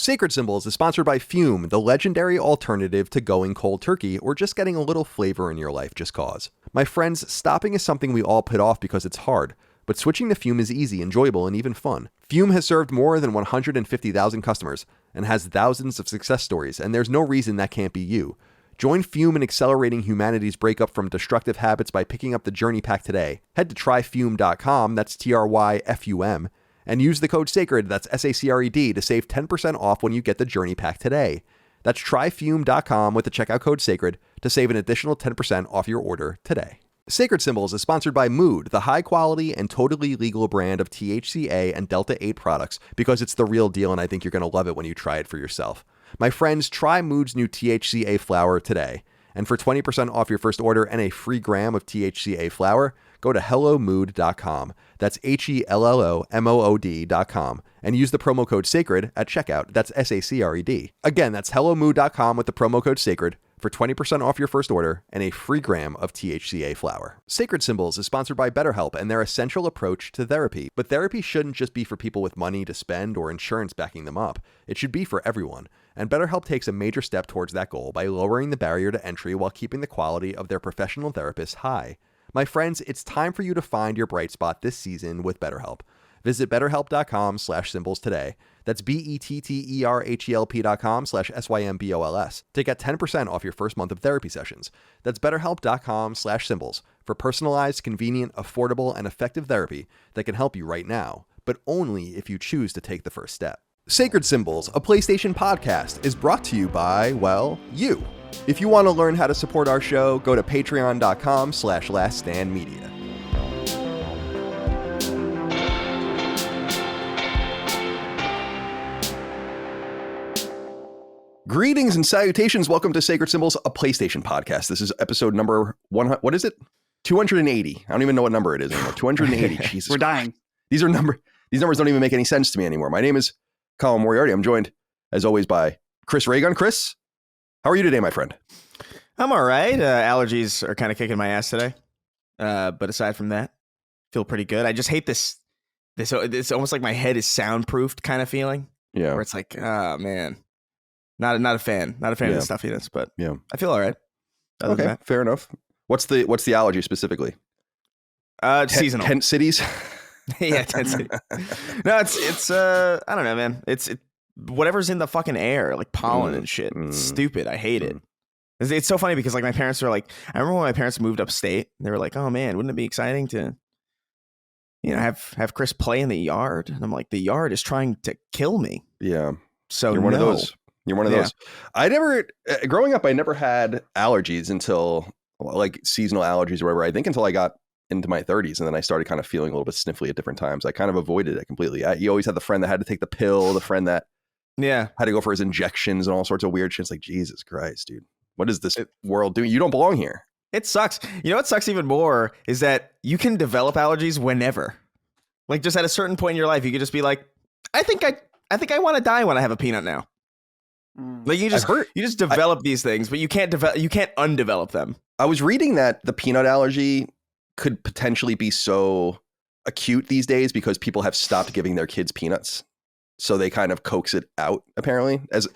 Sacred Symbols is sponsored by Fume, the legendary alternative to going cold turkey or just getting a little flavor in your life just cause. My friends, stopping is something we all put off because it's hard, but switching to Fume is easy, enjoyable, and even fun. Fume has served more than 150,000 customers and has thousands of success stories, and there's no reason that can't be you. Join Fume in accelerating humanity's breakup from destructive habits by picking up the Journey Pack today. Head to tryfume.com, that's TRYFUM, and use the code SACRED, that's SACRED, to save 10% off when you get the Journey Pack today. That's tryfume.com with the checkout code SACRED to save an additional 10% off your order today. Sacred Symbols is sponsored by Mood, the high-quality and totally legal brand of THCA and Delta-8 products, because it's the real deal and I think you're going to love it when you try it for yourself. My friends, try Mood's new THCA flower today. And for 20% off your first order and a free gram of THCA flower, go to hellomood.com. That's HELLOMOOD.com. And use the promo code SACRED at checkout. That's SACRED. Again, that's hellomood.com with the promo code SACRED for 20% off your first order and a free gram of THCA flower. Sacred Symbols is sponsored by BetterHelp and their essential approach to therapy. But therapy shouldn't just be for people with money to spend or insurance backing them up. It should be for everyone. And BetterHelp takes a major step towards that goal by lowering the barrier to entry while keeping the quality of their professional therapists high. My friends, it's time for you to find your bright spot this season with BetterHelp. Visit betterhelp.com/symbols today. That's BETTERHELP.com/SYMBOLS to get 10% off your first month of therapy sessions. That's betterhelp.com/symbols for personalized, convenient, affordable, and effective therapy that can help you right now, but only if you choose to take the first step. Sacred Symbols, a PlayStation podcast, is brought to you by, well, you. If you want to learn how to support our show, go to patreon.com/laststandmedia. Greetings and salutations. Welcome to Sacred Symbols, a PlayStation podcast. This is episode number 100. What is it? 280. I don't even know what number it is anymore. 280. Jesus. We're dying. These numbers don't even make any sense to me anymore. My name is Colin Moriarty. I'm joined, as always, by Chris Raygun. Chris, how are you today, my friend? I'm all right. Allergies are kind of kicking my ass today. But aside from that, feel pretty good. I just hate this. It's almost like my head is soundproofed kind of feeling. Yeah. Where it's like, oh, man. Not a fan. Not a fan of the stuffiness, but yeah, I feel all right. Okay, fair enough. What's the allergy specifically? Seasonal. Tent cities? Yeah, tent cities. No, it's I don't know, man. It's whatever's in the fucking air, like pollen and shit. It's stupid. I hate it. It's so funny because like my parents were like, I remember when my parents moved upstate, they were like, oh man, wouldn't it be exciting to, you know, have Chris play in the yard? And I'm like, the yard is trying to kill me. Yeah. So you're one of those. You're one of those. Growing up, I never had allergies until like seasonal allergies or whatever. I think until I got into my 30s, and then I started kind of feeling a little bit sniffly at different times. I kind of avoided it completely. You always had the friend that had to take the pill, the friend that had to go for his injections and all sorts of weird shit. It's like, Jesus Christ, dude, what is this world doing? You don't belong here. It sucks. You know what sucks even more is that you can develop allergies whenever. Like just at a certain point in your life, you could just be like, I think I want to die when I have a peanut now. Like you just develop these things, but you can't undevelop them. I was reading that the peanut allergy could potentially be so acute these days because people have stopped giving their kids peanuts, so they kind of coax it out. Apparently, as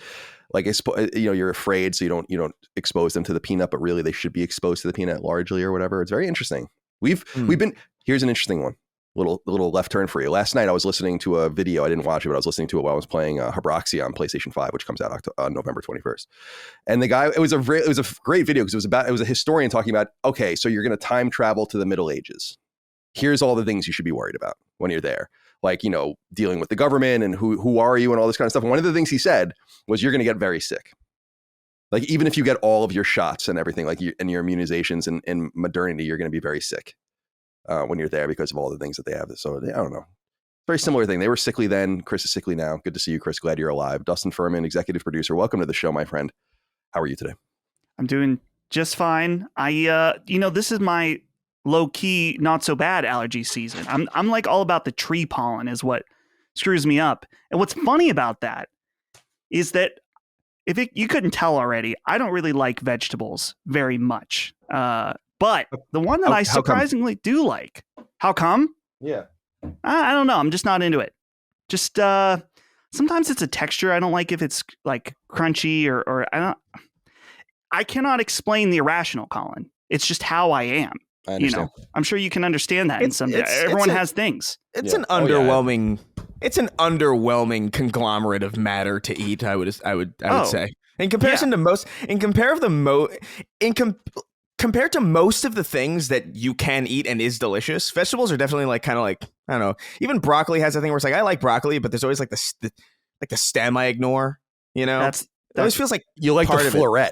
like you're afraid, so you don't expose them to the peanut, but really they should be exposed to the peanut largely or whatever. It's very interesting. We've been here's an interesting one. Little left turn for you. Last night I was listening to a video. I didn't watch it, but I was listening to it while I was playing Hiroki on PlayStation 5, which comes out on November 21st. And the guy, it was a great video because it was a historian talking about, okay, so you're going to time travel to the Middle Ages. Here's all the things you should be worried about when you're there, like dealing with the government and who are you and all this kind of stuff. And one of the things he said was you're going to get very sick. Like even if you get all of your shots and everything, like and your immunizations and modernity, you're going to be very sick. When you're there because of all the things that they have. So I don't know. Very similar thing. They were sickly then. Chris is sickly now. Good to see you, Chris. Glad you're alive. Dustin Furman, executive producer. Welcome to the show, my friend. How are you today? I'm doing just fine. This is my low key, not so bad allergy season. I'm like all about the tree pollen is what screws me up. And what's funny about that is that you couldn't tell already, I don't really like vegetables very much. But the one that I surprisingly do like. How come? Yeah. I don't know. I'm just not into it. Just sometimes it's a texture. I don't like if it's like crunchy or I cannot explain the irrational, Colin. It's just how I am. I understand. I'm sure you can understand that. Everyone has things. It's an underwhelming. It's an underwhelming conglomerate of matter to eat. I would say, in comparison to most, compared to most of the things that you can eat and is delicious, vegetables are definitely like kind of like, I don't know. Even broccoli has a thing where it's like I like broccoli, but there's always like the stem I ignore. You know, that always feels like you like the floret.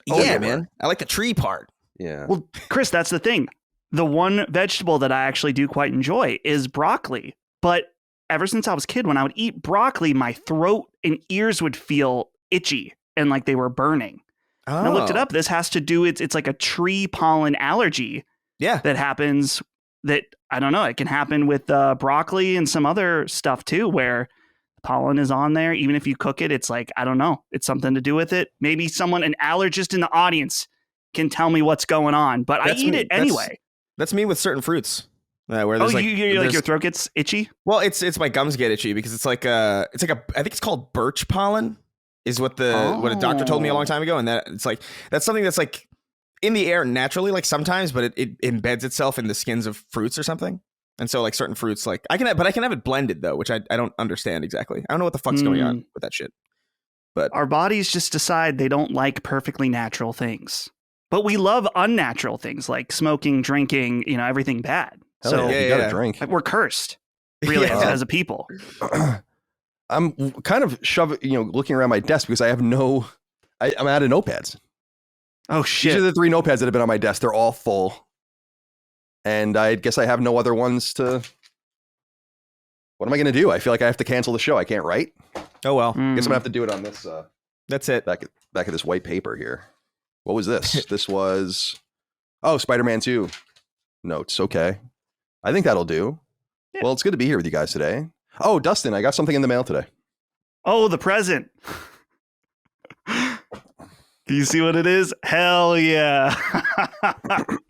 Yeah, man. I like the tree part. Yeah. Well, Chris, that's the thing. The one vegetable that I actually do quite enjoy is broccoli. But ever since I was a kid, when I would eat broccoli, my throat and ears would feel itchy and like they were burning. Oh. And I looked it up. This has to do, it's like a tree pollen allergy. Yeah. That happens that, I don't know, it can happen with broccoli and some other stuff too, where pollen is on there. Even if you cook it, it's like, I don't know, it's something to do with it. Maybe an allergist in the audience can tell me what's going on, but I eat it anyway. That's me with certain fruits. Where there's your throat gets itchy? Well, it's my gums get itchy because it's like I think it's called birch pollen is what a doctor told me a long time ago. And that's something that's like in the air naturally, like sometimes, but it embeds itself in the skins of fruits or something. And so like certain fruits, like I can have it blended though, which I don't understand exactly. I don't know what the fuck's going on with that shit. But our bodies just decide they don't like perfectly natural things. But we love unnatural things like smoking, drinking, everything bad. So you gotta drink. We're cursed, really, as a people. I'm kind of looking around my desk because I have I'm out of notepads. Oh shit! These are the 3 notepads that have been on my desk. They're all full, and I guess I have no other ones to. What am I going to do? I feel like I have to cancel the show. I can't write. Oh well. I guess I'm gonna have to do it on this. That's it. Back at this white paper here. What was this? This was Spider-Man 2 notes. Okay. I think that'll do. Yeah. Well, it's good to be here with you guys today. Oh, Dustin, I got something in the mail today. Oh, the present. Do you see what it is? Hell yeah.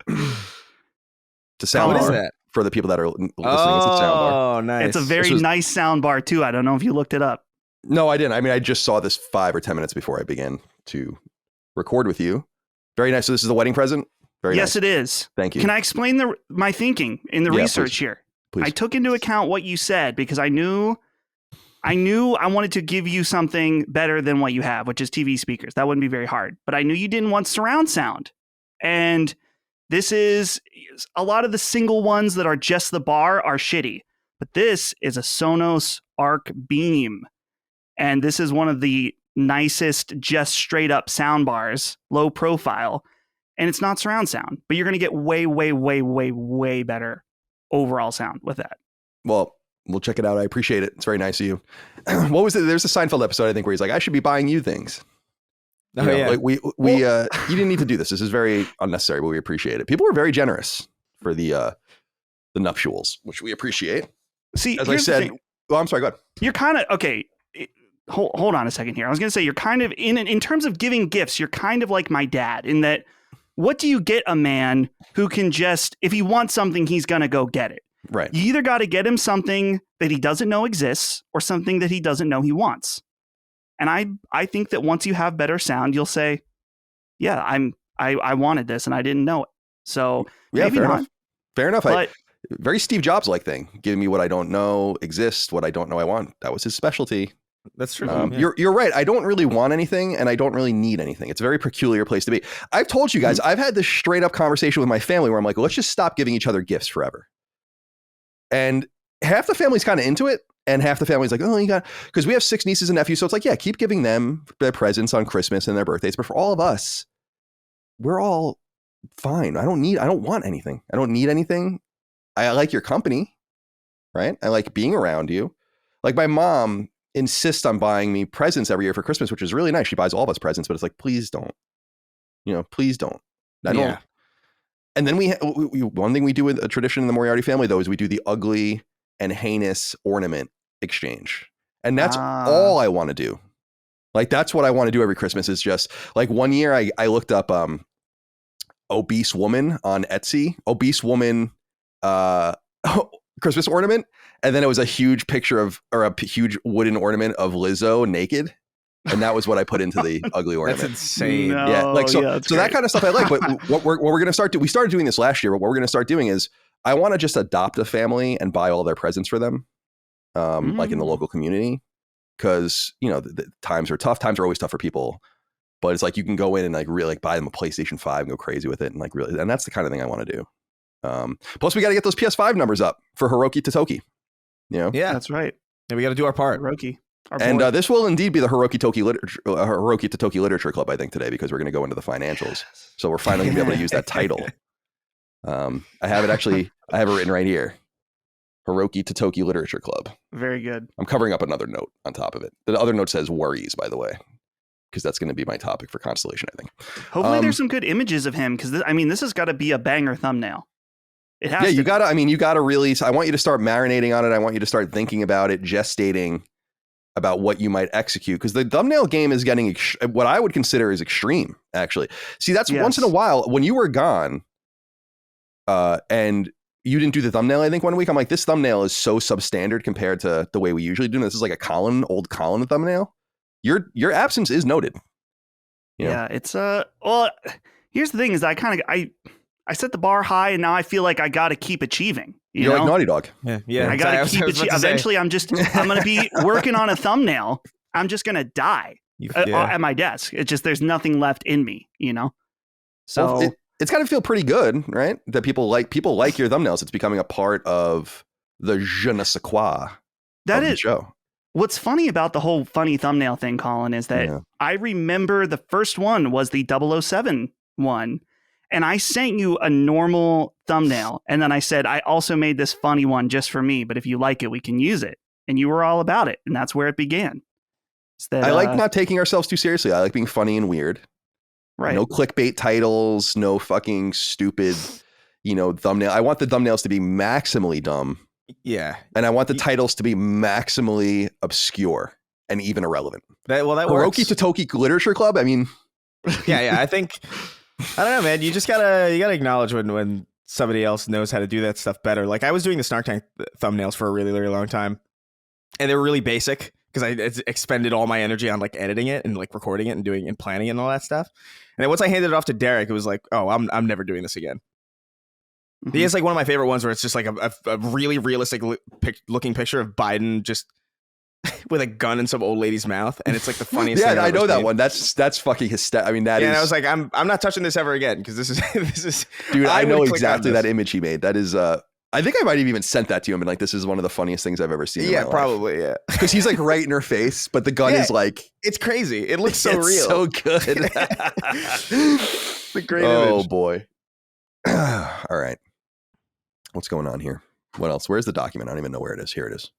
It's a sound bar. What is that? For the people that are listening, it's a sound bar. Oh, nice. It's a very nice sound bar too. I don't know if you looked it up. No, I didn't. I mean, I just saw this 5 or 10 minutes before I began to record with you. Very nice. So this is the wedding present? Very nice. Yes, it is. Thank you. Can I explain my thinking in the research here? Please. I took into account what you said because I knew I wanted to give you something better than what you have, which is TV speakers. That wouldn't be very hard. But I knew you didn't want surround sound. And this is a lot of the single ones that are just the bar are shitty. But this is a Sonos Arc Beam. And this is one of the nicest, just straight up sound bars, low profile. And it's not surround sound, but you're going to get way, way, way, way, way better overall sound with that. Well, we'll check it out. I appreciate it. It's very nice of you. What was it? There's a Seinfeld episode, I think, where he's like, I should be buying you things. Oh, yeah. Like you didn't need to do this. This is very unnecessary, but we appreciate it. People were very generous for the nuptials, which we appreciate. See, as I said, well, I'm sorry, go ahead. You're kind of, okay. Hold on a second here. I was going to say, you're kind of in terms of giving gifts, you're kind of like my dad in that, what do you get a man who can just, if he wants something, he's going to go get it. Right. You either got to get him something that he doesn't know exists or something that he doesn't know he wants. And I think that once you have better sound, you'll say, yeah, I wanted this and I didn't know it. So yeah, maybe fair not. Enough. Fair enough. But, very Steve Jobs like thing. Give me what I don't know exists, what I don't know I want. That was his specialty. That's true. You're right. I don't really want anything and I don't really need anything. It's a very peculiar place to be. I've told you guys, I've had this straight up conversation with my family where I'm like, let's just stop giving each other gifts forever. And half the family's kind of into it. And half the family's like, oh, you got, because we have 6 nieces and nephews. So it's like, yeah, keep giving them their presents on Christmas and their birthdays. But for all of us, we're all fine. I don't want anything. I don't need anything. I like your company, right? I like being around you. Like my mom insists on buying me presents every year for Christmas, which is really nice. She buys all of us presents, but it's like, please don't, please don't. I don't. And then we one thing we do with a tradition in the Moriarty family though, is we do the ugly and heinous ornament exchange. And that's all I want to do. Like, that's what I want to do every Christmas is just like one year I looked up obese woman on Etsy, obese woman Christmas ornament, and then it was a huge picture of, or a huge wooden ornament of Lizzo naked, and that was what I put into the ugly ornament. That's insane. No, Yeah, like so that's that great. kind of stuff I like. But what we're going to start we started doing this last year, but what we're going to start doing is I want to just adopt a family and buy all their presents for them, like in the local community, because the times are tough. Times are always tough for people, but it's like you can go in and like really like buy them a PlayStation 5 and go crazy with it, and like really, and that's the kind of thing I want to do. Plus, we got to get those PS5 numbers up for Hiroki Totoki. Yeah, That's right. and we got to do our part. Hiroki. And this will indeed be the Hiroki Totoki Literature Club, I think, today, because we're going to go into the financials. So we're finally going to be able to use that title. I have it written right here. Hiroki Totoki Literature Club. Very good. I'm covering up another note on top of it. The other note says worries, by the way, because that's going to be my topic for Constellation, I think. Hopefully there's some good images of him, because this has got to be a banger thumbnail. It has. Yeah, to you gotta really. I want you to start marinating on it. I want you to start thinking about it, gestating about what you might execute, because the thumbnail game is getting what I would consider is extreme. Actually, see, that's once in a while when you were gone, and you didn't do the thumbnail. I think one week I'm like, this thumbnail is so substandard compared to the way we usually do. This is like a old Colin thumbnail. Your absence is noted. Yeah, it's well. Here's the thing: is I set the bar high, and now I feel like I got to keep achieving. You're like Naughty Dog. Yeah. I got to keep achieving. Eventually, I'm going to be working on a thumbnail. I'm just going to die at my desk. It's just there's nothing left in me, So well, it's got to feel pretty good, right? That people like your thumbnails. It's becoming a part of the je ne sais quoi of the show. What's funny about the whole funny thumbnail thing, Colin, is that I remember the first one was the 007 one. And I sent you a normal thumbnail. And then I said, I also made this funny one just for me. But if you like it, we can use it. And you were all about it. And that's where it began. I like not taking ourselves too seriously. I like being funny and weird. Right. No clickbait titles. No fucking stupid, thumbnail. I want the thumbnails to be maximally dumb. Yeah. And I want the titles to be maximally obscure and even irrelevant. That Hiroki works. Totoki Literature Club. I mean, yeah. I think. I don't know, man. You just gotta acknowledge when somebody else knows how to do that stuff better. Like I was doing the Snark Tank thumbnails for a really, really long time, and they were really basic because I expended all my energy on like editing it and like recording it and doing and planning it and all that stuff. And then once I handed it off to Derek, it was like, oh, I'm never doing this again. Mm-hmm. He has like one of my favorite ones where it's just like a really realistic looking picture of Biden just with a gun in some old lady's mouth, and it's like the funniest thing I've I know ever that seen. one. That's fucking hysterical. I mean, that is. And I was like, I'm not touching this ever again because this is. Dude, I know exactly that image he made. That is. I think I might have even sent that to him, and like, this is one of the funniest things I've ever seen. Yeah, probably. Yeah, because he's like right in her face, but the gun is like. It's crazy. It looks so real. So good. It's a great image. Oh boy. All right. What's going on here? What else? Where's the document? I don't even know where it is. Here it is.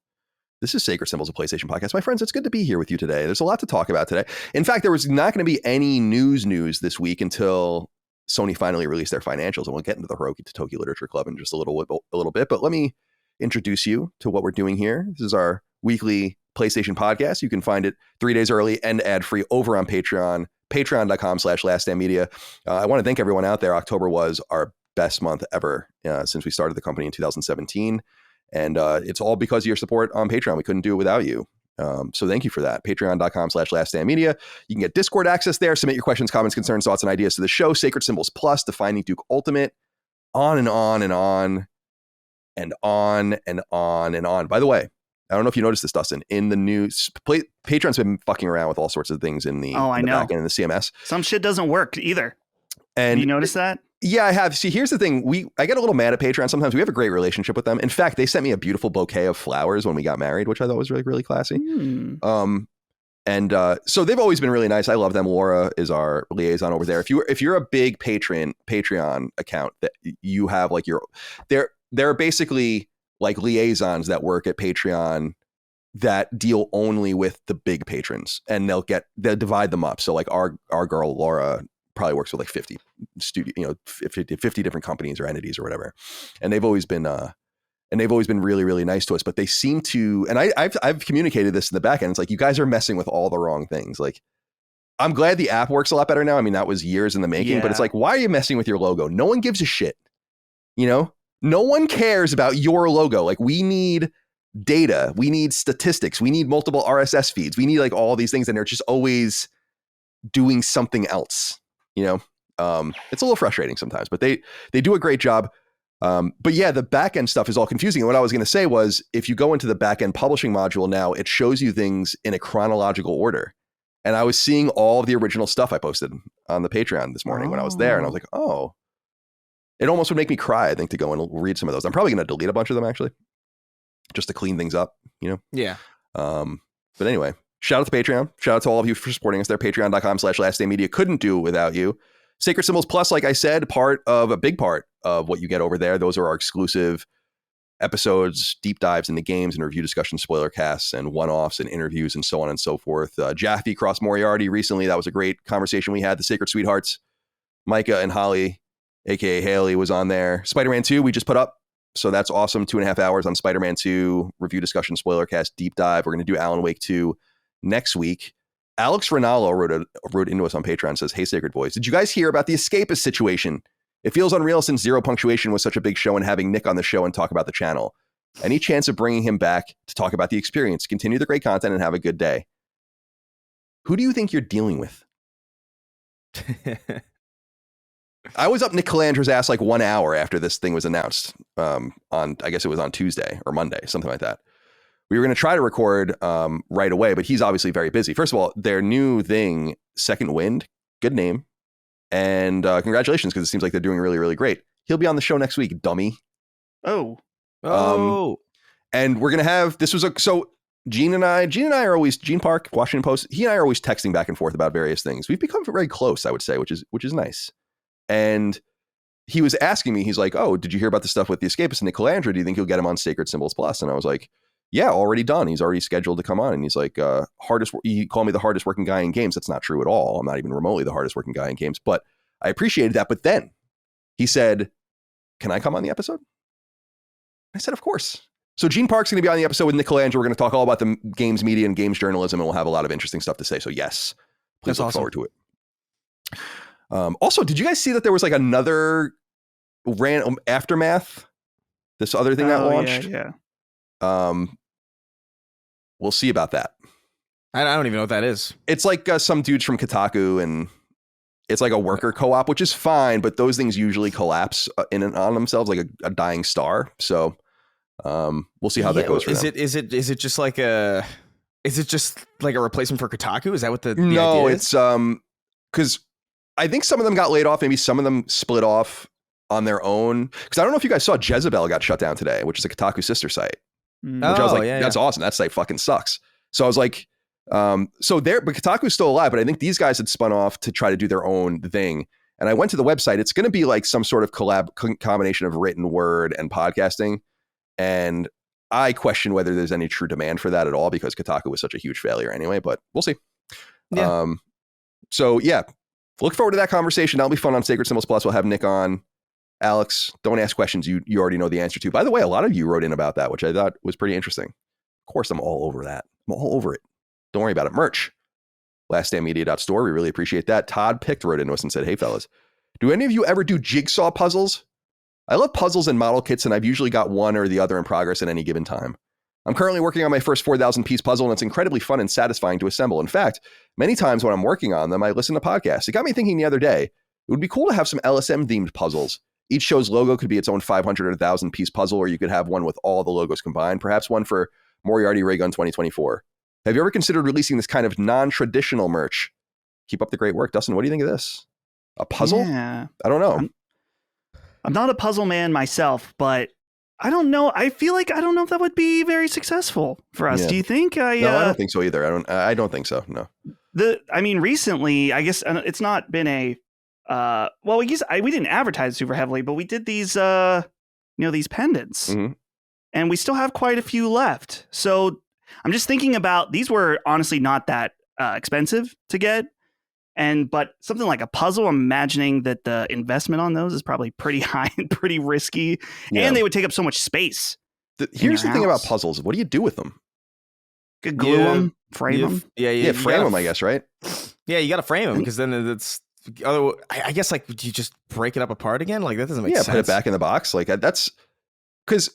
This is Sacred Symbols, a PlayStation podcast. My friends, it's good to be here with you today. There's a lot to talk about today. In fact, there was not going to be any news this week until Sony finally released their financials, and we'll get into the Hiroki Totoki Literature Club in just a little bit. But let me introduce you to what we're doing here. This is our weekly PlayStation podcast. You can find it 3 days early and ad-free over on Patreon, patreon.com/laststandmedia. I want to thank everyone out there. October was our best month ever since we started the company in 2017. And it's all because of your support on Patreon. We couldn't do it without you. So thank you for that. Patreon.com/laststandmedia. You can get Discord access there. Submit your questions, comments, concerns, thoughts, and ideas to the show. Sacred Symbols Plus, Defining Duke Ultimate. On and on and on. And on and on and on. By the way, I don't know if you noticed this, Dustin. In the news, Patreon's been fucking around with all sorts of things in the back end of the CMS. Some shit doesn't work either. And you notice that? Yeah, I have. See, here's the thing. I get a little mad at Patreon sometimes. We have a great relationship with them. In fact, they sent me a beautiful bouquet of flowers when we got married, which I thought was really, really classy. So they've always been really nice. I love them. Laura is our liaison over there. If you're a big Patreon account that you have like they're basically like liaisons that work at Patreon that deal only with the big patrons, and they'll divide them up. So like our girl Laura probably works with like 50 50 different companies or entities or whatever. And they've always been really, really nice to us, but they seem to, and I've communicated this in the back end. It's like, you guys are messing with all the wrong things. Like, I'm glad the app works a lot better now. I mean, that was years in the making, but it's like, why are you messing with your logo? No one gives a shit. No one cares about your logo. Like, we need data, we need statistics, we need multiple RSS feeds, we need like all these things, and they're just always doing something else. You know, it's a little frustrating sometimes, but they do a great job. But yeah, the backend stuff is all confusing. And what I was going to say was, if you go into the backend publishing module now, it shows you things in a chronological order. And I was seeing all of the original stuff I posted on the Patreon this morning when I was there, and I was like, oh, it almost would make me cry, I think, to go and read some of those. I'm probably going to delete a bunch of them, actually, just to clean things up, you know? Yeah. But anyway, shout out to Patreon. Shout out to all of you for supporting us there. Patreon.com/lastdaymedia. Couldn't do it without you. Sacred Symbols Plus, like I said, a big part of what you get over there. Those are our exclusive episodes, deep dives into games and review discussions, spoiler casts, and one-offs and interviews and so on and so forth. Jaffe crossed Moriarty recently. That was a great conversation we had. The Sacred Sweethearts, Micah and Holly, aka Haley, was on there. Spider-Man 2 we just put up, so that's awesome. 2.5 hours on Spider-Man 2, review discussion, spoiler cast, deep dive. We're going to do Alan Wake 2 next week. Alex Ronaldo wrote into us on Patreon and says, "Hey, Sacred Boys, did you guys hear about the Escapist situation? It feels unreal since Zero Punctuation was such a big show and having Nick on the show and talk about the channel. Any chance of bringing him back to talk about the experience? Continue the great content and have a good day." Who do you think you're dealing with? I was up Nick Calandra's ass like 1 hour after this thing was announced I guess it was on Tuesday or Monday, something like that. We were going to try to record right away, but he's obviously very busy. First of all, their new thing, Second Wind, good name. And congratulations, because it seems like they're doing really, really great. He'll be on the show next week, dummy. Oh. And we're going to have, so Gene and I are always, Gene Park, Washington Post, he and I are always texting back and forth about various things. We've become very close, I would say, which is nice. And he was asking me, he's like, "Oh, did you hear about the stuff with the Escapist and Nick Calandra? Do you think you'll get him on Sacred Symbols Plus?" And I was like, "Yeah, already done. He's already scheduled to come on." And he's like, he called me the hardest working guy in games. That's not true at all. I'm not even remotely the hardest working guy in games, but I appreciated that. But then he said, "Can I come on the episode?" I said, "Of course." So Gene Park's going to be on the episode with Nick Calandra. We're going to talk all about the games media and games journalism, and we'll have a lot of interesting stuff to say. So yes, please look forward to it. Also, did you guys see that there was like another random Aftermath? This other thing that launched? Yeah. We'll see about that. I don't even know what that is. It's like some dudes from Kotaku, and it's like a worker co-op, which is fine, but those things usually collapse in and on themselves like a dying star. So we'll see how that goes for them. Is it just like a replacement for Kotaku? Is that what the no, idea is? It's because I think some of them got laid off. Maybe some of them split off on their own. Because I don't know if you guys saw Jezebel got shut down today, which is a Kotaku sister site. Which I was like, that's awesome. That site fucking sucks. So I was like, but Kotaku's still alive, but I think these guys had spun off to try to do their own thing. And I went to the website. It's going to be like some sort of combination of written word and podcasting. And I question whether there's any true demand for that at all, because Kotaku was such a huge failure anyway, but we'll see. Yeah. So yeah, look forward to that conversation. That'll be fun on Sacred Symbols Plus. We'll have Nick on. Alex, don't ask questions you already know the answer to. By the way, a lot of you wrote in about that, which I thought was pretty interesting. Of course, I'm all over that. I'm all over it. Don't worry about it. Merch. lastdaymedia.store. We really appreciate that. Todd Picked wrote into us and said, "Hey, fellas, do any of you ever do jigsaw puzzles? I love puzzles and model kits, and I've usually got one or the other in progress at any given time. I'm currently working on my first 4,000 piece puzzle, and it's incredibly fun and satisfying to assemble. In fact, many times when I'm working on them, I listen to podcasts. It got me thinking the other day, it would be cool to have some LSM-themed puzzles. Each show's logo could be its own 500 or 1,000 piece puzzle, or you could have one with all the logos combined, perhaps one for Moriarty Ray Gun 2024. Have you ever considered releasing this kind of non-traditional merch? Keep up the great work." Dustin, what do you think of this? A puzzle? Yeah. I don't know. I'm not a puzzle man myself, but I don't know. I feel like I don't know if that would be very successful for us. Yeah. Do you think? No, I don't think so either. I don't think so. No. Recently, I guess it's not been a. We didn't advertise super heavily, but we did these, these pendants, and we still have quite a few left. So I'm just thinking about, these were honestly not that expensive to get. But something like a puzzle, I'm imagining that the investment on those is probably pretty high and pretty risky, and they would take up so much space. Here's the thing about puzzles. What do you do with them? Could glue them, frame them. Yeah, frame them, I guess, right? Yeah, you got to frame them, because then it's... I guess, like, do you just break it up apart again? Like, that doesn't make sense. Yeah, put it back in the box. Like, that's... because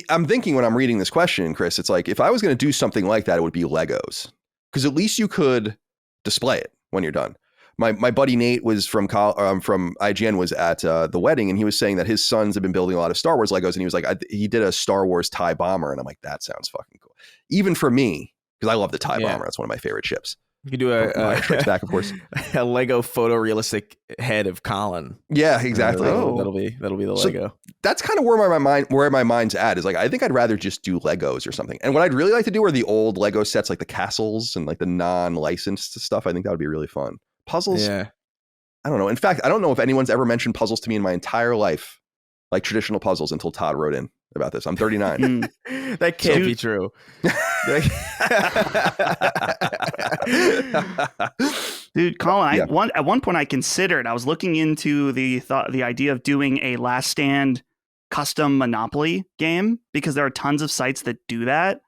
I'm thinking when I'm reading this question, Chris, it's like if I was going to do something like that, it would be Legos, because at least you could display it when you're done. My buddy Nate was from IGN, was at the wedding, and he was saying that his sons have been building a lot of Star Wars Legos, and he was like, he did a Star Wars TIE bomber, and I'm like, that sounds fucking cool. Even for me, because I love the TIE bomber. That's one of my favorite ships. You could do a back, of course. A Lego photorealistic head of Colin. Yeah, exactly. That'll be the Lego. That's kind of where my mind's at, is like, I think I'd rather just do Legos or something. And what I'd really like to do are the old Lego sets, like the castles and like the non-licensed stuff. I think that would be really fun. Puzzles. Yeah. I don't know. In fact, I don't know if anyone's ever mentioned puzzles to me in my entire life, like traditional puzzles, until Todd wrote in about this. I'm 39. That can't be true. Dude, Colin, at one point I considered, I was looking into the idea of doing a Last Stand custom Monopoly game, because there are tons of sites that do that.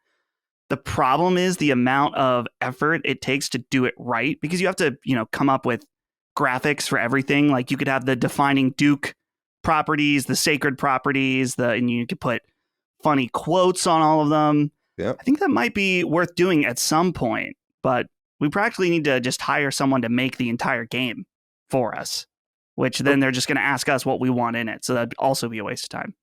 The problem is the amount of effort it takes to do it right, because you have to, come up with graphics for everything. Like you could have the defining Duke properties, the sacred properties, and you could put funny quotes on all of them. Yeah. I think that might be worth doing at some point, but we practically need to just hire someone to make the entire game for us, which then they're just going to ask us what we want in it. So that'd also be a waste of time.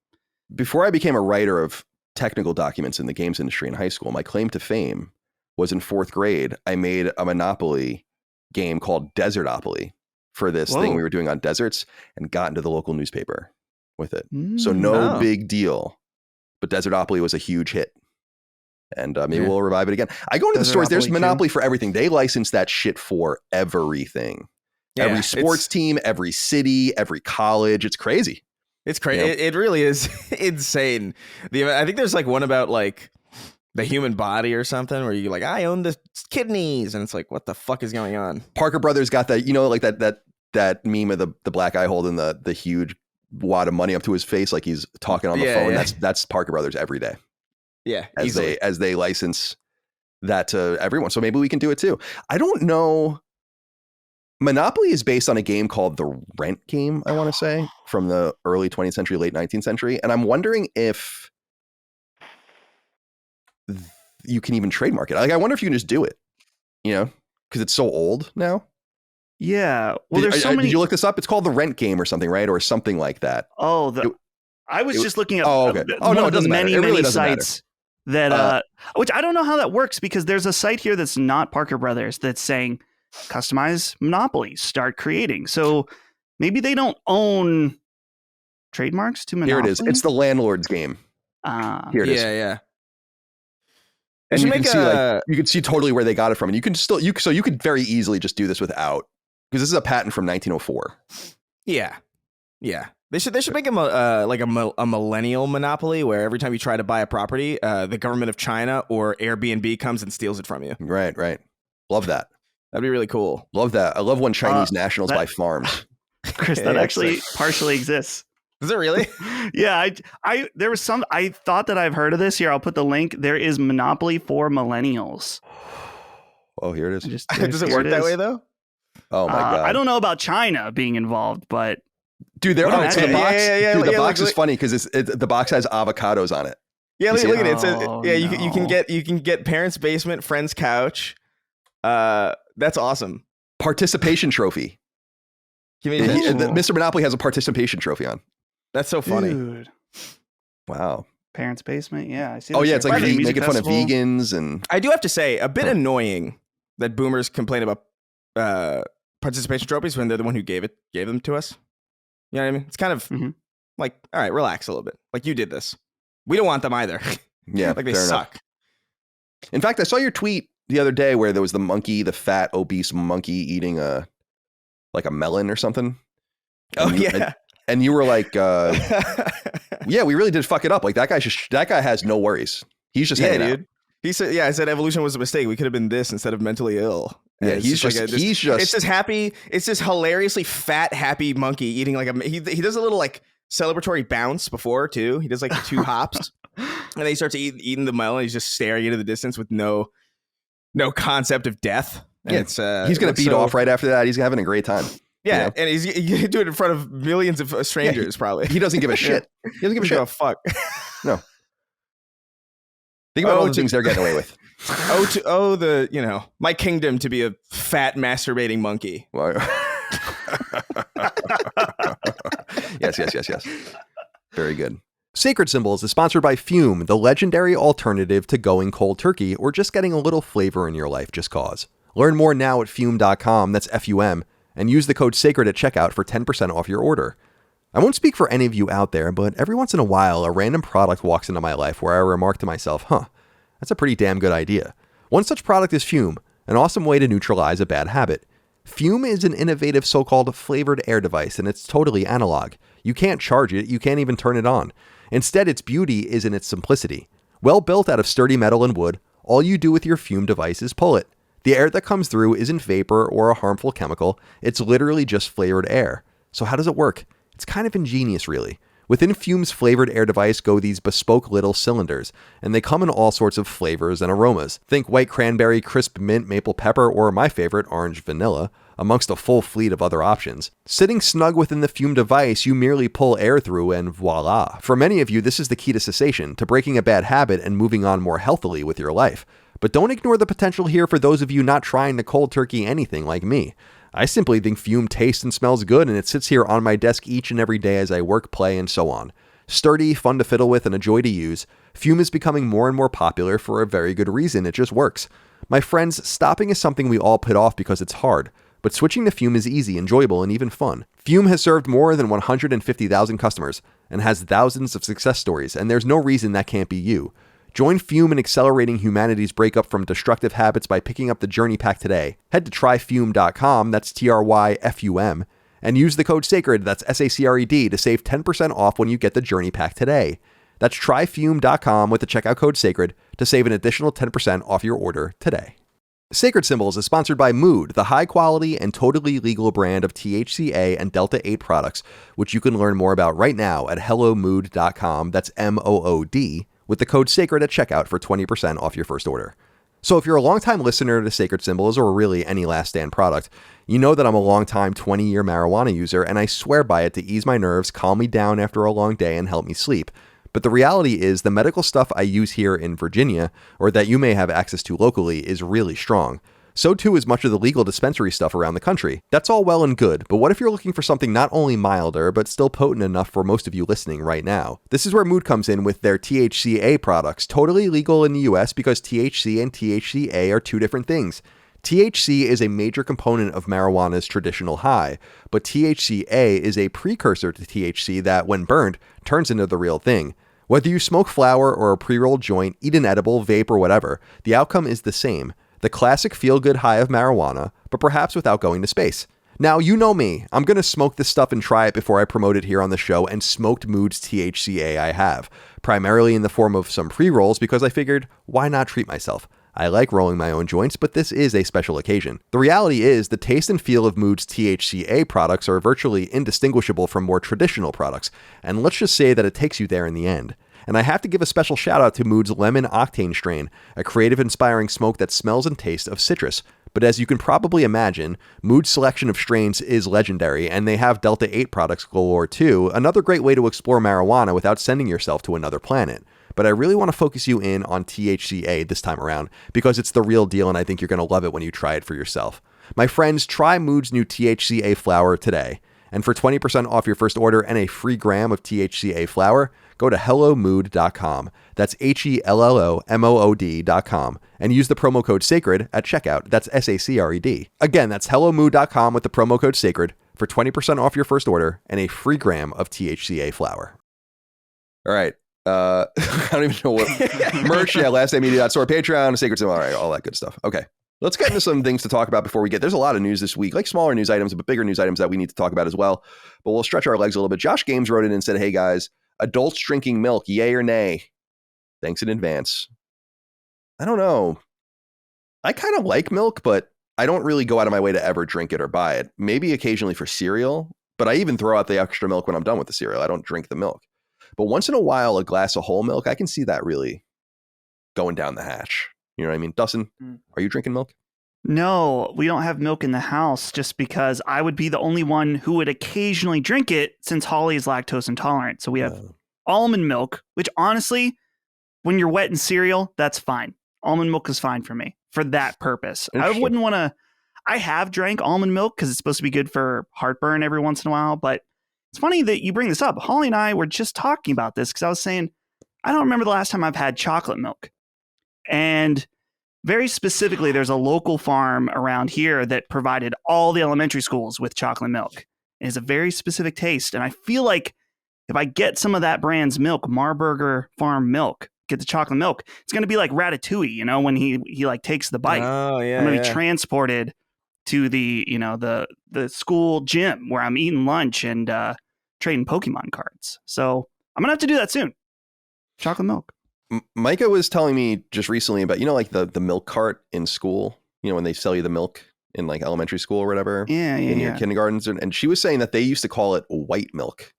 Before I became a writer of technical documents in the games industry in high school, my claim to fame was in 4th grade. I made a Monopoly game called Desertopoly for this thing we were doing on deserts, and got into the local newspaper with it. So no big deal, but Desertopoly was a huge hit. And maybe we'll revive it again. I go into the stores. There's Monopoly for everything. They license that shit for everything. Yeah, every sports team, every city, every college. It's crazy. It's crazy. It really is insane. I think there's like one about like the human body or something, where you like, I own the kidneys, and it's like, what the fuck is going on? Parker Brothers got that, like that meme of the black guy holding the huge wad of money up to his face, like he's talking on the phone. Yeah. That's Parker Brothers every day. Yeah, as they license that to everyone. So maybe we can do it too. I don't know. Monopoly is based on a game called the Rent game, I want to say, from the early 20th century, late 19th century. And I'm wondering if you can even trademark it. Like, I wonder if you can just do it, because it's so old now. Yeah. Well, there's so many. Did you look this up? It's called the Rent game or something, right? Or something like that. Oh, I was just looking at okay. it doesn't many sites that, which I don't know how that works, because there's a site here that's not Parker Brothers that's saying customize Monopoly, start creating. So maybe they don't own trademarks to Monopoly. Here it is. It's the landlord's game. Here it is. Yeah. And you can see you can see totally where they got it from, and you can still so you could very easily just do this without, because this is a patent from 1904. Yeah. They should make a millennial monopoly, where every time you try to buy a property, the government of China or Airbnb comes and steals it from you. Right. Love that. That'd be really cool. Love that. I love when Chinese nationals buy farms. Chris, that actually partially exists. Is it really? Yeah, there was some. I thought that I've heard of this. Here, I'll put the link. There is Monopoly for millennials. Oh, here it is. Does it work that way though? Oh my god! I don't know about China being involved, but dude, the box. Dude, the box is funny because the box has avocados on it. Yeah, look at it. It says, you can get parents' basement, friend's couch. That's awesome. Participation trophy. Mr. Monopoly has a participation trophy on. That's so funny. Dude. Wow. Parents' basement. Yeah, I see. Oh yeah, it's like making fun of vegans, and I do have to say, a bit annoying that boomers complain about participation trophies when they're the one who gave them to us. You know what I mean? It's kind of like, all right, relax a little bit. Like, you did this. We don't want them either. Yeah, like they suck. Enough. In fact, I saw your tweet the other day where there was the fat, obese monkey eating a melon or something. And you were like, yeah, we really did fuck it up. Like that guy has no worries. He's just hanging out. He said, I said evolution was a mistake. We could have been this instead of mentally ill. Yeah, he's just it's this happy, it's this hilariously fat, happy monkey eating he does a little like celebratory bounce before too. He does like 2 hops, and then he starts eating the melon. He's just staring into the distance with no concept of death. And he's gonna beat off right after that. He's having a great time. Yeah, and he's gonna do it in front of millions of strangers. Probably he doesn't give a shit. He doesn't give a shit. Fuck. No. Think about all the things they're getting away with. My kingdom to be a fat masturbating monkey. Yes. Very good. Sacred Symbols is sponsored by Fume, the legendary alternative to going cold turkey or just getting a little flavor in your life just cause. Learn more now at fume.com, that's F-U-M, and use the code SACRED at checkout for 10% off your order. I won't speak for any of you out there, but every once in a while, a random product walks into my life where I remark to myself, that's a pretty damn good idea. One such product is Fume, an awesome way to neutralize a bad habit. Fume is an innovative so-called flavored air device, and it's totally analog. You can't charge it, you can't even turn it on. Instead, its beauty is in its simplicity. Well built out of sturdy metal and wood, all you do with your Fume device is pull it. The air that comes through isn't vapor or a harmful chemical, it's literally just flavored air. So how does it work? It's kind of ingenious, really. Within Fume's flavored air device go these bespoke little cylinders, and they come in all sorts of flavors and aromas. Think white cranberry, crisp mint, maple pepper, or my favorite, orange vanilla, amongst a full fleet of other options. Sitting snug within the Fume device, you merely pull air through and voila. For many of you, this is the key to cessation, to breaking a bad habit and moving on more healthily with your life. But don't ignore the potential here for those of you not trying to cold turkey anything like me. I simply think Fume tastes and smells good, and it sits here on my desk each and every day as I work, play, and so on. Sturdy, fun to fiddle with, and a joy to use, Fume is becoming more and more popular for a very good reason. It just works. My friends, stopping is something we all put off because it's hard, but switching to Fume is easy, enjoyable, and even fun. Fume has served more than 150,000 customers and has thousands of success stories, and there's no reason that can't be you. Join Fume in accelerating humanity's breakup from destructive habits by picking up the Journey Pack today. Head to tryfume.com, that's TRYFUM, and use the code SACRED, that's SACRED, to save 10% off when you get the Journey Pack today. That's tryfume.com with the checkout code SACRED to save an additional 10% off your order today. Sacred Symbols is sponsored by Mood, the high-quality and totally legal brand of THCA and Delta-8 products, which you can learn more about right now at hellomood.com, that's MOOD, with the code SACRED at checkout for 20% off your first order. So if you're a longtime listener to Sacred Symbols or really any Last Stand product, you know that I'm a longtime 20-year marijuana user, and I swear by it to ease my nerves, calm me down after a long day, and help me sleep. But the reality is the medical stuff I use here in Virginia, or that you may have access to locally, is really strong. So too is much of the legal dispensary stuff around the country. That's all well and good, but what if you're looking for something not only milder, but still potent enough for most of you listening right now? This is where Mood comes in with their THCA products, totally legal in the US because THC and THCA are two different things. THC is a major component of marijuana's traditional high, but THCA is a precursor to THC that, when burned, turns into the real thing. Whether you smoke flower or a pre-rolled joint, eat an edible, vape, or whatever, the outcome is the same. The classic feel-good high of marijuana, but perhaps without going to space. Now, you know me. I'm going to smoke this stuff and try it before I promote it here on the show, and smoked Mood's THCA I have, primarily in the form of some pre-rolls because I figured, why not treat myself? I like rolling my own joints, but this is a special occasion. The reality is, the taste and feel of Mood's THCA products are virtually indistinguishable from more traditional products, and let's just say that it takes you there in the end. And I have to give a special shout out to Mood's Lemon Octane strain, a creative inspiring smoke that smells and tastes of citrus. But as you can probably imagine, Mood's selection of strains is legendary, and they have Delta-8 products galore too, another great way to explore marijuana without sending yourself to another planet. But I really want to focus you in on THCA this time around, because it's the real deal and I think you're going to love it when you try it for yourself. My friends, try Mood's new THCA flower today. And for 20% off your first order and a free gram of THCA flower, go to hellomood.com. That's HELLOMOOD.com. And use the promo code SACRED at checkout. That's SACRED. Again, that's hellomood.com with the promo code SACRED for 20% off your first order and a free gram of THCA flower. All right. I don't even know what merch. Yeah, lastdaymedia.store, Patreon, Sacred Symbol. All right, all that good stuff. Okay. Let's get into some things to talk about before we get. There's a lot of news this week, like smaller news items, but bigger news items that we need to talk about as well. But we'll stretch our legs a little bit. Josh Games wrote in and said, hey guys, adults drinking milk, yay or nay? Thanks in advance. I don't know. I kind of like milk, but I don't really go out of my way to ever drink it or buy it. Maybe occasionally for cereal, but I even throw out the extra milk when I'm done with the cereal. I don't drink the milk. But once in a while, a glass of whole milk, I can see that really going down the hatch. You know what I mean? Dustin, are you drinking milk? No, we don't have milk in the house just because I would be the only one who would occasionally drink it since Holly is lactose intolerant. So we have almond milk, which honestly, when you're wet in cereal, that's fine. Almond milk is fine for me for that purpose. I wouldn't want to. I have drank almond milk because it's supposed to be good for heartburn every once in a while. But it's funny that you bring this up. Holly and I were just talking about this because I was saying, I don't remember the last time I've had chocolate milk. And very specifically, there's a local farm around here that provided all the elementary schools with chocolate milk. It has a very specific taste. And I feel like if I get some of that brand's milk, Marburger Farm milk, get the chocolate milk, it's going to be like Ratatouille, you know, when he like takes the bite. Oh, yeah. I'm going to be transported to the, you know, the school gym where I'm eating lunch and trading Pokemon cards. So I'm going to have to do that soon. Chocolate milk. Micah was telling me just recently about, you know, like the milk cart in school, you know, when they sell you the milk in like elementary school or whatever. In your kindergartens. And she was saying that they used to call it white milk.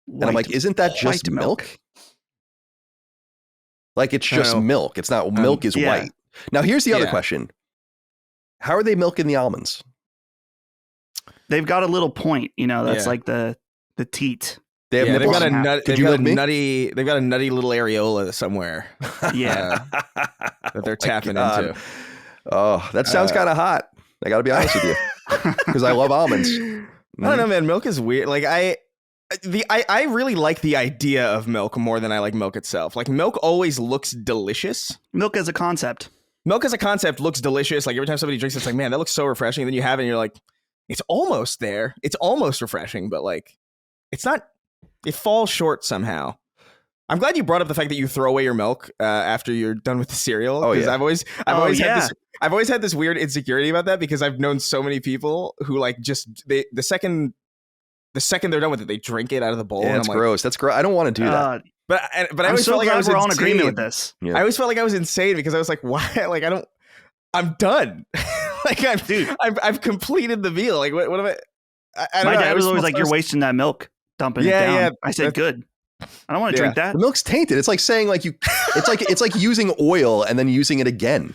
And I'm like, isn't that just milk? Like, it's just milk. It's not, milk is white. Now, here's the other question. How are they milking the almonds? They've got a little point, you know, that's like the teat. They've got a nutty little areola somewhere. That they're tapping into. Oh, that sounds kind of hot. I got to be honest with you, because I love almonds. I don't know, man. Milk is weird. Like I really like the idea of milk more than I like milk itself. Like, milk always looks delicious. Milk as a concept. Milk as a concept looks delicious. Like, every time somebody drinks it, it's like, man, that looks so refreshing. And then you have it and you're like, it's almost there. It's almost refreshing, but like, it's not. It falls short somehow. I'm glad you brought up the fact that you throw away your milk after you're done with the cereal. Oh, yeah. I've always had this weird insecurity about that, because I've known so many people who like just the second they're done with it, they drink it out of the bowl. Yeah, that's gross. That's gross. I don't want to do that. But I always felt like I was we're all in agreement with this. Yeah. I always felt like I was insane, because I was like, why? Like, I'm done. Like, I've completed the meal. Like, what am I don't know. My dad was always like, you're wasting that milk, dumping it down. Yeah, I said, good. I don't want to drink that. The milk's tainted. It's like saying like it's like using oil and then using it again.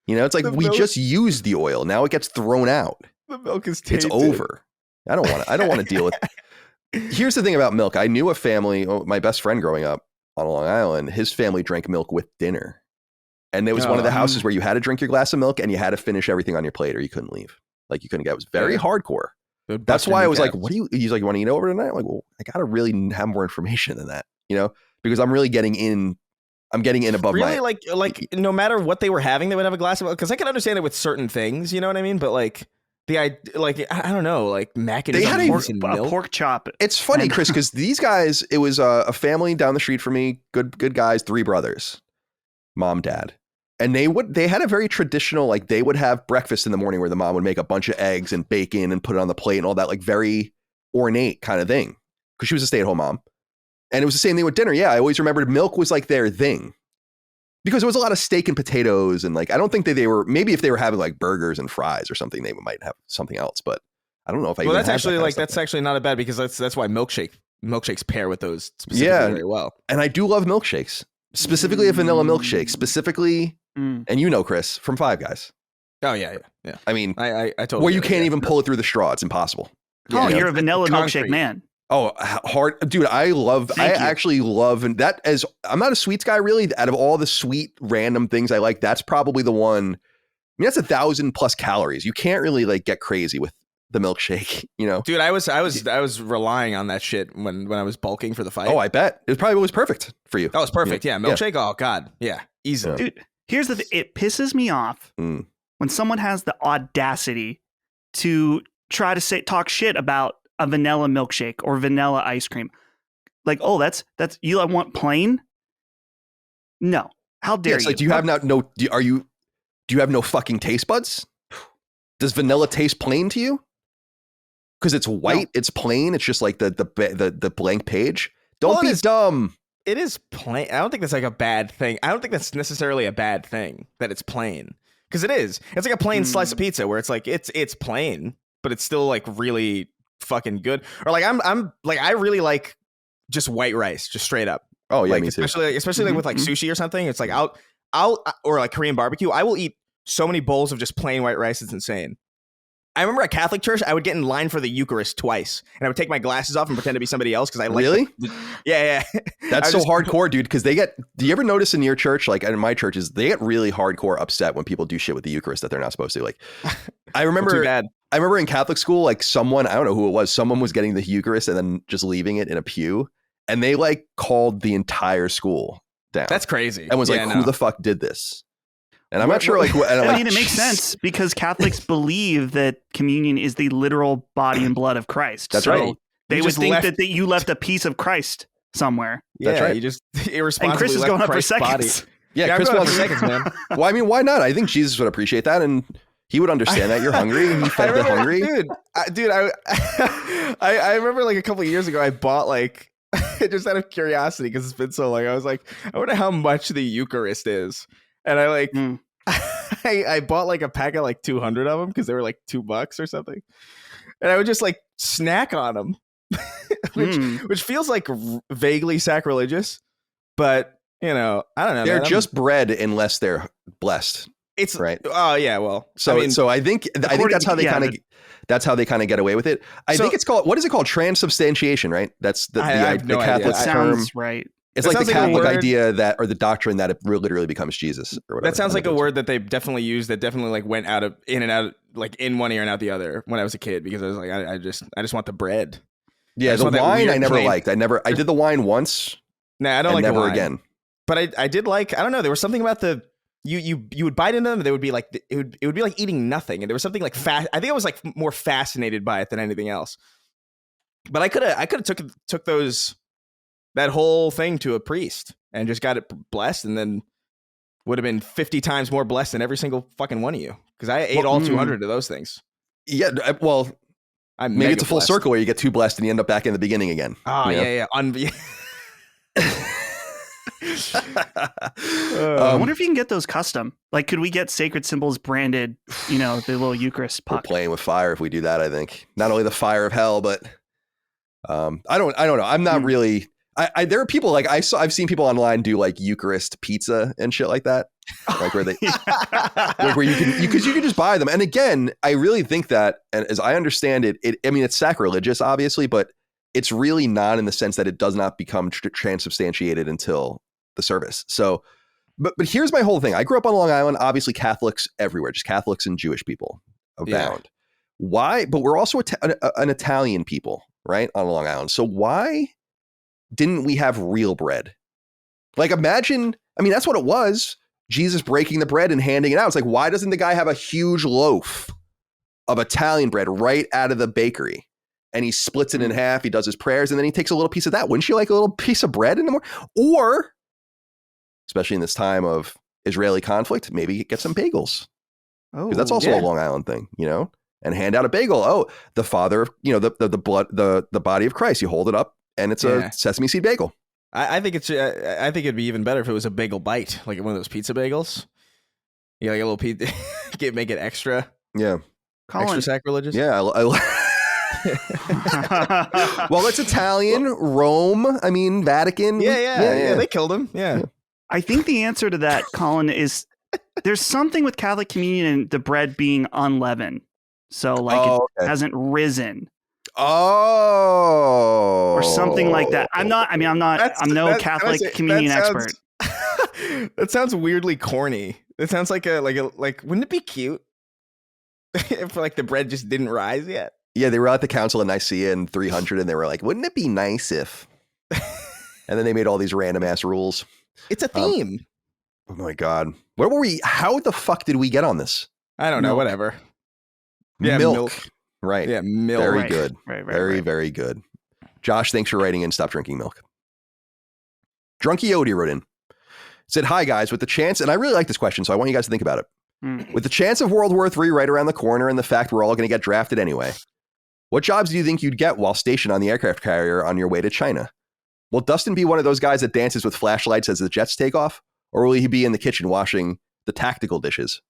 You know, it's like we just used the oil. Now it gets thrown out. The milk is tainted. It's over. I don't want to deal with. Here's the thing about milk. I knew a family, my best friend growing up on Long Island, his family drank milk with dinner. And there was one of the houses where you had to drink your glass of milk and you had to finish everything on your plate or you couldn't leave. Like, you couldn't get, it was very hardcore. That's why I was like, he's like, you want to eat over tonight? I'm like, well, I got to really have more information than that, you know, because I'm really getting in above really like no matter what they were having, they would have a glass of milk. Cause I can understand it with certain things, you know what I mean? But like, I don't know, like mac and cheese and a pork chop. It's funny, Chris, because these guys, it was a family down the street from me, good guys, 3 brothers, mom, dad. And they had a very traditional, like, they would have breakfast in the morning where the mom would make a bunch of eggs and bacon and put it on the plate and all that, like, very ornate kind of thing, because she was a stay-at-home mom. And it was the same thing with dinner. Yeah, I always remembered milk was like their thing, because there was a lot of steak and potatoes, and like, I don't think that they were, maybe if they were having like burgers and fries or something, they might have something else, but I don't know if I. Well, that's actually that's actually not a bad, because that's why milkshakes pair with those specifically very well. And I do love milkshakes, specifically a vanilla milkshake, specifically. And you know, Chris, from Five Guys. Oh yeah. I mean, I totally where you can't even pull it through the straw. It's impossible. Oh, you're a vanilla milkshake man. Oh, hard, dude. I actually love, and that as I'm not a sweets guy really. Out of all the sweet random things I like, that's probably the one. I mean, that's 1,000+ calories. You can't really like get crazy with the milkshake, you know. Dude, I was relying on that shit when I was bulking for the fight. Oh, I bet it probably was perfect for you. That was perfect. Yeah, milkshake. Yeah. Oh God, yeah, easily. Dude, here's the thing. It pisses me off when someone has the audacity to try to talk shit about a vanilla milkshake or vanilla ice cream. Like, oh, that's you want plain? No. How dare you? Like, do you have do you have no fucking taste buds? Does vanilla taste plain to you? Because it's white, it's plain, it's just like the blank page. Don't be dumb. It is plain. I don't think that's like a bad thing. I don't think that's necessarily a bad thing that it's plain, because it is. It's like a plain slice of pizza where it's like it's plain, but it's still like really fucking good. Or like I'm like, I really like just white rice, just straight up. Oh yeah, like, me too. Especially like with like sushi or something. It's like I'll or like Korean barbecue. I will eat so many bowls of just plain white rice. It's insane. I remember at Catholic church, I would get in line for the Eucharist twice, and I would take my glasses off and pretend to be somebody else because I like. Really? Yeah. That's so hardcore, dude. Because they get. Do you ever notice in your church, like in my churches, they get really hardcore upset when people do shit with the Eucharist that they're not supposed to. Like, I remember. Too bad. I remember in Catholic school, like someone, I don't know who it was, someone was getting the Eucharist and then just leaving it in a pew, and they like called the entire school down. That's crazy. And was like, who the fuck did this? And I'm not sure, like, I mean, it makes sense because Catholics believe that communion is the literal body and blood of Christ. That's so right. They would think that you left a piece of Christ somewhere. Yeah, that's right. You just irresponsibly and Chris is going up for Christ's seconds. body. Yeah, Chris I'm going was up for seconds, man. Well, I mean, why not? I think Jesus would appreciate that, and he would understand that you're hungry, and he fed the hungry. I remember like a couple of years ago, I bought like just out of curiosity because it's been so long. I was like, I wonder how much the Eucharist is, and I like. I bought like a pack of like 200 of them because they were like $2 or something, and I would just like snack on them, which feels like vaguely sacrilegious, but you know, I don't know. They're just bread unless they're blessed. It's right. Oh yeah, well, so I think that's how they kind of get away with it. I think it's called, what is it called? Transubstantiation, right? That's the Catholic term. Sounds right. It's like the Catholic idea that, or the doctrine that it literally becomes Jesus or whatever. That sounds like a word that they definitely used that definitely like went in and out, like in one ear and out the other when I was a kid, because I was like, I just want the bread. Yeah, the wine I never liked. I did the wine once. Nah, I don't like never the wine again. But I did like, I don't know, there was something about the you would bite into them, and they would be like it would be like eating nothing, and there was something like I think I was like more fascinated by it than anything else. But I could have took that whole thing to a priest and just got it blessed, and then would have been 50 times more blessed than every single fucking one of you, because I ate all 200 of those things. Yeah, well, maybe it's a full circle where you get too blessed and you end up back in the beginning again. Oh, yeah. I wonder if you can get those custom. Like, could we get sacred symbols branded, the little Eucharist puck? We're playing with fire if we do that, I think. Not only the fire of hell, but I don't know. I'm not really... there are people like I've seen people online do like Eucharist pizza and shit like that, like where they where you can just buy them. And again, I really think that, and as I understand it, I mean, it's sacrilegious, obviously, but it's really not in the sense that it does not become transubstantiated until the service. So, but here's my whole thing. I grew up on Long Island, obviously Catholics everywhere, just Catholics and Jewish people abound. Yeah. Why? But we're also an Italian people, right, on Long Island. So why didn't we have real bread? Like, imagine, I mean, that's what it was. Jesus breaking the bread and handing it out. It's like, why doesn't the guy have a huge loaf of Italian bread right out of the bakery? And he splits it in half. He does his prayers, and then he takes a little piece of that. Wouldn't you like a little piece of bread in the morning? Or, especially in this time of Israeli conflict, maybe get some bagels. Oh, because that's also a Long Island thing, and hand out a bagel. Oh, the father, the blood, the body of Christ. You hold it up, and it's a sesame seed bagel. I think it'd be even better if it was a bagel bite, like one of those pizza bagels. Yeah, like a little pizza, make it extra. Yeah, Colin. Extra sacrilegious. Yeah, well, it's Italian, Rome. I mean, Vatican. Yeah. They killed him. Yeah. I think the answer to that, Colin, is there's something with Catholic communion and the bread being unleavened, so like it hasn't risen. Oh, or something like that. I'm no Catholic communion expert. That sounds weirdly corny. It sounds like wouldn't it be cute if like the bread just didn't rise yet? Yeah, they were at the Council of Nicaea in 300, and they were like, "Wouldn't it be nice if?" And then they made all these random ass rules. It's a theme. Oh my god, where were we? How the fuck did we get on this? I don't know. Whatever. Yeah, milk. Right. Yeah, milk. Very good. Right, very good. Josh, thanks for writing in. Stop drinking milk. Drunky Odie wrote in. Said, "Hi guys, with the chance," and I really like this question, so I want you guys to think about it. With the chance of World War III right around the corner and the fact we're all going to get drafted anyway, what jobs do you think you'd get while stationed on the aircraft carrier on your way to China? Will Dustin be one of those guys that dances with flashlights as the jets take off? Or will he be in the kitchen washing the tactical dishes?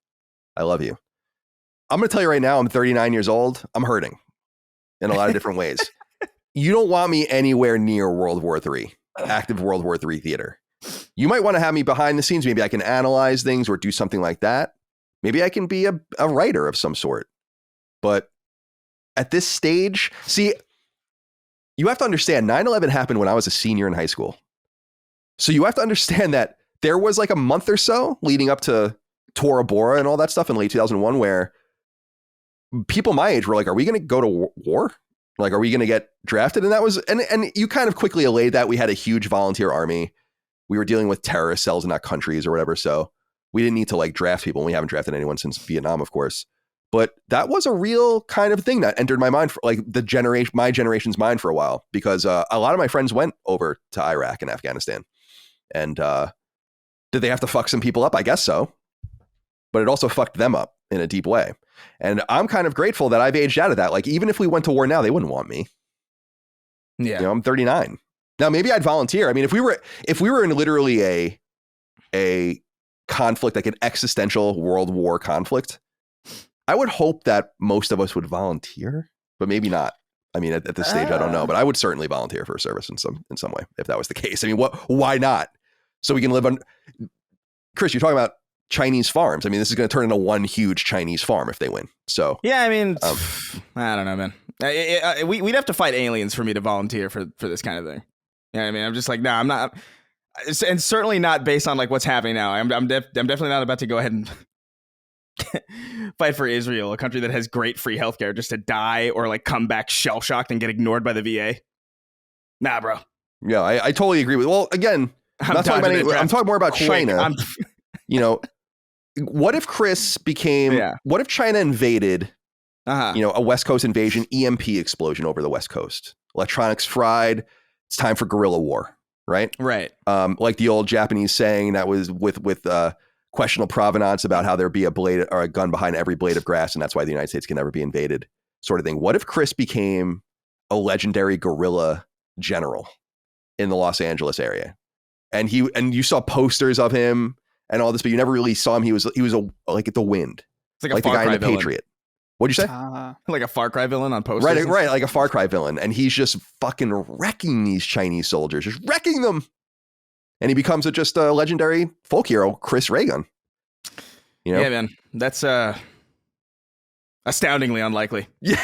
I love you. I'm going to tell you right now, I'm 39 years old. I'm hurting in a lot of different ways. You don't want me anywhere near World War III, active World War III theater. You might want to have me behind the scenes. Maybe I can analyze things or do something like that. Maybe I can be a writer of some sort. But at this stage, see, you have to understand 9/11 happened when I was a senior in high school. So you have to understand that there was like a month or so leading up to Tora Bora and all that stuff in late 2001 where people my age were like, are we going to go to war? Like, are we going to get drafted? And that was, and you kind of quickly allayed that. We had a huge volunteer army. We were dealing with terrorist cells in that countries or whatever. So we didn't need to like draft people. And we haven't drafted anyone since Vietnam, of course. But that was a real kind of thing that entered my mind for like my generation's mind for a while, because a lot of my friends went over to Iraq and Afghanistan. And did they have to fuck some people up? I guess so. But it also fucked them up in a deep way. And I'm kind of grateful that I've aged out of that. Like, even if we went to war now, they wouldn't want me. Yeah. You know, I'm 39. Now, maybe I'd volunteer. I mean, if we were in literally a conflict, like an existential world war conflict, I would hope that most of us would volunteer, but maybe not. I mean, at this stage, I don't know, but I would certainly volunteer for service in some way if that was the case. I mean, why not? So we can live on. Chris, you're talking about Chinese farms. I mean, this is going to turn into one huge Chinese farm if they win. So yeah, I mean, I don't know, man. We'd have to fight aliens for me to volunteer for this kind of thing. Yeah, I mean, I'm just like, no, I'm not, and certainly not based on like what's happening now. I'm definitely not about to go ahead and fight for Israel, a country that has great free healthcare, just to die or like come back shell shocked and get ignored by the VA. Nah, bro. Yeah, I totally agree with. Well, again, I'm talking more about China. You know, what if Chris became? Yeah. What if China invaded? You know, a West Coast invasion, EMP explosion over the West Coast, electronics fried. It's time for guerrilla war, right? Right. Like the old Japanese saying that was with questionable provenance about how there'd be a blade or a gun behind every blade of grass, and that's why the United States can never be invaded, sort of thing. What if Chris became a legendary guerrilla general in the Los Angeles area, and you saw posters of him and all this, but you never really saw him. He was like at the wind, it's like the guy in the villain. Patriot. What'd you say? Like a Far Cry villain on posters. Right, like a Far Cry villain, and he's just fucking wrecking these Chinese soldiers, just wrecking them. And he becomes just a legendary folk hero, Chris Raygun. You know? Yeah, man, that's astoundingly unlikely. Yeah,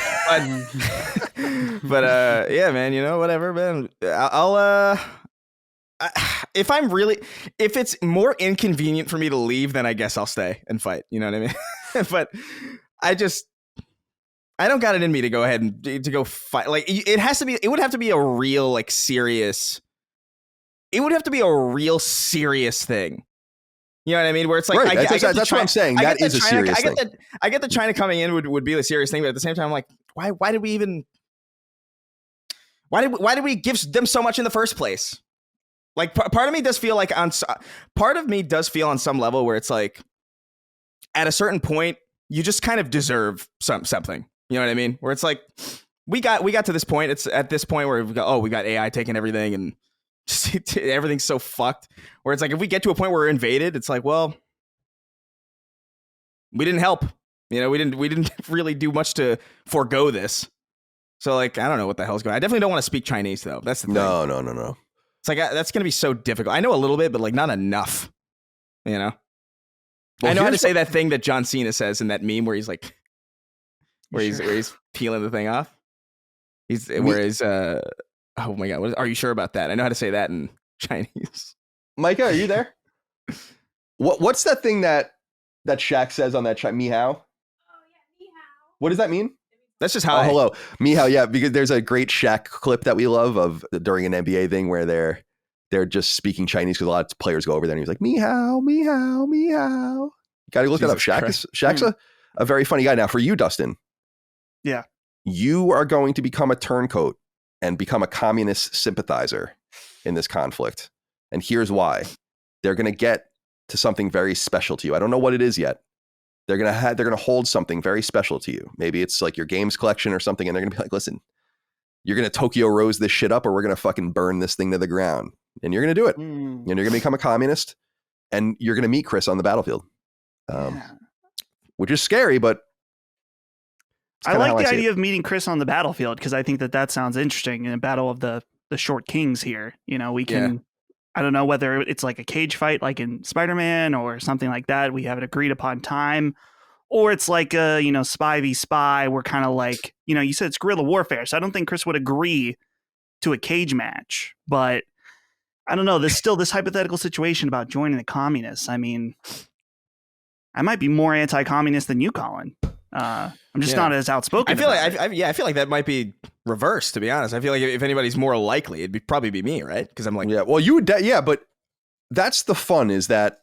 but yeah, man, you know, whatever, man. If it's more inconvenient for me to leave, then I guess I'll stay and fight. You know what I mean? But I don't got it in me to go ahead and to go fight. Like it would have to be a real like serious. It would have to be a real serious thing. You know what I mean? Where it's like, right. That's what I'm saying. That is a serious thing. I get the China coming in would be the serious thing, but at the same time, I'm like, why did we give them so much in the first place? Like, part of me does feel like on some level where it's like, at a certain point, you just kind of deserve something. You know what I mean? Where it's like, we got to this point. It's at this point where we got AI taking everything and everything's so fucked. Where it's like, if we get to a point where we're invaded, it's like, well, we didn't help. You know, we didn't really do much to forego this. So like, I don't know what the hell's going on. I definitely don't want to speak Chinese though. That's the thing. No. It's like, that's going to be so difficult. I know a little bit, but like not enough, you know? Well, I know how to say that thing that John Cena says in that meme where he's like, where he's peeling the thing off. Oh my God, are you sure about that? I know how to say that in Chinese. Micah, are you there? What's that thing that Shaq says on that Mihao? Oh yeah, Mihao. What does that mean? That's just hi. Oh, hello. Mihao, yeah, because there's a great Shaq clip that we love of during an NBA thing where they're just speaking Chinese because a lot of players go over there and he's like, Mihao, Mihao, Mihao. You got to look that up. Shaq's a very funny guy. Now for you, Dustin. Yeah. You are going to become a turncoat and become a communist sympathizer in this conflict. And here's why. They're going to get to something very special to you. I don't know what it is yet. They're going to hold something very special to you. Maybe it's like your games collection or something. And they're going to be like, listen, you're going to Tokyo Rose this shit up or we're going to fucking burn this thing to the ground. And you're going to do it. And you're going to become a communist and you're going to meet Chris on the battlefield. Which is scary, but I like the idea of meeting Chris on the battlefield because I think that sounds interesting in a battle of the short kings here. You know, we can, I don't know whether it's like a cage fight like in Spider-Man or something like that. We have an agreed upon time, or it's like a, spy v spy. We're kind of like, you said it's guerrilla warfare. So I don't think Chris would agree to a cage match, but I don't know. There's still this hypothetical situation about joining the communists. I mean, I might be more anti-communist than you, Colin. I'm just not as outspoken. I feel like that might be reversed, to be honest. I feel like if anybody's more likely, it'd probably be me, right? Because I'm like, yeah, well, you would, but that's the fun, is that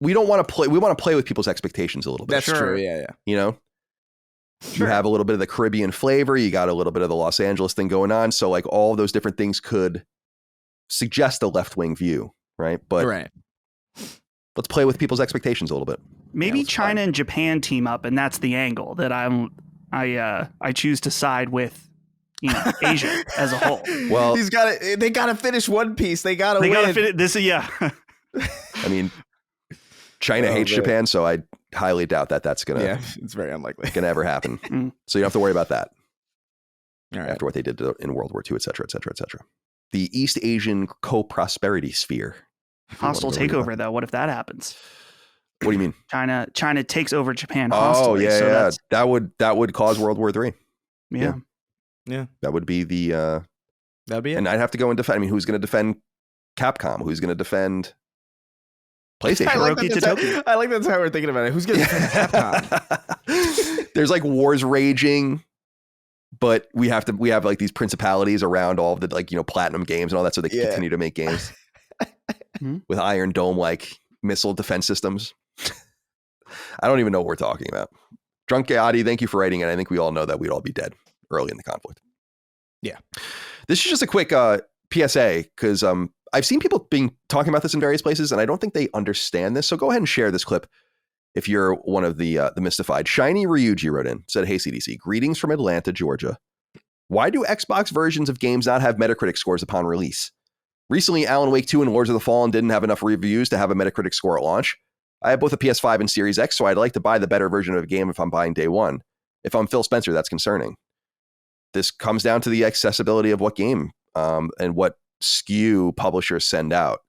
we don't want to play. We want to play with people's expectations a little bit. That's true. Yeah. Sure. You have a little bit of the Caribbean flavor. You got a little bit of the Los Angeles thing going on. So like all of those different things could suggest a left-wing view, right? But let's play with people's expectations a little bit. Maybe China and Japan team up, and that's the angle that I choose to side with. Asia as a whole. Well, they gotta finish One Piece. They gotta finish this. Yeah. I mean, China hates Japan, so I highly doubt that's gonna. Yeah, it's very unlikely. Gonna ever happen. So you don't have to worry about that. All right. After what they did in World War II, et cetera, et cetera, et cetera. The East Asian co-prosperity sphere. Hostile takeover, though. What if that happens? What do you mean? China takes over Japan hostily. Oh, yeah. That would cause World War III. Yeah. That would be the. That'd be it. And I'd have to go and defend. I mean, who's going to defend Capcom? Who's going to defend PlayStation? I like that's how we're thinking about it. Who's going to defend Capcom? There's like wars raging, but we have like these principalities around all of the platinum games and all that, so they can continue to make games with Iron Dome like missile defense systems. I don't even know what we're talking about. Drunk Adi, thank you for writing it. I think we all know that we'd all be dead early in the conflict. Yeah. This is just a quick PSA, because I've seen people talking about this in various places, and I don't think they understand this. So go ahead and share this clip if you're one of the mystified. Shiny Ryuji wrote in, said, "Hey CDC, greetings from Atlanta, Georgia. Why do Xbox versions of games not have Metacritic scores upon release? Recently, Alan Wake 2 and Lords of the Fallen didn't have enough reviews to have a Metacritic score at launch. I have both a PS5 and Series X, so I'd like to buy the better version of a game if I'm buying day one. If I'm Phil Spencer, that's concerning. This comes down to the accessibility of what game and what SKU publishers send out.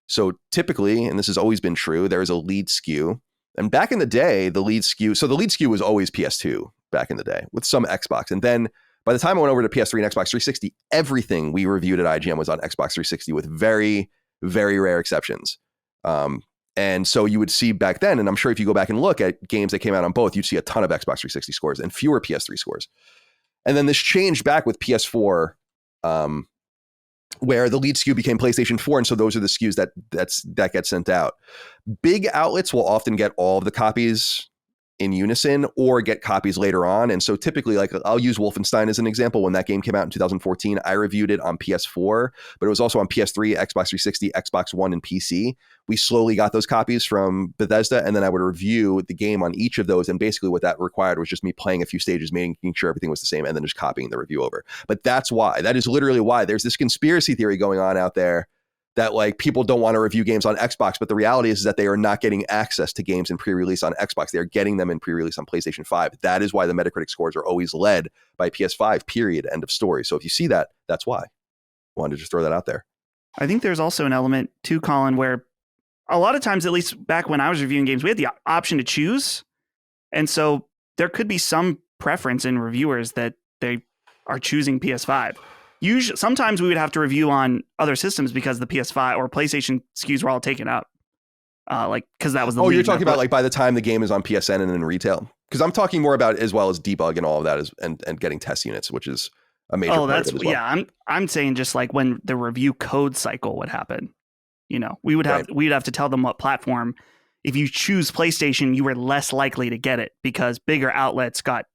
So typically, and this has always been true, there is a lead SKU. And back in the day, the lead SKU was always PS2 back in the day with some Xbox. And then by the time I went over to PS3 and Xbox 360, everything we reviewed at IGN was on Xbox 360 with very, very rare exceptions. And so you would see back then, and I'm sure if you go back and look at games that came out on both, you'd see a ton of Xbox 360 scores and fewer PS3 scores. And then this changed back with PS4, where the lead SKU became PlayStation 4. And so those are the SKUs that get sent out. Big outlets will often get all of the copies in unison or get copies later on. And so typically, like, I'll use Wolfenstein as an example. When that game came out in 2014, I reviewed it on PS4, but it was also on PS3, Xbox 360, Xbox One, and PC. We slowly got those copies from Bethesda, and then I would review the game on each of those. And basically what that required was just me playing a few stages, making sure everything was the same, and then just copying the review over. But that is literally why there's this conspiracy theory going on out there that like people don't want to review games on Xbox, but the reality is that they are not getting access to games in pre-release on Xbox. They are getting them in pre-release on PlayStation 5. That is why the Metacritic scores are always led by PS5, period, end of story. So if you see that, that's why. I wanted to just throw that out there. I think there's also an element too, Colin, where a lot of times, at least back when I was reviewing games, we had the option to choose. And so there could be some preference in reviewers that they are choosing PS5. Usually, sometimes we would have to review on other systems because the PS5 or PlayStation SKUs were all taken up. Because that was the lead. You're talking about like by the time the game is on PSN and in retail? Because I'm talking more about as well as debug and all of that and getting test units, which is a major part of it as well. Yeah, I'm saying just like when the review code cycle would happen, we'd have to tell them what platform. If you choose PlayStation, you were less likely to get it because bigger outlets got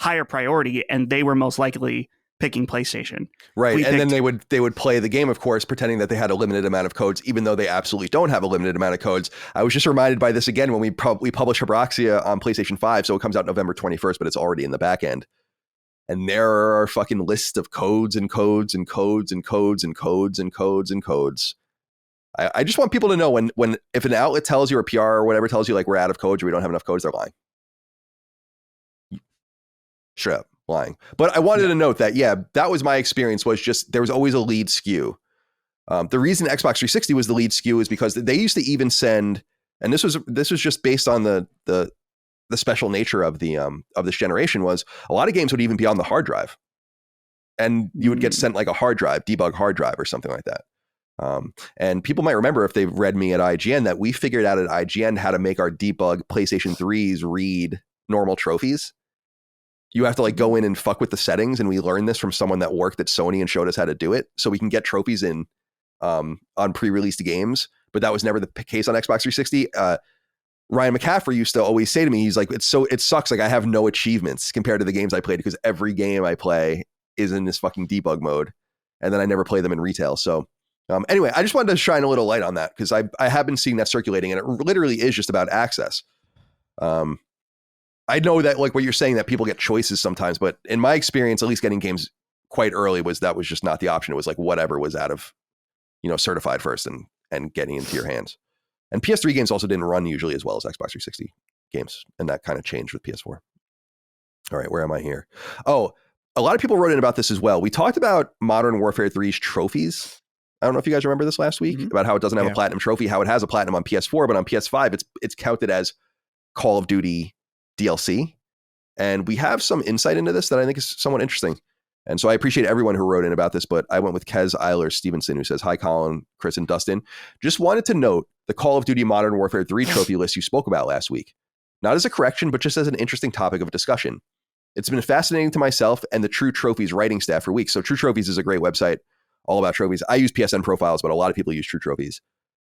higher priority and they were most likely picking PlayStation. Right. And then they would play the game, of course, pretending that they had a limited amount of codes, even though they absolutely don't have a limited amount of codes. I was just reminded by this again when we publish Hybraxia on PlayStation 5. So it comes out November 21st, but it's already in the back end. And there are fucking lists of codes and codes and codes and codes and codes and codes and codes. I just want people to know when if an outlet tells you or PR or whatever tells you like we're out of codes or we don't have enough codes, they're lying. Straight up. Lying. But I wanted to note that, that was my experience, was just there was always a lead SKU. The reason Xbox 360 was the lead SKU is because they used to even send, and this was just based on the the special nature of this generation was a lot of games would even be on the hard drive, and you would get sent like a hard drive, debug hard drive or something like that. And people might remember, if they've read me at IGN, that we figured out at IGN how to make our debug PlayStation 3s read normal trophies. You have to like go in and fuck with the settings, and we learned this from someone that worked at Sony and showed us how to do it, so we can get trophies in on pre-released games. But that was never the case on Xbox 360. Ryan McCaffrey used to always say to me, he's like, it sucks. Like, I have no achievements compared to the games I played, because every game I play is in this fucking debug mode, and then I never play them in retail. So anyway, I just wanted to shine a little light on that, because I have been seeing that circulating, and it literally is just about access. I know that, like what you're saying, that people get choices sometimes, but in my experience, at least getting games quite early was just not the option. It was like whatever was out of, certified first and getting into your hands. And PS3 games also didn't run usually as well as Xbox 360 games, and that kind of changed with PS4. All right, where am I here? Oh, a lot of people wrote in about this as well. We talked about Modern Warfare 3's trophies. I don't know if you guys remember this last week, about how it doesn't have a platinum trophy, how it has a platinum on PS4, but on PS5 it's counted as Call of Duty DLC. And we have some insight into this that I think is somewhat interesting. And so I appreciate everyone who wrote in about this, but I went with Kez Eiler Stevenson, who says, "Hi, Colin, Chris, and Dustin. Just wanted to note the Call of Duty Modern Warfare 3 trophy list you spoke about last week. Not as a correction, but just as an interesting topic of discussion. It's been fascinating to myself and the True Trophies writing staff for weeks." So True Trophies is a great website all about trophies. I use PSN profiles, but a lot of people use True Trophies.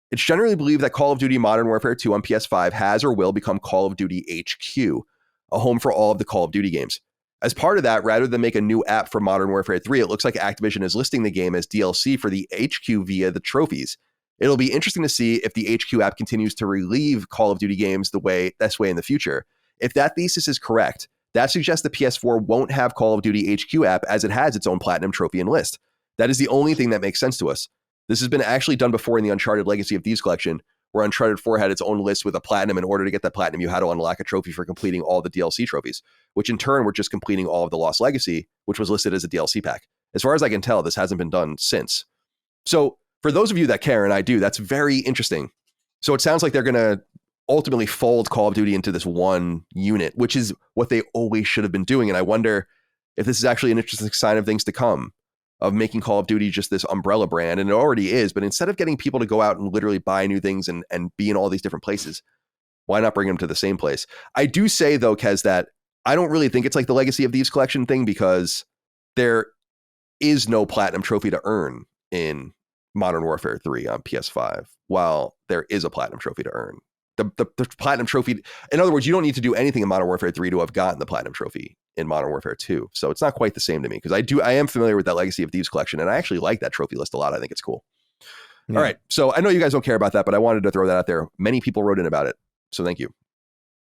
"It's generally believed that Call of Duty Modern Warfare 2 on PS5 has or will become Call of Duty HQ, a home for all of the Call of Duty games. As part of that, rather than make a new app for Modern Warfare 3, it looks like Activision is listing the game as DLC for the HQ via the trophies. It'll be interesting to see if the HQ app continues to relieve Call of Duty games this way in the future. If that thesis is correct, that suggests the PS4 won't have Call of Duty HQ app, as it has its own platinum trophy and list. That is the only thing that makes sense to us. This has been actually done before in the Uncharted Legacy of Thieves collection, where Uncharted 4 had its own list with a platinum. In order to get that platinum, you had to unlock a trophy for completing all the DLC trophies, which in turn were just completing all of the Lost Legacy, which was listed as a DLC pack. As far as I can tell, this hasn't been done since. So for those of you that care, and I do, that's very interesting. So it sounds like they're going to ultimately fold Call of Duty into this one unit, which is what they always should have been doing. And I wonder if this is actually an interesting sign of things to come, of making Call of Duty just this umbrella brand. And it already is, but instead of getting people to go out and literally buy new things and be in all these different places, why not bring them to the same place? I do say, though, Kez, that I don't really think it's like the Legacy of Thieves collection thing, because there is no platinum trophy to earn in Modern Warfare 3 on PS5, while there is a platinum trophy to earn. The platinum trophy, in other words, you don't need to do anything in Modern Warfare 3 to have gotten the platinum trophy in Modern Warfare 2. So it's not quite the same to me, because I am familiar with that Legacy of Thieves collection, and I actually like that trophy list a lot. I think it's cool. Yeah. All right. So I know you guys don't care about that, but I wanted to throw that out there. Many people wrote in about it, so thank you.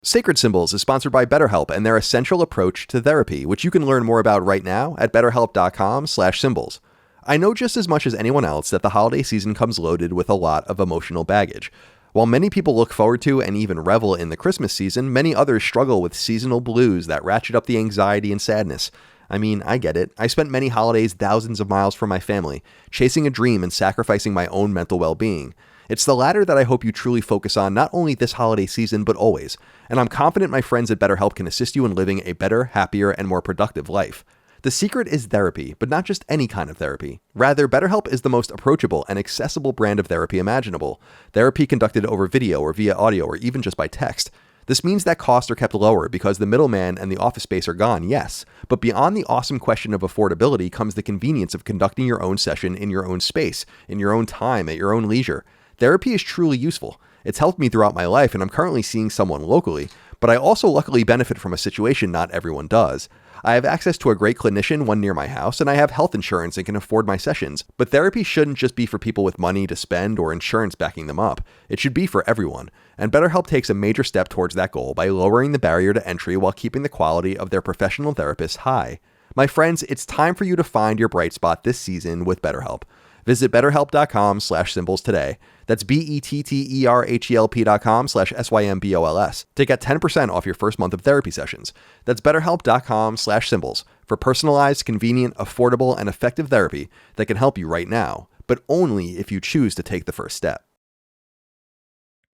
Sacred Symbols is sponsored by BetterHelp and their essential approach to therapy, which you can learn more about right now at betterhelp.com/symbols. I know just as much as anyone else that the holiday season comes loaded with a lot of emotional baggage. While many people look forward to and even revel in the Christmas season, many others struggle with seasonal blues that ratchet up the anxiety and sadness. I mean, I get it. I spent many holidays thousands of miles from my family, chasing a dream and sacrificing my own mental well-being. It's the latter that I hope you truly focus on, not only this holiday season, but always. And I'm confident my friends at BetterHelp can assist you in living a better, happier, and more productive life. The secret is therapy, but not just any kind of therapy. Rather, BetterHelp is the most approachable and accessible brand of therapy imaginable. Therapy conducted over video or via audio or even just by text. This means that costs are kept lower because the middleman and the office space are gone, yes. But beyond the awesome question of affordability comes the convenience of conducting your own session in your own space, in your own time, at your own leisure. Therapy is truly useful. It's helped me throughout my life, and I'm currently seeing someone locally, but I also luckily benefit from a situation not everyone does. I have access to a great clinician, one near my house, and I have health insurance and can afford my sessions. But therapy shouldn't just be for people with money to spend or insurance backing them up. It should be for everyone. And BetterHelp takes a major step towards that goal by lowering the barrier to entry while keeping the quality of their professional therapists high. My friends, it's time for you to find your bright spot this season with BetterHelp. Visit betterhelp.com/symbols today. That's BETTERHELP.com/SYMBOLS to get 10% off your first month of therapy sessions. That's betterhelp.com/symbols for personalized, convenient, affordable, and effective therapy that can help you right now, but only if you choose to take the first step.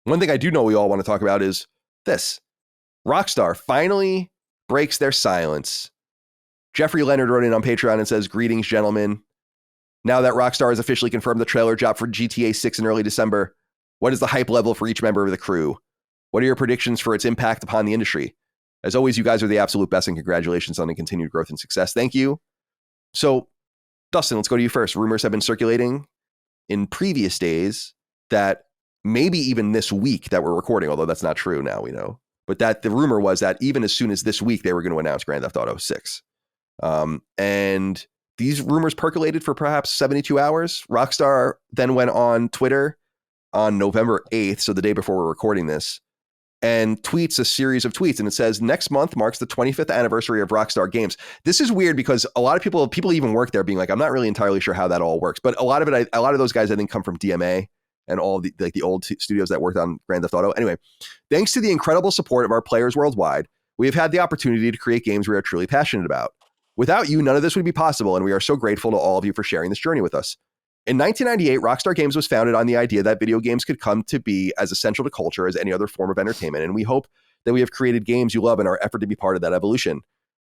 One thing I do know we all want to talk about is this. Rockstar finally breaks their silence. Jeffrey Leonard wrote in on Patreon and says, "Greetings, gentlemen. Now that Rockstar has officially confirmed the trailer drop for GTA 6 in early December, what is the hype level for each member of the crew? What are your predictions for its impact upon the industry? As always, you guys are the absolute best, and congratulations on the continued growth and success." Thank you. So, Dustin, let's go to you first. Rumors have been circulating in previous days that maybe even this week that we're recording, although that's not true now, we know, but that the rumor was that even as soon as this week, they were going to announce Grand Theft Auto 6. And these rumors percolated for perhaps 72 hours. Rockstar then went on Twitter on November 8th, so the day before we're recording this, and tweets a series of tweets. And it says, "Next month marks the 25th anniversary of Rockstar Games." This is weird because a lot of people even work there being like, I'm not really entirely sure how that all works. But a lot of those guys, I think, come from DMA and all the old studios that worked on Grand Theft Auto. Anyway, thanks to the incredible support of our players worldwide, we have had the opportunity to create games we are truly passionate about. Without you, none of this would be possible, and we are so grateful to all of you for sharing this journey with us. In 1998, Rockstar Games was founded on the idea that video games could come to be as essential to culture as any other form of entertainment, and we hope that we have created games you love in our effort to be part of that evolution.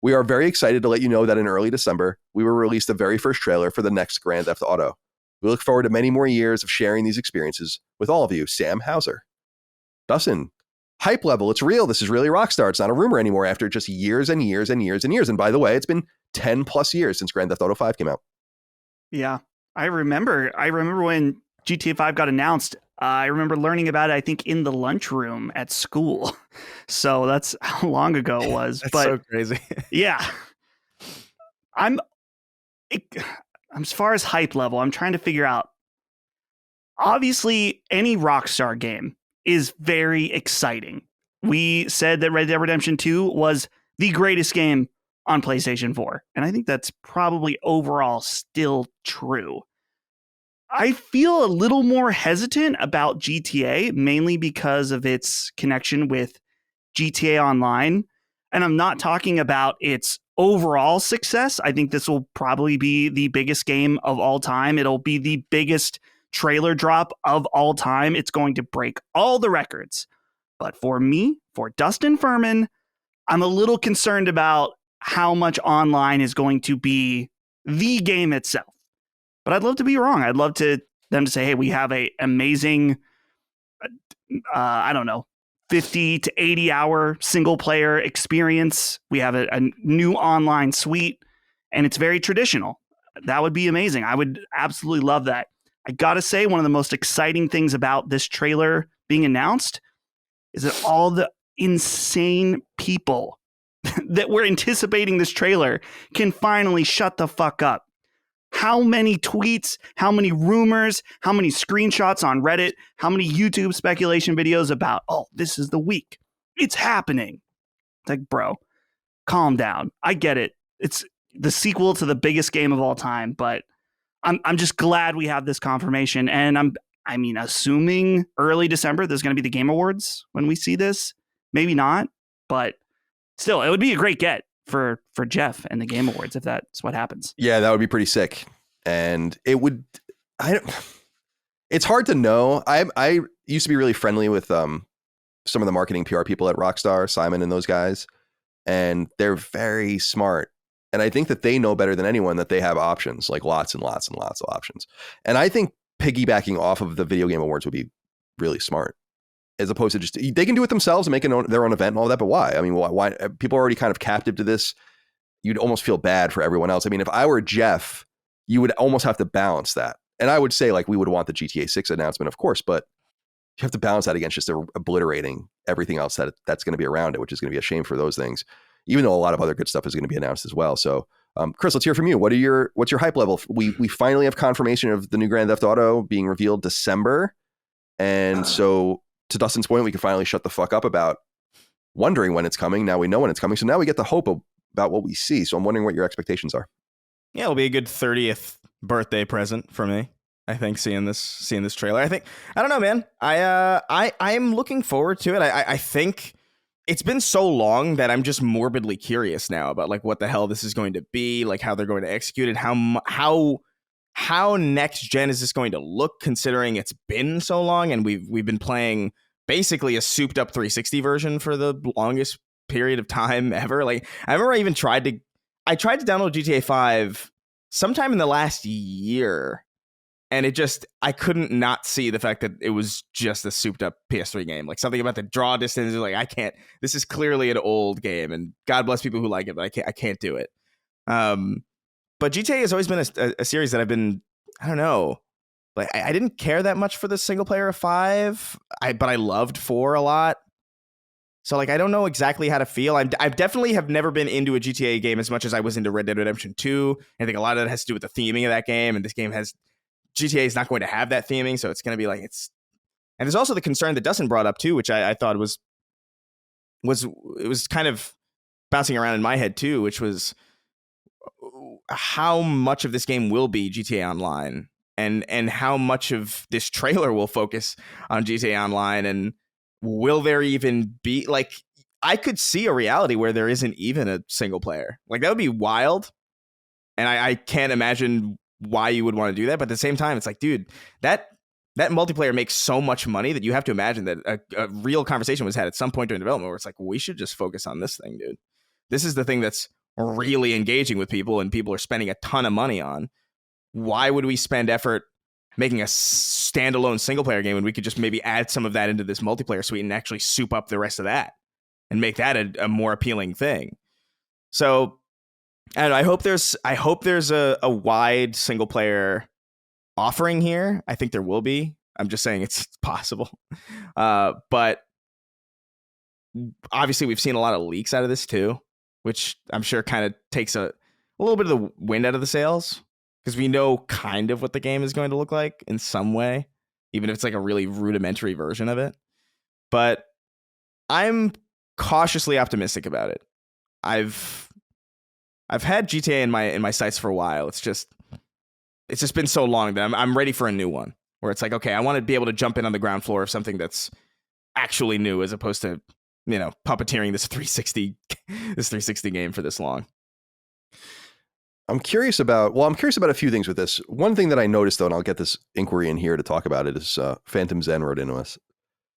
We are very excited to let you know that in early December, we will release the very first trailer for the next Grand Theft Auto. We look forward to many more years of sharing these experiences with all of you. Sam Hauser. Dustin, hype level, it's real. This is really Rockstar. It's not a rumor anymore after just years and years and years and years. And by the way, it's been 10 plus years since Grand Theft Auto 5 came out. Yeah, I remember when GTA 5 got announced. I remember learning about it, I think, in the lunchroom at school. So that's how long ago it was. That's but so crazy. Yeah. As far as hype level, I'm trying to figure out. Obviously, any Rockstar game is very exciting. We said that Red Dead Redemption 2 was the greatest game on PlayStation 4. And I think that's probably overall still true. I feel a little more hesitant about GTA, mainly because of its connection with GTA Online. And I'm not talking about its overall success. I think this will probably be the biggest game of all time. It'll be the biggest trailer drop of all time. It's going to break all the records. But for me, for Dustin Furman, I'm a little concerned about how much online is going to be the game itself. But I'd love to be wrong. I'd love them to say, hey, we have a amazing, 50 to 80 hour single player experience. We have a new online suite, and it's very traditional. That would be amazing. I would absolutely love that. I gotta say, one of the most exciting things about this trailer being announced is that all the insane people that were anticipating this trailer can finally shut the fuck up. How many tweets, how many rumors, how many screenshots on Reddit, how many YouTube speculation videos about, oh, this is the week. It's happening. It's like, bro, calm down. I get it. It's the sequel to the biggest game of all time, but I'm just glad we have this confirmation. And I'm assuming early December, there's going to be the Game Awards when we see this. Maybe not, but still, it would be a great get for Jeff and the Game Awards if that's what happens. Yeah, that would be pretty sick. And it would, it's hard to know. I used to be really friendly with some of the marketing PR people at Rockstar, Simon and those guys, and they're very smart. And I think that they know better than anyone that they have options, like lots and lots and lots of options. And I think piggybacking off of the Video Game Awards would be really smart, as opposed to just, they can do it themselves and make their own event and all that. But why? I mean, why? People are already kind of captive to this. You'd almost feel bad for everyone else. I mean, if I were Jeff, you would almost have to balance that. And I would say, like, we would want the GTA 6 announcement, of course, but you have to balance that against just obliterating everything else that's going to be around it, which is going to be a shame for those things, even though a lot of other good stuff is going to be announced as well. So, Chris, let's hear from you. What's your hype level? We finally have confirmation of the new Grand Theft Auto being revealed December. And so, to Dustin's point, we can finally shut the fuck up about wondering when it's coming. Now we know when it's coming. So now we get the hope about what we see. So I'm wondering what your expectations are. Yeah, it'll be a good 30th birthday present for me. I think seeing this trailer. I don't know, man. I'm looking forward to it. I think it's been so long that I'm just morbidly curious now about like what the hell this is going to be, like how they're going to execute it, how next gen is this going to look, considering it's been so long and we've been playing basically a souped up 360 version for the longest period of time ever. Like, I remember I tried to download GTA 5 sometime in the last year, and I couldn't not see the fact that it was just a souped up PS3 game. Like, something about the draw distance, like, I can't, this is clearly an old game, and God bless people who like it, but I can't do it. But GTA has always been a series that I've been, I don't know, like, I didn't care that much for the single player of 5, but I loved 4 a lot. So, like, I don't know exactly how to feel. I definitely have never been into a GTA game as much as I was into Red Dead Redemption 2. I think a lot of that has to do with the theming of that game, and this game GTA is not going to have that theming, so it's going to be like, and there's also the concern that Dustin brought up too, which I thought was kind of bouncing around in my head too, which was how much of this game will be GTA Online, and how much of this trailer will focus on GTA Online, and will there even be, like, I could see a reality where there isn't even a single player. Like, that would be wild, and I can't imagine why you would want to do that. But at the same time, it's like, dude, that multiplayer makes so much money that you have to imagine that a real conversation was had at some point during development where it's like, well, we should just focus on this thing, dude. This is the thing that's really engaging with people and people are spending a ton of money on. Why would we spend effort making a standalone single player game when we could just maybe add some of that into this multiplayer suite and actually soup up the rest of that and make that a more appealing thing? So, and I hope there's a wide single player offering here. I think there will be. I'm just saying it's possible. But obviously we've seen a lot of leaks out of this too, which I'm sure kind of takes a little bit of the wind out of the sails, because we know kind of what the game is going to look like in some way, even if it's like a really rudimentary version of it. But I'm cautiously optimistic about it. I've had GTA in my sights for a while. It's just been so long that I'm ready for a new one where it's like, okay, I want to be able to jump in on the ground floor of something that's actually new, as opposed to, puppeteering this 360 game for this long. I'm curious about a few things with this. One thing that I noticed, though, and I'll get this inquiry in here to talk about it, is Phantom Zen wrote into us.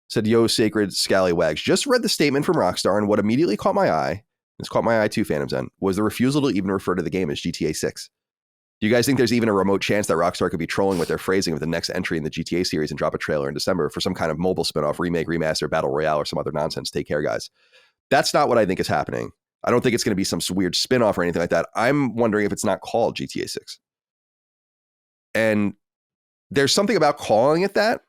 Said, yo, sacred scallywags, just read the statement from Rockstar, and what immediately caught my eye, it's caught my eye too, Phantom Zen, was the refusal to even refer to the game as GTA 6. Do you guys think there's even a remote chance that Rockstar could be trolling with their phrasing of the next entry in the GTA series and drop a trailer in December for some kind of mobile spinoff, remake, remaster, battle royale, or some other nonsense? Take care, guys. That's not what I think is happening. I don't think it's going to be some weird spinoff or anything like that. I'm wondering if it's not called GTA 6. And there's something about calling it that,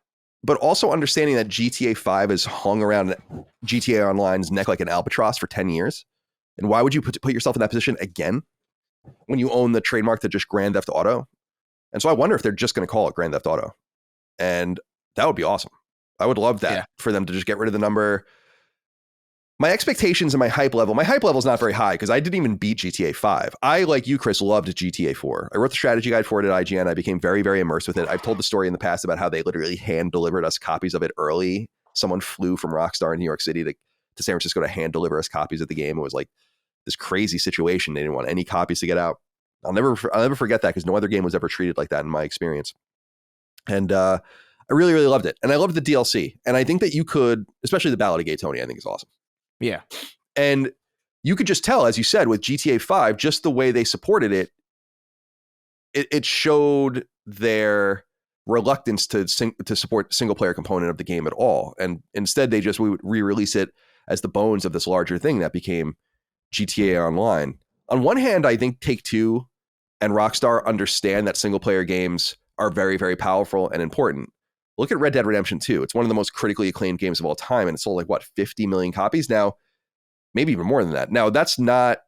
but also understanding that GTA 5 has hung around GTA Online's neck like an albatross for 10 years. And why would you put yourself in that position again when you own the trademark to just Grand Theft Auto? And so I wonder if they're just going to call it Grand Theft Auto. And that would be awesome. I would love that for them to just get rid of the number. My expectations and my hype level is not very high because I didn't even beat GTA 5. I, like you, Chris, loved GTA 4. I wrote the strategy guide for it at IGN. I became very, very immersed with it. I've told the story in the past about how they literally hand delivered us copies of it early. Someone flew from Rockstar in New York City to San Francisco to hand deliver us copies of the game. It was like this crazy situation. They didn't want any copies to get out. I'll never forget that because no other game was ever treated like that in my experience. And I really, really loved it. And I loved the DLC. And I think that you could, especially the Ballad of Gay Tony, I think is awesome. Yeah. And you could just tell, as you said, with GTA 5, just the way they supported it, it showed their reluctance to support single player component of the game at all. And instead, we would re-release it as the bones of this larger thing that became GTA Online. On one hand, I think Take-Two and Rockstar understand that single player games are very, very powerful and important. Look at Red Dead Redemption 2. It's one of the most critically acclaimed games of all time, and it sold 50 million copies now, maybe even more than that. Now, that's not...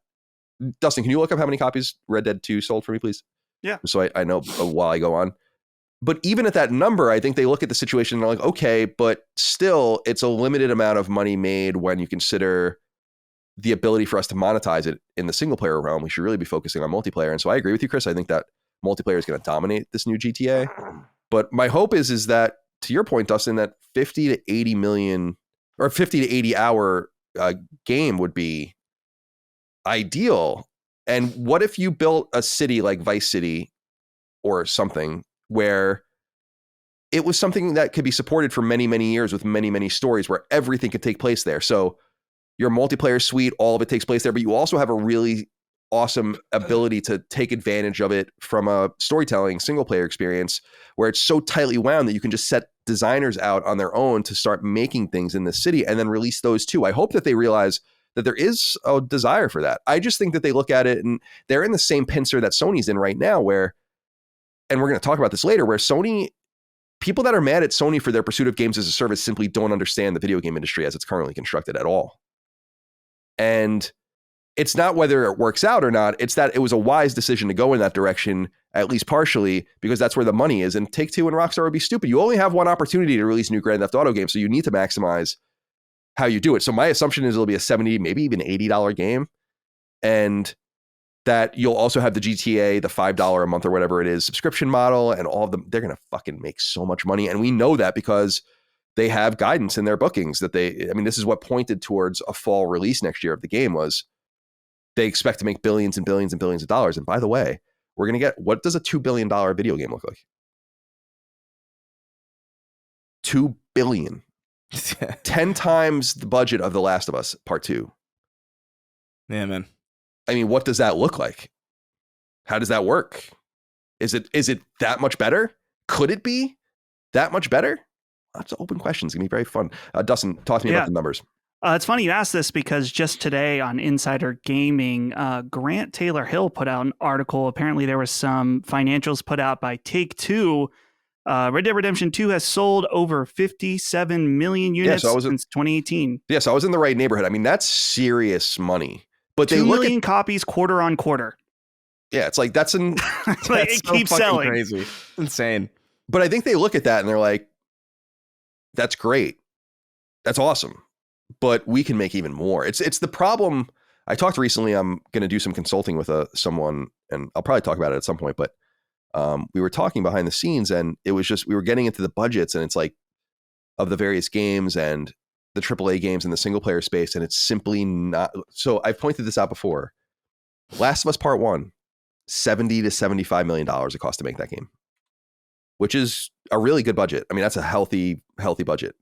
Dustin, can you look up how many copies Red Dead 2 sold for me, please? Yeah. So I know while I go on. But even at that number, I think they look at the situation and they're like, okay, but still, it's a limited amount of money made when you consider the ability for us to monetize it in the single player realm. We should really be focusing on multiplayer. And so I agree with you, Chris. I think that multiplayer is going to dominate this new GTA. But my hope is that, to your point, Dustin, that 50 to 80 million or 50 to 80 hour game would be ideal. And what if you built a city like Vice City or something where it was something that could be supported for many, many years with many, many stories where everything could take place there. So your multiplayer suite, all of it takes place there, but you also have a really awesome ability to take advantage of it from a storytelling single player experience where it's so tightly wound that you can just set designers out on their own to start making things in the city and then release those too. I hope that they realize that there is a desire for that. I just think that they look at it and they're in the same pincer that Sony's in right now where, and we're going to talk about this later, where Sony, people that are mad at Sony for their pursuit of games as a service simply don't understand the video game industry as it's currently constructed at all. And it's not whether it works out or not. It's that it was a wise decision to go in that direction, at least partially, because that's where the money is. And Take-Two and Rockstar would be stupid. You only have one opportunity to release new Grand Theft Auto games, so you need to maximize how you do it. So my assumption is it'll be a $70, maybe even $80 game. And that you'll also have the GTA, the $5 a month or whatever it is, subscription model, and all of them. They're going to fucking make so much money. And we know that because they have guidance in their bookings that this is what pointed towards a fall release next year of the game was they expect to make billions and billions and billions of dollars. And by the way, we're going to get, what does a $2 billion video game look like? $2 billion. 10 times the budget of The Last of Us Part 2. Yeah, man. I mean, what does that look like? How does that work? Is it that much better? Could it be that much better? That's an open question. It's going to be very fun. Dustin, talk to me about the numbers. It's funny you asked this because just today on Insider Gaming, Grant Taylor Hill put out an article. Apparently there was some financials put out by Take-Two. Red Dead Redemption 2 has sold over 57 million units since 2018. Yes, I was in the right neighborhood. I mean, that's serious money. But 2 million copies quarter on quarter. Yeah, it's like that's like it so keeps selling. Crazy. Insane. But I think they look at that and they're like, that's great. That's awesome. But we can make even more. It's the problem. I talked recently, I'm going to do some consulting with someone, and I'll probably talk about it at some point, but we were talking behind the scenes and it was just, we were getting into the budgets and it's like of the various games and the AAA games in the single player space. And it's simply not. So I've pointed this out before. Last of Us Part 1, $70 to $75 million it cost to make that game, which is a really good budget. I mean, that's a healthy budget.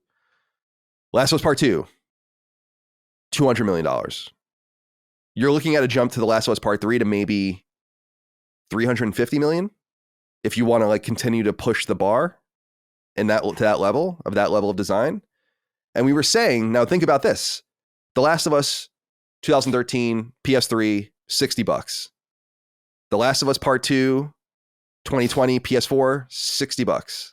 Last of Us Part 2, $200 million. You're looking at a jump to The Last of Us Part 3 to maybe $350 million if you want to like continue to push the bar and that to that level of design. And we were saying, now think about this. The Last of Us 2013 PS3 $60. The Last of Us Part 2 2020 PS4 $60.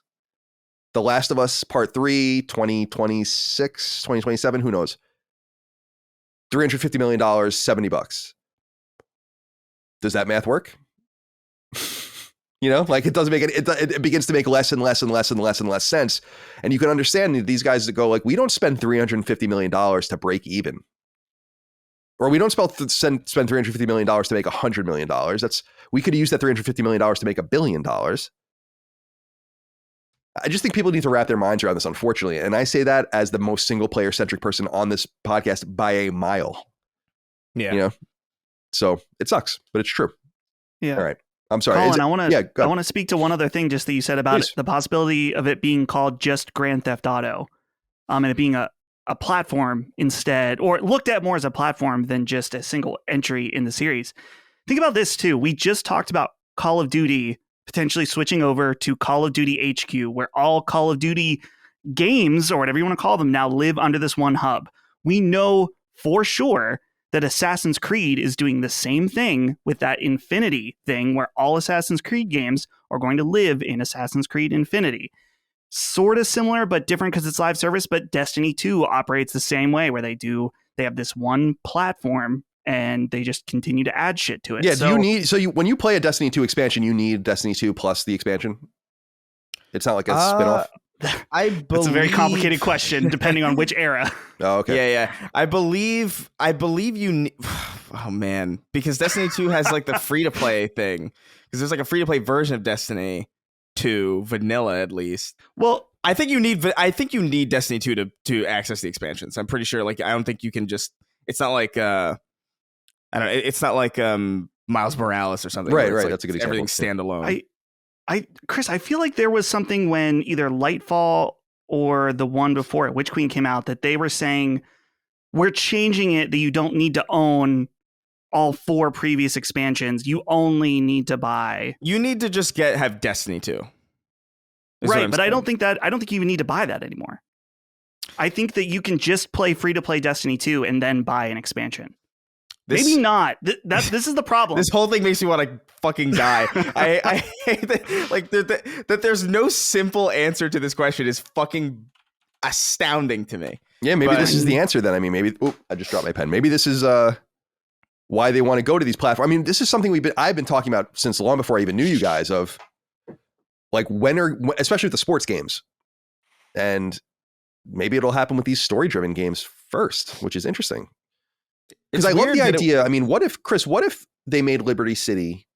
The Last of Us Part 3 2026 2027 who knows, $350 million, $70. Does that math work? You know, like it doesn't make it begins to make less and less and less and less and less sense. And you can understand these guys that go like, we don't spend $350 million to break even. Or we don't spend $350 million to make $100 million. We could use that $350 million to make $1 billion. I just think people need to wrap their minds around this, unfortunately. And I say that as the most single player centric person on this podcast by a mile. Yeah. You know, so it sucks, but it's true. Yeah. All right. I'm sorry. Colin, I want to speak to one other thing just that you said about the possibility of it being called just Grand Theft Auto, and it being a platform instead, or looked at more as a platform than just a single entry in the series. Think about this too. We just talked about Call of Duty potentially switching over to Call of Duty HQ, where all Call of Duty games, or whatever you want to call them, now live under this one hub. We know for sure that Assassin's Creed is doing the same thing with that Infinity thing, where all Assassin's Creed games are going to live in Assassin's Creed Infinity. Sort of similar, but different because it's live service, but Destiny 2 operates the same way, where they have this one platform and they just continue to add shit to it. Yeah, when you play a Destiny 2 expansion, you need Destiny 2 plus the expansion? It's not like a spinoff? It's a very complicated question depending on which era. Oh, okay. Yeah. I believe you oh man, because Destiny 2 has like the free to play thing. Because there's like a free to play version of Destiny 2, vanilla at least. Well, I think you need Destiny 2 to access the expansions. I'm pretty sure I don't think you can just, it's not like it's not like Miles Morales or something. Right. Like, That's a good example. Everything's standalone. Chris, I feel like there was something when either Lightfall or the one before it, Witch Queen, came out, that they were saying we're changing it that you don't need to own all 4 previous expansions. You only need to buy. You need to just have Destiny 2. Right, but I don't think you even need to buy that anymore. I think that you can just play free-to-play Destiny 2 and then buy an expansion. Maybe not. This is the problem. This whole thing makes me want to fucking die. I hate that. Like that there's no simple answer to this question is fucking astounding to me. Yeah, maybe this is the answer then. I mean, maybe. Oh, I just dropped my pen. Maybe this is why they want to go to these platforms. I mean, this is something I've been talking about since long before I even knew you guys. Of like especially with the sports games, and maybe it'll happen with these story-driven games first, which is interesting. Because I love the idea. I mean, what if they made Liberty City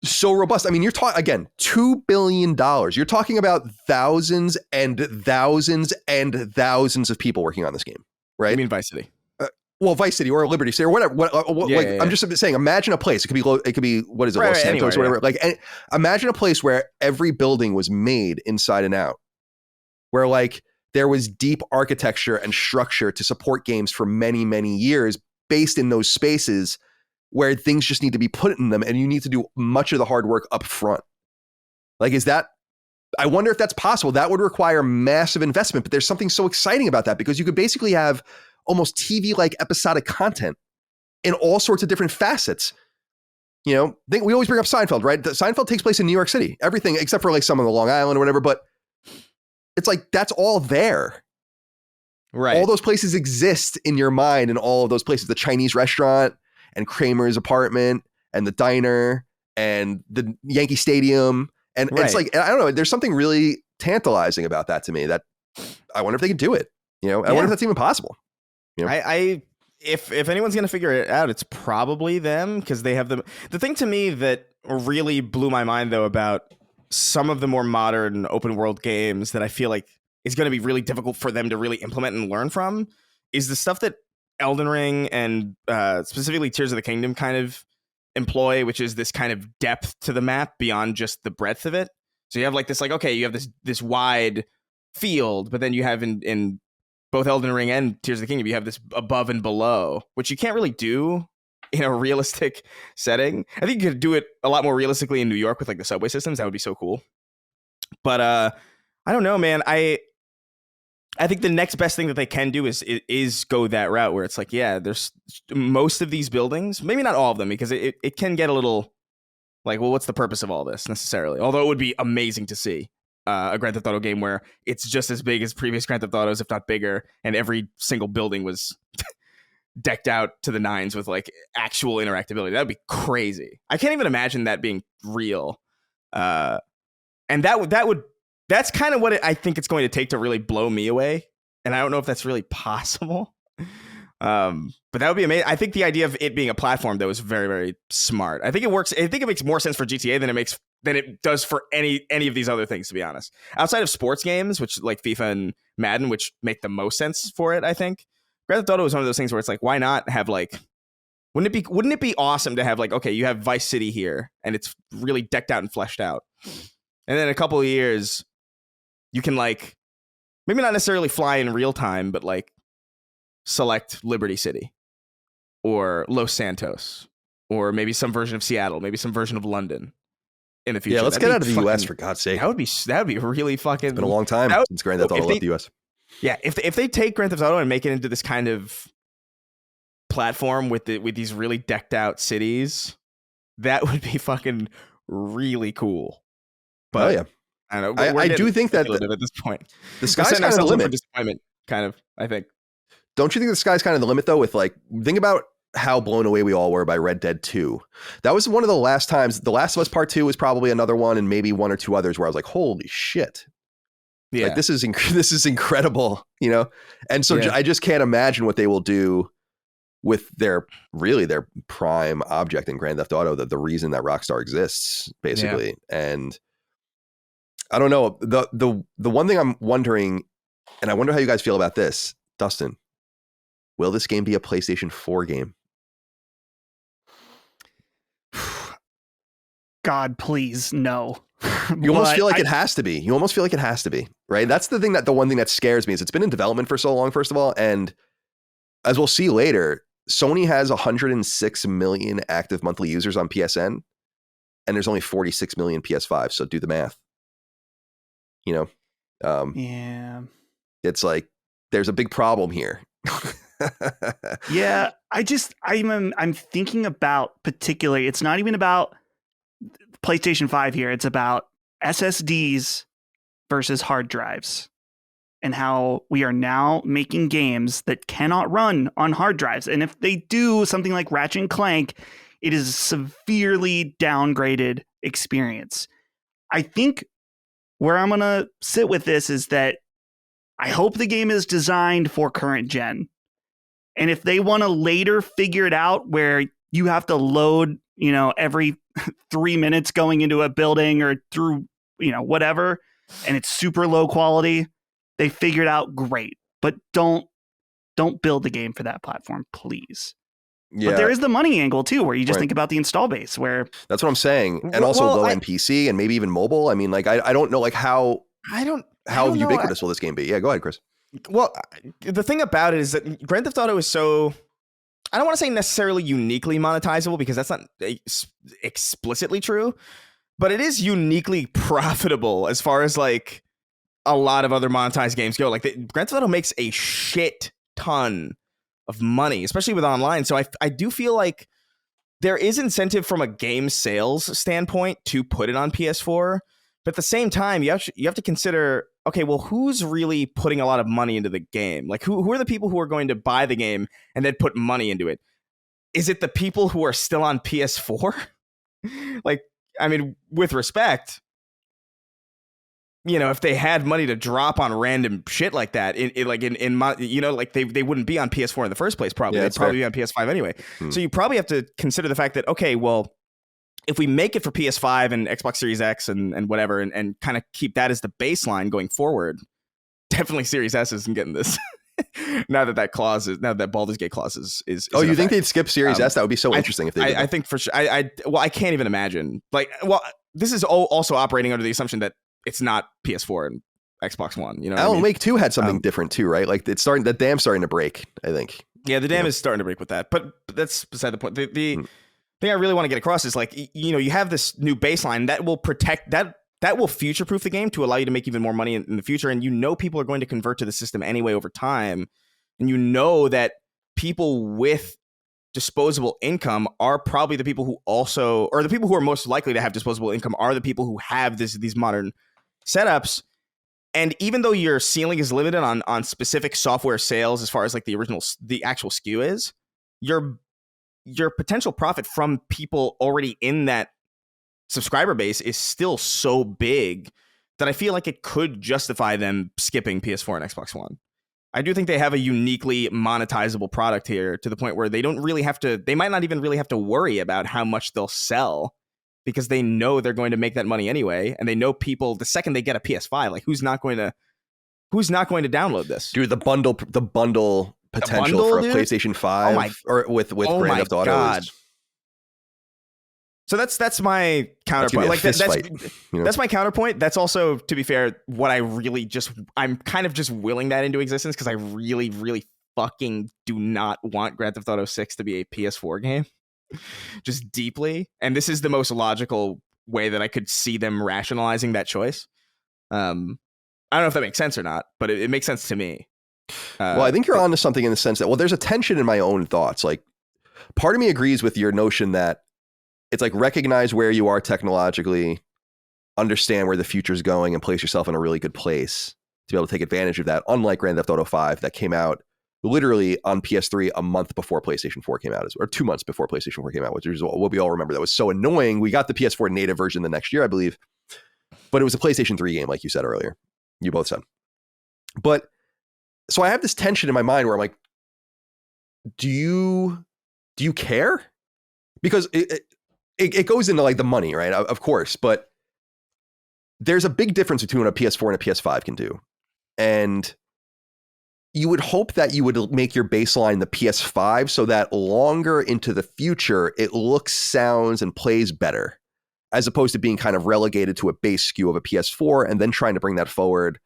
so robust? I mean, you're talking, again, $2 billion. You're talking about thousands and thousands and thousands of people working on this game, right? I mean, Vice City. Well, Vice City or Liberty City or whatever. I'm just saying, imagine a place. It could be what is it, Los Santos or whatever. Yeah. Like, imagine a place where every building was made inside and out, where like there was deep architecture and structure to support games for many, many years based in those spaces where things just need to be put in them and you need to do much of the hard work up front. Like, I wonder if that's possible. That would require massive investment, but there's something so exciting about that because you could basically have almost TV-like episodic content in all sorts of different facets. You know, we always bring up Seinfeld, right? Seinfeld takes place in New York City, everything except for like some on the Long Island or whatever, but it's like, that's all there. Right. All those places exist in your mind, and all of those places, the Chinese restaurant and Kramer's apartment and the diner and the Yankee Stadium. And It's like, I don't know, there's something really tantalizing about that to me that I wonder if they can do it. You know, I wonder if that's even possible. You know? If anyone's going to figure it out, it's probably them because they have the thing to me that really blew my mind though about some of the more modern open world games that I feel like is going to be really difficult for them to really implement and learn from is the stuff that Elden Ring and specifically Tears of the Kingdom kind of employ, which is this kind of depth to the map beyond just the breadth of it. So you have like this, like, okay, you have this wide field, but then you have in both Elden Ring and Tears of the Kingdom, you have this above and below, which you can't really do in a realistic setting. I think you could do it a lot more realistically in New York with like the subway systems. That would be so cool. But I don't know, man. I think the next best thing that they can do is go that route where it's like, yeah, there's most of these buildings, maybe not all of them, because it can get a little like, well, what's the purpose of all this necessarily? Although it would be amazing to see a Grand Theft Auto game where it's just as big as previous Grand Theft Autos, if not bigger, and every single building was decked out to the nines with like actual interactability. That'd be crazy. I can't even imagine that being real. And that's kind of what I think it's going to take to really blow me away. And I don't know if that's really possible. But that would be amazing. I think the idea of it being a platform though is very, very smart. I think it works. I think it makes more sense for GTA than it does for any of these other things, to be honest. Outside of sports games, which like FIFA and Madden, which make the most sense for it, I think. Grand Theft Auto is one of those things where it's like, why not have like, wouldn't it be awesome to have like, okay, you have Vice City here and it's really decked out and fleshed out. And then in a couple of years, you can like, maybe not necessarily fly in real time, but like select Liberty City or Los Santos or maybe some version of Seattle, maybe some version of London in the future. Yeah, let's get out of the US for God's sake. That would be really fucking. It's been a long time since Grand Theft Auto left the US. Yeah, if they take Grand Theft Auto and make it into this kind of platform with these really decked out cities, that would be fucking really cool. But yeah, I don't know. I do think that at this point, the sky's kind of the limit. Disappointment, kind of. I think. Don't you think the sky's kind of the limit though? With like, think about how blown away we all were by Red Dead 2. That was one of the last times. The Last of Us Part 2 was probably another one, and maybe one or two others where I was like, holy shit. Yeah, like, this is incredible, you know? And so I just can't imagine what they will do with their prime object in Grand Theft Auto, the reason that Rockstar exists, basically. Yeah. And I don't know. The one thing I'm wondering, and I wonder how you guys feel about this, Dustin, will this game be a PlayStation 4 game? God, please, no. You almost feel like it has to be. You almost feel like it has to be, right? That's the one thing that scares me is it's been in development for so long, first of all. And as we'll see later, Sony has 106 million active monthly users on PSN, and there's only 46 million PS5. So do the math. You know, yeah, it's like there's a big problem here. Yeah, I'm thinking about particularly. It's not even about PlayStation 5 here. It's about SSDs versus hard drives, and how we are now making games that cannot run on hard drives. And if they do something like Ratchet and Clank, it is a severely downgraded experience. I think where I'm going to sit with this is that I hope the game is designed for current gen. And if they want to later figure it out where you have to load, every 3 minutes going into a building or through, whatever, and it's super low quality, they figured out great. But don't build the game for that platform, please. Yeah. But there is the money angle too, where you just think about the install base. Where that's what I'm saying, and also low end PC and maybe even mobile. I mean, like I don't know, like how ubiquitous will this game be? Yeah, go ahead, Chris. Well, the thing about it is that Grand Theft Auto is so, I don't want to say necessarily uniquely monetizable because that's not explicitly true, but it is uniquely profitable as far as like a lot of other monetized games go. Like Grand Theft Auto makes a shit ton of money, especially with online. So I do feel like there is incentive from a game sales standpoint to put it on PS4. But at the same time, you have to consider, okay, well, who's really putting a lot of money into the game? Like, who are the people who are going to buy the game and then put money into it? Is it the people who are still on PS4? Like, I mean, with respect, if they had money to drop on random shit like that, they wouldn't be on PS4 in the first place, probably. They'd probably be on PS5 anyway. So you probably have to consider the fact that, okay, well, if we make it for PS5 and Xbox Series X and whatever, and kind of keep that as the baseline going forward, definitely Series S isn't getting this. now that Baldur's Gate clause is oh, you think they'd skip Series S? That would be so interesting if they did. I think for sure. I can't even imagine. Like, well, this is also operating under the assumption that it's not PS4 and Xbox One. Alan Wake 2 had something different too, right? Like the dam's starting to break, I think. Yeah, the dam is starting to break with that, but that's beside the point. The thing I really want to get across is like, you have this new baseline that will protect that will future proof the game to allow you to make even more money in the future. And people are going to convert to the system anyway over time. And that people with disposable income are probably the people who also, or the people who are most likely to have disposable income are the people who have these modern setups. And even though your ceiling is limited on specific software sales, as far as like the actual SKU is, your potential profit from people already in that subscriber base is still so big that I feel like it could justify them skipping PS4 and Xbox One. I do think they have a uniquely monetizable product here to the point where they might not even really have to worry about how much they'll sell because they know they're going to make that money anyway. And they know people, the second they get a PS5, like who's not going to download this? Dude, the bundle potential for a PlayStation 5 or with Grand Theft Auto. So that's my counterpoint. Like that's my counterpoint. That's also, to be fair, what I'm kind of just willing that into existence because I really, really fucking do not want Grand Theft Auto 6 to be a PS4 game. Just deeply. And this is the most logical way that I could see them rationalizing that choice. I don't know if that makes sense or not, but it makes sense to me. Well, I think you're onto something in the sense that, there's a tension in my own thoughts. Like, part of me agrees with your notion that it's like recognize where you are technologically, understand where the future is going, and place yourself in a really good place to be able to take advantage of that. Unlike Grand Theft Auto 5, that came out literally on PS3 a month before PlayStation 4 came out, or 2 months before PlayStation 4 came out, which is what we all remember. That was so annoying. We got the PS4 native version the next year, I believe, but it was a PlayStation 3 game, like you said earlier. You both said. But so I have this tension in my mind where I'm like, do you care? Because it goes into like the money, right? Of course, but there's a big difference between what a PS4 and a PS5 can do. And you would hope that you would make your baseline the PS5 so that longer into the future, it looks, sounds, and plays better. as opposed to being kind of relegated to a base SKU of a PS4 and then trying to bring that forward.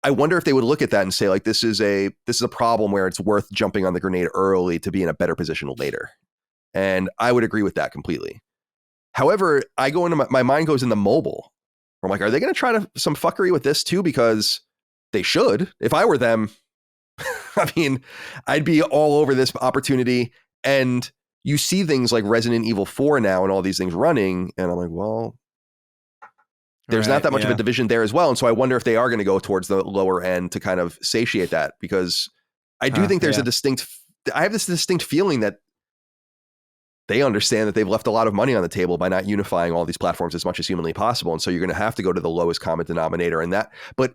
I wonder if they would look at that and say, like, this is a problem where it's worth jumping on the grenade early to be in a better position later. And I would agree with that completely. However, I go into my mind goes into mobile. I'm like, are they going to try some fuckery with this too? Because they should. If I were them, I mean, I'd be all over this opportunity. And you see things like Resident Evil 4 now and all these things running. And I'm like, well, there's not that much of a division there as well. And so I wonder if they are going to go towards the lower end to kind of satiate that, because I do think there's I have this distinct feeling that they understand that they've left a lot of money on the table by not unifying all these platforms as much as humanly possible. And so you're going to have to go to the lowest common denominator but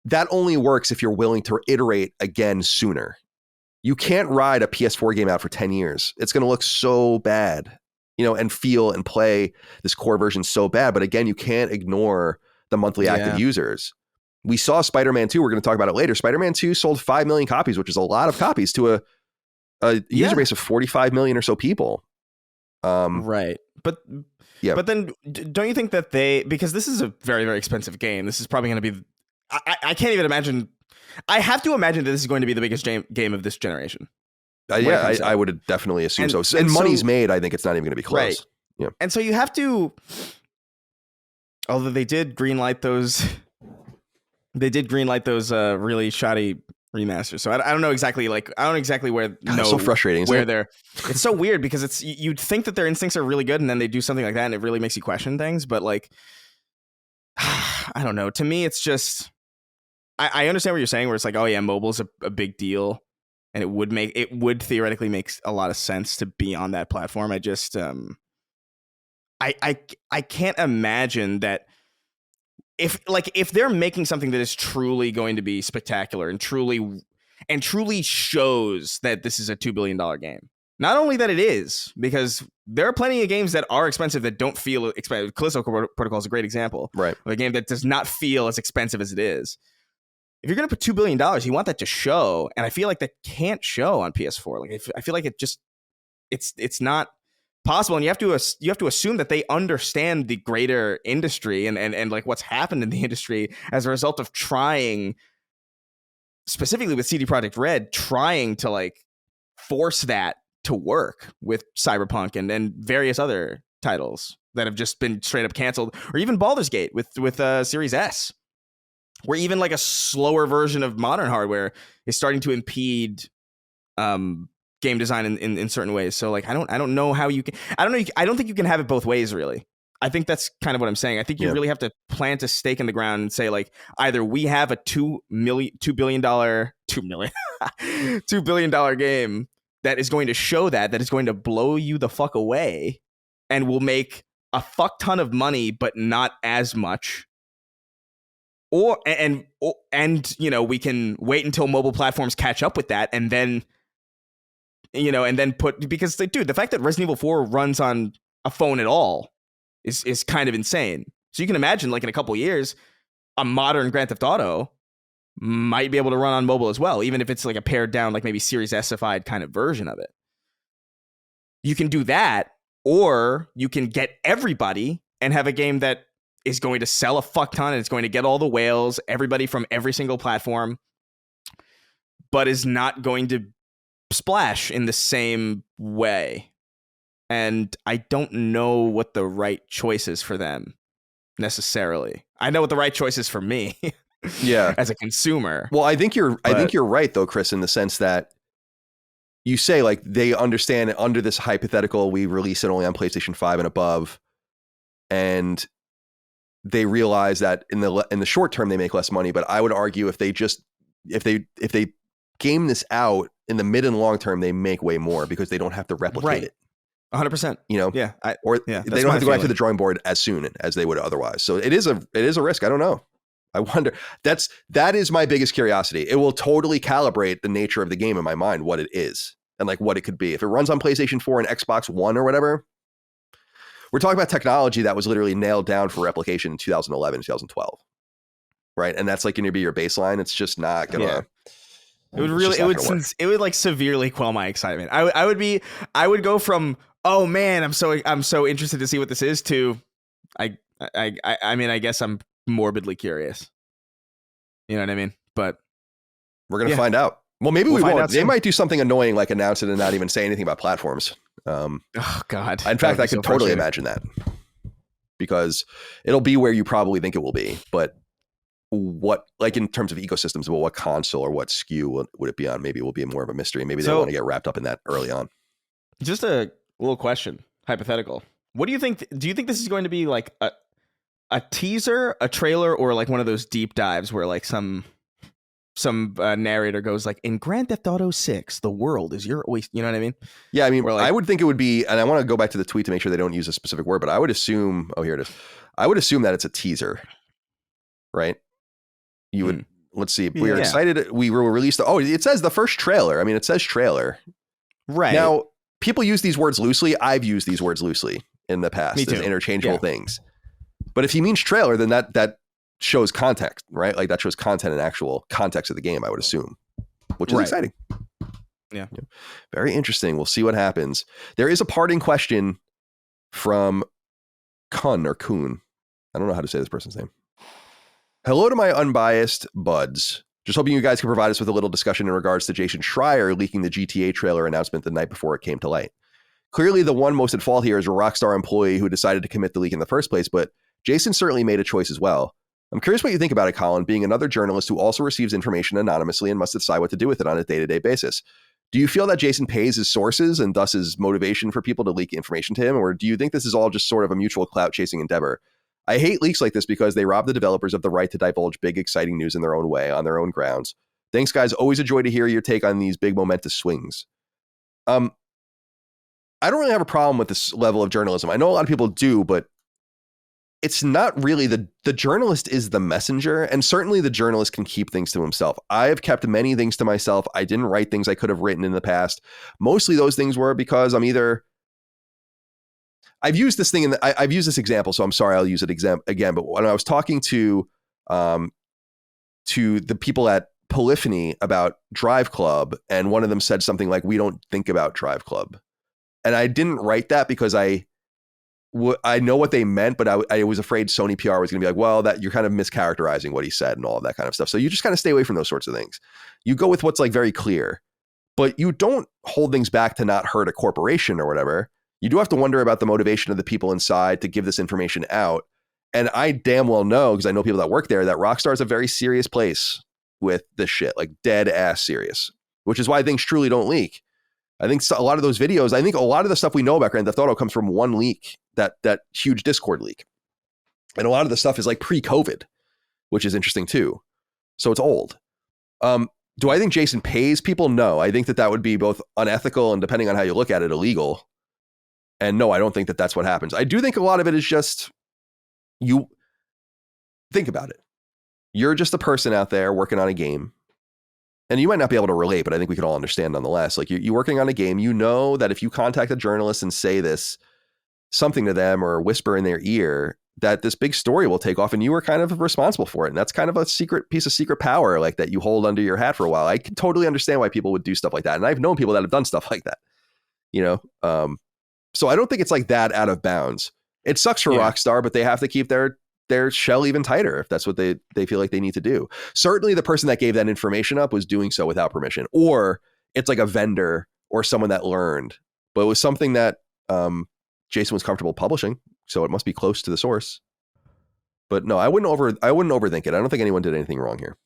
that only works if you're willing to iterate again sooner. You can't ride a PS4 game out for 10 years. It's going to look so bad, and feel and play this core version so bad. But again, you can't ignore the monthly active users. We saw Spider-Man 2. We're going to talk about it later. Spider-Man 2 sold 5 million copies, which is a lot of copies to a user base of 45 million or so people. Right. But then don't you think that because this is a very, very expensive game, this is probably going to be, I can't even imagine. I have to imagine that this is going to be the biggest game of this generation. I would definitely assume so. And money's made. I think it's not even going to be close. Right. Yeah. And so you have to, although they did greenlight those really shoddy remasters. So I don't know exactly where. It's so frustrating. Where they're. It's so weird because you'd think that their instincts are really good, and then they do something like that, and it really makes you question things. But like, I don't know. To me, it's just. I understand what you're saying, where it's like, oh yeah, mobile's a big deal, and it would theoretically make a lot of sense to be on that platform. I just I can't imagine that if they're making something that is truly going to be spectacular and truly shows that this is a $2 billion game. Not only that it is, because there are plenty of games that are expensive that don't feel expensive. Callisto Protocol is a great example, right? Of a game that does not feel as expensive as it is. If you're going to put $2 billion, you want that to show. And I feel like that can't show on PS4. Like, I feel like it's not possible. And you have to assume that they understand the greater industry and like what's happened in the industry as a result of trying, specifically with CD Projekt Red, trying to like force that to work with Cyberpunk and various other titles that have just been straight up canceled, or even Baldur's Gate with Series S. Where even like a slower version of modern hardware is starting to impede game design in certain ways. So like I don't know how you can. I don't think you can have it both ways, really. I think that's kind of what I'm saying. I think you really have to plant a stake in the ground and say, like, either we have a $2 billion game that is going to show that is going to blow you the fuck away and will make a fuck ton of money, but not as much. Or we can wait until mobile platforms catch up with that, and then because dude, the fact that Resident Evil 4 runs on a phone at all is kind of insane. So you can imagine, like, in a couple of years, a modern Grand Theft Auto might be able to run on mobile as well, even if it's like a pared down, like maybe Series S-ified kind of version of it. You can do that, or you can get everybody and have a game that is going to sell a fuck ton and it's going to get all the whales, everybody from every single platform, but is not going to splash in the same way. And I don't know what the right choice is for them necessarily. I know what the right choice is for me. Yeah. As a consumer. Well, I think you're right though, Chris, in the sense that you say, like, they understand under this hypothetical, we release it only on PlayStation 5 and above, and they realize that in the short term they make less money. But I would argue if they game this out in the mid and long term, they make way more because they don't have to replicate it. 100%. Yeah. They don't have to go back to the drawing board as soon as they would otherwise. So it is a risk. I don't know. I wonder. That is my biggest curiosity. It will totally calibrate the nature of the game in my mind, what it is and like what it could be. If it runs on PlayStation 4 and Xbox One or whatever, we're talking about technology that was literally nailed down for replication in 2011, 2012. Right. And that's like going to be your baseline. It's just not going to. It would like severely quell my excitement. I would go from, oh man, I'm so interested to see what this is, to I mean, I guess I'm morbidly curious. You know what I mean? But we're gonna find out. Well, maybe We'll we find won't. out They soon. might do something annoying like announce it and not even say anything about platforms. oh God. In fact, I could totally imagine that, because it'll be where you probably think it will be. But what, like in terms of ecosystems, well, what console or what SKU would it be on? Maybe it will be more of a mystery. Maybe they want to get wrapped up in that early on. Just a little question, hypothetical. What do you think? Do you think this is going to be like a teaser, a trailer, or like one of those deep dives where like some narrator goes like, in Grand Theft Auto 6, the world is your oyster. You know what I mean? Yeah, I mean, Like, I would think it would be, and I want to go back to the tweet to make sure they don't use a specific word, but I would assume, here it is. I would assume that it's a teaser, right? You would, let's see, we are excited. We will release it says the first trailer. I mean, it says trailer. Right. Now, people use these words loosely. I've used these words loosely in the past as interchangeable things. But if he means trailer, then that shows context, right? Like that shows content and actual context of the game, I would assume, which is exciting. Yeah. Very interesting. We'll see what happens. There is a parting question from Kun or Kuhn. I don't know how to say this person's name. Hello to my unbiased buds. Just hoping you guys can provide us with a little discussion in regards to Jason Schreier leaking the GTA trailer announcement the night before it came to light. Clearly, the one most at fault here is a Rockstar employee who decided to commit the leak in the first place, but Jason certainly made a choice as well. I'm curious what you think about it, Colin, being another journalist who also receives information anonymously and must decide what to do with it on a day-to-day basis. Do you feel that Jason pays his sources and thus his motivation for people to leak information to him, or do you think this is all just sort of a mutual clout-chasing endeavor? I hate leaks like this because they rob the developers of the right to divulge big, exciting news in their own way, on their own grounds. Thanks, guys. Always a joy to hear your take on these big momentous swings. I don't really have a problem with this level of journalism. I know a lot of people do, but it's not really the journalist is the messenger, and certainly the journalist can keep things to himself. I have kept many things to myself. I didn't write things I could have written in the past. Mostly those things were because I've used this thing I've used this example, so I'm sorry I'll use it again. But when I was talking to the people at Polyphony about Drive Club, and one of them said something like, "We don't think about Drive Club," and I didn't write that because I know what they meant, but I was afraid Sony PR was going to be like, well, that you're kind of mischaracterizing what he said and all of that kind of stuff. So you just kind of stay away from those sorts of things. You go with what's like very clear, but you don't hold things back to not hurt a corporation or whatever. You do have to wonder about the motivation of the people inside to give this information out. And I damn well know, because I know people that work there, that Rockstar is a very serious place with this shit, like dead ass serious, which is why things truly don't leak. I think a lot of those videos, I think a lot of the stuff we know about Grand Theft Auto comes from one leak, that huge Discord leak. And a lot of the stuff is like pre-COVID, which is interesting too. So it's old. Do I think Jason pays people? No, I think that would be both unethical and, depending on how you look at it, illegal. And no, I don't think that that's what happens. I do think a lot of it is just, you think about it. You're just a person out there working on a game. And you might not be able to relate, but I think we could all understand nonetheless. Like you're working on a game, you know that if you contact a journalist and say something to them or whisper in their ear, that this big story will take off, and you were kind of responsible for it. And that's kind of a piece of secret power, like that you hold under your hat for a while. I can totally understand why people would do stuff like that. And I've known people that have done stuff like that, so I don't think it's like that out of bounds. It sucks for Rockstar, but they have to keep their shell even tighter if that's what they feel like they need to do. Certainly the person that gave that information up was doing so without permission, or it's like a vendor or someone that learned, but it was something that Jason was comfortable publishing, so it must be close to the source. But no, I wouldn't overthink it. I don't think anyone did anything wrong here.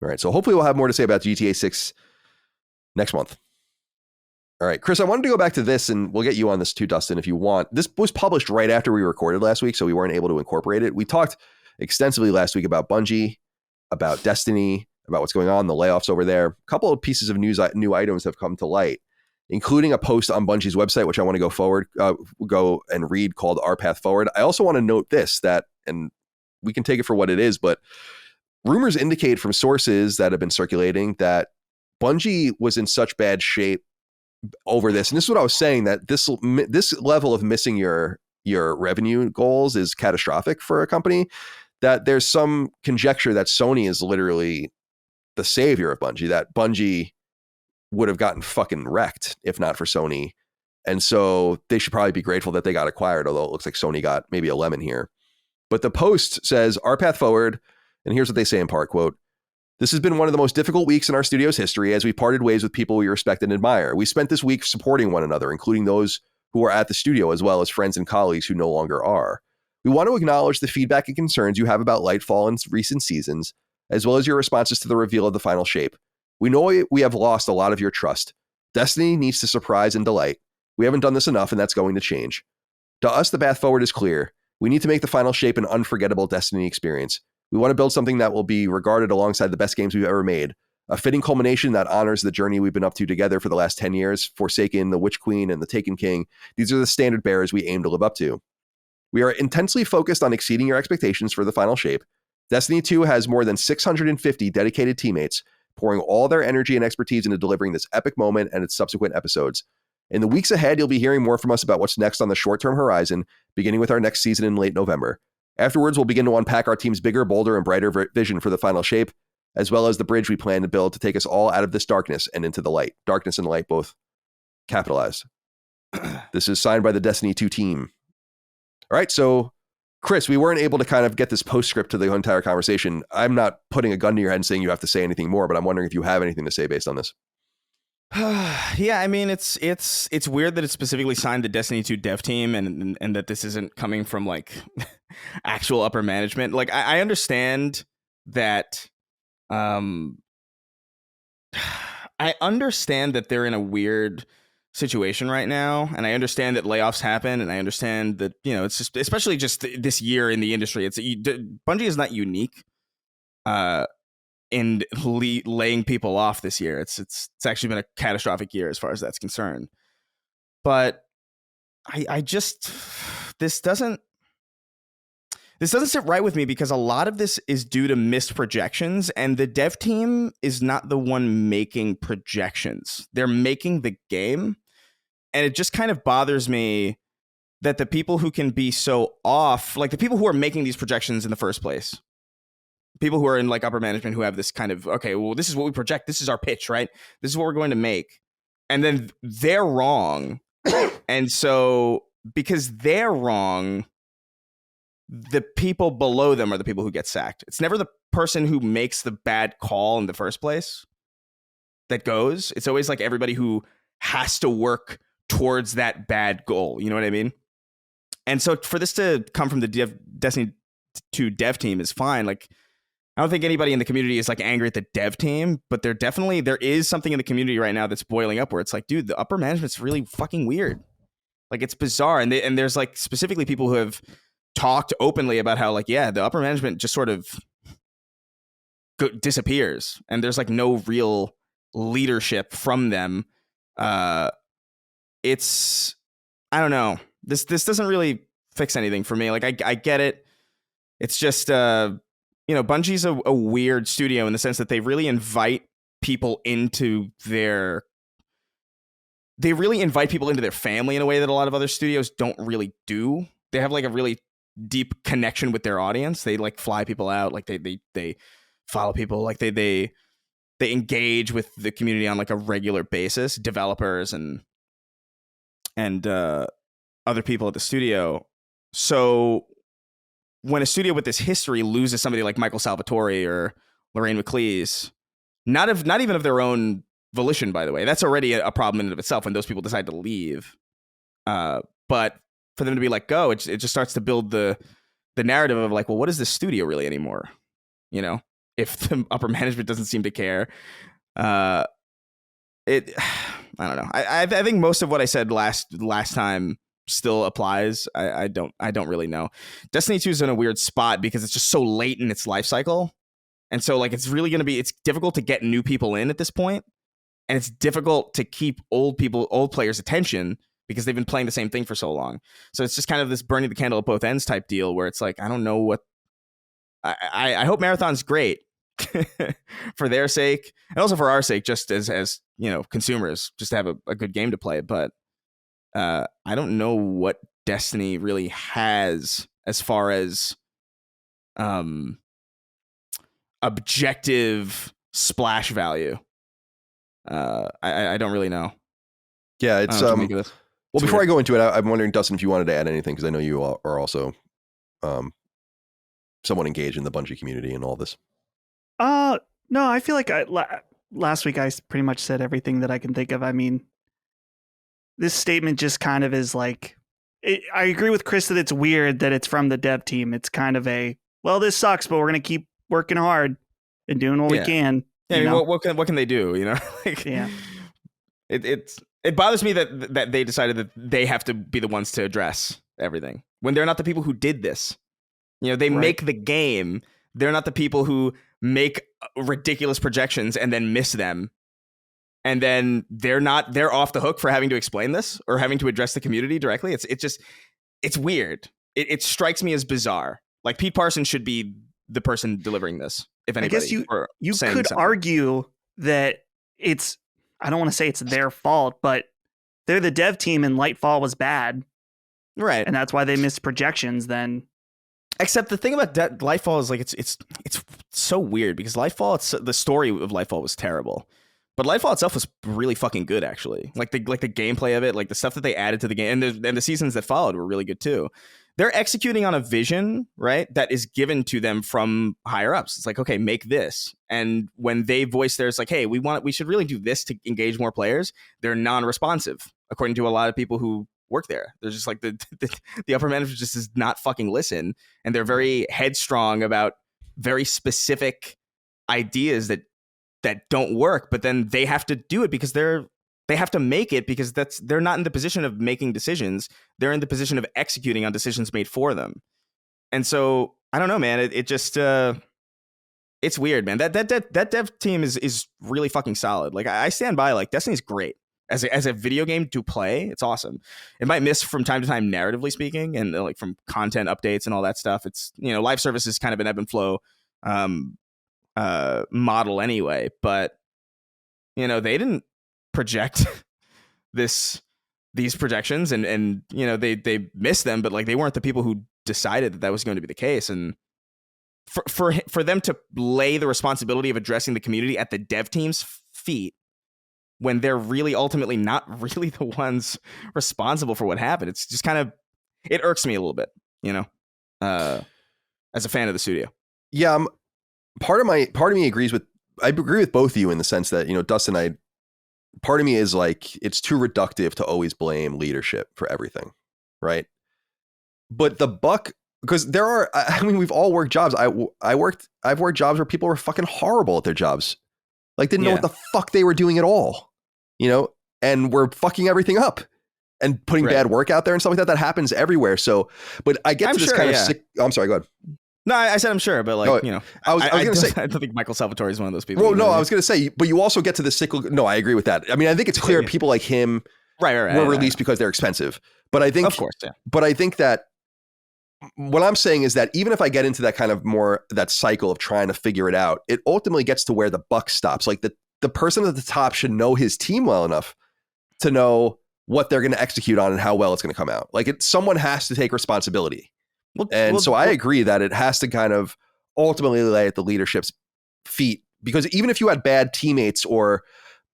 All right, so hopefully we'll have more to say about GTA 6 next month. All right, Chris, I wanted to go back to this, and we'll get you on this too, Dustin, if you want. This was published right after we recorded last week, so we weren't able to incorporate it. We talked extensively last week about Bungie, about Destiny, about what's going on, the layoffs over there. A couple of pieces of new items have come to light, including a post on Bungie's website, which I want to go and read, called Our Path Forward. I also want to note this, and we can take it for what it is, but rumors indicate from sources that have been circulating that Bungie was in such bad shape over this. And this is what I was saying, that this level of missing your revenue goals is catastrophic for a company, that there's some conjecture that Sony is literally the savior of Bungie, that Bungie would have gotten fucking wrecked if not for Sony And so they should probably be grateful that they got acquired, although it looks like Sony got maybe a lemon here. But the Post says, our path forward, and here's what they say in part, quote, "This has been one of the most difficult weeks in our studio's history as we parted ways with people we respect and admire. We spent this week supporting one another, including those who are at the studio, as well as friends and colleagues who no longer are. We want to acknowledge the feedback and concerns you have about Lightfall in recent seasons, as well as your responses to the reveal of the final shape. We know we have lost a lot of your trust. Destiny needs to surprise and delight. We haven't done this enough, and that's going to change. To us, the path forward is clear. We need to make the final shape an unforgettable Destiny experience. We want to build something that will be regarded alongside the best games we've ever made, a fitting culmination that honors the journey we've been up to together for the last 10 years, Forsaken, the Witch Queen, and the Taken King. These are the standard bearers we aim to live up to. We are intensely focused on exceeding your expectations for the final shape. Destiny 2 has more than 650 dedicated teammates, pouring all their energy and expertise into delivering this epic moment and its subsequent episodes. In the weeks ahead, you'll be hearing more from us about what's next on the short-term horizon, beginning with our next season in late November. Afterwards, we'll begin to unpack our team's bigger, bolder, and brighter vision for the final shape, as well as the bridge we plan to build to take us all out of this darkness and into the light. Darkness and light both capitalized. This is signed by the Destiny 2 team. All right, so Chris, we weren't able to kind of get this postscript to the entire conversation. I'm not putting a gun to your head and saying you have to say anything more, but I'm wondering if you have anything to say based on this. Yeah, I mean, it's weird that it's specifically signed the Destiny 2 dev team and that this isn't coming from like actual upper management. Like I understand that I understand that they're in a weird situation right now, and I understand that layoffs happen, and I understand that, you know, it's just, especially just this year in the industry, Bungie is not unique in laying people off this year. It's actually been a catastrophic year as far as that's concerned. But I just this doesn't sit right with me, because a lot of this is due to missed projections, and the dev team is not the one making projections. They're making the game, and it just kind of bothers me that the people who can be so off, like the people who are making these projections in the first place, people who are in like upper management who have this kind of, okay, well, this is what we project, this is our pitch, right? This is what we're going to make. And then they're wrong. And so because they're wrong, the people below them are the people who get sacked. It's never the person who makes the bad call in the first place that goes. It's always like everybody who has to work towards that bad goal. You know what I mean? And so for this to come from the Destiny 2 dev team is fine. Like, I don't think anybody in the community is like angry at the dev team, but there is something in the community right now that's boiling up where it's like, dude, the upper management's really fucking weird. Like, it's bizarre. And there's like specifically people who have talked openly about how, like, yeah, the upper management just sort of disappears, and there's like no real leadership from them. It's, I don't know. This doesn't really fix anything for me. Like, I get it. It's just, you know, Bungie's a weird studio in the sense that they really invite people into their family in a way that a lot of other studios don't really do. They have like a really deep connection with their audience. They like fly people out, like they follow people, like they engage with the community on like a regular basis, developers and other people at the studio. So when a studio with this history loses somebody like Michael Salvatore or Lorraine McLeese, not even of their own volition, by the way, that's already a problem in and of itself when those people decide to leave. But for them to be let go, it just starts to build the narrative of like, well, what is this studio really anymore? You know, if the upper management doesn't seem to care, I don't know. I think most of what I said last time still applies. I don't really know. Destiny 2 is in a weird spot because it's just so late in its life cycle. And so like, it's difficult to get new people in at this point. And it's difficult to keep old players' attention because they've been playing the same thing for so long. So it's just kind of this burning the candle at both ends type deal where it's like, I don't know what, I hope Marathon's great for their sake and also for our sake, just as you know, consumers, just to have a good game to play. But I don't know what Destiny really has as far as objective splash value. I don't really know. Yeah, it's Well, before I go into it, I'm wondering, Dustin, if you wanted to add anything, because I know you are also somewhat engaged in the Bungie community and all this. No, I feel like last week I pretty much said everything that I can think of. I mean, this statement just kind of is like, I agree with Chris that it's weird that it's from the dev team. It's kind of well, this sucks, but we're going to keep working hard and doing what we can. Yeah, I mean, what can they do? You know, like, yeah. It bothers me that they decided that they have to be the ones to address everything when they're not the people who did this. You know, they make the game. They're not the people who make ridiculous projections and then miss them. And then they're off the hook for having to explain this or having to address the community directly. It's weird. It strikes me as bizarre. Like, Pete Parsons should be the person delivering this, if anybody. I guess you could argue that I don't want to say it's their fault, but they're the dev team and Lightfall was bad. Right. And that's why they missed projections then. Except the thing about Lightfall is like it's so weird because Lightfall, the story of Lightfall was terrible. But Lightfall itself was really fucking good, actually. Like the gameplay of it, like the stuff that they added to the game, and the seasons that followed were really good too. They're executing on a vision, right, that is given to them from higher ups. It's like, okay, make this. And when they voice theirs, like, hey, we should really do this to engage more players, they're non-responsive, according to a lot of people who work there. They're just like the upper management just does not fucking listen, and they're very headstrong about very specific ideas that don't work, but then they have to do it because they have to make it because they're not in the position of making decisions. They're in the position of executing on decisions made for them. And so I don't know, man. It just it's weird, man. That dev team is really fucking solid. Like, I stand by, like, Destiny's great as a video game to play. It's awesome. It might miss from time to time, narratively speaking, and like from content updates and all that stuff. It's, you know, live service is kind of an ebb and flow model anyway, but you know, they didn't project these projections and you know, they missed them, but like, they weren't the people who decided that was going to be the case. And for them to lay the responsibility of addressing the community at the dev team's feet when they're really ultimately not really the ones responsible for what happened, it's just kind of, it irks me a little bit, you know, as a fan of the studio. Yeah, part of me I agree with both of you in the sense that, you know, Dustin, part of me is like, it's too reductive to always blame leadership for everything, right? But because we've all worked jobs. I've worked jobs where people were fucking horrible at their jobs, like didn't know what the fuck they were doing at all, you know, and were fucking everything up and putting bad work out there and stuff like that. That happens everywhere. So, but I get to this kind of sick. Oh, I'm sorry, go ahead. No, I said I'm sure, but like, you know, I was going to say, I don't think Michael Salvatore is one of those people. Well, no, I was going to say, but you also get to the cyclical. No, I agree with that. I mean, I think it's clear people like him were released because they're expensive. But I think, of course, but I think that what I'm saying is that even if I get into that kind of more that cycle of trying to figure it out, it ultimately gets to where the buck stops. Like the person at the top should know his team well enough to know what they're going to execute on and how well it's going to come out. Like someone has to take responsibility. So I agree that it has to kind of ultimately lay at the leadership's feet, because even if you had bad teammates or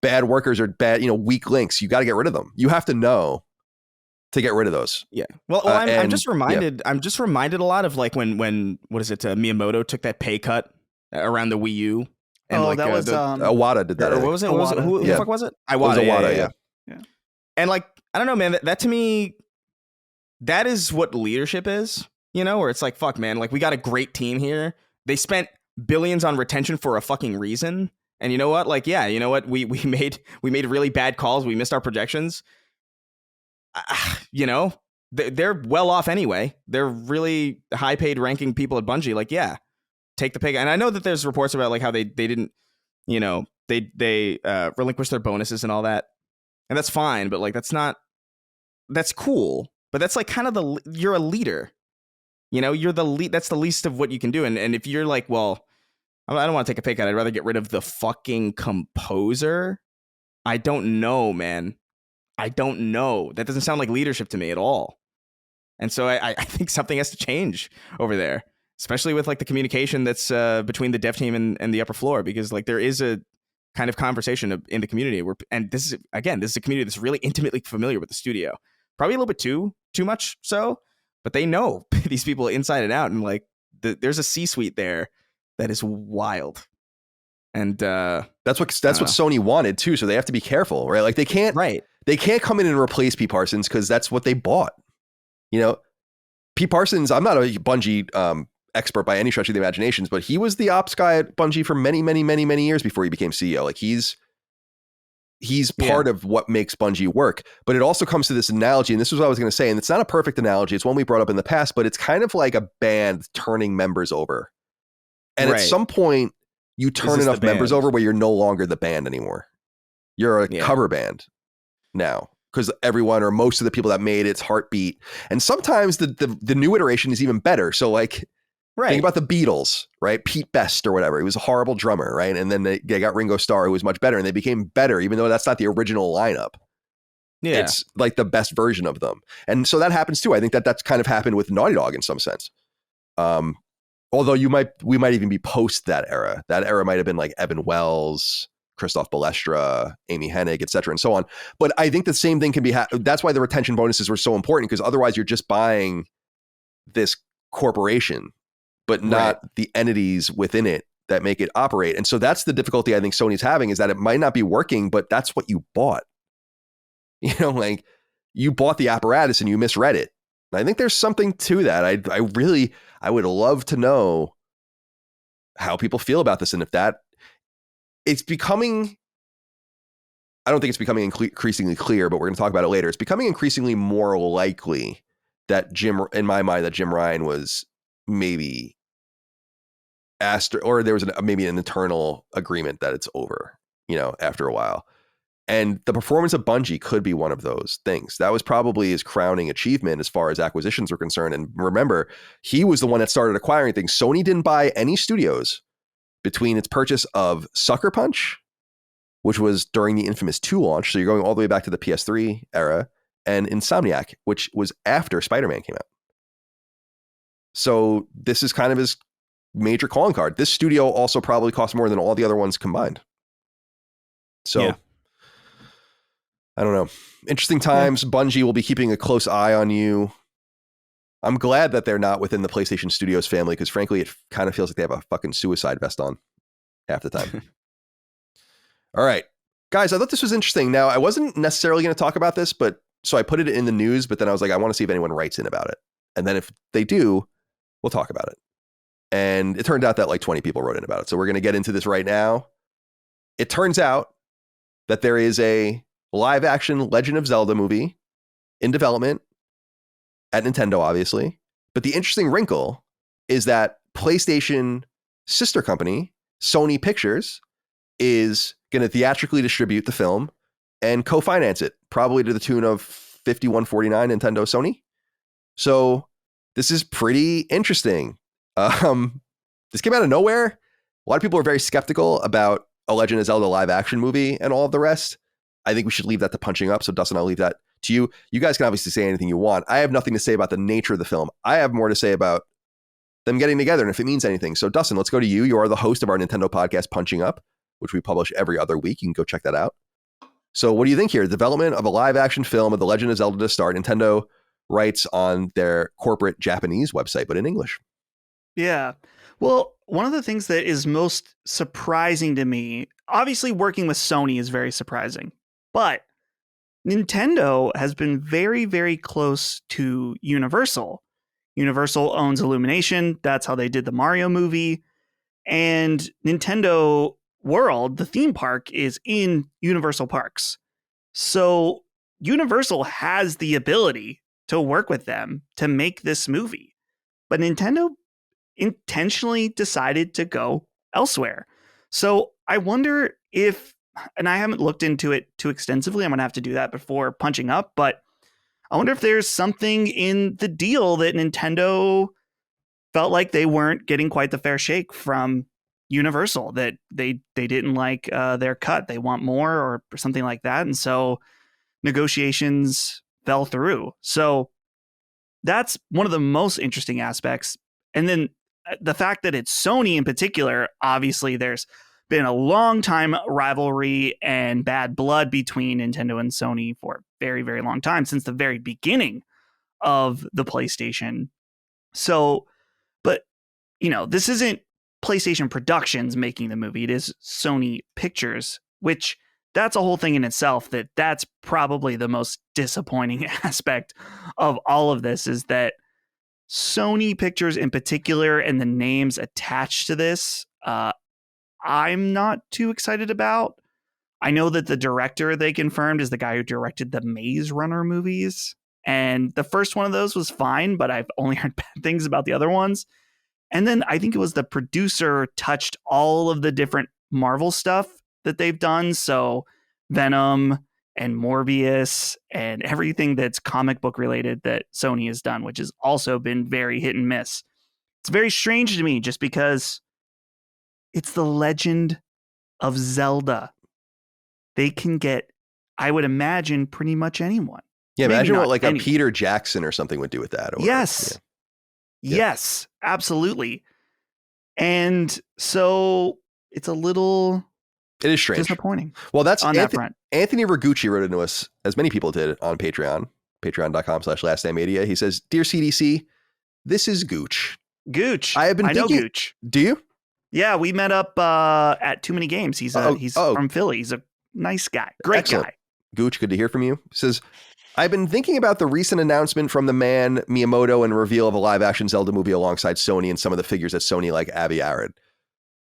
bad workers or bad, you know, weak links, you got to get rid of them. You have to know to get rid of those. Yeah. Well, I'm just reminded. Yeah. I'm just reminded a lot of like when what is it? Miyamoto took that pay cut around the Wii U. And that was Iwata did that. Or what was it? Who the fuck was it? Iwata. Yeah. And like, I don't know, man. That to me, that is what leadership is. You know, where it's like, fuck, man, like, we got a great team here. They spent billions on retention for a fucking reason. And you know what? Like, yeah, you know what? We made really bad calls. We missed our projections. You know, they're well off anyway. They're really high paid ranking people at Bungie. Like, yeah, take the pay. And I know that there's reports about like how they didn't, you know, they relinquished their bonuses and all that. And that's fine. But like, that's cool. But that's like kind of you're a leader. You know, you're the lead. That's the least of what you can do. And if you're like, well, I don't want to take a pay cut. I'd rather get rid of the fucking composer. I don't know, man. I don't know. That doesn't sound like leadership to me at all. And so I think something has to change over there, especially with like the communication that's between the dev team and the upper floor, because like there is a kind of conversation in the community and this is a community that's really intimately familiar with the studio. probably a little bit too much so, but they know these people inside and out, and like there's a C-suite there that is wild. And that's what Sony wanted too, so they have to be careful, right? Like they can't come in and replace Pete Parsons because that's what they bought. You know, Pete Parsons, I'm not a Bungie expert by any stretch of the imaginations, but he was the ops guy at Bungie for many, many, many, many years before he became CEO. Like he's part of what makes Bungie work. But it also comes to this analogy, and this is what I was going to say, and it's not a perfect analogy. It's one we brought up in the past, but it's kind of like a band turning members over. And at some point, you turn enough members over where you're no longer the band anymore. You're a cover band now, because everyone or most of the people that made it's heartbeat. And sometimes the new iteration is even better. So like, think about the Beatles, right? Pete Best or whatever. He was a horrible drummer, right? And then they got Ringo Starr, who was much better, and they became better, even though that's not the original lineup. Yeah. It's like the best version of them. And so that happens too. I think that's kind of happened with Naughty Dog in some sense. Although we might even be post that era. That era might have been like Evan Wells, Christoph Balestra, Amy Hennig, et cetera, and so on. But I think the same thing can be, that's why the retention bonuses were so important, because otherwise you're just buying this corporation, but not the entities within it that make it operate. And so that's the difficulty I think Sony's having, is that it might not be working, but that's what you bought. You know, like you bought the apparatus and you misread it. And I think there's something to that. I would love to know how people feel about this. And if it's becoming, I don't think it's becoming increasingly clear, but we're going to talk about it later. It's becoming increasingly more likely that Jim Ryan was maybe asked, or there was maybe an internal agreement that it's over, you know, after a while. And the performance of Bungie could be one of those things. That was probably his crowning achievement as far as acquisitions were concerned. And remember, he was the one that started acquiring things. Sony didn't buy any studios between its purchase of Sucker Punch, which was during the infamous 2 launch. So you're going all the way back to the PS3 era, and Insomniac, which was after Spider-Man came out. So this is kind of his major calling card. This studio also probably cost more than all the other ones combined. So I don't know. Interesting times. Bungie will be keeping a close eye on you. I'm glad that they're not within the PlayStation Studios family, because frankly, it kind of feels like they have a fucking suicide vest on half the time. All right, guys, I thought this was interesting. Now, I wasn't necessarily going to talk about this, but so I put it in the news, but then I was like, I want to see if anyone writes in about it. And then if they do, we'll talk about it. And it turned out that like 20 people wrote in about it. So we're going to get into this right now. It turns out that there is a live action Legend of Zelda movie in development at Nintendo, obviously. But the interesting wrinkle is that PlayStation sister company, Sony Pictures, is going to theatrically distribute the film and co-finance it, probably to the tune of $51.49 Nintendo Sony. So this is pretty interesting. This came out of nowhere. A lot of people are very skeptical about a Legend of Zelda live action movie and all of the rest. I think we should leave that to Punching Up. So Dustin, I'll leave that to you. You guys can obviously say anything you want. I have nothing to say about the nature of the film. I have more to say about them getting together and if it means anything. So Dustin, let's go to you. You are the host of our Nintendo podcast, Punching Up, which we publish every other week. You can go check that out. So what do you think here? The development of a live action film of The Legend of Zelda to start. Nintendo writes on their corporate Japanese website, but in English. Yeah. Well, one of the things that is most surprising to me, obviously working with Sony is very surprising, but Nintendo has been very, very close to Universal. Universal owns Illumination. That's how they did the Mario movie. And Nintendo World, the theme park, is in Universal Parks. So Universal has the ability to work with them to make this movie. But Nintendo intentionally decided to go elsewhere. So I wonder if, and I haven't looked into it too extensively, I'm going to have to do that before Punching Up, but I wonder if there's something in the deal that Nintendo felt like they weren't getting quite the fair shake from Universal, that they didn't like their cut. They want more or something like that. And so negotiations fell through. So that's one of the most interesting aspects. And then the fact that it's Sony in particular, obviously there's been a long time rivalry and bad blood between Nintendo and Sony for a very, very long time, since the very beginning of the PlayStation. So, but, this isn't PlayStation Productions making the movie. It is Sony Pictures, which that's a whole thing in itself. That's probably the most disappointing aspect of all of this, is that Sony Pictures in particular, and the names attached to this, I'm not too excited about. I know that the director they confirmed is the guy who directed the Maze Runner movies. And the first one of those was fine, but I've only heard bad things about the other ones. And then I think it was the producer touched all of the different Marvel stuff that they've done. So Venom and Morbius and everything that's comic book related that Sony has done, which has also been very hit and miss. It's very strange to me just because it's the Legend of Zelda. They can get, I would imagine, pretty much anyone. Yeah, Maybe imagine not what like anyone. a Peter Jackson or something would do with that. Or, Yes. Yeah. Yes, absolutely. And so it's a little It is strange. disappointing. Well, that's on that front. Anthony Ragucci wrote into us, as many people did, on Patreon, patreon.com/lastnamemedia. He says, "Dear CDC, this is Gooch. Gooch. I have been thinking, know Gooch. Do you? Yeah, we met up at Too Many Games. He's from Philly. He's a nice guy. Great Excellent. guy. Gooch, good to hear from you. He says, I've been thinking about the recent announcement from the man Miyamoto and reveal of a live-action Zelda movie alongside Sony and some of the figures at Sony, like Avi Arad.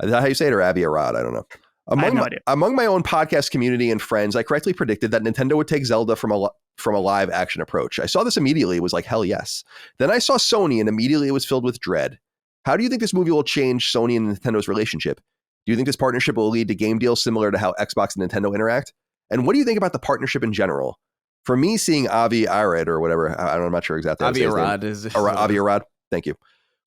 Is that how you say it, or Avi Arad? I don't know. I have no idea. Among my own podcast community and friends, I correctly predicted that Nintendo would take Zelda from a live action approach. I saw this immediately. It was like, hell yes. Then I saw Sony, and immediately it was filled with dread. How do you think this movie will change Sony and Nintendo's relationship? Do you think this partnership will lead to game deals similar to how Xbox and Nintendo interact? And what do you think about the partnership in general? For me, seeing Avi Arad or whatever, I'm not sure exactly. Avi Arad Avi Arad. Thank you.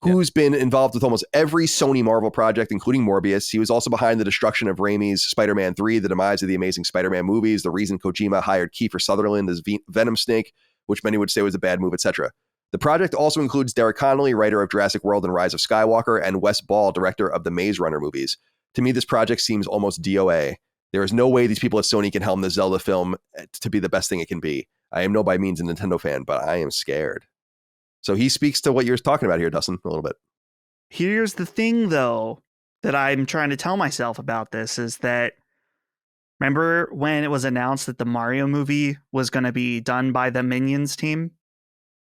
Who's been involved with almost every Sony Marvel project, including Morbius. He was also behind the destruction of Raimi's Spider-Man 3, the demise of the Amazing Spider-Man movies, the reason Kojima hired Kiefer Sutherland as Venom Snake, which many would say was a bad move, etc. The project also includes Derek Connolly, writer of Jurassic World and Rise of Skywalker, and Wes Ball, director of the Maze Runner movies. To me, this project seems almost DOA. There is no way these people at Sony can helm the Zelda film to be the best thing it can be. I am no by means a Nintendo fan, but I am scared. So he speaks to what you're talking about here, Dustin, a little bit. Here's the thing, though, that I'm trying to tell myself about this is that, remember when it was announced that the Mario movie was going to be done by the Minions team?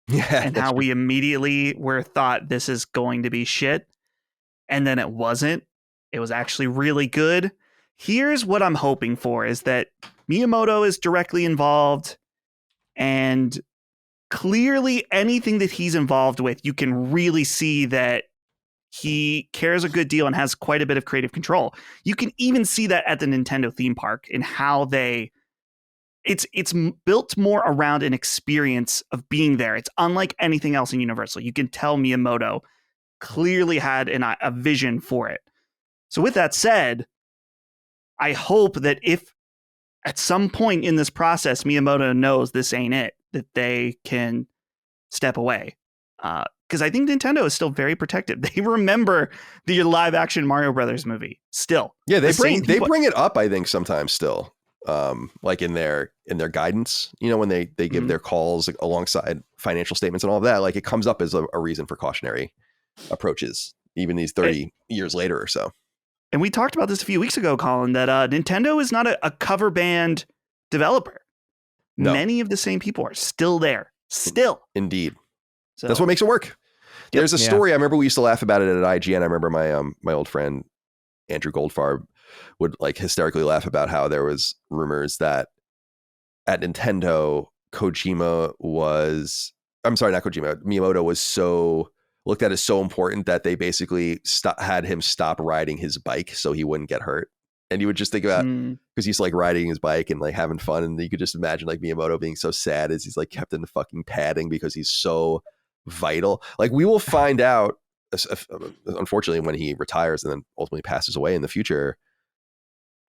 Yeah. And how we immediately were thought this is going to be shit. And then it wasn't. It was actually really good. Here's what I'm hoping for is that Miyamoto is directly involved, and clearly anything that he's involved with, you can really see that he cares a good deal and has quite a bit of creative control. You can even see that at the Nintendo theme park in how it's built more around an experience of being there. It's unlike anything else in Universal. You can tell Miyamoto clearly had a vision for it. So with that said, I hope that if at some point in this process, Miyamoto knows this ain't it, that they can step away. Because I think Nintendo is still very protective. They remember the live action Mario Brothers movie still. Yeah, they bring it up, I think, sometimes still. Like in their guidance, when they give their calls alongside financial statements and all of that, like it comes up as a reason for cautionary approaches, even these 30 years later or so. And we talked about this a few weeks ago, Colin, that Nintendo is not a cover band developer. No. Many of the same people are still there. Still. Indeed. So, that's what makes it work. Yep. There's a story. I remember we used to laugh about it at IGN. I remember my old friend Andrew Goldfarb would like hysterically laugh about how there was rumors that at Nintendo, Miyamoto was so looked at as so important that they basically had him stop riding his bike so he wouldn't get hurt. And you would just think about, because he's like riding his bike and like having fun, and you could just imagine like Miyamoto being so sad as he's like kept in the fucking padding because he's so vital. Like we will find out, unfortunately, when he retires and then ultimately passes away in the future,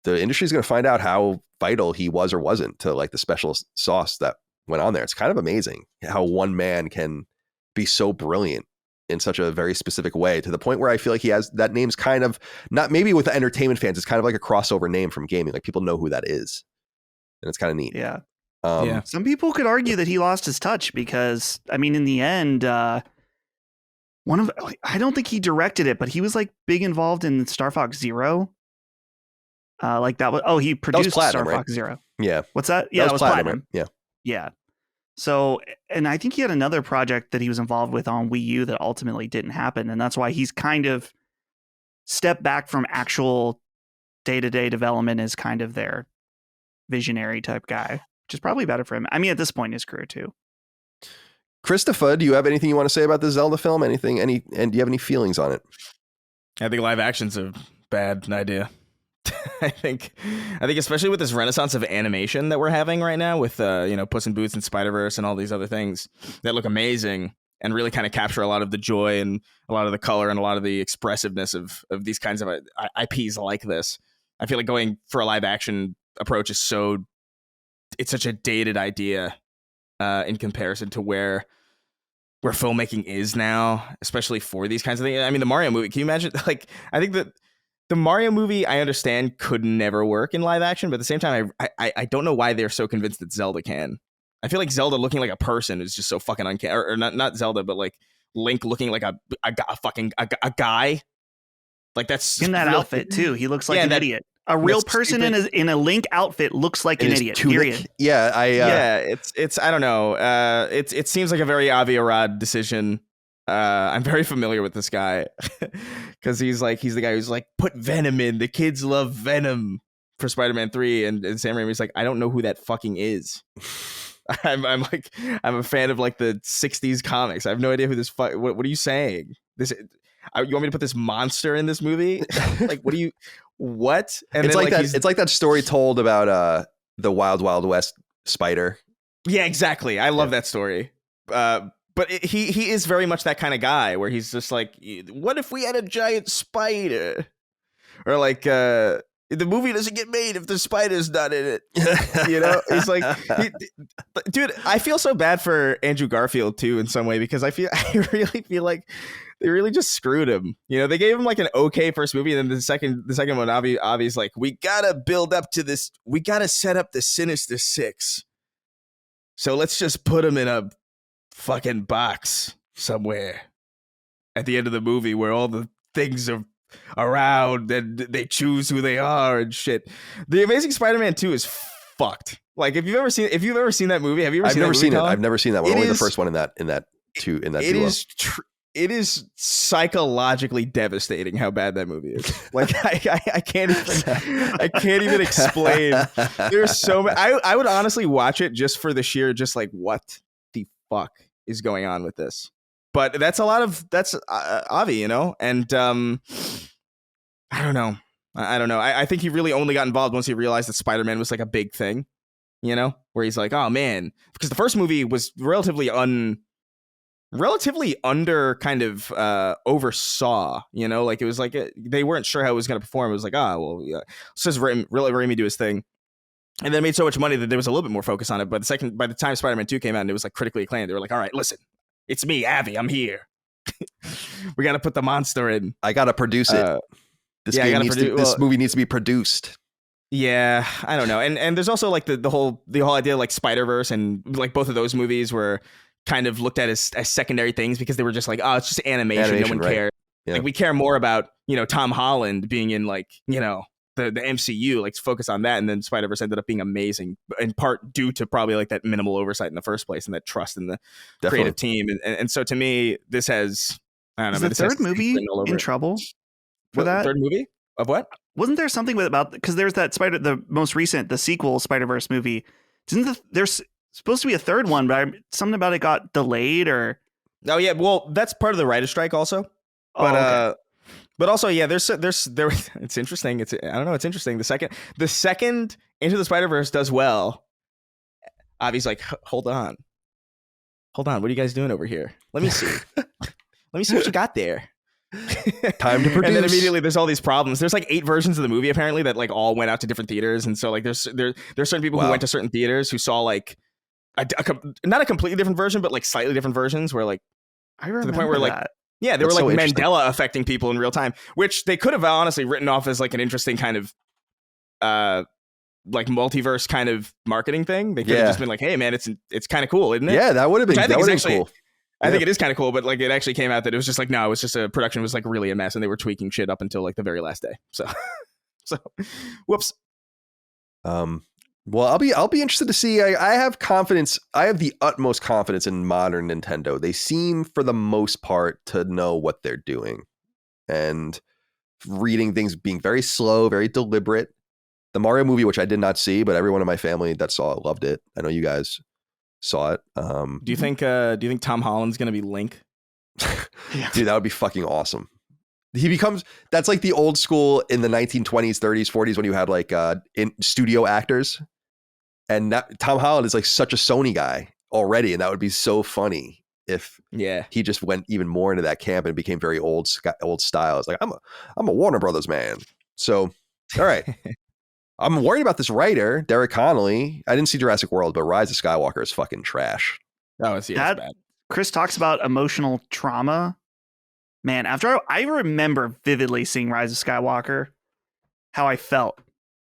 the industry is going to find out how vital he was or wasn't to like the special sauce that went on there. It's kind of amazing how one man can be so brilliant in such a very specific way, to the point where I feel like he has that name's kind of not, maybe with the entertainment fans, it's kind of like a crossover name from gaming. Like people know who that is, and it's kind of neat. Yeah. Yeah. Some people could argue that he lost his touch because, I mean, in the end, I don't think he directed it, but he was like big involved in Star Fox Zero. He produced Platinum, Star right? Fox Zero. Yeah. What's that? Yeah, that was Platinum. Right? Yeah. Yeah. So, and I think he had another project that he was involved with on Wii U that ultimately didn't happen. And that's why he's kind of stepped back from actual day-to-day development as kind of their visionary type guy, which is probably better for him. I mean, at this point in his career too. Christopher, do you have anything you want to say about the Zelda film? And do you have any feelings on it? I think live action's a bad idea. I think especially with this renaissance of animation that we're having right now with Puss in Boots and Spider-Verse and all these other things that look amazing and really kind of capture a lot of the joy and a lot of the color and a lot of the expressiveness of these kinds of IPs like this. I feel like going for a live action approach is it's such a dated idea in comparison to where filmmaking is now, especially for these kinds of things. I mean, the Mario movie, can you imagine? Like, I think that the Mario movie, I understand, could never work in live action, but at the same time, I don't know why they're so convinced that Zelda can. I feel like Zelda looking like a person is just so fucking uncanny. Or not Zelda, but like Link looking like a guy. Like that's in that outfit too. He looks like an idiot. A real person in a Link outfit looks like an idiot. Tunic. Period. Yeah, it's I don't know. It seems like a very Avi Arad decision. I'm very familiar with this guy because he's the guy who's like, put Venom in. The kids love Venom for Spider-Man 3, and Sam Raimi's like, I don't know who that fucking is. I'm a fan of like the 60s comics. I have no idea who this what are you saying? You want me to put this monster in this movie? Like, what? And it's then, like that. It's like that story told about the Wild Wild West spider. Yeah, exactly. I love that story. But he is very much that kind of guy where he's just like, what if we had a giant spider? Or like, the movie doesn't get made if the spider's not in it. He's like, dude, I feel so bad for Andrew Garfield too in some way, because I really feel like they really just screwed him. They gave him like an okay first movie, and then the second one, Avi's like, we gotta build up to this. We gotta set up the Sinister Six. So let's just put him in a fucking box somewhere at the end of the movie where all the things are around and they choose who they are and shit. The Amazing Spider-Man 2 is fucked. Like, if you've ever seen that movie, have you ever I've seen never that movie, seen it. Colin? I've never seen that one. Only the first one in that duo. It is psychologically devastating how bad that movie is. Like, I can't even explain. There's so many. I would honestly watch it just for the sheer, just like, what the fuck is going on with this? But that's Avi, and I don't know. I think he really only got involved once he realized that Spider-Man was like a big thing, where he's like, oh man, because the first movie was relatively under kind of oversaw, like it was like they weren't sure how it was going to perform. It was like, well, yeah, let's just really Raimi do his thing. And then it made so much money that there was a little bit more focus on it. But by the time Spider-Man 2 came out and it was like critically acclaimed, they were like, all right, listen, it's me, Avi, I'm here. We got to put the monster in. I got to produce it. This movie needs to be produced. Yeah, I don't know. And there's also like the whole idea of like Spider-Verse, and like both of those movies were kind of looked at as secondary things because they were just like, oh, it's just animation. No one cares. Yeah. Like, we care more about, Tom Holland being in like, the MCU, like, to focus on that. And then Spider-Verse ended up being amazing, in part due to probably like that minimal oversight in the first place and that trust in the creative team. And so to me, this has, I don't know. Is the third movie in trouble for that? Third movie of what? Wasn't there something about, because there's that the most recent, the sequel Spider-Verse movie. There's supposed to be a third one, but something about it got delayed or. Oh yeah, well, that's part of the writer's strike also. But okay. But also, yeah, there's it's interesting. It's interesting. The second Into the Spider-Verse does well, Avi's like, hold on, what are you guys doing over here? Let me see. Let me see what you got there. Time to produce. And then immediately there's all these problems. There's like 8 versions of the movie apparently that like all went out to different theaters, and so like there's certain people who went to certain theaters who saw like not a completely different version, but like slightly different versions where like I remember to the point where that. Yeah, they were That's like so interesting. Mandela affecting people in real time, which they could have honestly written off as like an interesting kind of like multiverse kind of marketing thing. They could have Yeah. just been like, hey man, it's kind of cool, isn't it? Yeah, that would have been, Which I think that is would have actually been cool. I think it is kind of cool, but like it actually came out that it was just like, no, it was just a production was like really a mess and they were tweaking shit up until like the very last day. So whoops. Well, I'll be interested to see. I have confidence. I have the utmost confidence in modern Nintendo. They seem, for the most part, to know what they're doing, and reading things being very slow, very deliberate. The Mario movie, which I did not see, but everyone in my family that saw it loved it. I know you guys saw it. Do you think Tom Holland's gonna be Link? Dude, that would be fucking awesome. He becomes, that's like the old school in the 1920s, 30s, 40s when you had like in studio actors. And Tom Holland is like such a Sony guy already, and that would be so funny if he just went even more into that camp and became very old style. It's like, I'm a Warner Brothers man. So, all right. I'm worried about this writer, Derek Connolly. I didn't see Jurassic World, but Rise of Skywalker is fucking trash. Oh, it's bad. Chris talks about emotional trauma. Man, after I remember vividly seeing Rise of Skywalker, how I felt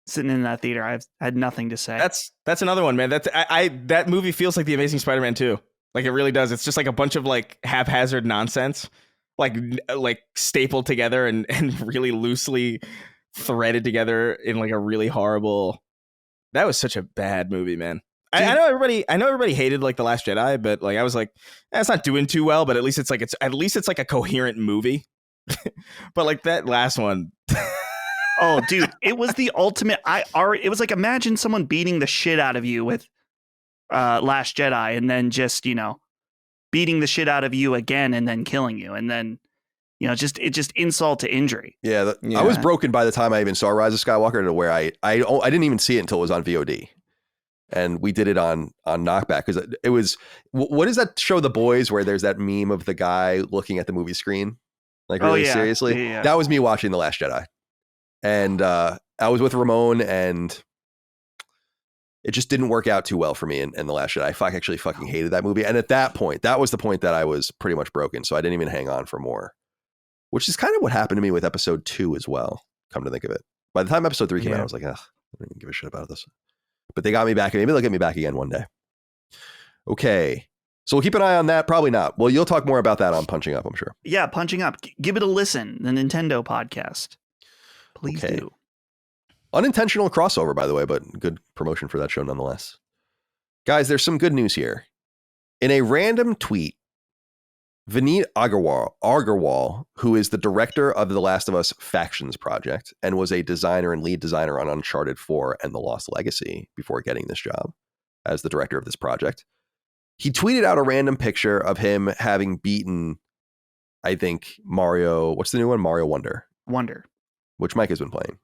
sitting in that theater. I had nothing to say. That's another one, man. That movie feels like The Amazing Spider-Man 2. Like it really does. It's just like a bunch of like haphazard nonsense, like stapled together and really loosely threaded together in like a really horrible. That was such a bad movie, man. I know everybody hated like The Last Jedi, but like I was like, it's not doing too well, but at least it's like a coherent movie. But like that last one. Oh, dude, it was the ultimate. It was like, imagine someone beating the shit out of you with Last Jedi, and then just, beating the shit out of you again, and then killing you, and then just insult to injury. Yeah, I was broken by the time I even saw Rise of Skywalker, to where I didn't even see it until it was on VOD, and we did it on Knockback, because it was, what is that show, The Boys, where there's that meme of the guy looking at the movie screen, like really seriously. Yeah. That was me watching The Last Jedi. And I was with Ramon, and it just didn't work out too well for me in The Last Jedi. I actually fucking hated that movie. And at that point, that was the point that I was pretty much broken. So I didn't even hang on for more, which is kind of what happened to me with episode 2 as well, come to think of it. By the time episode 3 came out, I was like, ugh, I don't even give a shit about this. But they got me back, and maybe they'll get me back again one day. Okay. So we'll keep an eye on that. Probably not. Well, you'll talk more about that on Punching Up, I'm sure. Yeah, Punching Up. Give it a listen. The Nintendo podcast. Please do. Unintentional crossover, by the way, but good promotion for that show nonetheless. Guys, there's some good news here. In a random tweet, Vineet Agarwal, who is the director of the Last of Us Factions project and was a designer and lead designer on Uncharted 4 and The Lost Legacy before getting this job as the director of this project, he tweeted out a random picture of him having beaten, I think, Mario. What's the new one? Mario Wonder. Which Mike has been playing.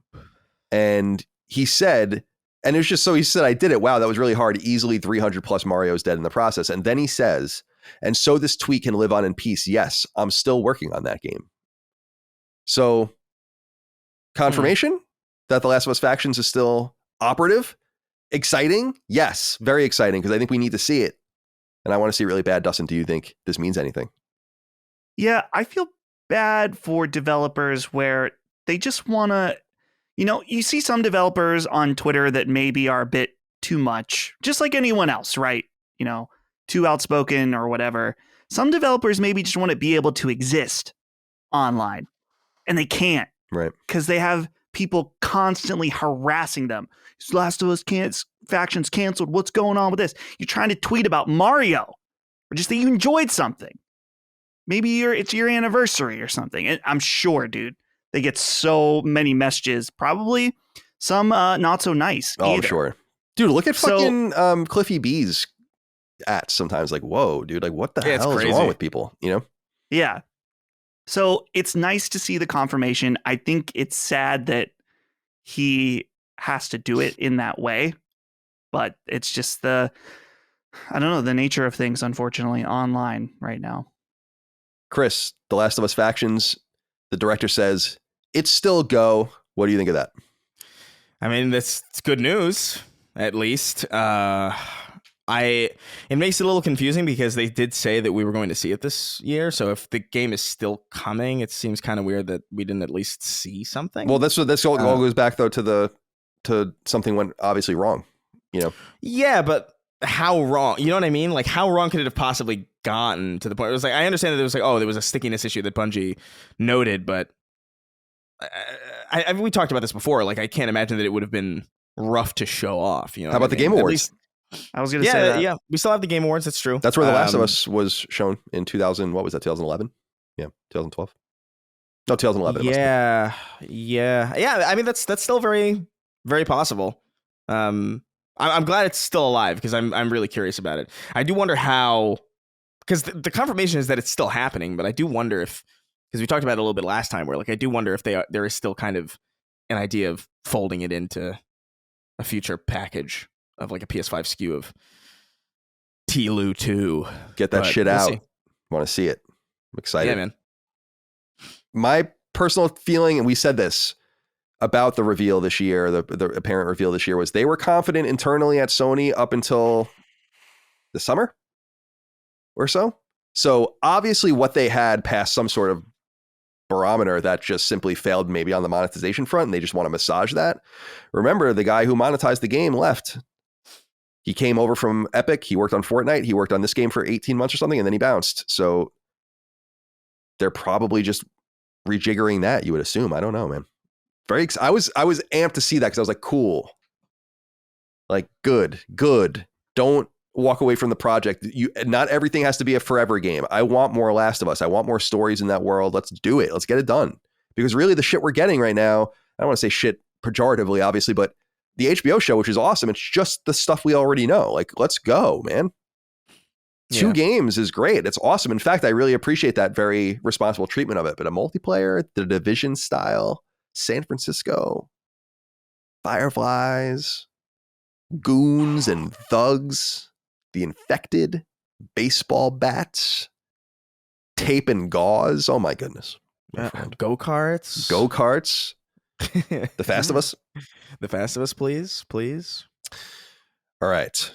And he said, and it's just so he said, I did it. Wow, that was really hard. Easily 300 plus Mario's dead in the process. And then he says, and so this tweet can live on in peace. Yes, I'm still working on that game. So confirmation that The Last of Us Factions is still operative. Exciting. Yes, very exciting, because I think we need to see it. And I want to see it really bad. Dustin, do you think this means anything? Yeah, I feel bad for developers where they just want to, you see some developers on Twitter that maybe are a bit too much, just like anyone else, right? Too outspoken or whatever. Some developers maybe just want to be able to exist online, and they can't. Right. Because they have people constantly harassing them. Last of Us Factions canceled. What's going on with this? You're trying to tweet about Mario, or just that you enjoyed something. Maybe it's your anniversary or something. And I'm sure, dude, they get so many messages. Probably some not so nice. Oh, either. sure. Dude, look at fucking Cliffy B's ats sometimes. Like, whoa, dude, like what the hell is wrong with people? Yeah. So it's nice to see the confirmation. I think it's sad that he has to do it in that way, but it's just the nature of things, unfortunately, online right now. Chris, The Last of Us Factions, the director says it's still a go. What do you think of that? I mean, it's good news, at least. It makes it a little confusing because they did say that we were going to see it this year. So if the game is still coming, it seems kind of weird that we didn't at least see something. Well, this all goes back though to something went obviously wrong. Yeah, but how wrong? You know what I mean? Like, how wrong could it have possibly gotten to the point? It was like, I understand that there was like, there was a stickiness issue that Bungie noted, but we talked about this before. Like, I can't imagine that it would have been rough to show off. How about the Game Awards? I was going to say that. Yeah, we still have the Game Awards. That's true. That's where The Last of Us was shown in 2000. What was that? 2011? Yeah, 2012. No, 2011. Yeah. I mean, that's still very, very possible. I'm glad it's still alive because I'm really curious about it. I do wonder how, because the confirmation is that it's still happening, but I do wonder if, because we talked about it a little bit last time, where like I do wonder if there is still kind of an idea of folding it into a future package of like a PS5 SKU of T-Lu 2. Get that shit out. Want to see it. I'm excited. Yeah, man. My personal feeling, and we said this about the reveal this year, the apparent reveal this year, was they were confident internally at Sony up until the summer or so. So obviously what they had passed some sort of barometer that just simply failed maybe on the monetization front, and they just want to massage that. Remember, the guy who monetized the game left. He came over from Epic. He worked on Fortnite. He worked on this game for 18 months or something, and then he bounced. So they're probably just rejiggering that, you would assume. I don't know, man. I was amped to see that because I was like, cool. Like, good. Don't walk away from the project. Not everything has to be a forever game. I want more Last of Us. I want more stories in that world. Let's do it. Let's get it done. Because really the shit we're getting right now, I don't want to say shit pejoratively, obviously, but the HBO show, which is awesome, it's just the stuff we already know. Like, let's go, man. 2 games is great. It's awesome. In fact, I really appreciate that very responsible treatment of it. But a multiplayer, the Division style, San Francisco, Fireflies, goons and thugs, the infected, baseball bats, tape and gauze. Oh my goodness. Go-karts. The Fast of Us. The Fast of Us, please. All right.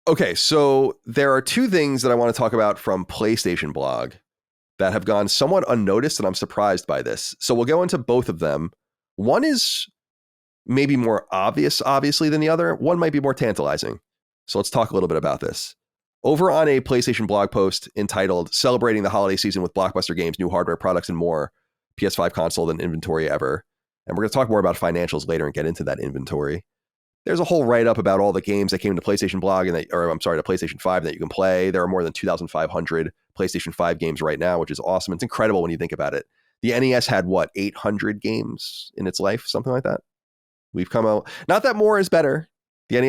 Okay, so there are 2 things that I want to talk about from PlayStation Blog that have gone somewhat unnoticed, and I'm surprised by this. So we'll go into both of them. One is maybe more obvious, obviously, than the other. One might be more tantalizing. So let's talk a little bit about this. Over on a PlayStation blog post entitled Celebrating the Holiday Season with Blockbuster Games, New Hardware Products, and More, PS5 console than inventory ever. And we're going to talk more about financials later and get into that inventory. There's a whole write-up about all the games that came to PlayStation Blog to PlayStation 5 that you can play. There are more than 2,500 PlayStation 5 games right now, which is awesome. It's incredible when you think about it. The NES had, 800 games in its life? Something like that. We've come out. Not that more is better. The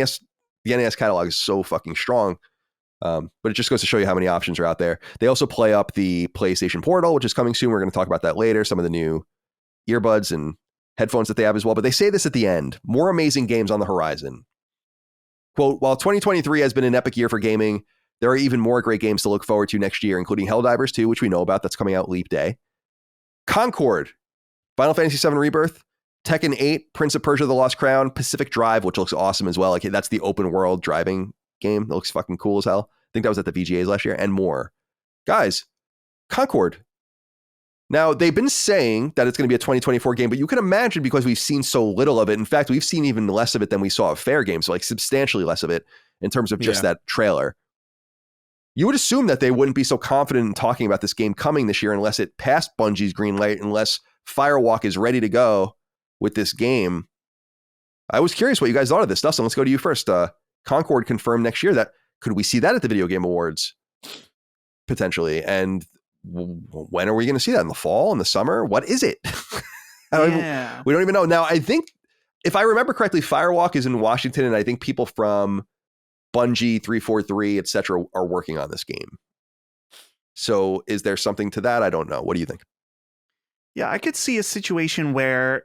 NES catalog is so fucking strong. But it just goes to show you how many options are out there. They also play up the PlayStation Portal, which is coming soon. We're going to talk about that later. Some of the new earbuds and headphones that they have as well. But they say this at the end. More amazing games on the horizon. Quote, while 2023 has been an epic year for gaming, there are even more great games to look forward to next year, including Helldivers 2, which we know about. That's coming out Leap Day. Concord, Final Fantasy VII Rebirth, Tekken 8, Prince of Persia: The Lost Crown, Pacific Drive, which looks awesome as well. Like, that's the open world driving game. It looks fucking cool as hell. I think that was at the VGAs last year, and more. Guys, Concord. Now, they've been saying that it's going to be a 2024 game, but you can imagine, because we've seen so little of it. In fact, we've seen even less of it than we saw of Fair Game, so like substantially less of it in terms of just that trailer. You would assume that they wouldn't be so confident in talking about this game coming this year unless it passed Bungie's green light, unless Firewalk is ready to go with this game. I was curious what you guys thought of this. Dustin, let's go to you first. Concord confirmed next year. That could we see that at the Video Game Awards potentially? And when are we going to see that? In the fall? In the summer? What is it? We don't even know. Now, I think if I remember correctly, Firewalk is in Washington, and I think people from Bungie, 343, etc., are working on this game. So is there something to that? I don't know. What do you think? Yeah, I could see a situation where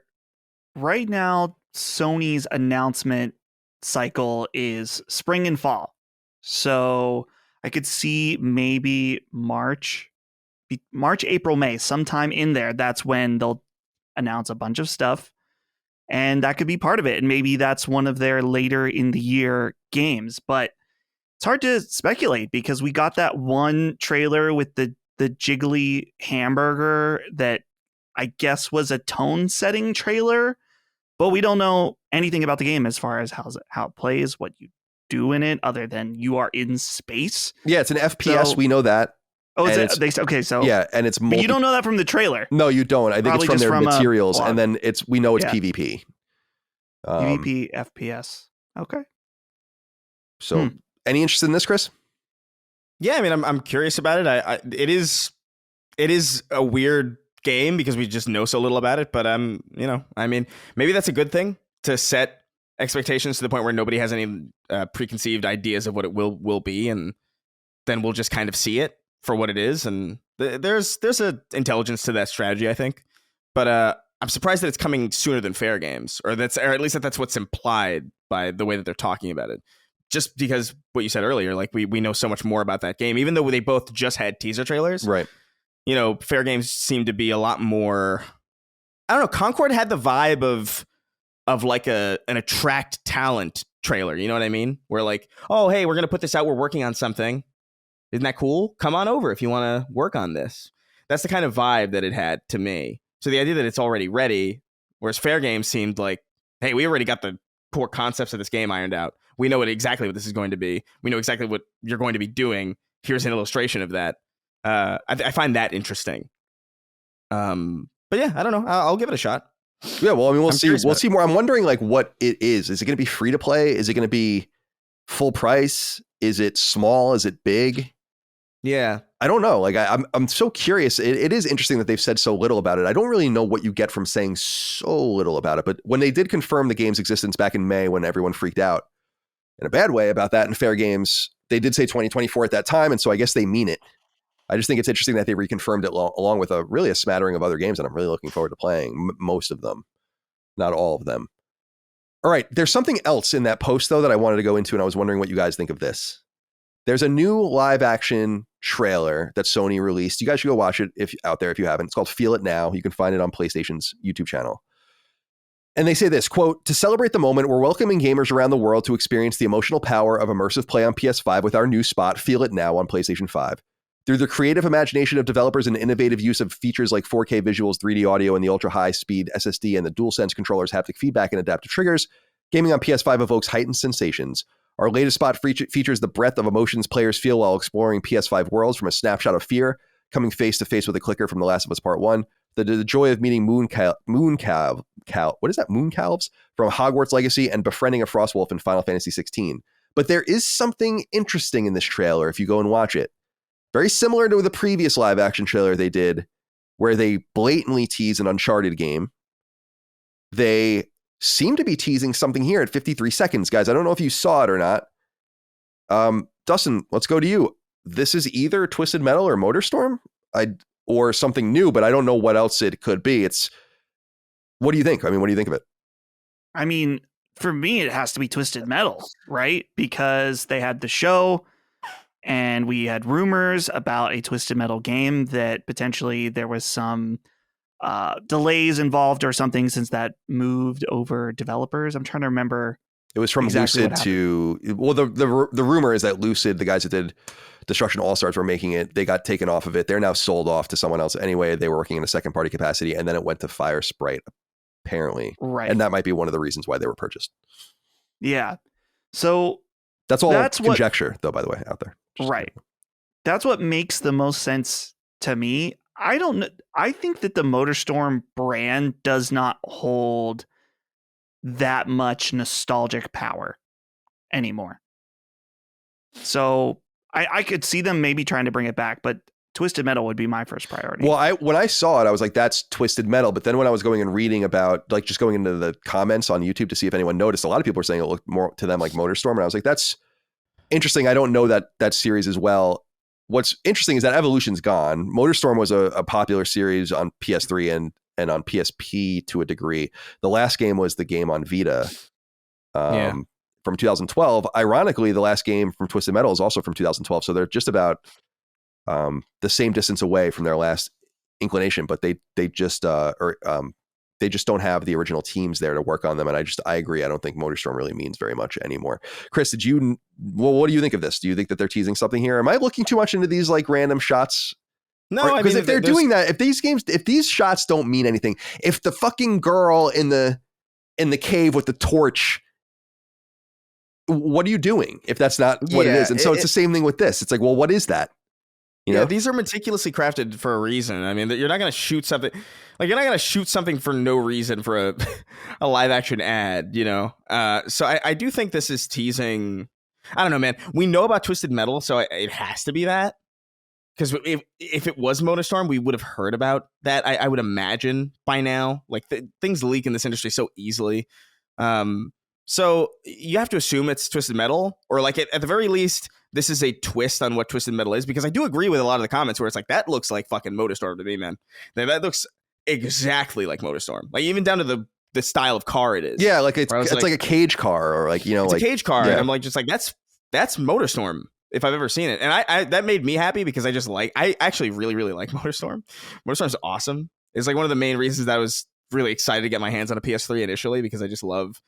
right now Sony's announcement cycle is spring and fall. So I could see maybe March, April, May, sometime in there. That's when they'll announce a bunch of stuff. And that could be part of it. And maybe that's one of their later in the year games. But it's hard to speculate because we got that one trailer with the jiggly hamburger that I guess was a tone setting trailer, but we don't know anything about the game as far as how it plays, what you do in it, other than you are in space. Yeah, it's an FPS. So- we know that. Oh, And okay, so yeah, and it's but you don't know that from the trailer. No, you don't. I think Probably it's from just their from a materials, blog. and then we know it's Yeah. PvP. PvP, FPS. Okay. So, any interest in this, Chris? Yeah, I mean, I'm curious about it. It is a weird game because we just know so little about it. But I mean, maybe that's a good thing to set expectations to the point where nobody has any preconceived ideas of what it will be, and then we'll just kind of see it for what it is. And there's a intelligence to that strategy, I think. But I'm surprised that it's coming sooner than Fair Games, or at least that's what's implied by the way that they're talking about it. Just because what you said earlier, like we know so much more about that game, even though they both just had teaser trailers. Right. Fair Games seemed to be a lot more. I don't know. Concord had the vibe of like an attract talent trailer. You know what I mean? Where like, oh, hey, we're gonna put this out. We're working on something. Isn't that cool? Come on over if you want to work on this. That's the kind of vibe that it had to me. So the idea that it's already ready, whereas Fair Games seemed like, hey, we already got the core concepts of this game ironed out. We know exactly what this is going to be. We know exactly what you're going to be doing. Here's an illustration of that. I find that interesting. But yeah, I don't know. I'll give it a shot. Yeah, well, I mean, we'll see. We'll see more. I'm wondering, like, what it is. Is it going to be free to play? Is it going to be full price? Is it small? Is it big? Yeah, I don't know. Like, I'm so curious. It is interesting that they've said so little about it. I don't really know what you get from saying so little about it. But when they did confirm the game's existence back in May, when everyone freaked out in a bad way about that in Fair Games, they did say 2024 at that time, and so I guess they mean it. I just think it's interesting that they reconfirmed it along with a smattering of other games that I'm really looking forward to playing. Most of them, not all of them. All right, there's something else in that post though that I wanted to go into, and I was wondering what you guys think of this. There's a new live action trailer that Sony released. You guys should go watch it if you haven't. It's called Feel It Now. You can find it on PlayStation's YouTube channel. And they say this, quote, "To celebrate the moment, we're welcoming gamers around the world to experience the emotional power of immersive play on PS5 with our new spot, Feel It Now, on PlayStation 5. Through the creative imagination of developers and innovative use of features like 4K visuals, 3D audio, and the ultra-high-speed SSD and the DualSense controller's haptic feedback and adaptive triggers, gaming on PS5 evokes heightened sensations. Our latest spot features the breadth of emotions players feel while exploring PS5 worlds, from a snapshot of fear, coming face-to-face with a clicker from The Last of Us Part 1, the joy of meeting mooncalves from Hogwarts Legacy, and befriending a Frostwolf in Final Fantasy 16. But there is something interesting in this trailer if you go and watch it. Very similar to the previous live action trailer they did, where they blatantly tease an Uncharted game. They seem to be teasing something here at 53 seconds, guys. I don't know if you saw it or not. Dustin, let's go to you. This is either Twisted Metal or Motorstorm, or something new, but I don't know what else it could be. What do you think? I mean, what do you think of it? I mean, for me, it has to be Twisted Metal, right? Because they had the show, and we had rumors about a Twisted Metal game that potentially there was some delays involved or something since that moved over developers. I'm trying to remember. It was from exactly Lucid to, well, the rumor is that Lucid, the guys that did Destruction All-Stars, were making it. They got taken off of it. They're now sold off to someone else anyway. They were working in a second party capacity, and then it went to Fire Sprite, apparently. Right. And that might be one of the reasons why they were purchased. Yeah. So that's all conjecture, though, by the way, out there. Right. That's what makes the most sense to me. I don't know. I think that the Motorstorm brand does not hold that much nostalgic power anymore. So I could see them maybe trying to bring it back, but Twisted Metal would be my first priority. Well, when I saw it, I was like, that's Twisted Metal. But then when I was going and reading about, like, just going into the comments on YouTube to see if anyone noticed, a lot of people were saying it looked more to them like Motorstorm. And I was like, that's interesting. I don't know that series as well. What's interesting is that Evolution's gone. Motorstorm was a popular series on PS3 and on PSP to a degree. The last game was the game on Vita from 2012. Ironically, the last game from Twisted Metal is also from 2012. So they're just about the same distance away from their last inclination, but they just they just don't have the original teams there to work on them. And I agree. I don't think MotorStorm really means very much anymore. Chris, what do you think of this? Do you think that they're teasing something here? Am I looking too much into these like random shots? No, because if they're doing that, if these shots don't mean anything, if the fucking girl in the cave with the torch, what are you doing if that's not what it is? And so it's the same thing with this. It's like, well, what is that? You know? These are meticulously crafted for a reason. I mean, you're not going to shoot something like you're not going to shoot something for no reason for a live action ad, you know? So I do think this is teasing. I don't know, man. We know about Twisted Metal, so it has to be that. Because if it was MotorStorm, we would have heard about that. I would imagine by now. Like things leak in this industry so easily. So you have to assume it's Twisted Metal, or like at the very least, this is a twist on what Twisted Metal is. Because I do agree with a lot of the comments where it's like, that looks like fucking MotorStorm to me, man. That looks exactly like MotorStorm. Like even down to the style of car it is. Yeah, like it's like a cage car, or like, you know, it's like a cage car. Yeah. And I'm like, just like, that's MotorStorm if I've ever seen it. And I that made me happy because I actually really, really like MotorStorm. MotorStorm's awesome. It's like one of the main reasons that I was really excited to get my hands on a PS3 initially, because I just love,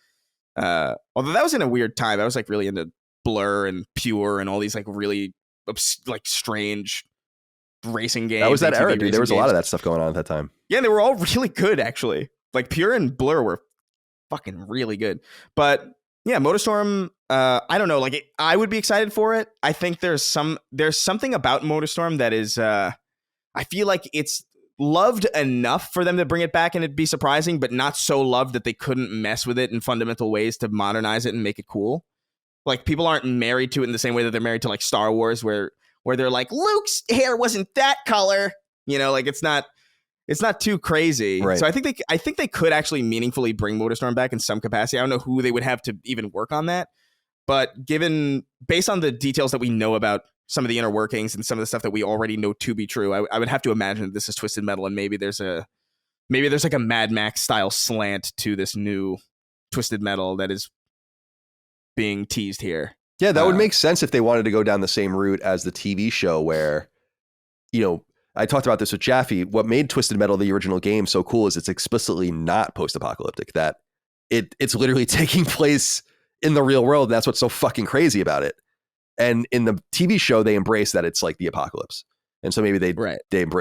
although that was in a weird time. I was like really into Blur and Pure and all these like really like strange racing games. That was that era, dude. There was games. A lot of that stuff going on at that time. Yeah, they were all really good, actually. Like Pure and Blur were fucking really good. But yeah, MotorStorm, I don't know. Like I would be excited for it. I think there's something about MotorStorm that is, I feel like it's loved enough for them to bring it back and it'd be surprising, but not so loved that they couldn't mess with it in fundamental ways to modernize it and make it cool. Like people aren't married to it in the same way that they're married to like Star Wars, where they're like, Luke's hair wasn't that color. You know, like it's not too crazy. Right. So I think they could actually meaningfully bring MotorStorm back in some capacity. I don't know who they would have to even work on that, but based on the details that we know about some of the inner workings and some of the stuff that we already know to be true, I would have to imagine that this is Twisted Metal, and maybe there's like a Mad Max style slant to this new Twisted Metal that is being teased here. Yeah, that would make sense if they wanted to go down the same route as the TV show, where, you know, I talked about this with Jaffe. What made Twisted Metal, the original game, so cool is it's explicitly not post-apocalyptic, that it's literally taking place in the real world. And that's what's so fucking crazy about it. And in the TV show, they embrace that it's like the apocalypse. And so maybe they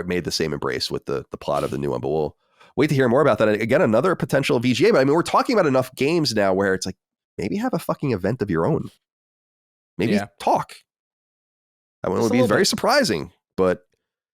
made the same embrace with the plot of the new one. But we'll wait to hear more about that. Again, another potential VGA. But I mean, we're talking about enough games now where it's like, maybe have a fucking event of your own. Maybe talk. That one would be very surprising, but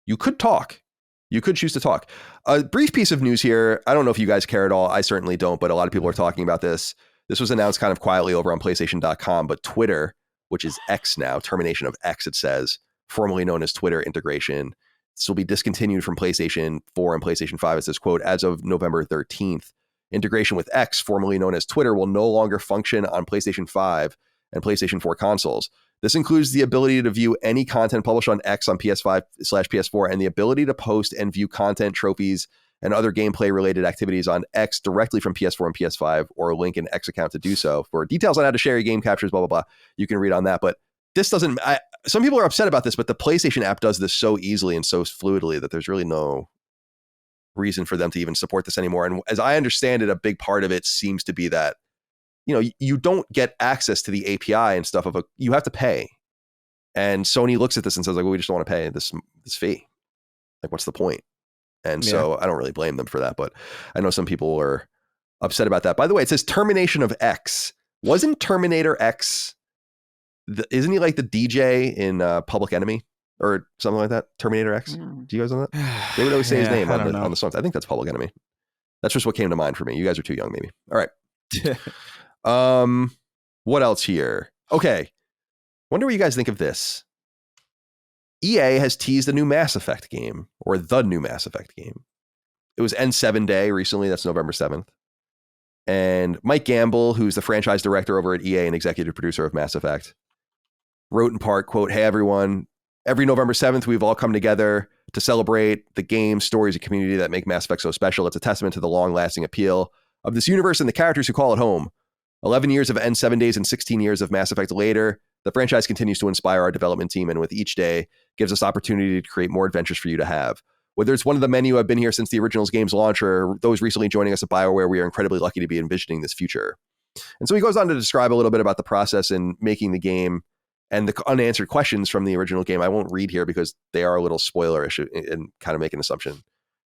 you could talk. You could choose to talk. A brief piece of news here. I don't know if you guys care at all. I certainly don't, but a lot of people are talking about this. This was announced kind of quietly over on PlayStation.com, but Twitter, which is X now, termination of X, it says, formerly known as Twitter integration. This will be discontinued from PlayStation 4 and PlayStation 5. It says, quote, as of November 13th, integration with X, formerly known as Twitter, will no longer function on PlayStation 5 and PlayStation 4 consoles. This includes the ability to view any content published on X on PS5/PS4 and the ability to post and view content, trophies, and other gameplay-related activities on X directly from PS4 and PS5, or link an X account to do so. For details on how to share your game captures, blah, blah, blah, you can read on that. But this doesn't... some people are upset about this, but the PlayStation app does this so easily and so fluidly that there's really no reason for them to even support this anymore. And as I understand it, a big part of it seems to be that, you know, you don't get access to the API and stuff you have to pay. And Sony looks at this and says, like, well, we just don't want to pay this fee. Like, what's the point? And so I don't really blame them for that, but I know some people are upset about that. By the way, it says termination of X. Wasn't Terminator X, isn't he like the DJ in Public Enemy or something like that? Terminator X? Do you guys know that? They would always say his name on the songs. I think that's Public Enemy. That's just what came to mind for me. You guys are too young, maybe. All right. What else here? Okay. Wonder what you guys think of this. EA has teased a new Mass Effect game, or the new Mass Effect game. It was N7 Day recently. That's November 7th. And Mike Gamble, who's the franchise director over at EA and executive producer of Mass Effect, wrote in part, quote, "Hey, everyone, every November 7th, we've all come together to celebrate the games, stories, and community that make Mass Effect so special. It's a testament to the long-lasting appeal of this universe and the characters who call it home. 11 years of N7 days and 16 years of Mass Effect later, the franchise continues to inspire our development team, and with each day gives us opportunity to create more adventures for you to have. Whether it's one of the many who have been here since the original's game's launch or those recently joining us at BioWare, we are incredibly lucky to be envisioning this future. And so he goes on to describe a little bit about the process in making the game and the unanswered questions from the original game. I won't read here because they are a little spoilerish and kind of make an assumption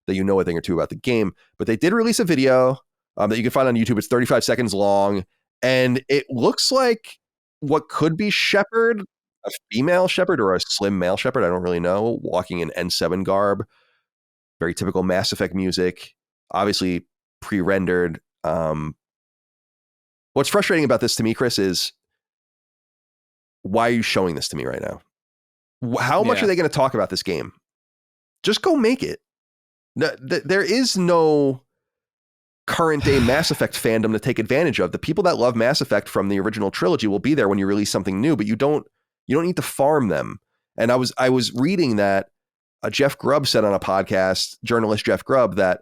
that you know a thing or two about the game. But they did release a video that you can find on YouTube. It's 35 seconds long, and it looks like what could be Shepard, a female Shepard or a slim male Shepard, I don't really know, walking in N7 garb. Very typical Mass Effect music, obviously pre-rendered. What's frustrating about this to me, Chris, is why are you showing this to me right now? How much are they going to talk about this game? Just go make it. There is no current day Mass Effect fandom to take advantage of. The people that love Mass Effect from the original trilogy will be there when you release something new, but you don't need to farm them. And I was reading that Jeff Grubb said on a podcast, journalist Jeff Grubb, that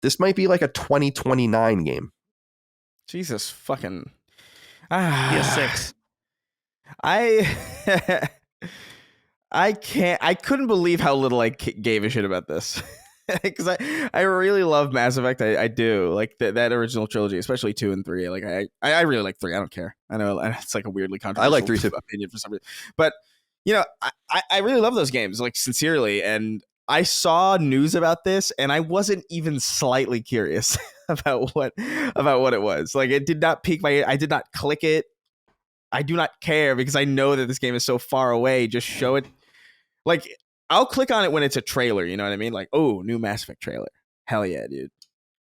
this might be like a 2029 game. Jesus fucking. PS6. I couldn't believe how little I gave a shit about this. Because I really love Mass Effect. I do like that original trilogy, especially 2 and 3. Like I really like 3. I don't care. I know it's like a weirdly controversial I like 3 too. opinion for some reason, but you know, I really love those games, like sincerely. And I saw news about this, and I wasn't even slightly curious about what it was. Like, it did not pique my. I did not click it. I do not care because I know that this game is so far away. Just show it. Like, I'll click on it when it's a trailer. You know what I mean? Like, oh, new Mass Effect trailer. Hell yeah, dude.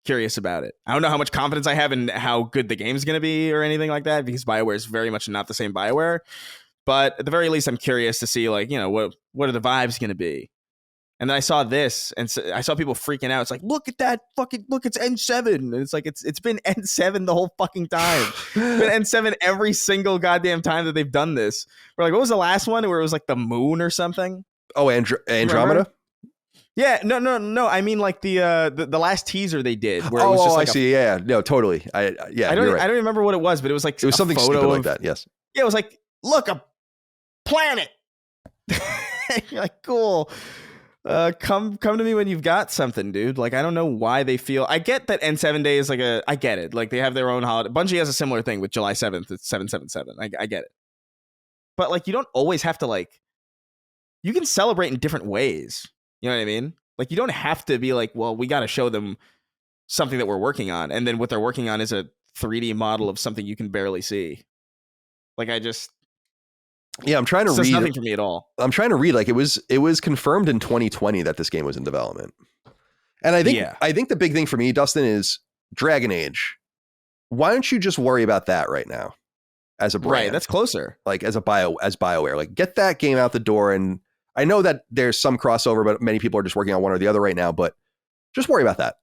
Curious about it. I don't know how much confidence I have in how good the game's going to be or anything like that, because BioWare is very much not the same BioWare. But at the very least, I'm curious to see, like, you know, what are the vibes going to be? And then I saw this, and so I saw people freaking out. It's like, look at that fucking, look, it's N7. And it's like, it's been N7 the whole fucking time. It's been N7 every single goddamn time that they've done this. We're like, what was the last one where it was like the moon or something? Oh, Andromeda? Yeah, no. I mean, like the last teaser they did. Where it was just like I see. Yeah, no, totally. I don't remember what it was, but it was like it was something stupid like that. Yes. Yeah, it was like, look, a planet. You're like, cool. Come to me when you've got something, dude. Like, I don't know why they feel. I get that N7 Day is like I get it. Like, they have their own holiday. Bungie has a similar thing with July 7th. It's 777. I get it. But like, you don't always have to like. You can celebrate in different ways. You know what I mean? Like, you don't have to be like, well, we got to show them something that we're working on, and then what they're working on is a 3D model of something you can barely see. Like, I'm trying to read. It's nothing for me at all. I'm trying to read. Like, it was confirmed in 2020 that this game was in development, and I think the big thing for me, Dustin, is Dragon Age. Why don't you just worry about that right now, as a brand? Right, that's closer. Like, as BioWare, like, get that game out the door. And I know that there's some crossover, but many people are just working on one or the other right now. But just worry about that,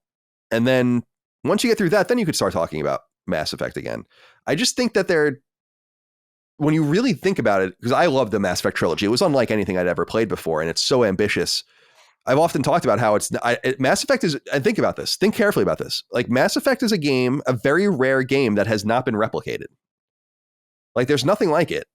and then once you get through that, then you could start talking about Mass Effect again. I just think that when you really think about it, because I love the Mass Effect trilogy, it was unlike anything I'd ever played before, and it's so ambitious. I've often talked about how Mass Effect is, and think about this, think carefully about this. Like, Mass Effect is a very rare game that has not been replicated. Like, there's nothing like it.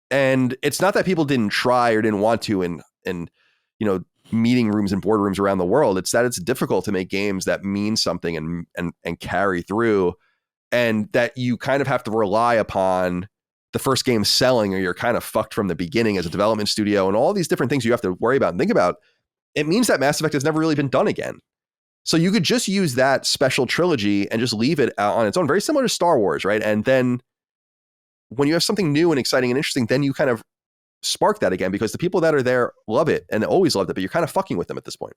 And it's not that people didn't try or didn't want to in you know, meeting rooms and boardrooms around the world. It's that it's difficult to make games that mean something and carry through, and that you kind of have to rely upon the first game selling, or you're kind of fucked from the beginning as a development studio, and all these different things you have to worry about and think about. It means that Mass Effect has never really been done again. So you could just use that special trilogy and just leave it on its own, very similar to Star Wars, right? And then when you have something new and exciting and interesting, then you kind of spark that again, because the people that are there love it and always loved it, but you're kind of fucking with them at this point.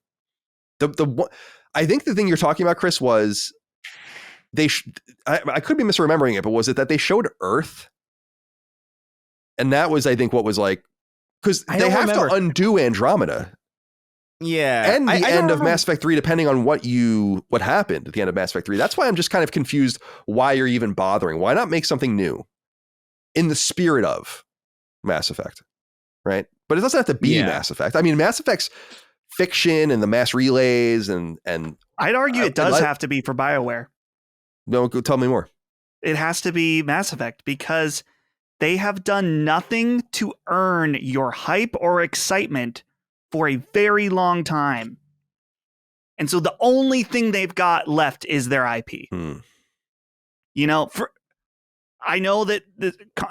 I think the thing you're talking about, Chris, was I could be misremembering it, but was it that they showed Earth? And that was, I think, what was like, because they have to undo Andromeda. Yeah. And the end of Mass Effect 3, depending on what happened at the end of Mass Effect 3. That's why I'm just kind of confused why you're even bothering. Why not make something new in the spirit of Mass Effect, right? But it doesn't have to be Mass Effect. I mean, Mass Effect's fiction and the mass relays and I'd argue it does have to be for BioWare. No, go tell me more. It has to be Mass Effect, because they have done nothing to earn your hype or excitement for a very long time. And so the only thing they've got left is their IP. You know, I know that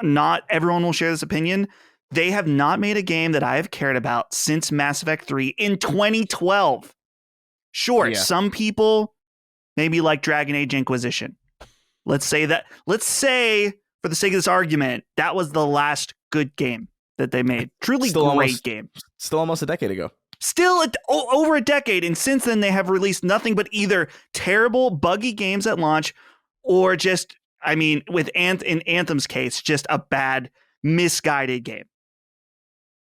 not everyone will share this opinion. They have not made a game that I have cared about since Mass Effect 3 in 2012. Sure, some people maybe like Dragon Age Inquisition. Let's say, for the sake of this argument, that was the last good game that they made. Truly great game. Still almost a decade ago. Still over a decade. And since then, they have released nothing but either terrible, buggy games at launch or just, I mean, in Anthem's case, just a bad, misguided game.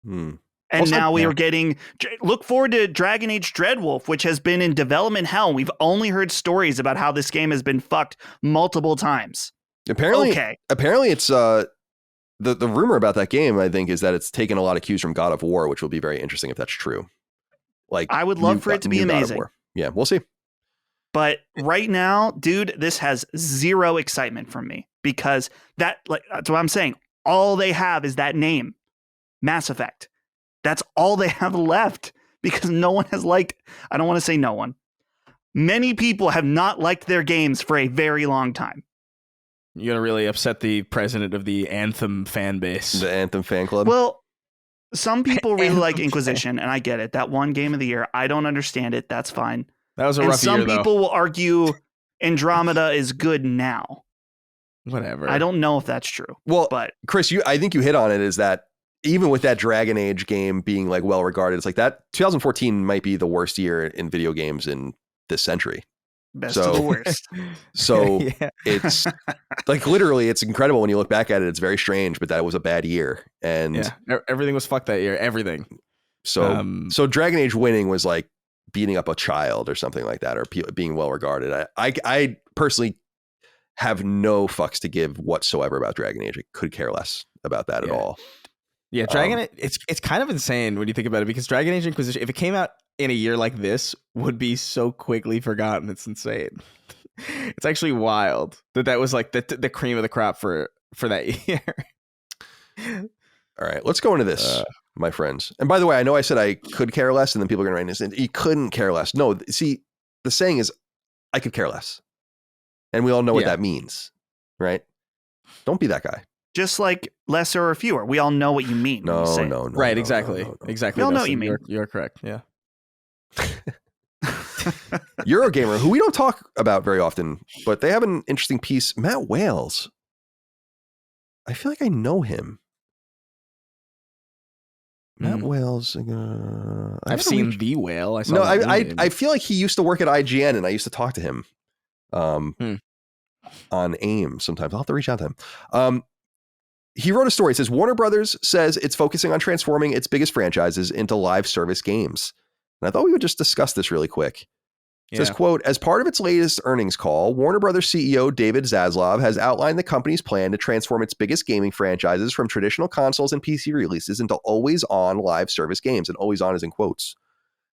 And also, now we are getting, look forward to Dragon Age Dreadwolf, which has been in development hell. We've only heard stories about how this game has been fucked multiple times. Apparently it's the rumor about that game, I think, is that it's taken a lot of cues from God of War, which will be very interesting if that's true. Like, I would love for it to be amazing. Yeah, we'll see. But right now, dude, this has zero excitement from me because that's what I'm saying. All they have is that name, Mass Effect. That's all they have left because no one has liked. I don't want to say no one. Many people have not liked their games for a very long time. You're going to really upset the president of the Anthem fan base. The Anthem fan club? Well, some people really like Inquisition, and I get it. That one game of the year, I don't understand it. That's fine. That was a rough year, though. Some people will argue Andromeda is good now. Whatever. I don't know if that's true. Well, but Chris, I think you hit on it, is that even with that Dragon Age game being like well regarded, it's like that 2014 might be the worst year in video games in this century. Best of the worst. So it's like literally, it's incredible when you look back at it. It's very strange, but that was a bad year, and everything was fucked that year. Everything. So Dragon Age winning was like beating up a child or something like that, or being well regarded. I personally have no fucks to give whatsoever about Dragon Age. I could care less about that at all. Yeah, Dragon. It's kind of insane when you think about it, because Dragon Age Inquisition, if it came out in a year like this, would be so quickly forgotten. It's insane. It's actually wild that was like the cream of the crop for that year. All right, let's go into this, my friends. And by the way, I know I said I could care less, and then people are going to write this in. You couldn't care less. No, see, the saying is, I could care less, and we all know what that means, right? Don't be that guy. Just like lesser or fewer. We all know what you mean. No. Right, exactly. Exactly. We all know what you mean. You're correct. Yeah. Eurogamer, who we don't talk about very often, but they have an interesting piece. Matt Wales. I feel like I know him. Matt Wales. I've seen The Whale. I feel like he used to work at IGN, and I used to talk to him on AIM sometimes. I'll have to reach out to him. He wrote a story. It says, Warner Brothers says it's focusing on transforming its biggest franchises into live service games. And I thought we would just discuss this really quick. It says, quote, as part of its latest earnings call, Warner Brothers CEO David Zaslav has outlined the company's plan to transform its biggest gaming franchises from traditional consoles and PC releases into always-on live service games. And always on is in quotes.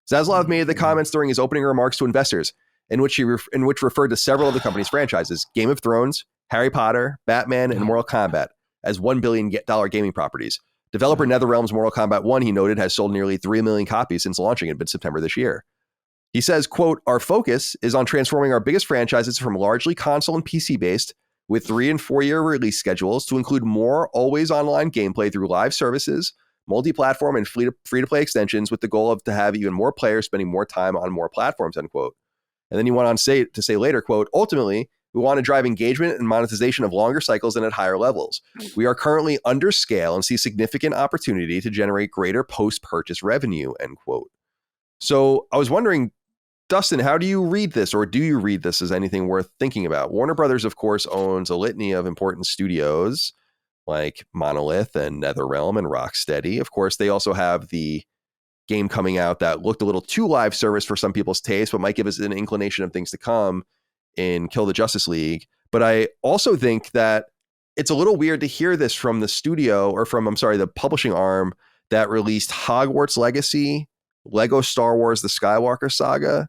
Zaslav made the comments during his opening remarks to investors, in which referred to several of the company's franchises, Game of Thrones, Harry Potter, Batman, and Mortal Kombat, as $1 billion gaming properties. Developer NetherRealm's Mortal Kombat 1, he noted, has sold nearly 3 million copies since launching in mid-September this year. He says, quote, our focus is on transforming our biggest franchises from largely console and PC-based with 3 and 4 year release schedules to include more always online gameplay through live services, multi-platform, and free-to-play extensions, with the goal of to have even more players spending more time on more platforms, end quote. And then he went on to say later, quote, ultimately, we want to drive engagement and monetization of longer cycles and at higher levels. We are currently under scale and see significant opportunity to generate greater post-purchase revenue, end quote. So I was wondering, Dustin, how do you read this, or do you read this as anything worth thinking about? Warner Brothers, of course, owns a litany of important studios like Monolith and NetherRealm and Rocksteady. Of course, they also have the game coming out that looked a little too live service for some people's taste, but might give us an inclination of things to come in Kill the Justice League. But I also think that it's a little weird to hear this from the studio, or from, the publishing arm that released Hogwarts Legacy, Lego Star Wars, The Skywalker Saga,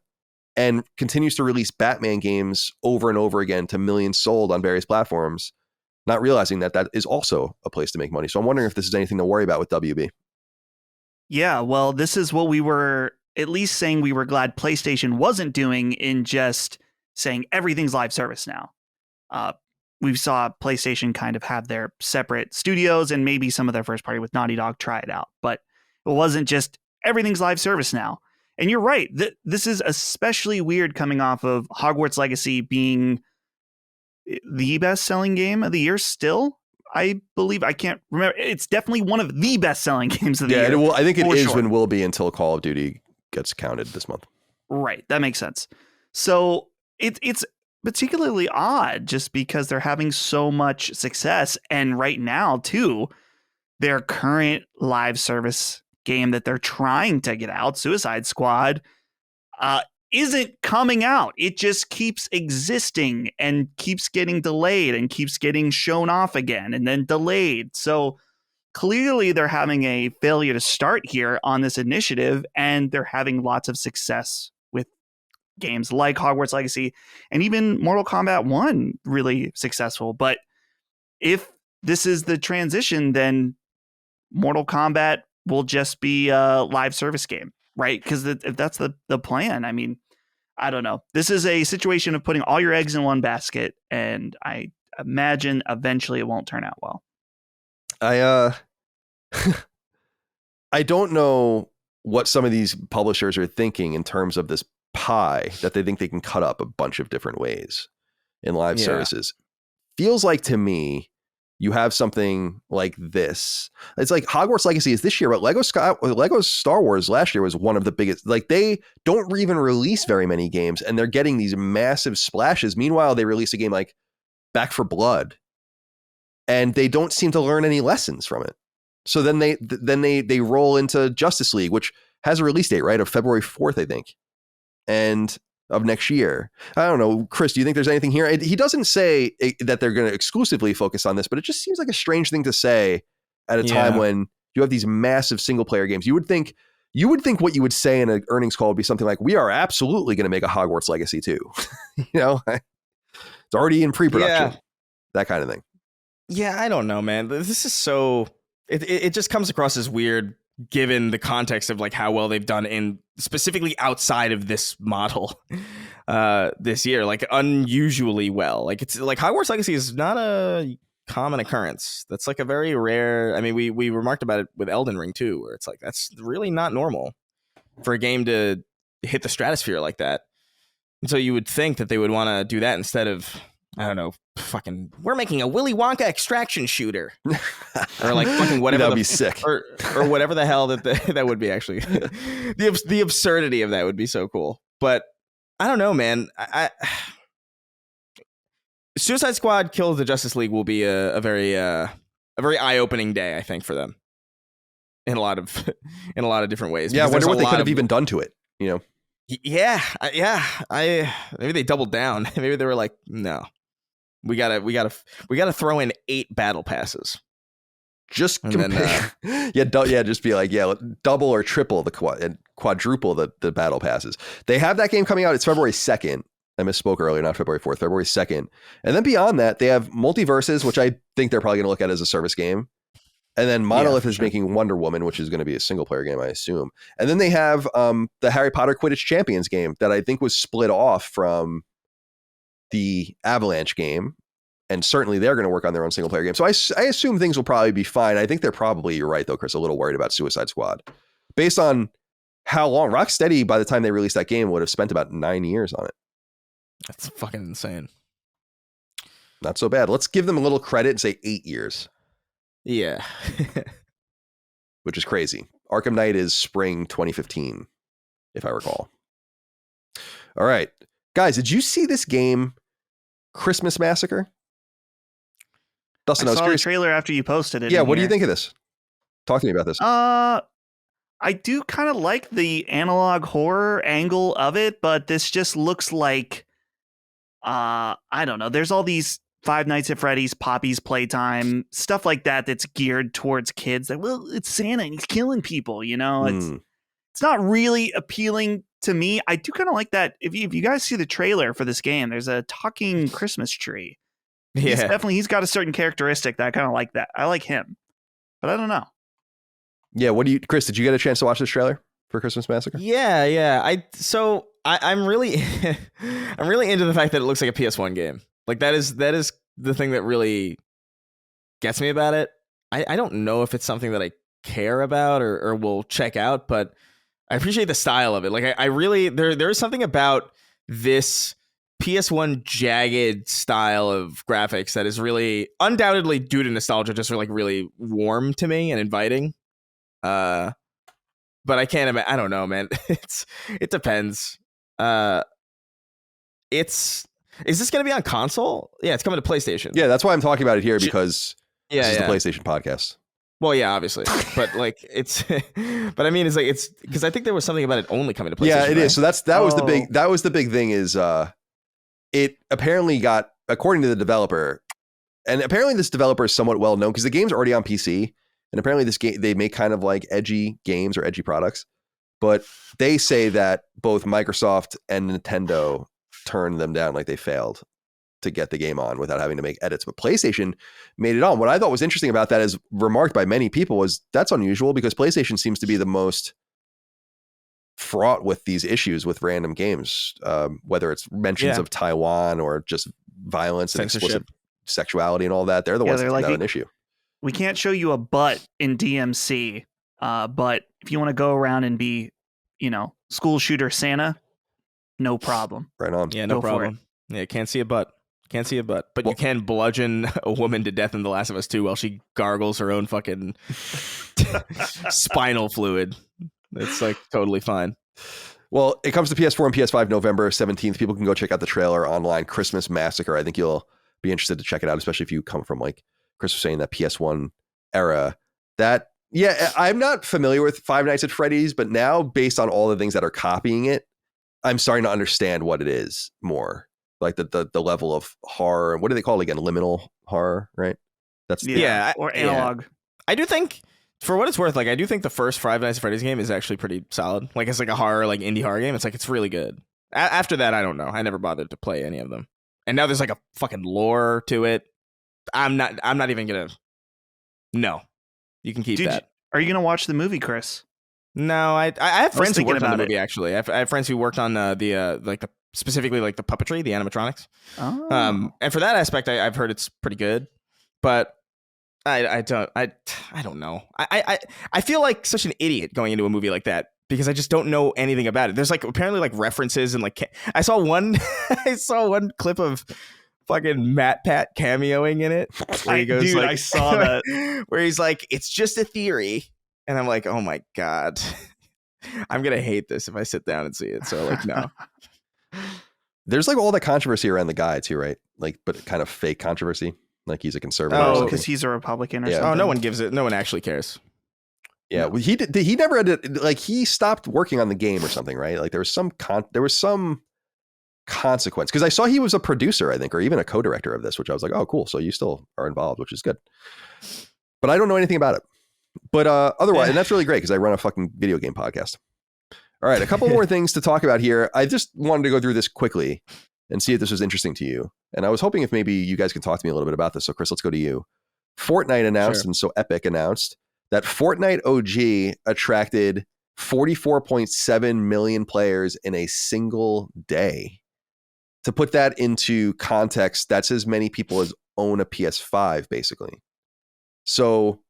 and continues to release Batman games over and over again to millions sold on various platforms, not realizing that that is also a place to make money. So I'm wondering if this is anything to worry about with WB. Yeah, well, this is what we were at least saying we were glad PlayStation wasn't doing in just saying everything's live service now. We saw PlayStation kind of have their separate studios and maybe some of their first party with Naughty Dog try it out, but it wasn't just everything's live service now. And you're right. This is especially weird coming off of Hogwarts Legacy being the best-selling game of the year still. I believe, I can't remember. It's definitely one of the best-selling games of the year. Yeah, I think it is sure. and will be until Call of Duty gets counted this month. Right. That makes sense. So it's particularly odd just because they're having so much success. And right now, too, their current live service game that they're trying to get out, Suicide Squad, isn't coming out. It just keeps existing and keeps getting delayed and keeps getting shown off again and then delayed. So clearly they're having a failure to start here on this initiative, and they're having lots of success with games like Hogwarts Legacy and even Mortal Kombat 1 really successful. But if this is the transition, then Mortal Kombat will just be a live service game, right? Because if that's the plan, I mean, I don't know. This is a situation of putting all your eggs in one basket, and I imagine eventually it won't turn out well. I don't know what some of these publishers are thinking in terms of this pie that they think they can cut up a bunch of different ways in live services. Feels like to me, you have something like this. It's like Hogwarts Legacy is this year, but Lego Star Wars last year was one of the biggest. Like, they don't even release very many games, and they're getting these massive splashes. Meanwhile, they release a game like Back 4 Blood, and they don't seem to learn any lessons from it. So then they roll into Justice League, which has a release date, right, of February 4th, I think, and of next year. I don't know. Chris, do you think there's anything here? He doesn't say that they're going to exclusively focus on this, but it just seems like a strange thing to say at a time when you have these massive single player games. You would think what you would say in an earnings call would be something like, we are absolutely going to make a Hogwarts Legacy too. It's already in pre-production, that kind of thing. Yeah, I don't know, man. This is so, it just comes across as weird given the context of like how well they've done in specifically outside of this model this year, like unusually well. Like, it's like Hogwarts Legacy is not a common occurrence. That's like a very rare. I mean, we remarked about it with Elden Ring too, where it's like that's really not normal for a game to hit the stratosphere like that. And so you would think that they would want to do that instead of, I don't know, fucking, we're making a Willy Wonka extraction shooter, or like fucking whatever. That'd be sick, or whatever the hell that would be. Actually, the absurdity of that would be so cool. But I don't know, man. Suicide Squad Kills the Justice League will be a very eye-opening day, I think, for them in a lot of different ways. Yeah, I wonder what they could have even done to it. Yeah. Maybe they doubled down. Maybe they were like, no, we gotta throw in 8 battle passes. Just compare. Just be like, double or triple and quadruple the battle passes. They have that game coming out. It's February 2nd. I misspoke earlier, not February 4th, February 2nd. And then beyond that, they have Multiverses, which I think they're probably going to look at as a service game. And then Monolith is making Wonder Woman, which is going to be a single player game, I assume. And then they have the Harry Potter Quidditch Champions game that I think was split off from the Avalanche game. And certainly they're going to work on their own single player game. So I assume things will probably be fine. I think they're probably, you're right though, Chris, a little worried about Suicide Squad. Based on how long Rocksteady, by the time they released that game, would have spent about 9 years on it. That's fucking insane. Not so bad. Let's give them a little credit and say 8 years. Yeah. Which is crazy. Arkham Knight is spring 2015, if I recall. All right. Guys, did you see this game, Christmas Massacre? Dustin, I saw the trailer after you posted it. Yeah, what do you think of this? Talk to me about this. I do kind of like the analog horror angle of it, but this just looks like, I don't know. There's all these Five Nights at Freddy's, Poppy's Playtime, stuff like that that's geared towards kids. That, well, it's Santa and he's killing people, It's not really appealing to me. I do kind of like that. If you guys see the trailer for this game, there's a talking Christmas tree. Yeah. He's got a certain characteristic that I kind of like that. I like him, but I don't know. Yeah, Chris, did you get a chance to watch this trailer? for Christmas Massacre? Yeah. I'm really I'm really into the fact that it looks like a PS1 game. Like that is the thing that really gets me about it. I don't know if it's something that I care about or will check out, but I appreciate the style of it. Like I really there is something about this PS1 jagged style of graphics that is really undoubtedly due to nostalgia, just really warm to me and inviting. But I can't imagine. I don't know, man. It depends. Is this going to be on console? Yeah, it's coming to PlayStation. Yeah, that's why I'm talking about it here, because this is the PlayStation podcast. Well, yeah, obviously, but like it's, but I mean, it's because I think there was something about it only coming to PlayStation. Yeah, it is. Right? So that was the big thing is it apparently got, according to the developer, and apparently this developer is somewhat well known because the game's already on PC, and apparently this game, they make kind of like edgy games or edgy products, but they say that both Microsoft and Nintendo turned them down, like they failed to get the game on without having to make edits, but PlayStation made it on. What I thought was interesting about that, is remarked by many people, was that's unusual because PlayStation seems to be the most fraught with these issues with random games, whether it's mentions of Taiwan or just violence and explicit sexuality and all that. They're the ones that have an issue. We can't show you a butt in DMC, but if you want to go around and be, school shooter Santa, no problem. Right on. Yeah, no problem. Yeah, can't see a butt. Can't see a butt, but you can bludgeon a woman to death in The Last of Us 2 while she gargles her own fucking spinal fluid. It's like totally fine. Well, it comes to PS4 and PS5 November 17th. People can go check out the trailer online. Christmas Massacre. I think you'll be interested to check it out, especially if you come from, like Chris was saying, that PS1 era. I'm not familiar with Five Nights at Freddy's, but now based on all the things that are copying it, I'm starting to understand what it is more. Like the level of horror. What do they call it again? Liminal horror, right? That's or analog. Yeah. I do think, for what it's worth, like I do think the first Five Nights at Freddy's game is actually pretty solid. Like it's like a horror, like indie horror game. It's really good. After that, I don't know. I never bothered to play any of them. And now there's like a fucking lore to it. I'm not even gonna. No, you can keep that. Are you gonna watch the movie, Chris? No, I have friends who worked on the movie. Actually, I have friends who worked on specifically the puppetry, the animatronics. Oh. And for that aspect, I've heard it's pretty good, but I don't know. I feel like such an idiot going into a movie like that because I just don't know anything about it. There's like apparently like references and like I saw one clip of fucking Matt Pat cameoing in it. Where he goes, I saw that. Where he's like, it's just a theory. And I'm like, oh my God, I'm going to hate this if I sit down and see it. So like, no. There's like all that controversy around the guy too, right? Like, but kind of fake controversy. Like he's a conservative. Oh, because he's a Republican or something. Oh, no one gives it. No one actually cares. Yeah, well, he never had to, like, he stopped working on the game or something, right? Like there was some consequence, because I saw he was a producer, I think, or even a co-director of this, which I was like, oh, cool. So you still are involved, which is good. But I don't know anything about it. But otherwise, and that's really great because I run a fucking video game podcast. All right, a couple more things to talk about here. I just wanted to go through this quickly and see if this was interesting to you. And I was hoping if maybe you guys can talk to me a little bit about this. So Chris, let's go to you. Fortnite announced, and so Epic announced, that Fortnite OG attracted 44.7 million players in a single day. To put that into context, that's as many people as own a PS5, basically. So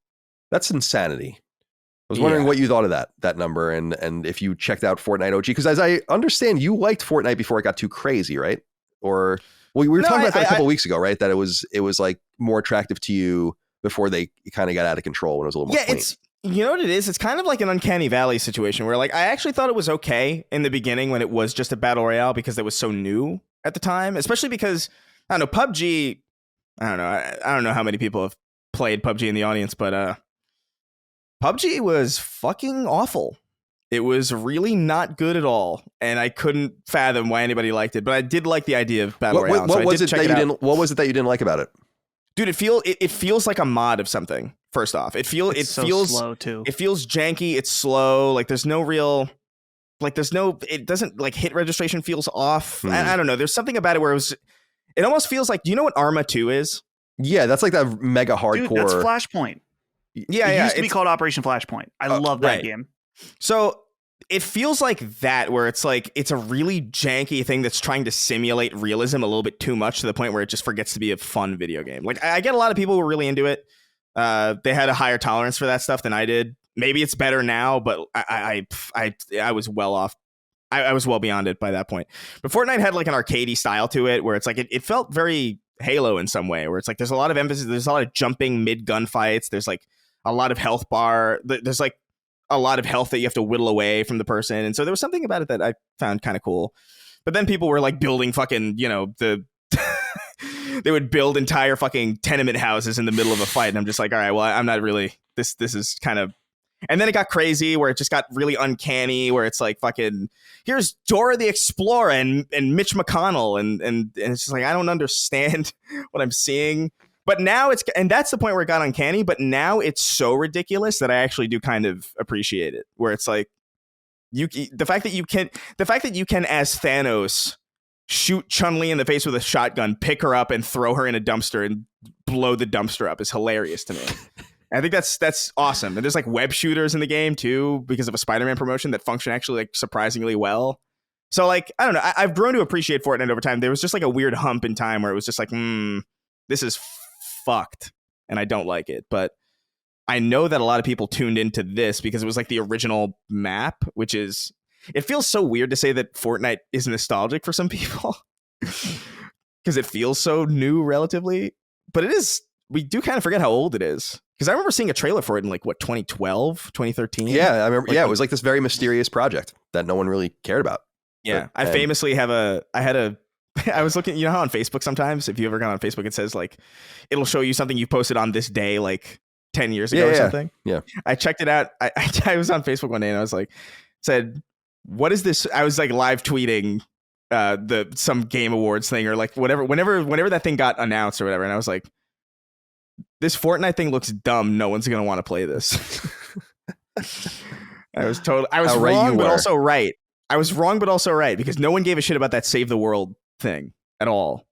that's insanity. I was wondering what you thought of that number, and if you checked out Fortnite OG, because as I understand, you liked Fortnite before it got too crazy, right? Or we were talking about that a couple weeks ago, right? That it was like more attractive to you before they kind of got out of control when it was a little more clean. It's, you know what it is? It's kind of like an Uncanny Valley situation where, like, I actually thought it was okay in the beginning when it was just a battle royale because it was so new at the time, especially because, I don't know, PUBG, I don't know how many people have played PUBG in the audience, but PUBG was fucking awful. It was really not good at all, and I couldn't fathom why anybody liked it. But I did like the idea of battle royale. What was it that you didn't like about it? Dude, it feels like a mod of something. First off, it feels slow too. It feels janky. It's slow. Like there's no real, like it doesn't, like, hit registration feels off. I don't know. There's something about it where it almost feels like. Do you know what Arma 2 is? Yeah, that's like that mega hardcore. Dude, that's Flashpoint. Yeah, it used to be called Operation Flashpoint. I love that game. So it feels like that, where it's like it's a really janky thing that's trying to simulate realism a little bit too much to the point where it just forgets to be a fun video game. Like I get a lot of people who are really into it. They had a higher tolerance for that stuff than I did. Maybe it's better now, but I was well off. I was well beyond it by that point. But Fortnite had like an arcadey style to it, where it's like it felt very Halo in some way, where it's like there's a lot of emphasis, there's a lot of jumping mid gunfights, there's like a lot of health bar, there's like a lot of health that you have to whittle away from the person, and so there was something about it that I found kind of cool. But then people were like building fucking, they would build entire fucking tenement houses in the middle of a fight, and I'm just like, all right, well, I'm not really, this is kind of. And then it got crazy, where it just got really uncanny, where it's like fucking, here's Dora the Explorer and Mitch McConnell, and it's just like, I don't understand what I'm seeing. But now and that's the point where it got uncanny, but now it's so ridiculous that I actually do kind of appreciate it, where it's like, the fact that you can as Thanos shoot Chun-Li in the face with a shotgun, pick her up and throw her in a dumpster and blow the dumpster up is hilarious to me. I think that's awesome. And there's like web shooters in the game too, because of a Spider-Man promotion that function actually like surprisingly well. So like, I don't know. I've grown to appreciate Fortnite over time. There was just like a weird hump in time where it was just like, this is fucked and I don't like it. But I know that a lot of people tuned into this because it was like the original map, which is, it feels so weird to say that Fortnite is nostalgic for some people because it feels so new relatively, but it is. We do kind of forget how old it is. Because I remember seeing a trailer for it in like, 2012, 2013? Yeah, I remember. It was like this very mysterious project that no one really cared about. Yeah, I famously I was looking, you know how on Facebook sometimes, if you ever gone on Facebook, it says like, it'll show you something you posted on this day, like 10 years ago or something. Yeah. I checked it out. I was on Facebook one day and I was like, said, what is this? I was like live tweeting some Game Awards thing or like whenever that thing got announced or whatever. And I was like, this Fortnite thing looks dumb. No one's going to want to play this. I was wrong, but also right. I was wrong, but also right, because no one gave a shit about that Save the World thing at all.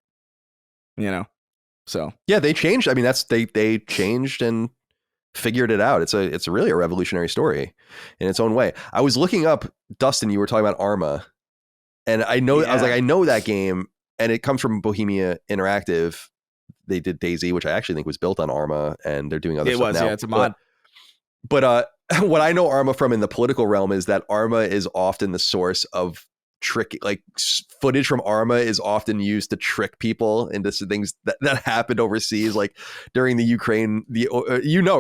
So yeah, they changed. I mean, they changed and figured it out. It's really a revolutionary story in its own way. I was looking up, Dustin, you were talking about Arma, and I know, I was like, I know that game, and it comes from Bohemia Interactive. They did DayZ, which I actually think was built on Arma, and they're doing other stuff now. Yeah, it's a mod. But what I know Arma from in the political realm is that Arma is often the source of footage from Arma is often used to trick people into things that happened overseas, like during the Ukraine,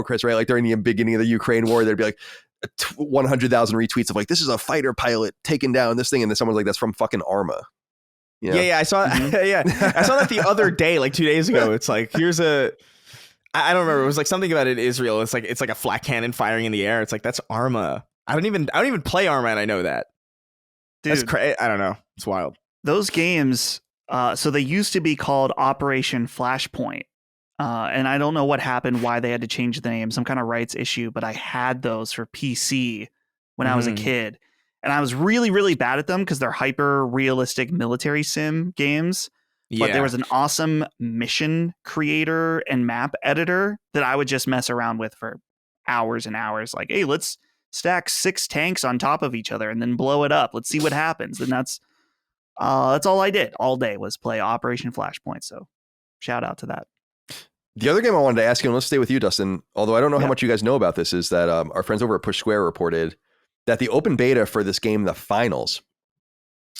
Chris, right? Like during the beginning of the Ukraine war, there'd be like 100,000 retweets of like, this is a fighter pilot taking down this thing, and then someone's like, that's from fucking Arma. Yeah, I saw. I saw that the other day, like 2 days ago. It's like, here's I don't remember. It was like something about it. Israel. It's like a flat cannon firing in the air. It's like, that's Arma. I don't even play Arma, and I know that. Dude, that's crazy. I don't know. It's wild. Those games. So they used to be called Operation Flashpoint, and I don't know what happened, why they had to change the name, some kind of rights issue. But I had those for PC when I was a kid. And I was really, really bad at them because they're hyper realistic military sim games. Yeah. But there was an awesome mission creator and map editor that I would just mess around with for hours and hours. Like, hey, let's stack 6 tanks on top of each other and then blow it up. Let's see what happens. And that's all I did all day was play Operation Flashpoint. So shout out to that. The other game I wanted to ask you, and let's stay with you, Dustin, although I don't know how much you guys know about this, is that our friends over at Push Square reported that the open beta for this game, The Finals,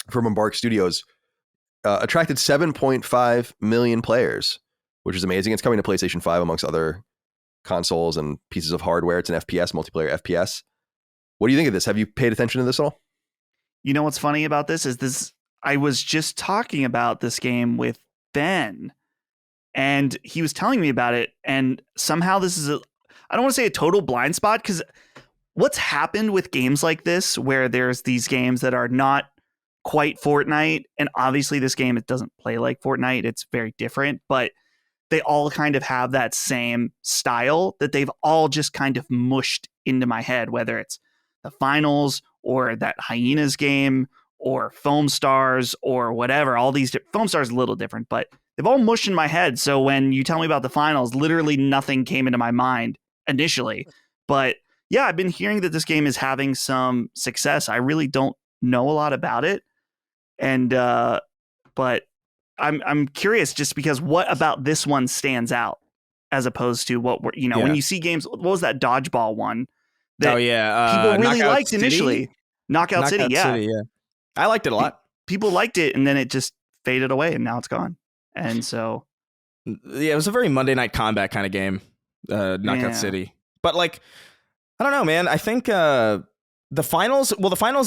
from Embark Studios, attracted 7.5 million players, which is amazing. It's coming to PlayStation 5 amongst other consoles and pieces of hardware. It's an FPS, multiplayer FPS. What do you think of this? Have you paid attention to this at all? You know what's funny about this is I was just talking about this game with Ben, and he was telling me about it, and somehow this is I don't want to say a total blind spot, because what's happened with games like this, where there's these games that are not quite Fortnite, and obviously this game, it doesn't play like Fortnite, it's very different, but they all kind of have that same style that they've all just kind of mushed into my head, whether it's The Finals or that Hyenas game or Foam Stars or whatever. All these Foam Stars is a little different, but they've all mushed in my head. So when you tell me about The Finals, literally nothing came into my mind initially, but yeah, I've been hearing that this game is having some success. I really don't know a lot about it, and but I'm curious just because what about this one stands out as opposed to what we're when you see games. What was that dodgeball one? That people really Knockout liked City? initially. Knockout City, yeah. I liked it a lot. People liked it, and then it just faded away, and now it's gone. And so, yeah, it was a very Monday Night Combat kind of game, Knockout City. But like, I don't know, man. I think the finals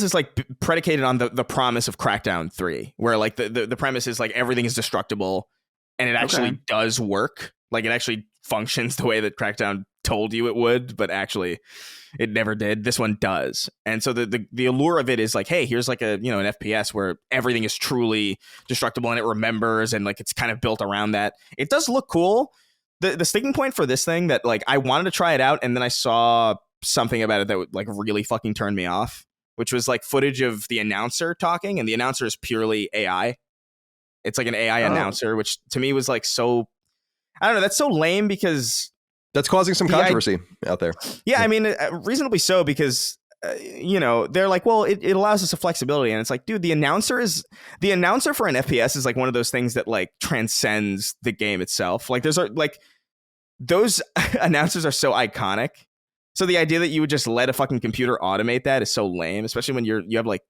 is like predicated on the promise of Crackdown 3, where like the premise is like everything is destructible, and it actually does work. Like it actually functions the way that Crackdown told you it would, but actually it never did. This one does. And so the allure of it is like, hey, here's like an FPS where everything is truly destructible and it remembers, and like it's kind of built around that. It does look cool. The sticking point for this thing that like I wanted to try it out, and then I saw something about it that would like really fucking turn me off, which was like footage of the announcer talking, and the announcer is purely AI. It's like an AI announcer, which to me was like so, I don't know, that's so lame because that's causing some controversy out there. Yeah, I mean, reasonably so, because they're like, well, it allows us a flexibility, and it's like, dude, the announcer for an FPS is like one of those things that like transcends the game itself. Like there's like those announcers are so iconic. So the idea that you would just let a fucking computer automate that is so lame, especially when you have like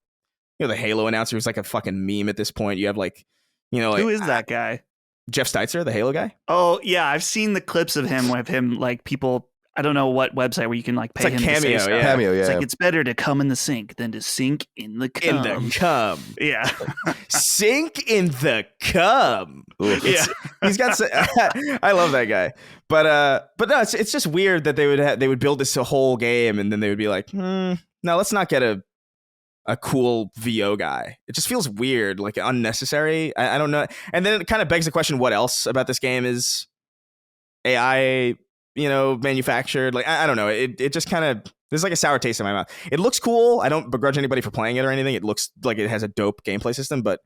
the Halo announcer who's like a fucking meme at this point. You have like like, who is that guy? Jeff Steitzer, the Halo guy. Oh yeah, I've seen the clips of him with him like people. I don't know what website where you can like pay him Cameo, to say stuff. Cameo, yeah. It's like it's better to come in the sink than to sink in the cum. In the cum. Yeah. Sink in the cum. Yeah. He's got. I love that guy, but no, it's just weird that they would build this whole game and then they would be like, no, let's not get a cool VO guy. It just feels weird, like unnecessary. I don't know. And then it kind of begs the question, what else about this game is AI, manufactured? Like, I don't know. It just kind of, there's like a sour taste in my mouth. It looks cool. I don't begrudge anybody for playing it or anything. It looks like it has a dope gameplay system, but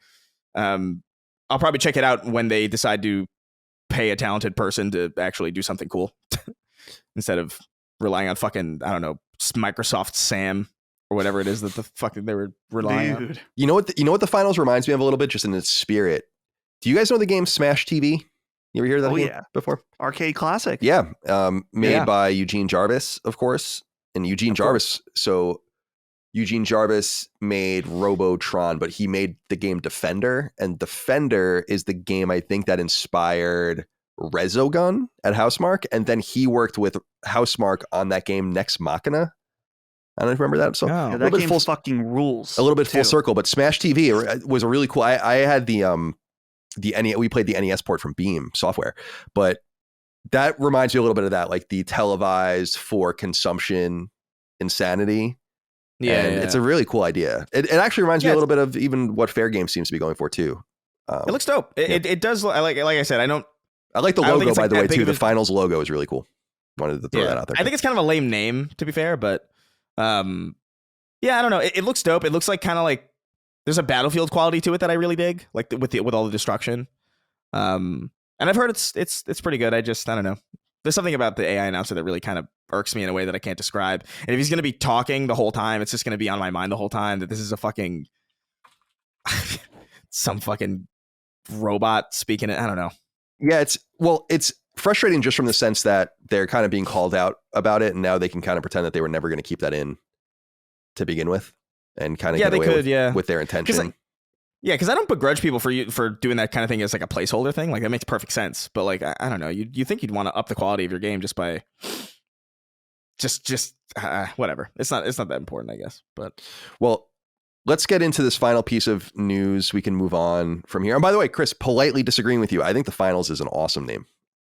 I'll probably check it out when they decide to pay a talented person to actually do something cool instead of relying on fucking, I don't know, Microsoft Sam or whatever it is that the fuck they were relying on. You know what the finals reminds me of a little bit, just in its spirit. Do you guys know the game Smash TV? You ever hear that game before? Arcade classic. Yeah. Made by Eugene Jarvis, of course. And Eugene Jarvis made Robotron, but he made the game Defender. And Defender is the game, I think, that inspired Resogun at Housemarque. And then he worked with Housemarque on that game Nex Machina. I don't remember that. So that game fucking rules. A little bit full circle, but Smash TV was a really cool. I had the NES, we played the NES port from Beam Software, but that reminds me a little bit of that, like the televised for consumption insanity. Yeah, it's a really cool idea. It actually reminds me a little bit of even what Fair Game seems to be going for too. It looks dope. It does. Like I said, I like the logo, by the way, too. The finals logo is really cool. Wanted to throw that out there. I think it's kind of a lame name, to be fair, but I don't know. It looks dope. It looks like kind of like there's a Battlefield quality to it that I really dig, like with all the destruction. And I've heard it's pretty good. I don't know. There's something about the AI announcer that really kind of irks me in a way that I can't describe. And if he's going to be talking the whole time, it's just going to be on my mind the whole time that this is a fucking some fucking robot speaking it. I don't know. Yeah, it's frustrating just from the sense that they're kind of being called out about it, and now they can kind of pretend that they were never going to keep that in to begin with, and kind of get away with their intention. Because I don't begrudge people for doing that kind of thing as like a placeholder thing. Like that makes perfect sense. But like I don't know, you think you'd want to up the quality of your game just by just whatever. It's not that important, I guess. But well, let's get into this final piece of news. We can move on from here. And by the way, Chris, politely disagreeing with you. I think the finals is an awesome name,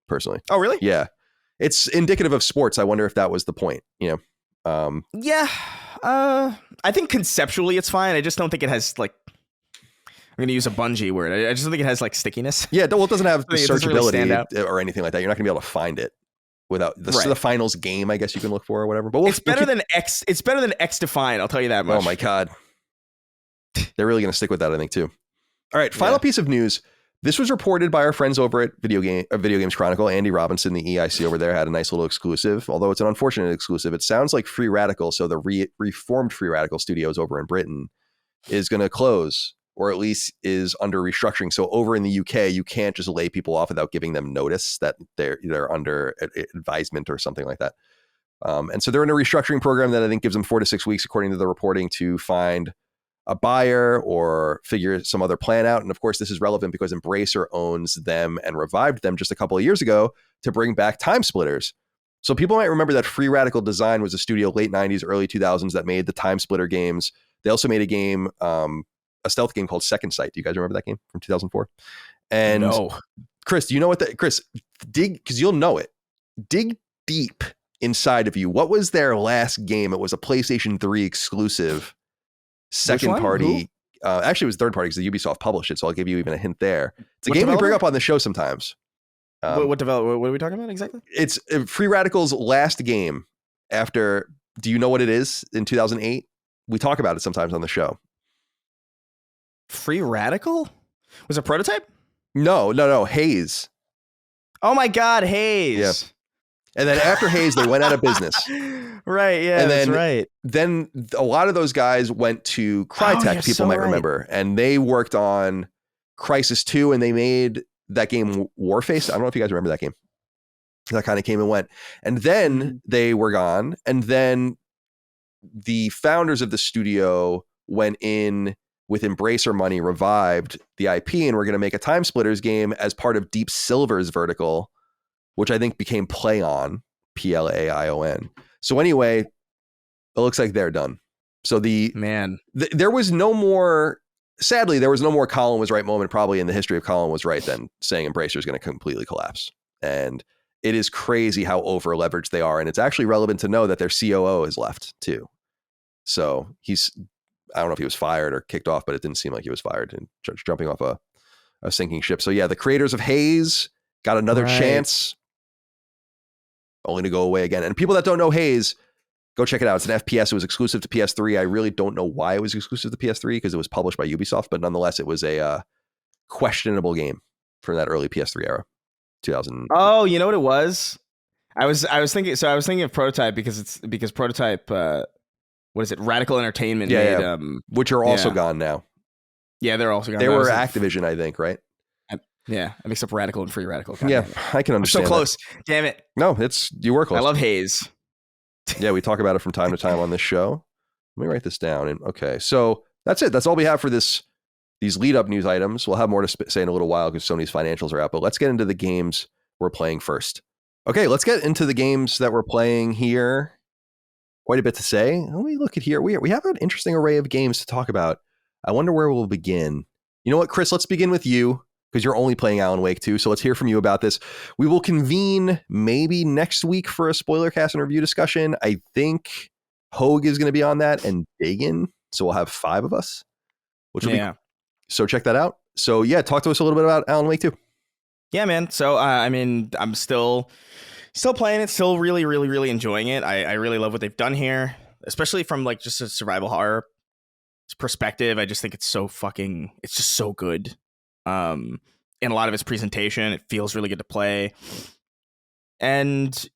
personally. Oh, really? Yeah, it's indicative of sports. I wonder if that was the point. I think conceptually it's fine. I just don't think it has like. I'm going to use a Bungie word. I just don't think it has like stickiness. Yeah, well, it doesn't have the searchability really or anything like that. You're not going to be able to find it without the finals game, I guess you can look for or whatever. But it's better than X. It's better than X Define. I'll tell you that much. Oh my God. They're really going to stick with that, I think, too. All right. Final piece of news. This was reported by our friends over at Video Games Chronicle. Andy Robinson, the EIC over there, had a nice little exclusive, although it's an unfortunate exclusive. It sounds like Free Radical, so the reformed Free Radical Studios over in Britain, is going to close, or at least is under restructuring. So over in the UK, you can't just lay people off without giving them notice that they're under advisement or something like that. And so they're in a restructuring program that I think gives them 4 to 6 weeks, according to the reporting, to find a buyer or figure some other plan out. And of course, this is relevant because Embracer owns them and revived them just a couple of years ago to bring back Time Splitters. So people might remember that Free Radical Design was a studio late 90s, early 2000s that made the Time Splitter games. They also made a game, a stealth game called Second Sight. Do you guys remember that game from 2004? And no. Chris, do you know what Chris, dig, because you'll know it. Dig deep inside of you. What was their last game? It was a PlayStation 3 exclusive. Second party, actually it was third party because the Ubisoft published it, so I'll give you even a hint there. It's a game we bring up on the show sometimes. What are we talking about exactly? It's Free Radical's last game after, do you know what it is, in 2008? We talk about it sometimes on the show. Free Radical? Was it Prototype? No, Haze. Oh my God, Haze. Yeah. And then after Haze, they went out of business. Right, yeah, and that's right. Then a lot of those guys went to Crytek, people might remember, and they worked on Crysis 2, and they made that game Warface. I don't know if you guys remember that game. That kind of came and went. And then they were gone, and then the founders of the studio went in with Embracer money, revived the IP, and we're going to make a Time Splitters game as part of Deep Silver's vertical, which I think became Playon, Plaion. So anyway, it looks like they're done. So there was no more, sadly, there was no more Colin was right moment probably in the history of Colin was right than saying Embracer is going to completely collapse. And it is crazy how over leveraged they are. And it's actually relevant to know that their COO has left too. So I don't know if he was fired or kicked off, but it didn't seem like he was fired and jumping off a sinking ship. So yeah, the creators of Haze got another chance, only to go away again. And people that don't know Haze, go check it out. It's an FPS. It was exclusive to PS3. I really don't know why it was exclusive to PS3 because it was published by Ubisoft, but nonetheless, it was a questionable game from that early PS3 era, 2000. Oh, you know what it was? I was thinking of Prototype because Prototype, what is it? Radical Entertainment made, which are also gone now. Yeah, they're also gone. They were Activision, I think, right? Yeah, I mix up Radical and Free Radical. Yeah, I can understand. I'm so close. That. Damn it. No, you were close. I love Haze. Yeah, we talk about it from time to time on this show. Let me write this down. And okay, so that's it. That's all we have for these lead up news items. We'll have more to say in a little while because Sony's financials are out. But let's get into the games we're playing first. Okay, let's get into the games that we're playing here. Quite a bit to say. Let me look at here. We have an interesting array of games to talk about. I wonder where we'll begin. You know what, Chris? Let's begin with you, because you're only playing Alan Wake 2. So let's hear from you about this. We will convene maybe next week for a spoiler cast and review discussion. I think Hogue is going to be on that and Dagan. So we'll have 5 of us, which will be. So check that out. So yeah, talk to us a little bit about Alan Wake 2. Yeah, man. So, I mean, I'm still playing it, still really, really, really enjoying it. I really love what they've done here, especially from like just a survival horror perspective. I just think it's just so good. In a lot of its presentation, it feels really good to play, and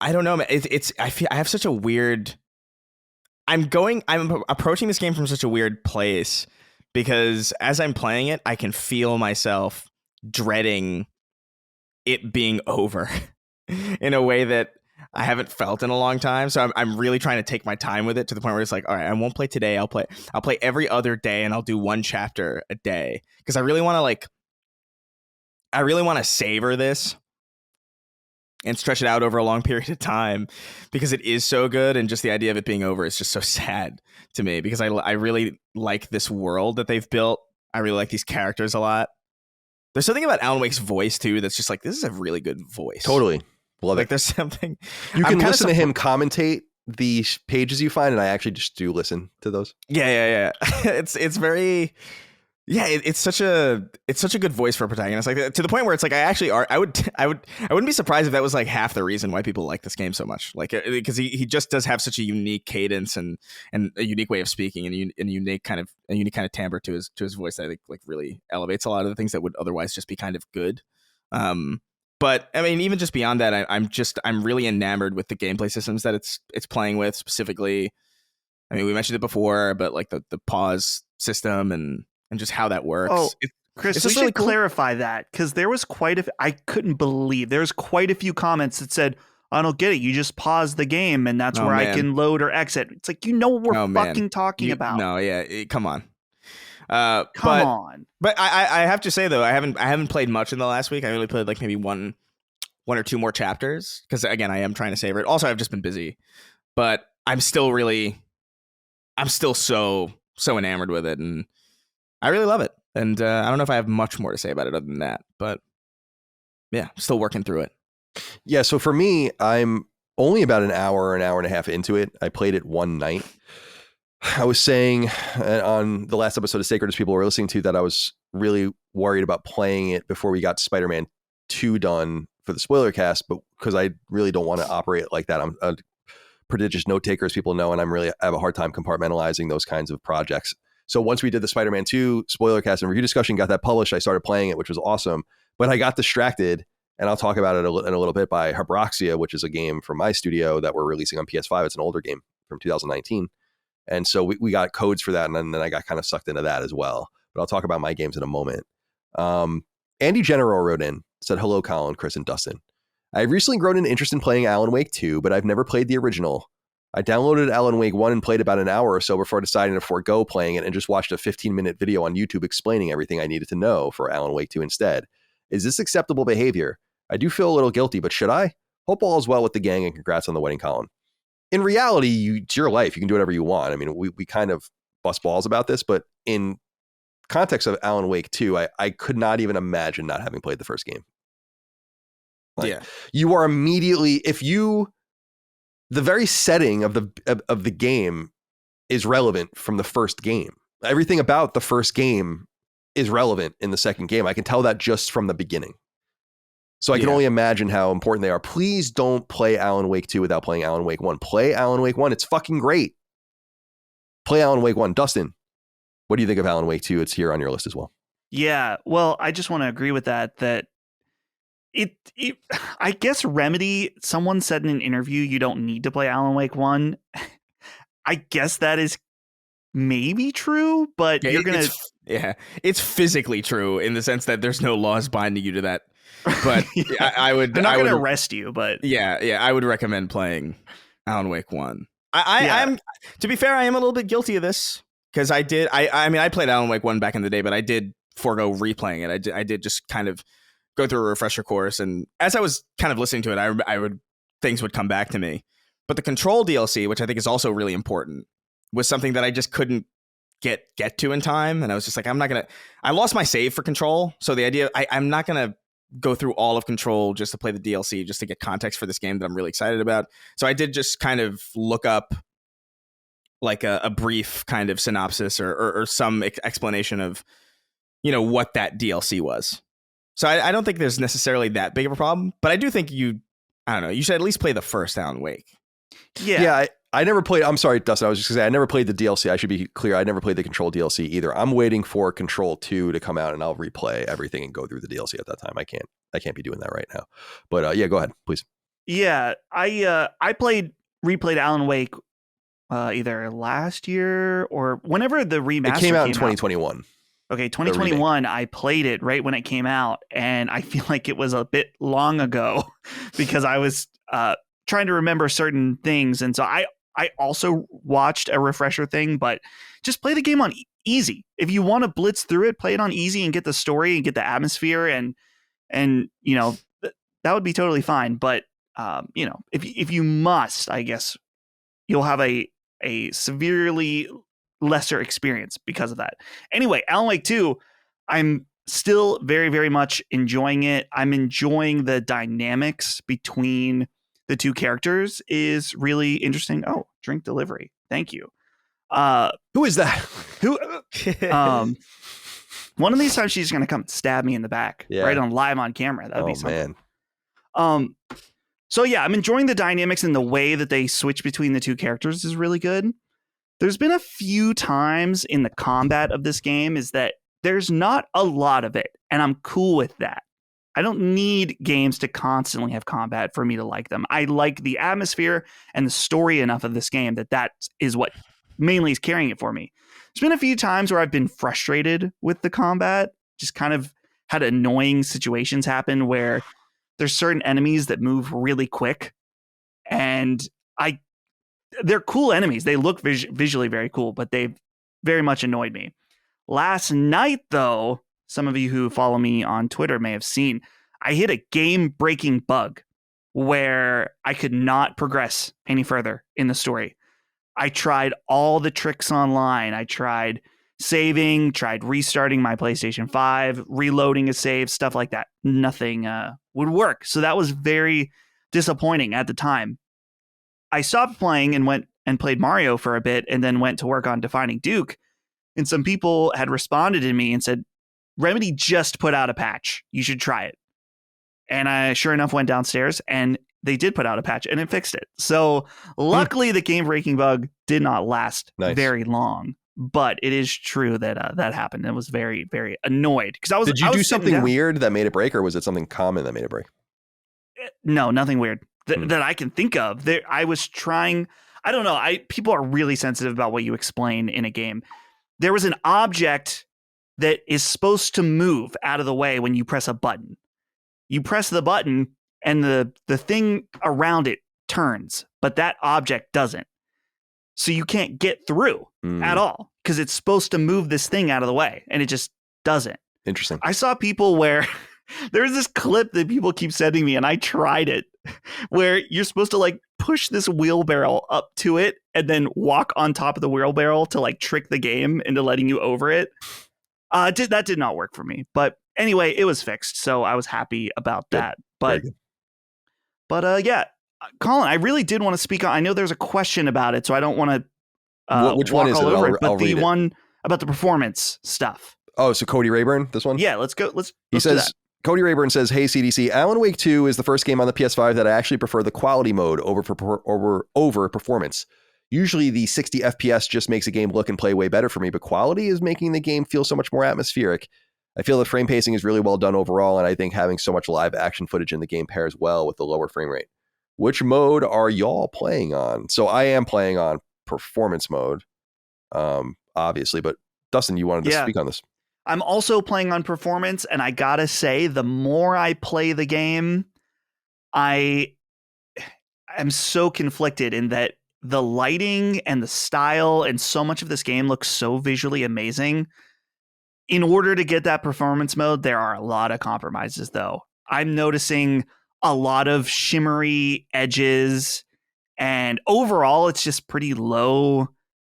I don't know, man. I have such a weird. I'm approaching this game from such a weird place because as I'm playing it, I can feel myself dreading it being over in a way that I haven't felt in a long time. So I'm really trying to take my time with it to the point where it's like, all right, I won't play today. I'll play every other day, and I'll do one chapter a day because I really want to savor this and stretch it out over a long period of time because it is so good, and just the idea of it being over is just so sad to me because I really like this world that they've built. I really like these characters a lot. There's something about Alan Wake's voice too that's just like, this is a really good voice. Totally. Love like it. There's something you can listen to him commentate the pages you find, and I actually just do listen to those. Yeah. It's very Yeah, it's such a good voice for a protagonist, like to the point where it's like I wouldn't be surprised if that was like half the reason why people like this game so much, like because he just does have such a unique cadence and a unique way of speaking and a unique kind of timbre to his voice that I think like really elevates a lot of the things that would otherwise just be kind of good. But I mean, even just beyond that, I'm really enamored with the gameplay systems that it's playing with. Specifically, I mean, we mentioned it before, but like the pause system and just how that works. Oh, Chris, we should really cool. clarify that, because there was I couldn't believe there's quite a few comments that said, I don't get it. You just pause the game and that's where I can load or exit. It's like, you know what we're fucking talking about. No, yeah, come on. Come on. But I have to say though, I haven't played much in the last week. I only played like maybe one or two more chapters because again, I am trying to savor it. Also, I've just been busy, but I'm still so enamored with it, and I really love it. And I don't know if I have much more to say about it other than that, but yeah, still working through it. Yeah, so for me, I'm only about an hour and a half into it. I played it one night. I was saying on the last episode of Sacred as people were listening to that I was really worried about playing it before we got Spider-Man 2 done for the spoiler cast, but because I really don't want to operate like that. I'm a prodigious note taker, as people know, and I have a hard time compartmentalizing those kinds of projects. So once we did the Spider-Man 2 spoiler cast and review discussion, got that published, I started playing it, which was awesome. But I got distracted, and I'll talk about it in a little bit, by Hybraxia, which is a game from my studio that we're releasing on PS5. It's an older game from 2019. And so we got codes for that, and then I got kind of sucked into that as well. But I'll talk about my games in a moment. Andy General wrote in, said, hello, Colin, Chris, and Dustin. I've recently grown an interest in playing Alan Wake 2, but I've never played the original. I downloaded Alan Wake 1 and played about an hour or so before deciding to forego playing it and just watched a 15-minute video on YouTube explaining everything I needed to know for Alan Wake 2 instead. Is this acceptable behavior? I do feel a little guilty, but should I? Hope all is well with the gang, and congrats on the wedding, Colin. In reality, it's your life. You can do whatever you want. I mean, we kind of bust balls about this, but in context of Alan Wake 2, I could not even imagine not having played the first game. Like, yeah. You are immediately, the very setting of the game is relevant from the first game. Everything about the first game is relevant in the second game. I can tell that just from the beginning. So I can only imagine how important they are. Please don't play Alan Wake 2 without playing Alan Wake 1. Play Alan Wake 1. It's fucking great. Play Alan Wake 1. Dustin, what do you think of Alan Wake 2? It's here on your list as well. Yeah, well, I just want to agree with that it I guess Remedy, someone said in an interview you don't need to play Alan Wake 1. I guess that is maybe true, but you're going to... It's physically true in the sense that there's no laws binding you to that. But I would... They're not going to arrest you, but... Yeah, I would recommend playing Alan Wake 1. I'm, to be fair, I am a little bit guilty of this, because I mean, I played Alan Wake 1 back in the day, but I did forego replaying it. I did just kind of go through a refresher course, and as I was kind of listening to it, things would come back to me. But the Control DLC, which I think is also really important, was something that I just couldn't get to in time, and I was just like, I lost my save for Control, so the idea, I'm not gonna go through all of Control just to play the DLC, just to get context for this game that I'm really excited about. So I did just kind of look up like a brief kind of synopsis or some explanation of, what that DLC was. So I don't think there's necessarily that big of a problem, but I do think you should at least play the first Alan Wake. Yeah. I never played. I'm sorry, Dustin. I was just going to say, I never played the DLC. I should be clear. I never played the Control DLC either. I'm waiting for Control 2 to come out, and I'll replay everything and go through the DLC at that time. I can't be doing that right now. But yeah, go ahead, please. Yeah, I replayed Alan Wake either last year or whenever the remaster came out in 2021. Okay, 2021, I played it right when it came out, and I feel like it was a bit long ago because I was trying to remember certain things. And so I also watched a refresher thing, but just play the game on easy. If you want to blitz through it, play it on easy and get the story and get the atmosphere, and that would be totally fine. But if you must, I guess you'll have a severely lesser experience because of that. Anyway, Alan Wake 2, I'm still very, very much enjoying it. I'm enjoying the dynamics between the two characters is really interesting. Oh, drink delivery. Thank you. Who is that? Who? One of these times she's gonna come stab me in the back, Yeah. right on live on camera. That'd be something. Man. So yeah, I'm enjoying the dynamics and the way that they switch between the two characters is really good. There's been a few times in the combat of this game is that there's not a lot of it, and I'm cool with that. I don't need games to constantly have combat for me to like them. I like the atmosphere and the story enough of this game that is what mainly is carrying it for me. There's been a few times where I've been frustrated with the combat, just kind of had annoying situations happen where there's certain enemies that move really quick, and they're cool enemies. They look visually very cool, but they've very much annoyed me. Last night, though, some of you who follow me on Twitter may have seen, I hit a game-breaking bug where I could not progress any further in the story. I tried all the tricks online. I tried saving, tried restarting my PlayStation 5, reloading a save, stuff like that. Nothing would work. So that was very disappointing at the time. I stopped playing and went and played Mario for a bit and then went to work on Defining Duke. And some people had responded to me and said, Remedy just put out a patch. You should try it. And I, sure enough, went downstairs and they did put out a patch and it fixed it. So luckily the game breaking bug did not last very long. But it is true that that happened. I was very, very annoyed because I was. Did you do something weird that made it break, or was it something common that made it break? No, nothing weird that I can think of. I was trying. I don't know. People are really sensitive about what you explain in a game. There was an object that is supposed to move out of the way when you press a button. You press the button, and the thing around it turns, but that object doesn't. So you can't get through at all because it's supposed to move this thing out of the way, and it just doesn't. Interesting. I saw people where there's this clip that people keep sending me, and I tried it, where you're supposed to like push this wheelbarrow up to it and then walk on top of the wheelbarrow to like trick the game into letting you over it. That did not work for me. But anyway, it was fixed, so I was happy about that. But yeah. Colin, I really did want to speak on. I know there's a question about it, so I don't want to. Which one is it? But the one about the performance stuff. Oh, so Cody Rayburn, this one? Yeah, let's go. He says, Cody Rayburn says, "Hey CDC, Alan Wake 2 is the first game on the PS5 that I actually prefer the quality mode over performance. Usually the 60 FPS just makes a game look and play way better for me, but quality is making the game feel so much more atmospheric. I feel the frame pacing is really well done overall, and I think having so much live action footage in the game pairs well with the lower frame rate. Which mode are y'all playing on?" So I am playing on performance mode, obviously, but Dustin, you wanted to speak on this. I'm also playing on performance, and I gotta say, the more I play the game, I am so conflicted in that the lighting and the style and so much of this game looks so visually amazing. In order to get that performance mode, there are a lot of compromises, though. I'm noticing a lot of shimmery edges, and overall it's just pretty low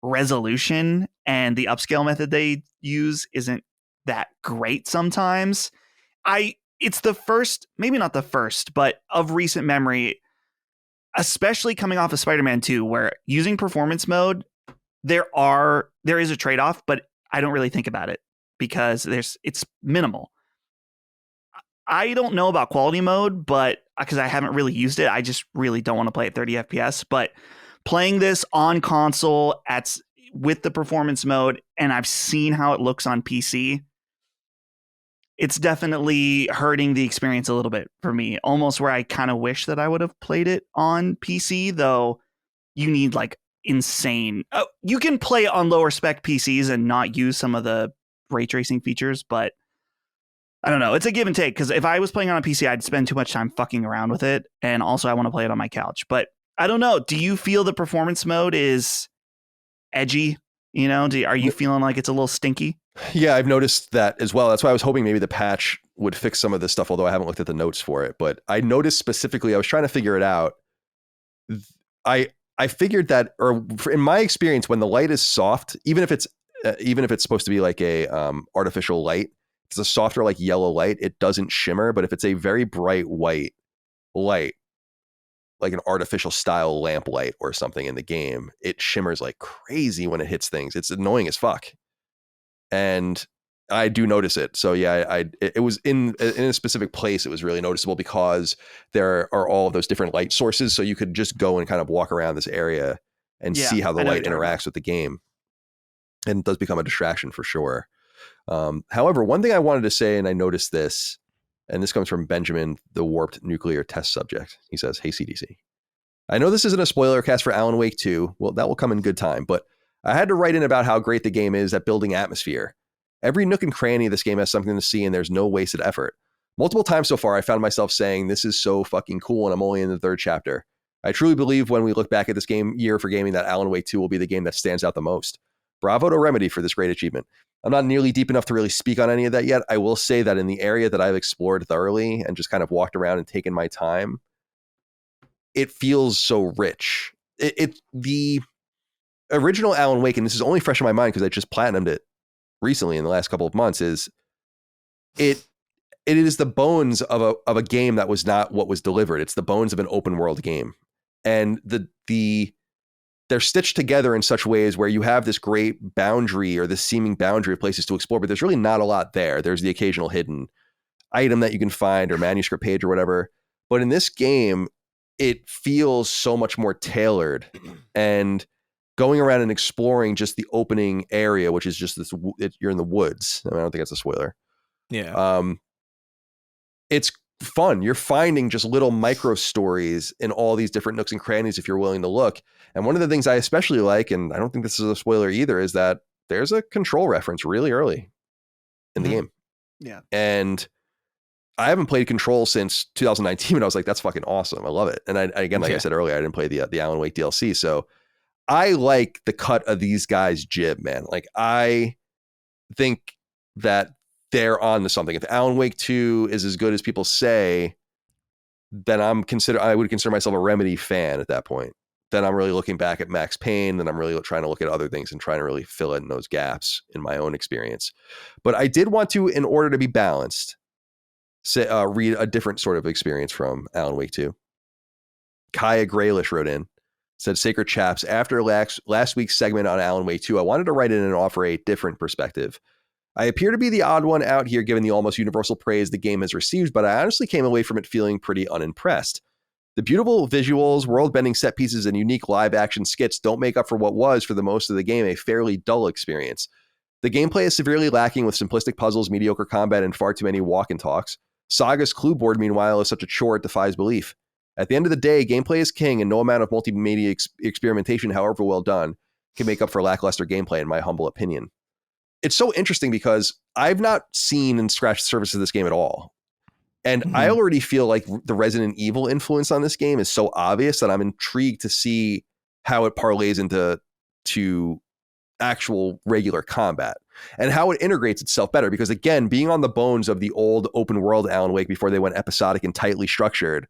resolution, and the upscale method they use isn't that great sometimes. It's the first, maybe not the first, but of recent memory, especially coming off of Spider-Man 2, where using performance mode, there is a trade-off, but I don't really think about it because it's minimal. I don't know about quality mode, but because I haven't really used it, I just really don't want to play at 30 FPS. But playing this on console with the performance mode, and I've seen how it looks on PC, it's definitely hurting the experience a little bit for me. Almost where I kind of wish that I would have played it on PC, though you need like insane. You can play on lower spec PCs and not use some of the ray tracing features, but I don't know. It's a give and take, because if I was playing on a PC, I'd spend too much time fucking around with it. And also I want to play it on my couch. But I don't know. Do you feel the performance mode is edgy? You know, are you feeling like it's a little stinky? Yeah, I've noticed that as well. That's why I was hoping maybe the patch would fix some of this stuff, although I haven't looked at the notes for it. But I noticed specifically, I was trying to figure it out. I figured that, or in my experience, when the light is soft, even if it's supposed to be like a artificial light, it's a softer like yellow light, it doesn't shimmer. But if it's a very bright white light, like an artificial style lamp light or something in the game, it shimmers like crazy when it hits things. It's annoying as fuck. And I do notice it. So yeah, it was in a specific place. It was really noticeable because there are all of those different light sources. So you could just go and kind of walk around this area and see how the I know light what you're talking interacts with the game. And it does become a distraction for sure. However, one thing I wanted to say, and I noticed this, and this comes from Benjamin, the warped nuclear test subject. He says, "Hey, CDC. I know this isn't a spoiler cast for Alan Wake 2. Well, that will come in good time, but I had to write in about how great the game is at building atmosphere. Every nook and cranny of this game has something to see, and there's no wasted effort. Multiple times so far, I found myself saying, this is so fucking cool, and I'm only in the 3rd chapter. I truly believe when we look back at this game year for gaming that Alan Wake 2 will be the game that stands out the most. Bravo to Remedy for this great achievement. I'm not nearly deep enough to really speak on any of that yet. I will say that in the area that I've explored thoroughly and just kind of walked around and taken my time, it feels so rich. The original Alan Wake, and this is only fresh in my mind because I just platinumed it recently in the last couple of months, is it is the bones of a game that was not what was delivered. It's the bones of an open world game. And they're stitched together in such ways where you have this great boundary or this seeming boundary of places to explore, but there's really not a lot there. There's the occasional hidden item that you can find or manuscript page or whatever. But in this game, it feels so much more tailored, and going around and exploring just the opening area, which is just this, you're in the woods. I don't think that's a spoiler. Yeah. It's fun. You're finding just little micro stories in all these different nooks and crannies if you're willing to look. And one of the things I especially like, and I don't think this is a spoiler either, is that there's a Control reference really early in the game. Yeah. And I haven't played Control since 2019, and I was like, that's fucking awesome. I love it. And I said earlier, I didn't play the Alan Wake DLC. So I like the cut of these guys' jib, man. Like, I think that they're on to something. If Alan Wake 2 is as good as people say, then I would consider myself a Remedy fan at that point. Then I'm really looking back at Max Payne, then I'm really trying to look at other things and trying to really fill in those gaps in my own experience. But I did want to, in order to be balanced, read a different sort of experience from Alan Wake 2. Kaya Graylish wrote in, said, Sacred Chaps, after last week's segment on Alan Wake 2, I wanted to write in and offer a different perspective. I appear to be the odd one out here given the almost universal praise the game has received, but I honestly came away from it feeling pretty unimpressed. The beautiful visuals, world-bending set pieces, and unique live-action skits don't make up for what was, for the most of the game, a fairly dull experience. The gameplay is severely lacking with simplistic puzzles, mediocre combat, and far too many walk and talks. Saga's clue board, meanwhile, is such a chore it defies belief. At the end of the day, gameplay is king, and no amount of multimedia experimentation, however well done, can make up for lackluster gameplay, in my humble opinion. It's so interesting because I've not seen and scratched the surface of this game at all. And I already feel like the Resident Evil influence on this game is so obvious that I'm intrigued to see how it parlays into actual regular combat and how it integrates itself better. Because again, being on the bones of the old open world Alan Wake before they went episodic and tightly structured,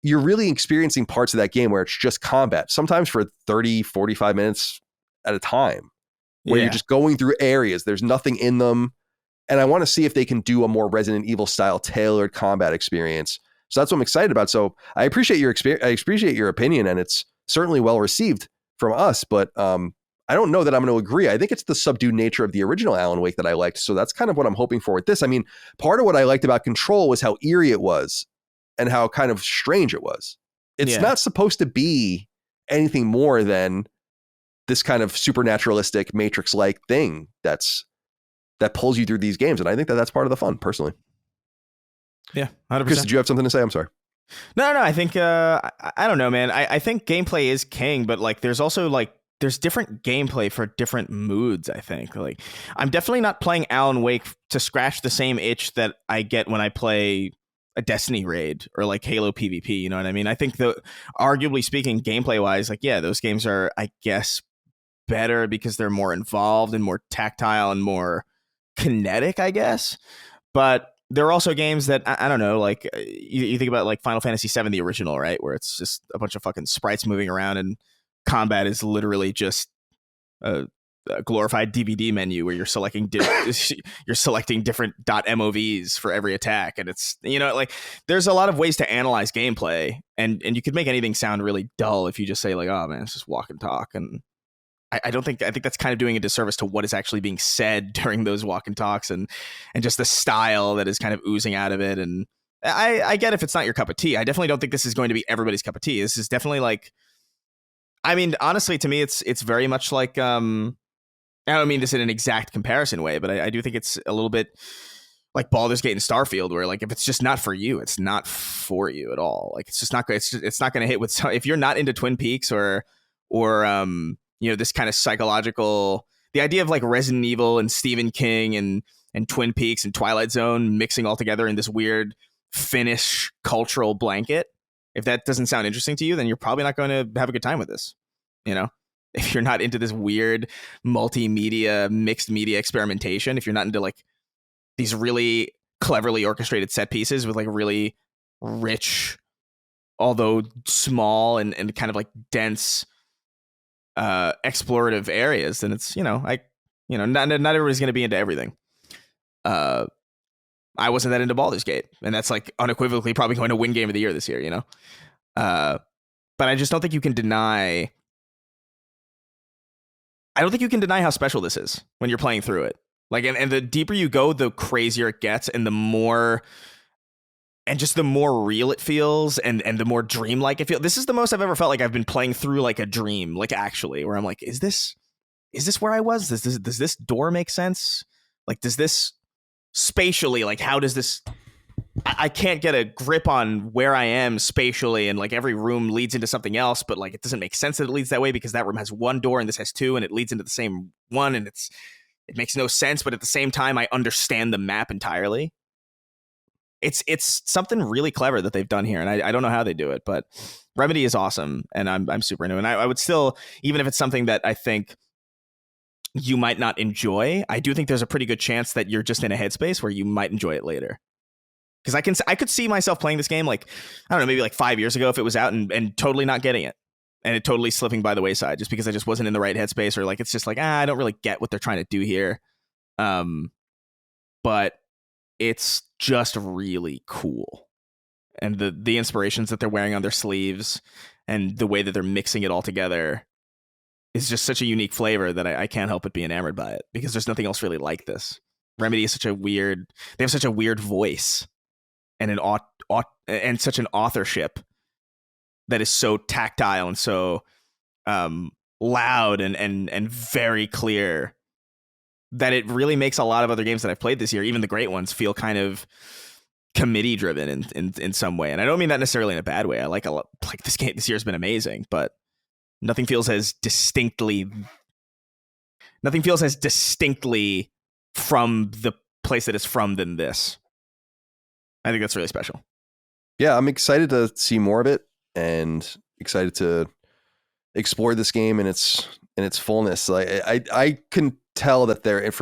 you're really experiencing parts of that game where it's just combat, sometimes for 30, 45 minutes at a time, where you're just going through areas. There's nothing in them. And I want to see if they can do a more Resident Evil style tailored combat experience. So that's what I'm excited about. So I appreciate your experience. I appreciate your opinion, and it's certainly well received from us, but I don't know that I'm going to agree. I think it's the subdued nature of the original Alan Wake that I liked. So that's kind of what I'm hoping for with this. I mean, part of what I liked about Control was how eerie it was and how kind of strange it was. It's not supposed to be anything more than this kind of supernaturalistic Matrix-like thing that pulls you through these games. And I think that that's part of the fun, personally. Yeah, 100%. Chris, did you have something to say? I'm sorry. No, I think, I don't know, man. I think gameplay is king, but like, there's also like, there's different gameplay for different moods, I think. Like, I'm definitely not playing Alan Wake to scratch the same itch that I get when I play a Destiny raid or like Halo PvP, you know what I mean? I think arguably speaking, gameplay-wise, like, yeah, those games are, I guess, better because they're more involved and more tactile and more kinetic, I guess. But there are also games that I don't know, like you think about like Final Fantasy VII, the original, right, where it's just a bunch of fucking sprites moving around and combat is literally just a glorified DVD menu where you're selecting different .movs for every attack, and it's, you know, like there's a lot of ways to analyze gameplay, and you could make anything sound really dull if you just say like, oh man, it's just walk and talk, and I think that's kind of doing a disservice to what is actually being said during those walk and talks, and just the style that is kind of oozing out of it. And I get if it's not your cup of tea. I definitely don't think this is going to be everybody's cup of tea. This is definitely like, I mean, honestly, to me, it's very much like, I don't mean this in an exact comparison way, but I do think it's a little bit like Baldur's Gate and Starfield, where like if it's just not for you, it's not for you at all. Like it's just not good. It's not going to hit with, if you're not into Twin Peaks or this kind of psychological, the idea of like Resident Evil and Stephen King and Twin Peaks and Twilight Zone mixing all together in this weird Finnish cultural blanket. If that doesn't sound interesting to you, then you're probably not going to have a good time with this. If you're not into this weird multimedia, mixed media experimentation, if you're not into like these really cleverly orchestrated set pieces with like really rich, although small and kind of like dense explorative areas, then it's, not everybody's going to be into everything. I wasn't that into Baldur's Gate, and that's like unequivocally probably going to win Game of the Year this year, but I just don't think you can deny. I don't think you can deny how special this is when you're playing through it. Like, and the deeper you go, the crazier it gets, and the more real it feels, and the more dreamlike it feels. This is the most I've ever felt like I've been playing through like a dream, like actually, where I'm like, is this where I was? Does this door make sense? Like, does this spatially, like, how does this? I can't get a grip on where I am spatially, and like every room leads into something else, but like it doesn't make sense that it leads that way because that room has one door and this has two, and it leads into the same one, and it makes no sense, but at the same time, I understand the map entirely. It's something really clever that they've done here, and I don't know how they do it, but Remedy is awesome, and I'm super into it. And I would still, even if it's something that I think you might not enjoy, I do think there's a pretty good chance that you're just in a headspace where you might enjoy it later. Because I could see myself playing this game like, I don't know, maybe like 5 years ago if it was out and totally not getting it. And it totally slipping by the wayside just because I just wasn't in the right headspace, or like it's just like, I don't really get what they're trying to do here. But it's just really cool. And the inspirations that they're wearing on their sleeves and the way that they're mixing it all together is just such a unique flavor that I can't help but be enamored by it, because there's nothing else really like this. Remedy is they have such a weird voice and and such an authorship that is so tactile and so loud and very clear that it really makes a lot of other games that I've played this year, even the great ones, feel kind of committee driven in some way. And I don't mean that necessarily in a bad way. I like this game this year has been amazing, but nothing feels as distinctly from the place that it's from than this. I think that's really special. Yeah, I'm excited to see more of it, and excited to explore this game in its fullness. Like I can tell that there is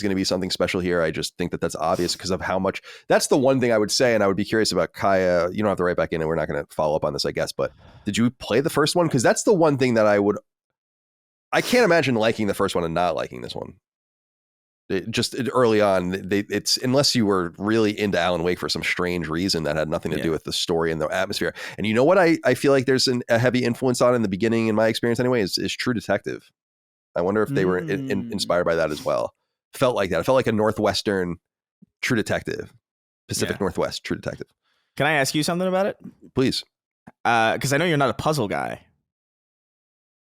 going to be something special here. I just think that that's obvious because of how much. That's the one thing I would say, and I would be curious about Kaya. You don't have to write back in, and we're not going to follow up on this, I guess. But did you play the first one? Because that's the one thing that I can't imagine liking the first one and not liking this one. Early on, it's unless you were really into Alan Wake for some strange reason that had nothing to do with the story and the atmosphere. And you know what I feel like there's a heavy influence on in the beginning, in my experience anyway, is True Detective. I wonder if they were inspired by that as well. Felt like that. It felt like a Northwestern True Detective, Pacific Northwest True Detective. Can I ask you something about it? Please. Because I know you're not a puzzle guy,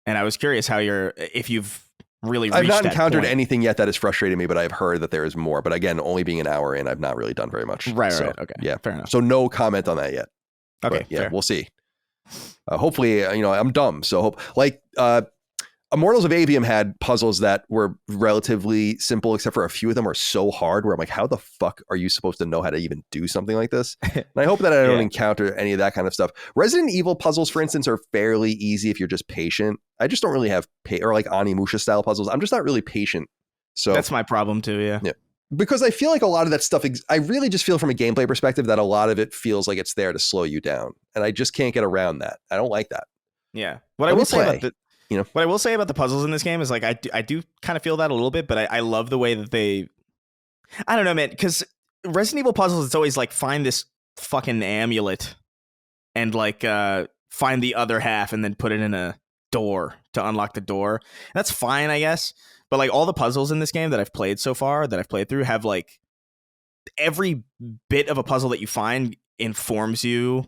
and I was curious if you've really I've not encountered anything yet that has frustrated me, but I've heard that there is more. But again, only being an hour in, I've not really done very much. Right. Okay. Yeah. Fair enough. So no comment on that yet. Okay. But yeah, fair. We'll see. Hopefully, I'm dumb. So Immortals of Avium had puzzles that were relatively simple, except for a few of them are so hard where I'm like, how the fuck are you supposed to know how to even do something like this? And I hope that I don't encounter any of that kind of stuff. Resident Evil puzzles, for instance, are fairly easy if you're just patient. I just don't really have or like Onimusha style puzzles. I'm just not really patient. So that's my problem too. Yeah. Because I feel like a lot of that stuff, I really just feel from a gameplay perspective that a lot of it feels like it's there to slow you down. And I just can't get around that. I don't like that. Yeah. What I will say about the puzzles in this game is like, I do kind of feel that a little bit, but I love the way that I don't know, man, because Resident Evil puzzles, it's always like find this fucking amulet and like find the other half and then put it in a door to unlock the door. And that's fine, I guess. But like all the puzzles in this game that I've played so far, that I've played through, have like every bit of a puzzle that you find informs you.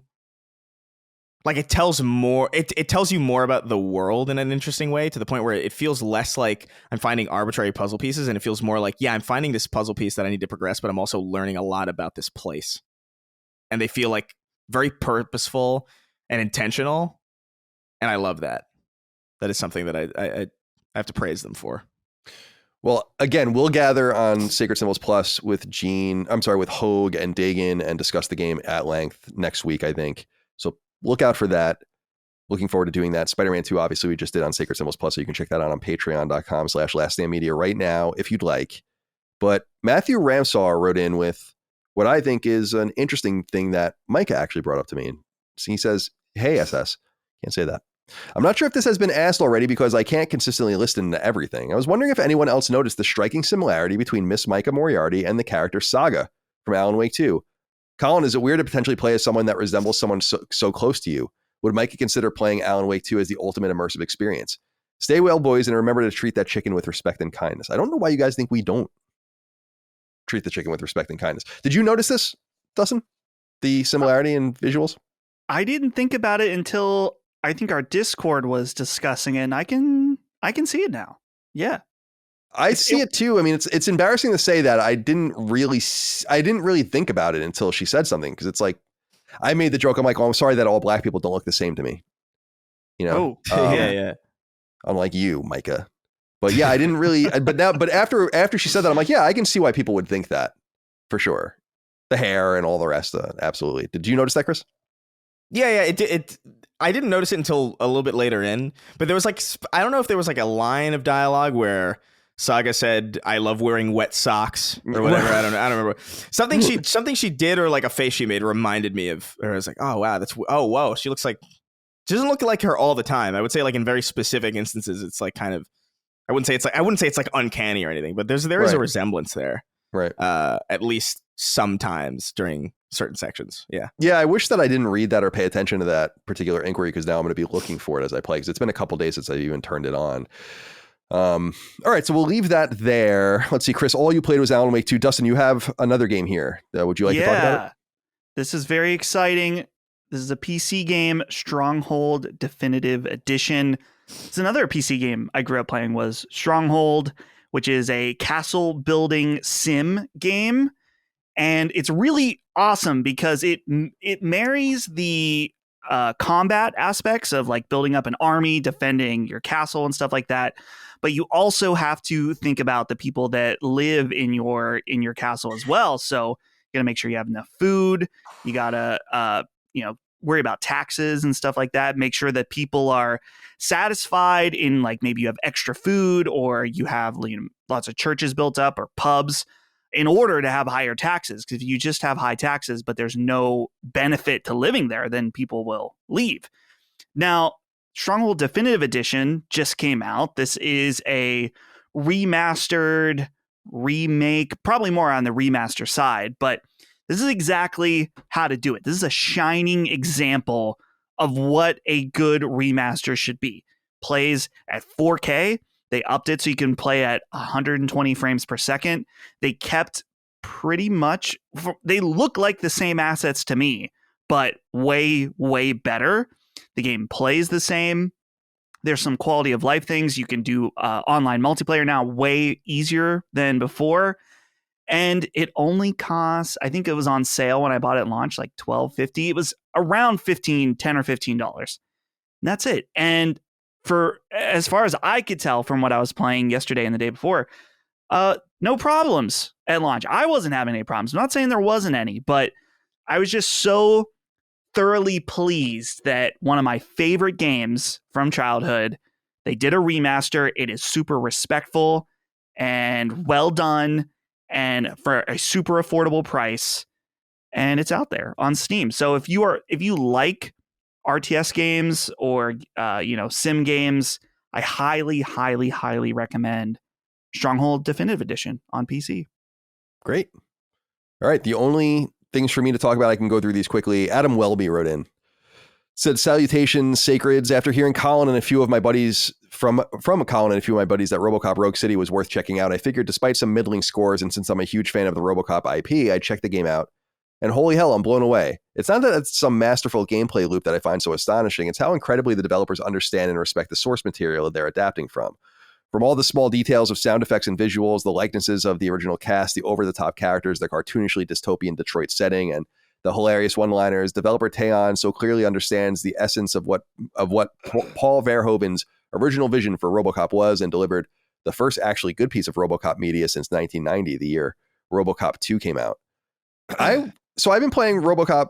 Like it tells more, it tells you more about the world in an interesting way, to the point where it feels less like I'm finding arbitrary puzzle pieces, and it feels more like, yeah, I'm finding this puzzle piece that I need to progress, but I'm also learning a lot about this place. And they feel like very purposeful and intentional. And I love that. That is something that I have to praise them for. Well, again, we'll gather on Sacred Symbols Plus with with Hogue and Dagan and discuss the game at length next week, I think. So look out for that. Looking forward to doing that. Spider-Man 2, obviously, we just did on Sacred Symbols Plus, so you can check that out on patreon.com/laststandmedia right now if you'd like. But Matthew Ramsaw wrote in with what I think is an interesting thing that Micah actually brought up to me. He says, hey, SS, can't say that. I'm not sure if this has been asked already because I can't consistently listen to everything. I was wondering if anyone else noticed the striking similarity between Miss Micah Moriarty and the character Saga from Alan Wake 2. Colin, is it weird to potentially play as someone that resembles someone so close to you? Would Micah consider playing Alan Wake 2 as the ultimate immersive experience? Stay well, boys, and remember to treat that chicken with respect and kindness. I don't know why you guys think we don't treat the chicken with respect and kindness. Did you notice this, Dustin? The similarity in visuals? I didn't think about it until I think our Discord was discussing it, and I can see it now. Yeah. I see it too. I mean, it's embarrassing to say that I didn't really think about it until she said something, because it's like I made the joke. I'm like, oh, I'm sorry that all black people don't look the same to me. You know? Yeah. Unlike you, Micah. But yeah, I didn't really. But after she said that, I'm like, yeah, I can see why people would think that for sure. The hair and all the rest. Absolutely. Did you notice that, Chris? Yeah. It I didn't notice it until a little bit later in, but there was like, I don't know if there was like a line of dialogue where Saga said, "I love wearing wet socks" or whatever. I don't remember. Something she did, or like a face she made, reminded me of her. I was like, oh wow, whoa. She doesn't look like her all the time. I would say like in very specific instances, it's like kind of, I wouldn't say it's like uncanny or anything, but there is a resemblance there. Right. At least sometimes during certain sections. Yeah. Yeah. I wish that I didn't read that or pay attention to that particular inquiry, because now I'm going to be looking for it as I play, because it's been a couple days since I even turned it on. All right. So we'll leave that there. Let's see, Chris, all you played was Alan Wake 2. Dustin, you have another game here. Would you like to talk about it? This is very exciting. This is a PC game, Stronghold Definitive Edition. It's another PC game I grew up playing, was Stronghold, which is a castle building sim game. And it's really awesome because it marries the combat aspects of like building up an army, defending your castle and stuff like that. But you also have to think about the people that live in your castle as well. So you got to make sure you have enough food. You got to, worry about taxes and stuff like that. Make sure that people are satisfied in, like, maybe you have extra food, or you have lots of churches built up or pubs, in order to have higher taxes. Because if you just have high taxes, but there's no benefit to living there, then people will leave. Now, Stronghold Definitive Edition just came out. This is a remastered remake, probably more on the remaster side, but this is exactly how to do it. This is a shining example of what a good remaster should be. Plays at 4K. They upped it so you can play at 120 frames per second. They kept pretty much, they look like the same assets to me, but way, way better. The game plays the same. There's some quality of life things. You can do online multiplayer now way easier than before. And it only costs, I think it was on sale when I bought it at launch, like $12.50. It was around $10 or $15. And that's it. And for as far as I could tell from what I was playing yesterday and the day before, no problems at launch. I wasn't having any problems. I'm not saying there wasn't any, but I was just so thoroughly pleased that one of my favorite games from childhood, they did a remaster. It is super respectful and well done, and for a super affordable price, and it's out there on Steam. So if you like RTS games or sim games, I highly, highly, highly recommend Stronghold Definitive Edition on PC. Great. All right. The only things for me to talk about, I can go through these quickly. Adam Welby wrote in. Said salutations, sacreds. After hearing Colin and a few of my buddies from Colin and a few of my buddies that RoboCop Rogue City was worth checking out, I figured despite some middling scores, and since I'm a huge fan of the RoboCop IP, I checked the game out. And holy hell, I'm blown away. It's not that it's some masterful gameplay loop that I find so astonishing. It's how incredibly the developers understand and respect the source material that they're adapting from. From all the small details of sound effects and visuals, the likenesses of the original cast, the over-the-top characters, the cartoonishly dystopian Detroit setting, and the hilarious one-liners, developer Teon so clearly understands the essence of what Paul Verhoeven's original vision for RoboCop was, and delivered the first actually good piece of RoboCop media since 1990, the year RoboCop 2 came out. So I've been playing RoboCop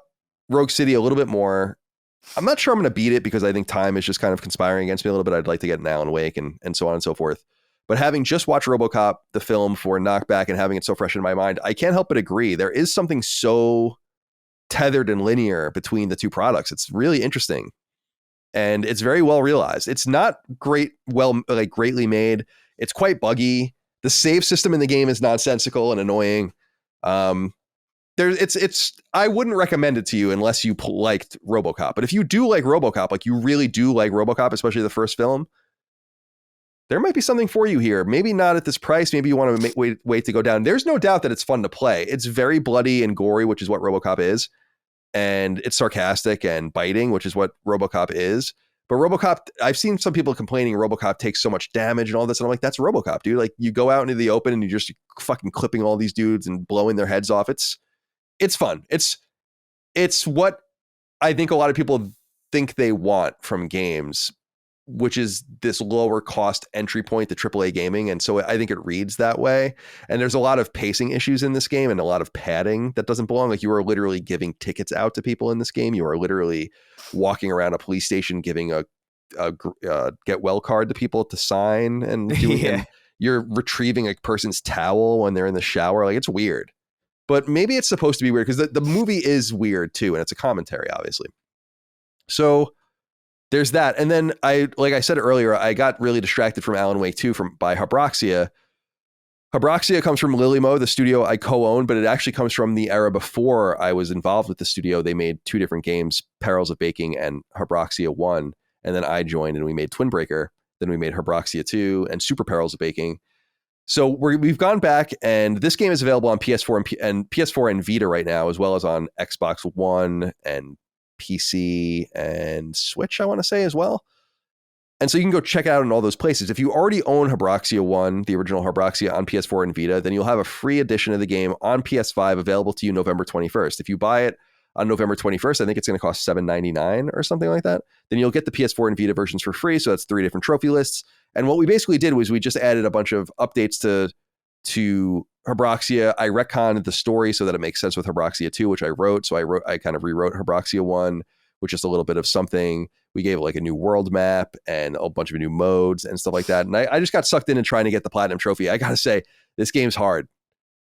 Rogue City a little bit more. I'm not sure I'm going to beat it because I think time is just kind of conspiring against me a little bit. I'd like to get an Alan Wake and so on and so forth. But having just watched RoboCop, the film, for Knockback and having it so fresh in my mind, I can't help but agree. There is something so tethered and linear between the two products. It's really interesting. And it's very well realized. It's not greatly made. It's quite buggy. The save system in the game is nonsensical and annoying. I wouldn't recommend it to you unless you liked RoboCop. But if you do like RoboCop, like you really do like RoboCop, especially the first film, there might be something for you here. Maybe not at this price. Maybe you want to wait to go down. There's no doubt that it's fun to play. It's very bloody and gory, which is what RoboCop is. And it's sarcastic and biting, which is what RoboCop is. But RoboCop, I've seen some people complaining RoboCop takes so much damage and all this. And I'm like, that's RoboCop, dude. Like, you go out into the open and you're just fucking clipping all these dudes and blowing their heads off. It's fun. It's what I think a lot of people think they want from games, which is this lower cost entry point to AAA gaming. And so I think it reads that way. And there's a lot of pacing issues in this game and a lot of padding that doesn't belong. Like, you are literally giving tickets out to people in this game. You are literally walking around a police station giving a get well card to people to sign and doing and you're retrieving a person's towel when they're in the shower. Like, it's weird. But maybe it's supposed to be weird because the movie is weird too, and it's a commentary, obviously. So there's that. And then like I said earlier, I got really distracted from Alan Wake 2 by Habroxia. Habroxia comes from Lilimo, the studio I co-own, but it actually comes from the era before I was involved with the studio. They made two different games, Perils of Baking and Habroxia 1. And then I joined and we made Twin Breaker. Then we made Habroxia 2 and Super Perils of Baking. So we've gone back, and this game is available on PS4 and PS4 and Vita right now, as well as on Xbox One and PC and Switch, I want to say, as well. And so you can go check it out in all those places. If you already own Habroxia 1, the original Habroxia, on PS4 and Vita, then you'll have a free edition of the game on PS5 available to you November 21st. If you buy it on November 21st, I think it's going to cost $7.99 or something like that. Then you'll get the PS4 and Vita versions for free. So that's 3 different trophy lists. And what we basically did was we just added a bunch of updates to Habroxia. I retconned the story so that it makes sense with Habroxia 2, which I wrote. So I kind of rewrote Habroxia 1 with just a little bit of something. We gave it like a new world map and a bunch of new modes and stuff like that. And I just got sucked in trying to get the Platinum Trophy. I got to say, this game's hard.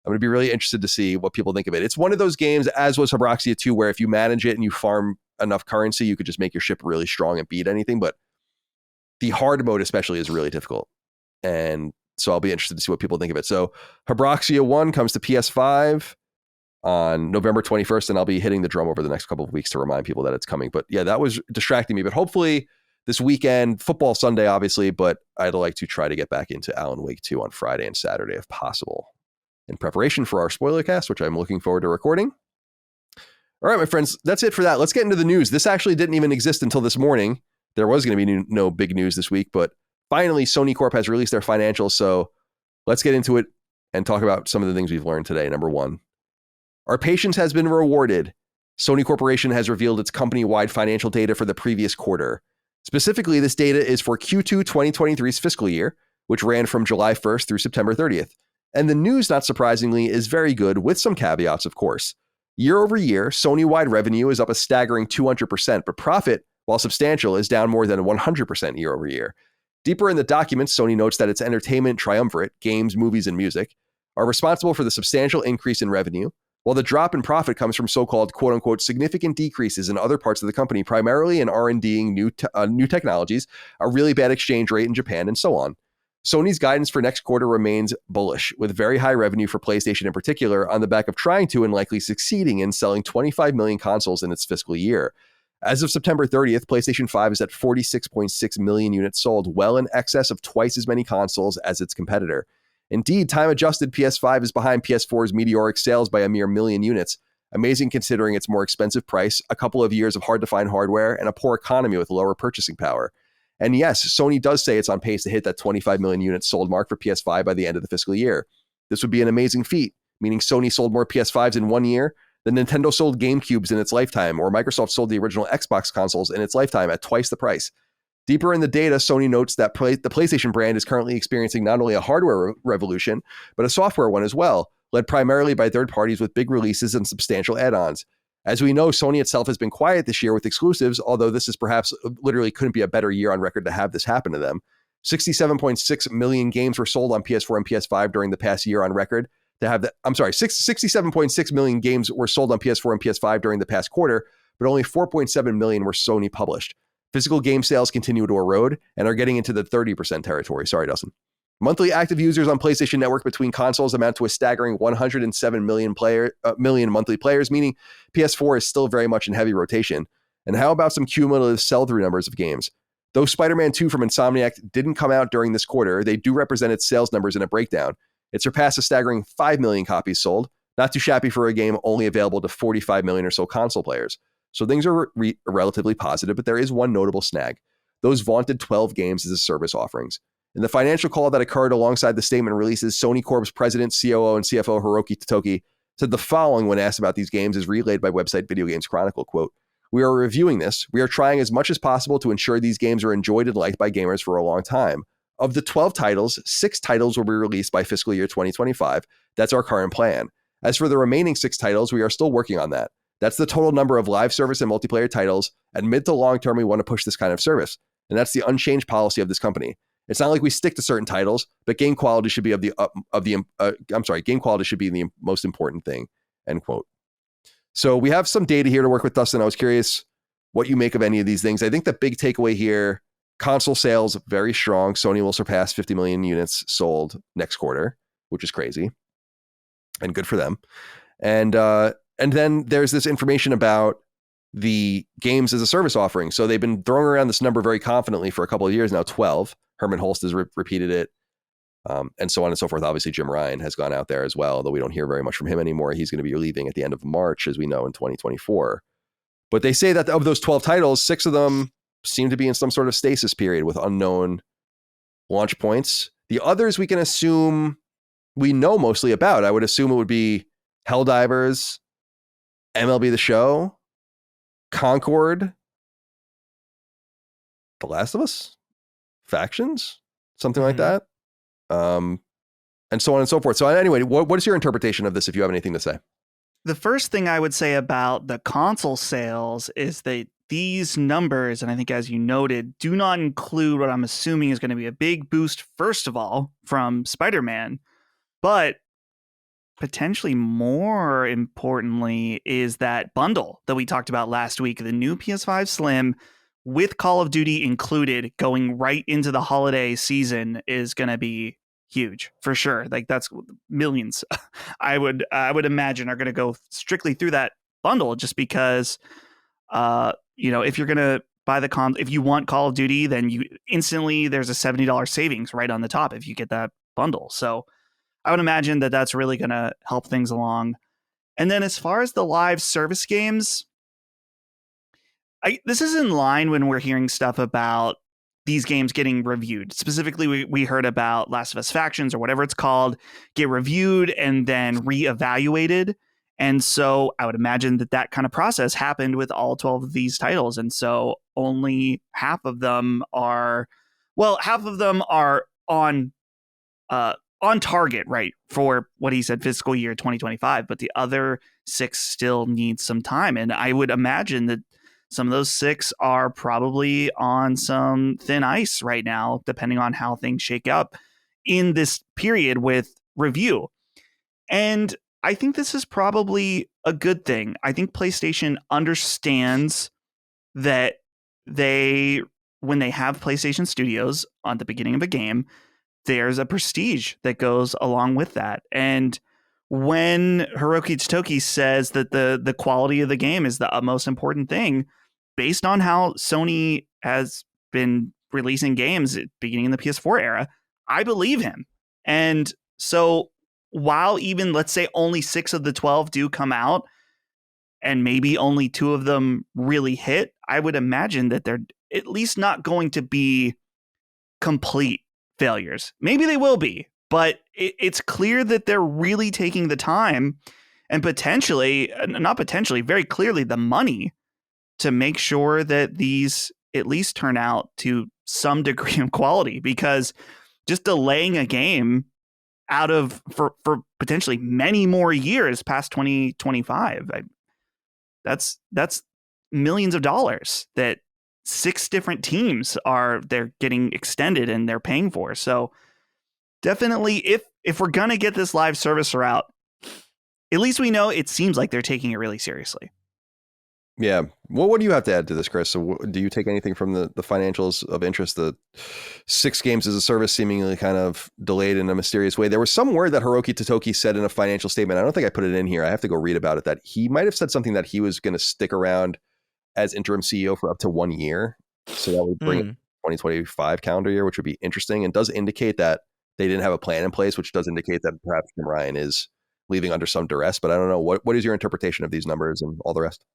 I'm going to be really interested to see what people think of it. It's one of those games, as was Habroxia 2, where if you manage it and you farm enough currency, you could just make your ship really strong and beat anything. But the hard mode especially is really difficult. And so I'll be interested to see what people think of it. So Habroxia 1 comes to PS5 on November 21st, and I'll be hitting the drum over the next couple of weeks to remind people that it's coming. But yeah, that was distracting me. But hopefully this weekend, football Sunday, obviously, but I'd like to try to get back into Alan Wake 2 on Friday and Saturday if possible, in preparation for our spoiler cast, which I'm looking forward to recording. All right, my friends, that's it for that. Let's get into the news. This actually didn't even exist until this morning. There was going to be no big news this week, but finally Sony Corp has released their financials. So let's get into it and talk about some of the things we've learned today. Number one, our patience has been rewarded. Sony Corporation has revealed its company-wide financial data for the previous quarter. Specifically, this data is for Q2 2023's fiscal year, which ran from July 1st through September 30th. And the news, not surprisingly, is very good, with some caveats, of course. Year over year, Sony-wide revenue is up a staggering 200%, but profit, while substantial, is down more than 100% year over year. Deeper in the documents, Sony notes that its entertainment triumvirate, games, movies, and music, are responsible for the substantial increase in revenue, while the drop in profit comes from so-called quote-unquote significant decreases in other parts of the company, primarily in R&Ding new technologies, a really bad exchange rate in Japan, and so on. Sony's guidance for next quarter remains bullish, with very high revenue for PlayStation in particular, on the back of trying to and likely succeeding in selling 25 million consoles in its fiscal year. As of September 30th, PlayStation 5 is at 46.6 million units sold, well in excess of twice as many consoles as its competitor. Indeed, time-adjusted PS5 is behind PS4's meteoric sales by a mere million units. Amazing considering its more expensive price, a couple of years of hard-to-find hardware, and a poor economy with lower purchasing power. And yes, Sony does say it's on pace to hit that 25 million units sold mark for PS5 by the end of the fiscal year. This would be an amazing feat, meaning Sony sold more PS5s in 1 year than Nintendo sold GameCubes in its lifetime, or Microsoft sold the original Xbox consoles in its lifetime at twice the price. Deeper in the data, Sony notes that the PlayStation brand is currently experiencing not only a hardware revolution, but a software one as well, led primarily by third parties with big releases and substantial add-ons. As we know, Sony itself has been quiet this year with exclusives, although this is perhaps literally couldn't be a better year on record to have this happen to them. 67.6 million games were sold on PS4 and PS5 during the past year on record. 67.6 million games were sold on PS4 and PS5 during the past quarter, but only 4.7 million were Sony published. Physical game sales continue to erode and are getting into the 30% territory. Sorry, Dustin. Monthly active users on PlayStation Network between consoles amount to a staggering 107 million monthly players, meaning PS4 is still very much in heavy rotation. And how about some cumulative sell-through numbers of games? Though Spider-Man 2 from Insomniac didn't come out during this quarter, they do represent its sales numbers in a breakdown. It surpassed a staggering 5 million copies sold, not too shabby for a game only available to 45 million or so console players. So things are relatively positive, but there is one notable snag. Those vaunted 12 games as a service offerings. In the financial call that occurred alongside the statement releases, Sony Corp's president, COO, and CFO Hiroki Totoki said the following when asked about these games, as relayed by website Video Games Chronicle, quote, "We are reviewing this. We are trying as much as possible to ensure these games are enjoyed and liked by gamers for a long time. Of the 12 titles, 6 titles will be released by fiscal year 2025. That's our current plan. As for the remaining 6 titles, we are still working on that. That's the total number of live service and multiplayer titles, and mid to long term, we want to push this kind of service. And that's the unchanged policy of this company. It's not like we stick to certain titles, but game quality should be game quality should be the most important thing," end quote. So we have some data here to work with, Dustin. I was curious what you make of any of these things. I think the big takeaway here, console sales, very strong. Sony will surpass 50 million units sold next quarter, which is crazy and good for them. And then there's this information about the games as a service offering. So they've been throwing around this number very confidently for a couple of years now, 12. Herman Holst has repeated it, and so on and so forth. Obviously, Jim Ryan has gone out there as well, though we don't hear very much from him anymore. He's going to be leaving at the end of March, as we know, in 2024. But they say that of those 12 titles, 6 of them seem to be in some sort of stasis period with unknown launch points. The others we can assume we know mostly about. I would assume it would be Helldivers, MLB The Show, Concord, The Last of Us, Factions, something like that, and so on and so forth. So anyway, what is your interpretation of this, if you have anything to say? The first thing I would say about the console sales is that these numbers, and I think as you noted, do not include what I'm assuming is going to be a big boost, first of all, from Spider-Man, but potentially more importantly is that bundle that we talked about last week, the new PS5 Slim with Call of Duty included going right into the holiday season is going to be huge for sure. Like that's millions. I would imagine are going to go strictly through that bundle just because, if you're going to buy if you want Call of Duty, then you instantly there's a $70 savings right on the top if you get that bundle. So I would imagine that that's really going to help things along. And then as far as the live service games, this is in line when we're hearing stuff about these games getting reviewed. Specifically, we heard about Last of Us Factions or whatever it's called get reviewed and then reevaluated. And so I would imagine that kind of process happened with all 12 of these titles. And so only half of them are on target, right, for what he said, fiscal year 2025. But the other 6 still need some time. And I would imagine that some of those 6 are probably on some thin ice right now, depending on how things shake up in this period with review. And I think this is probably a good thing. I think PlayStation understands that when they have PlayStation Studios on the beginning of a game, there's a prestige that goes along with that. And when Hiroki Totoki says that the quality of the game is the most important thing, based on how Sony has been releasing games beginning in the PS4 era, I believe him. And so while even, let's say, only 6 of the 12 do come out and maybe only 2 of them really hit, I would imagine that they're at least not going to be complete failures. Maybe they will be, but it's clear that they're really taking the time and potentially, not potentially, very clearly the money to make sure that these at least turn out to some degree of quality, because just delaying a game out of for potentially many more years past 2025, that's millions of dollars that 6 different teams they're getting extended and they're paying for. So definitely, if we're gonna get this live service route, at least we know it seems like they're taking it really seriously. Yeah. Well, what do you have to add to this, Chris? So do you take anything from the financials of interest? The 6 games as a service seemingly kind of delayed in a mysterious way. There was some word that Hiroki Totoki said in a financial statement. I don't think I put it in here. I have to go read about it, that he might have said something that he was going to stick around as interim CEO for up to 1 year. So that would bring it 2025 calendar year, which would be interesting, and does indicate that they didn't have a plan in place, which does indicate that perhaps Jim Ryan is leaving under some duress. But I don't know. What is your interpretation of these numbers and all the rest?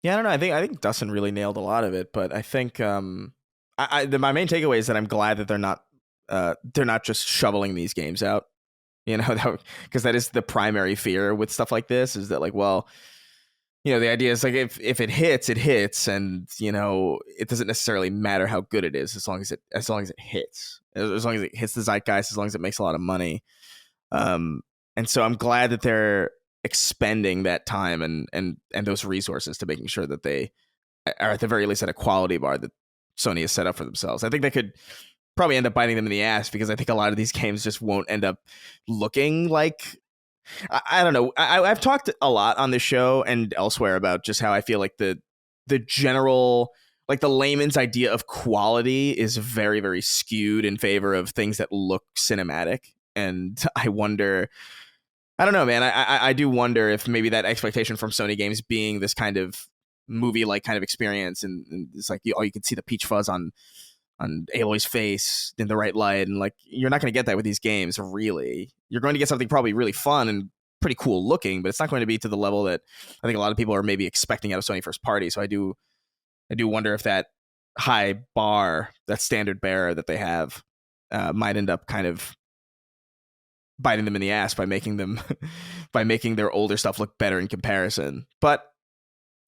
Yeah, I don't know. I think Dustin really nailed a lot of it, but I think my main takeaway is that I'm glad that they're not just shoveling these games out, because that is the primary fear with stuff like this, is that, like, well, the idea is, like, if it hits, it hits, and it doesn't necessarily matter how good it is as long as it hits, as long as it hits the zeitgeist, as long as it makes a lot of money. And so I'm glad that they're expending that time and those resources to making sure that they are at the very least at a quality bar that Sony has set up for themselves. I think they could probably end up biting them in the ass, because I think a lot of these games just won't end up looking like, I don't know. I've talked a lot on this show and elsewhere about just how I feel like the general, like, the layman's idea of quality is very, very skewed in favor of things that look cinematic. And I wonder, I don't know, man. I do wonder if maybe that expectation from Sony games being this kind of movie-like kind of experience, and it's like, you can see the peach fuzz on Aloy's face in the right light, and, like, you're not going to get that with these games, really. You're going to get something probably really fun and pretty cool looking, but it's not going to be to the level that I think a lot of people are maybe expecting out of Sony first party. So I do wonder if that high bar, that standard bearer that they have, might end up kind of biting them in the ass by making their older stuff look better in comparison. But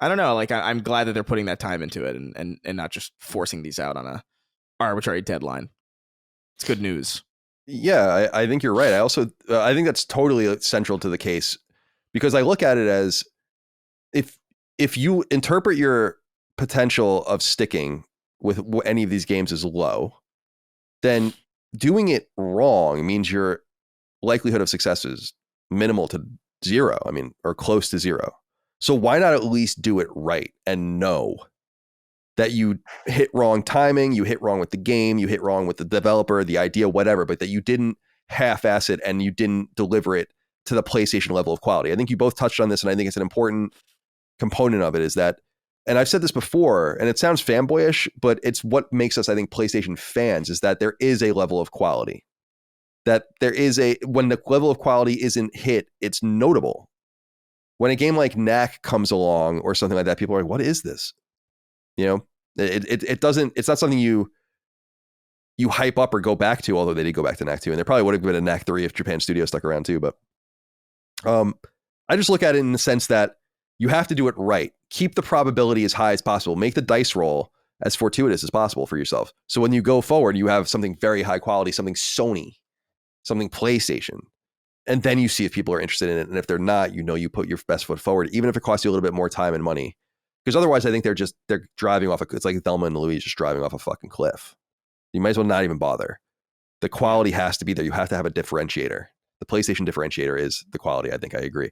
I don't know, like, I'm glad that they're putting that time into it and not just forcing these out on a arbitrary deadline. It's good news. Yeah, I think you're right. I also I think that's totally central to the case, because I look at it as, if you interpret your potential of sticking with any of these games as low, then doing it wrong means your likelihood of success is minimal to 0. I mean, or close to 0. So why not at least do it right and know that you hit wrong timing, you hit wrong with the game, you hit wrong with the developer, the idea, whatever, but that you didn't half-ass it and you didn't deliver it to the PlayStation level of quality. I think you both touched on this, and I think it's an important component of it, is that, and I've said this before, and it sounds fanboyish, but it's what makes us, I think, PlayStation fans, is that there is a level of quality. That there is when the level of quality isn't hit, it's notable. When a game like Knack comes along or something like that, people are like, what is this? It's not something you hype up or go back to, although they did go back to Knack 2, and there probably would have been a Knack 3 if Japan Studio stuck around too. But I just look at it in the sense that you have to do it right. Keep the probability as high as possible. Make the dice roll as fortuitous as possible for yourself. So when you go forward, you have something very high quality, something Sony, something PlayStation, and then you see if people are interested in it. And if they're not, you put your best foot forward, even if it costs you a little bit more time and money. Because otherwise, I think they're driving off. It's like Thelma and Louise just driving off a fucking cliff. You might as well not even bother. The quality has to be there. You have to have a differentiator. The PlayStation differentiator is the quality. I think I agree.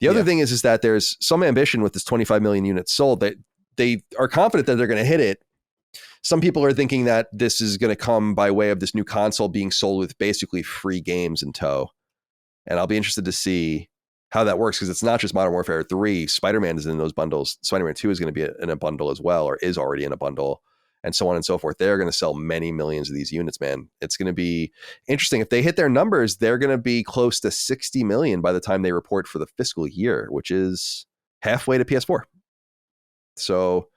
The other thing is that there's some ambition with this 25 million units sold, that they are confident that they're going to hit it. Some people are thinking that this is going to come by way of this new console being sold with basically free games in tow. And I'll be interested to see how that works, because it's not just Modern Warfare 3. Spider-Man is in those bundles. Spider-Man 2 is going to be in a bundle as well, or is already in a bundle, and so on and so forth. They're going to sell many millions of these units, man. It's going to be interesting. If they hit their numbers, they're going to be close to 60 million by the time they report for the fiscal year, which is halfway to PS4. So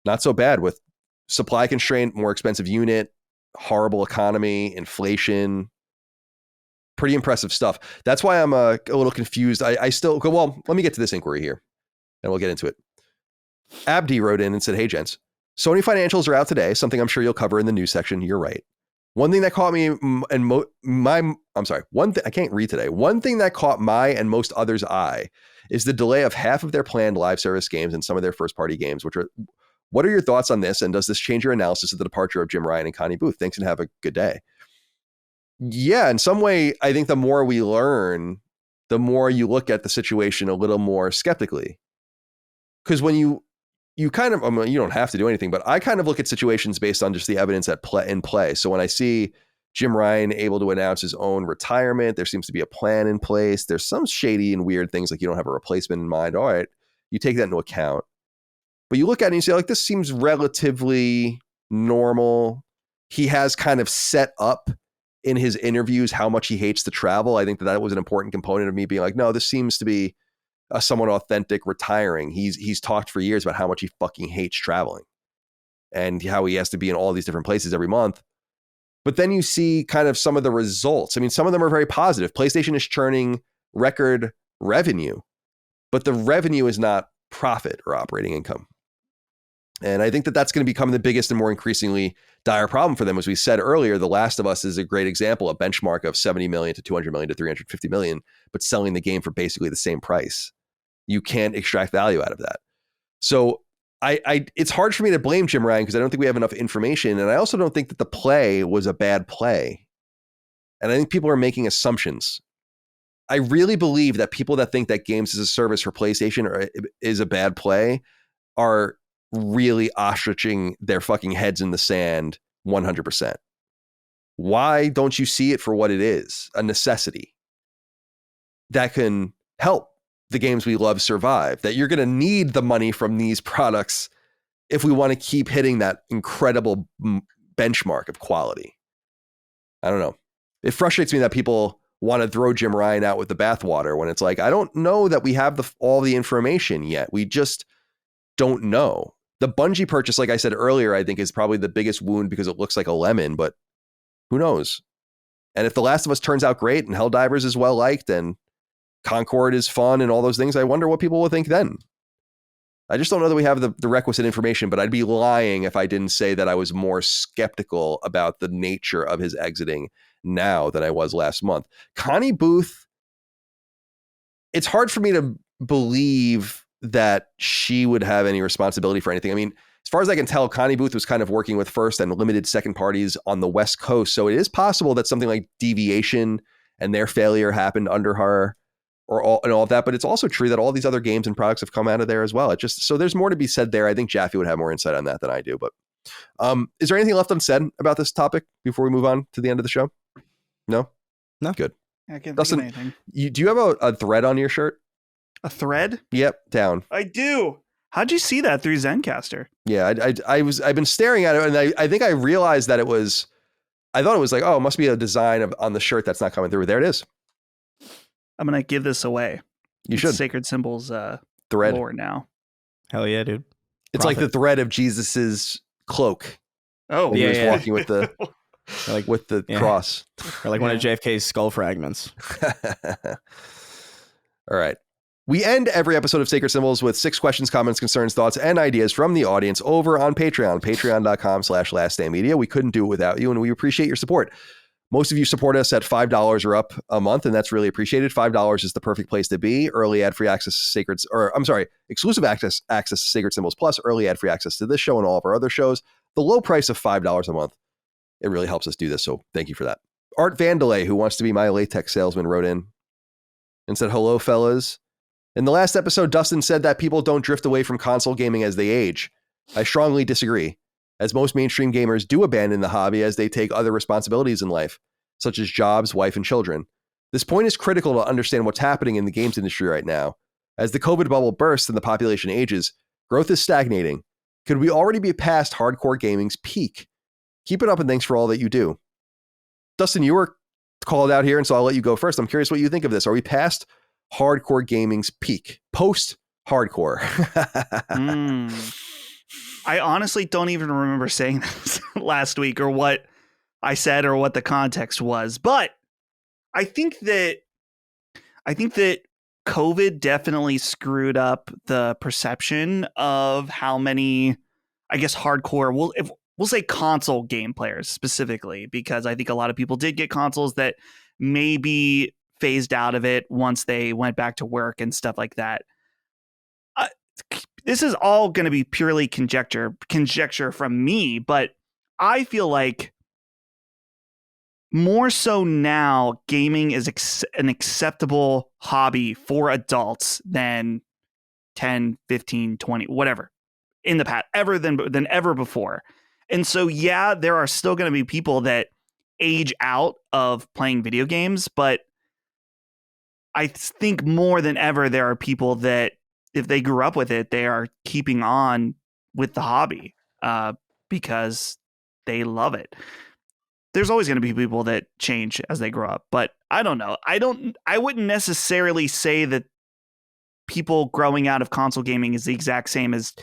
not so bad with supply constraint, more expensive unit, horrible economy, inflation. Pretty impressive stuff. That's why I'm a little confused. I still go, well, let me get to this inquiry here and we'll get into it. Abdi wrote in and said, hey, gents, Sony financials are out today, something I'm sure you'll cover in the news section. You're right. One thing that caught me I can't read today. One thing that caught my and most others' eye is the delay of half of their planned live service games and some of their first party games, what are your thoughts on this? And does this change your analysis of the departure of Jim Ryan and Connie Booth? Thanks and have a good day. Yeah, in some way, I think the more we learn, the more you look at the situation a little more skeptically. Because when you kind of, you don't have to do anything, but I kind of look at situations based on just the evidence in play. So when I see Jim Ryan able to announce his own retirement, there seems to be a plan in place. There's some shady and weird things like you don't have a replacement in mind. All right, you take that into account. But you look at it and you say, like, this seems relatively normal. He has kind of set up in his interviews how much he hates to travel. I think that was an important component of me being like, no, this seems to be a somewhat authentic retiring. He's talked for years about how much he fucking hates traveling and how he has to be in all these different places every month. But then you see kind of some of the results. I mean, some of them are very positive. PlayStation is churning record revenue, but the revenue is not profit or operating income. And I think that that's going to become the biggest and more increasingly dire problem for them. As we said earlier, The Last of Us is a great example, a benchmark of 70 million to 200 million to 350 million, but selling the game for basically the same price. You can't extract value out of that. So it's hard for me to blame Jim Ryan because I don't think we have enough information. And I also don't think that the play was a bad play. And I think people are making assumptions. I really believe that people that think that games as a service for PlayStation is a bad play are really ostriching their fucking heads in the sand 100%. Why don't you see it for what it is? A necessity that can help the games we love survive, that you're going to need the money from these products if we want to keep hitting that incredible benchmark of quality. I don't know. It frustrates me that people want to throw Jim Ryan out with the bathwater when it's like, I don't know that we have all the information yet. We just don't know. The Bungie purchase, like I said earlier, I think is probably the biggest wound because it looks like a lemon, but who knows? And if The Last of Us turns out great and Helldivers is well liked and Concord is fun and all those things, I wonder what people will think then. I just don't know that we have the requisite information, but I'd be lying if I didn't say that I was more skeptical about the nature of his exiting now than I was last month. Connie Booth, it's hard for me to believe that she would have any responsibility for anything. I mean, as far as I can tell, Connie Booth was kind of working with first and limited second parties on the West Coast. So it is possible that something like Deviation and their failure happened under her and all of that. But it's also true that all these other games and products have come out of there as well. So there's more to be said there. I think Jaffe would have more insight on that than I do. But is there anything left unsaid about this topic before we move on to the end of the show? No? Good. I can't Dustin, think of anything. Do you have a thread on your shirt? A thread? Yep, down. I do. How'd you see that through Zencaster? Yeah, I've been staring at it, and I think I realized that I thought it was like, oh, it must be a design on the shirt that's not coming through. There it is. I'm gonna give this away. You should. Sacred Symbols thread lore now. Hell yeah, dude. It's like the thread of Jesus's cloak. Oh, he was walking with the cross, or like one of JFK's skull fragments. All right. We end every episode of Sacred Symbols with 6 questions, comments, concerns, thoughts, and ideas from the audience over on Patreon, patreon.com/lastdaymedia. We couldn't do it without you, and we appreciate your support. Most of you support us at $5 or up a month, and that's really appreciated. $5 is the perfect place to be. Early ad-free access to exclusive access to Sacred Symbols, plus early ad-free access to this show and all of our other shows. The low price of $5 a month. It really helps us do this, so thank you for that. Art Vandalay, who wants to be my latex salesman, wrote in and said, hello, fellas. In the last episode, Dustin said that people don't drift away from console gaming as they age. I strongly disagree, as most mainstream gamers do abandon the hobby as they take other responsibilities in life, such as jobs, wife, and children. This point is critical to understand what's happening in the games industry right now. As the COVID bubble bursts and the population ages, growth is stagnating. Could we already be past hardcore gaming's peak? Keep it up and thanks for all that you do. Dustin, you were called out here, and so I'll let you go first. I'm curious what you think of this. Are we past hardcore gaming's peak? Post-hardcore? I honestly don't even remember saying this last week or what I said or what the context was, but I think that COVID definitely screwed up the perception of how many, I guess, hardcore, we'll say console game players specifically, because I think a lot of people did get consoles that maybe phased out of it once they went back to work and stuff like that. This is all going to be purely conjecture from me, but I feel like more so now, gaming is an acceptable hobby for adults than 10, 15, 20, whatever in the past, than ever before. And so, yeah, there are still going to be people that age out of playing video games, but I think more than ever, there are people that if they grew up with it, they are keeping on with the hobby because they love it. There's always going to be people that change as they grow up, but I don't know. I wouldn't necessarily say that people growing out of console gaming is the exact same as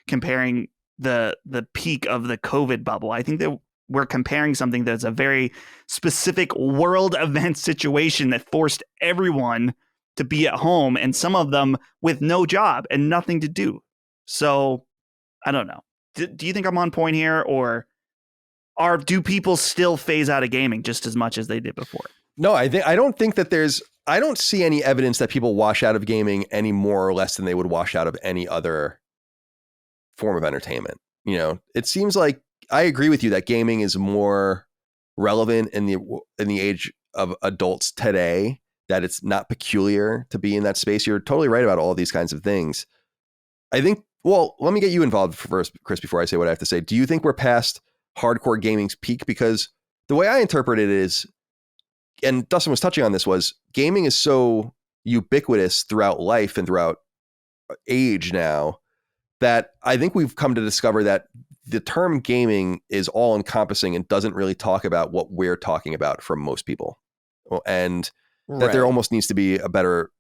comparing the peak of the COVID bubble. I think that we're comparing something that's a very specific world event situation that forced everyone to be at home, and some of them with no job and nothing to do. So I don't know. Do you think I'm on point here, or do people still phase out of gaming just as much as they did before? No, I don't see any evidence that people wash out of gaming any more or less than they would wash out of any other form of entertainment. You know, it seems like I agree with you that gaming is more relevant in the age of adults today, that it's not peculiar to be in that space. You're totally right about all of these kinds of things. I think, well, let me get you involved first, Chris, before I say what I have to say. Do you think we're past hardcore gaming's peak? Because the way I interpret it is, and Dustin was touching on this, was gaming is so ubiquitous throughout life and throughout age now that I think we've come to discover that the term gaming is all encompassing and doesn't really talk about what we're talking about for most people. And that there almost needs to be a better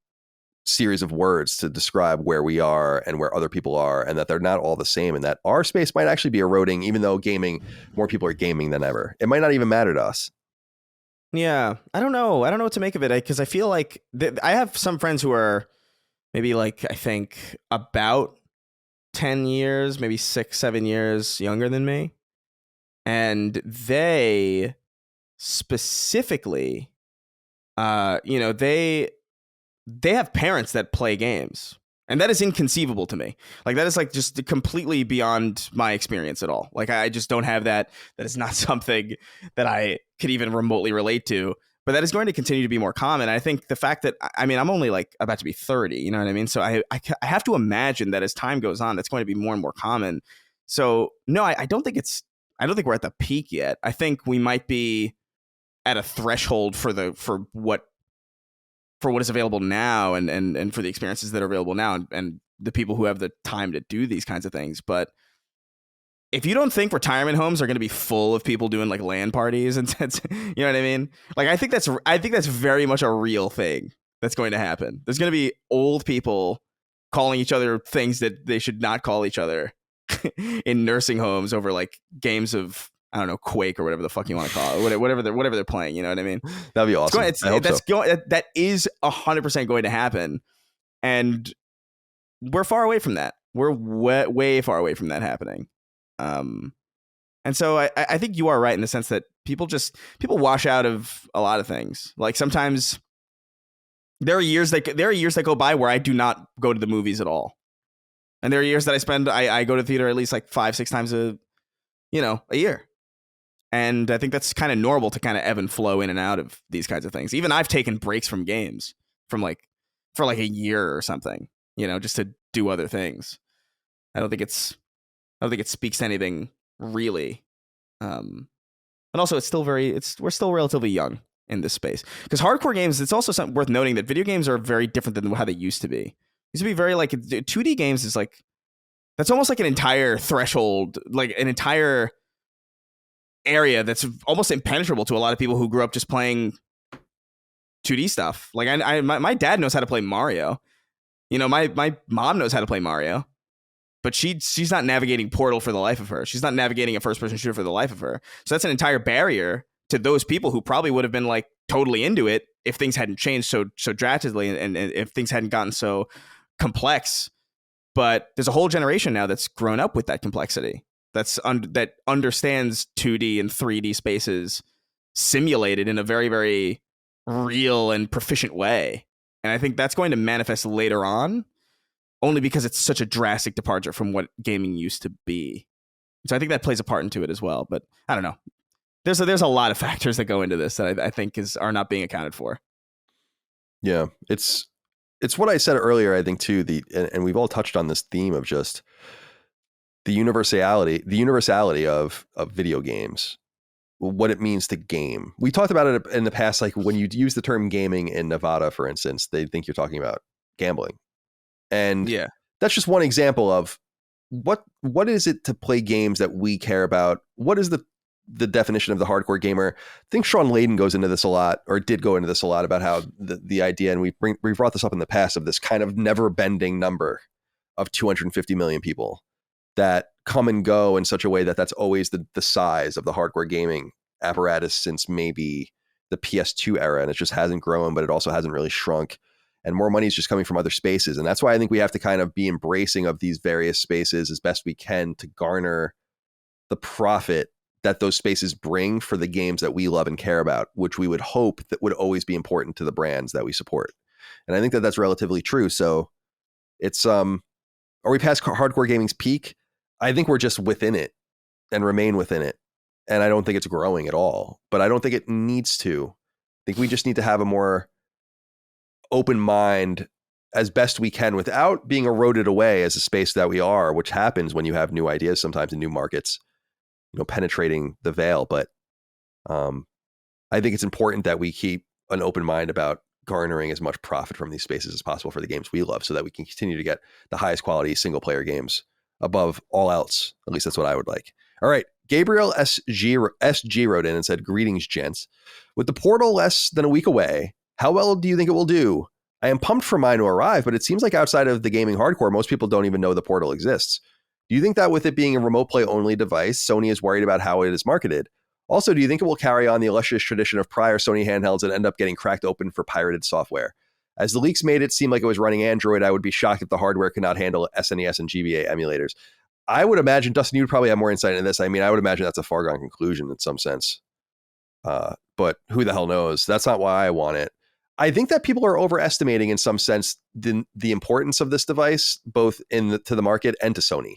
series of words to describe where we are and where other people are, and that they're not all the same, and that our space might actually be eroding, even though more people are gaming than ever. It might not even matter to us. Yeah, I don't know what to make of it, because I feel like I have some friends who are maybe like, I think about 10 years, maybe 6-7 years younger than me, and they specifically they have parents that play games, and that is inconceivable to me. Like, that is like just completely beyond my experience at all. Like, I just don't have that. That is not something that I could even remotely relate to, but that is going to continue to be more common. I think the fact that, I mean, I'm only like about to be 30, you know what I mean? So I have to imagine that as time goes on, it's going to be more and more common. So no, I don't think we're at the peak yet. I think we might be at a threshold for what is available now, and for the experiences that are available now, and the people who have the time to do these kinds of things. But if you don't think retirement homes are going to be full of people doing like LAN parties and you know what I mean? Like, I think that's very much a real thing that's going to happen. There's going to be old people calling each other things that they should not call each other in nursing homes over like games of, I don't know, Quake or whatever the fuck you want to call it, whatever they're playing. You know what I mean? That'd be awesome. That is 100% going to happen, and we're far away from that. We're way far away from that happening. And so I think you are right in the sense that people wash out of a lot of things. Like, sometimes there are years that go by where I do not go to the movies at all, and there are years that I go to the theater at least like 5-6 times a year. And I think that's kind of normal to kind of ebb and flow in and out of these kinds of things. Even I've taken breaks from games for like a year or something, just to do other things. I don't think it speaks to anything really. And also we're still relatively young in this space. Because hardcore games, it's also something worth noting that video games are very different than how they used to be. Used to be very like 2D games is like, that's almost like an entire threshold, like an entire area that's almost impenetrable to a lot of people who grew up just playing 2D stuff. Like my dad knows how to play Mario. You know, my mom knows how to play Mario, but she's not navigating Portal for the life of her. She's not navigating a first person shooter for the life of her. So that's an entire barrier to those people who probably would have been like totally into it if things hadn't changed so drastically and if things hadn't gotten so complex. But there's a whole generation now that's grown up with that complexity. That understands 2D and 3D spaces simulated in a very, very real and proficient way. And I think that's going to manifest later on, only because it's such a drastic departure from what gaming used to be. So I think that plays a part into it as well. But I don't know. There's a lot of factors that go into this that I think are not being accounted for. Yeah, it's what I said earlier. I think too. And we've all touched on this theme of just the universality of video games, what it means to game. We talked about it in the past, like when you use the term gaming in Nevada, for instance, they think you're talking about gambling. And yeah, that's just one example of what is it to play games that we care about? What is the definition of the hardcore gamer? I think Sean Layden goes into this a lot, or did go into this a lot, about how the idea, and we brought this up in the past, of this kind of never bending number of 250 million people that come and go in such a way that that's always the size of the hardcore gaming apparatus since maybe the PS2 era. And it just hasn't grown, but it also hasn't really shrunk. And more money is just coming from other spaces. And that's why I think we have to kind of be embracing of these various spaces as best we can to garner the profit that those spaces bring for the games that we love and care about, which we would hope that would always be important to the brands that we support. And I think that that's relatively true. So it's, are we past hardcore gaming's peak? I think we're just within it and remain within it. And I don't think it's growing at all, but I don't think it needs to. I think we just need to have a more open mind as best we can without being eroded away as a space that we are, which happens when you have new ideas sometimes in new markets, penetrating the veil. But I think it's important that we keep an open mind about garnering as much profit from these spaces as possible for the games we love, so that we can continue to get the highest quality single player games above all else. At least that's what I would like. All right. Gabriel SG wrote in and said, "Greetings, gents. With the Portal less than a week away, how well do you think it will do? I am pumped for mine to arrive, but it seems like outside of the gaming hardcore, most people don't even know the Portal exists. Do you think that with it being a remote play only device, Sony is worried about how it is marketed? Also, do you think it will carry on the illustrious tradition of prior Sony handhelds and end up getting cracked open for pirated software? As the leaks made it seem like it was running Android, I would be shocked if the hardware could not handle SNES and GBA emulators." I would imagine, Dustin, you would probably have more insight into this. I mean, I would imagine that's a foregone conclusion in some sense. But who the hell knows? That's not why I want it. I think that people are overestimating in some sense the importance of this device, both to the market and to Sony.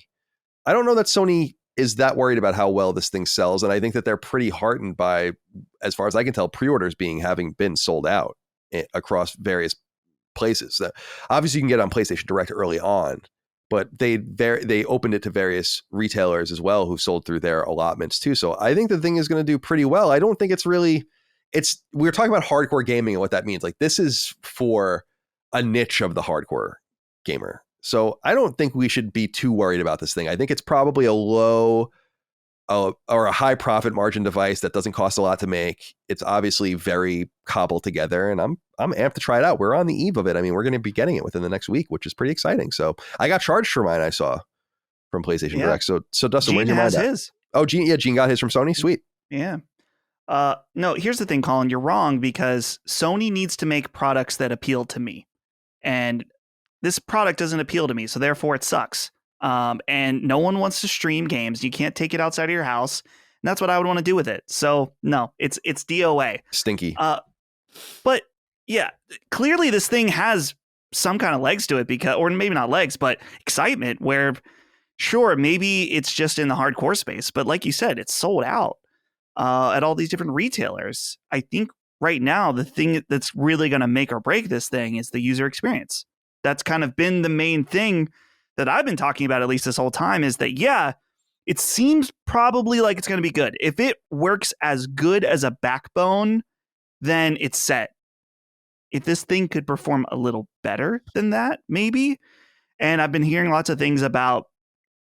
I don't know that Sony is that worried about how well this thing sells. And I think that they're pretty heartened by, as far as I can tell, pre-orders having been sold out across various places. Obviously, you can get it on PlayStation Direct early on, but they opened it to various retailers as well who sold through their allotments too. So I think the thing is going to do pretty well. I don't think we're talking about hardcore gaming and what that means. Like, this is for a niche of the hardcore gamer. So I don't think we should be too worried about this thing. I think it's probably a low or a high profit margin device that doesn't cost a lot to make. It's obviously very cobbled together, and I'm amped to try it out. We're on the eve of it. I mean, we're going to be getting it within the next week, which is pretty exciting. So I got charged for mine, I saw from PlayStation Direct. So Dustin, where's your mind at? His. Oh, Gene got his from Sony. Sweet. Yeah. No, here's the thing, Colin. You're wrong, because Sony needs to make products that appeal to me, and this product doesn't appeal to me, so therefore it sucks. And no one wants to stream games. You can't take it outside of your house. And that's what I would want to do with it. So no, it's DOA. Stinky. But yeah, clearly this thing has some kind of legs to it, or maybe not legs, but excitement, where sure, maybe it's just in the hardcore space, but like you said, it's sold out at all these different retailers. I think right now, the thing that's really going to make or break this thing is the user experience. That's kind of been the main thing that I've been talking about, at least this whole time, is that, yeah, it seems probably like it's going to be good. If it works as good as a backbone then it's set. If this thing could perform a little better than that, maybe. And I've been hearing lots of things about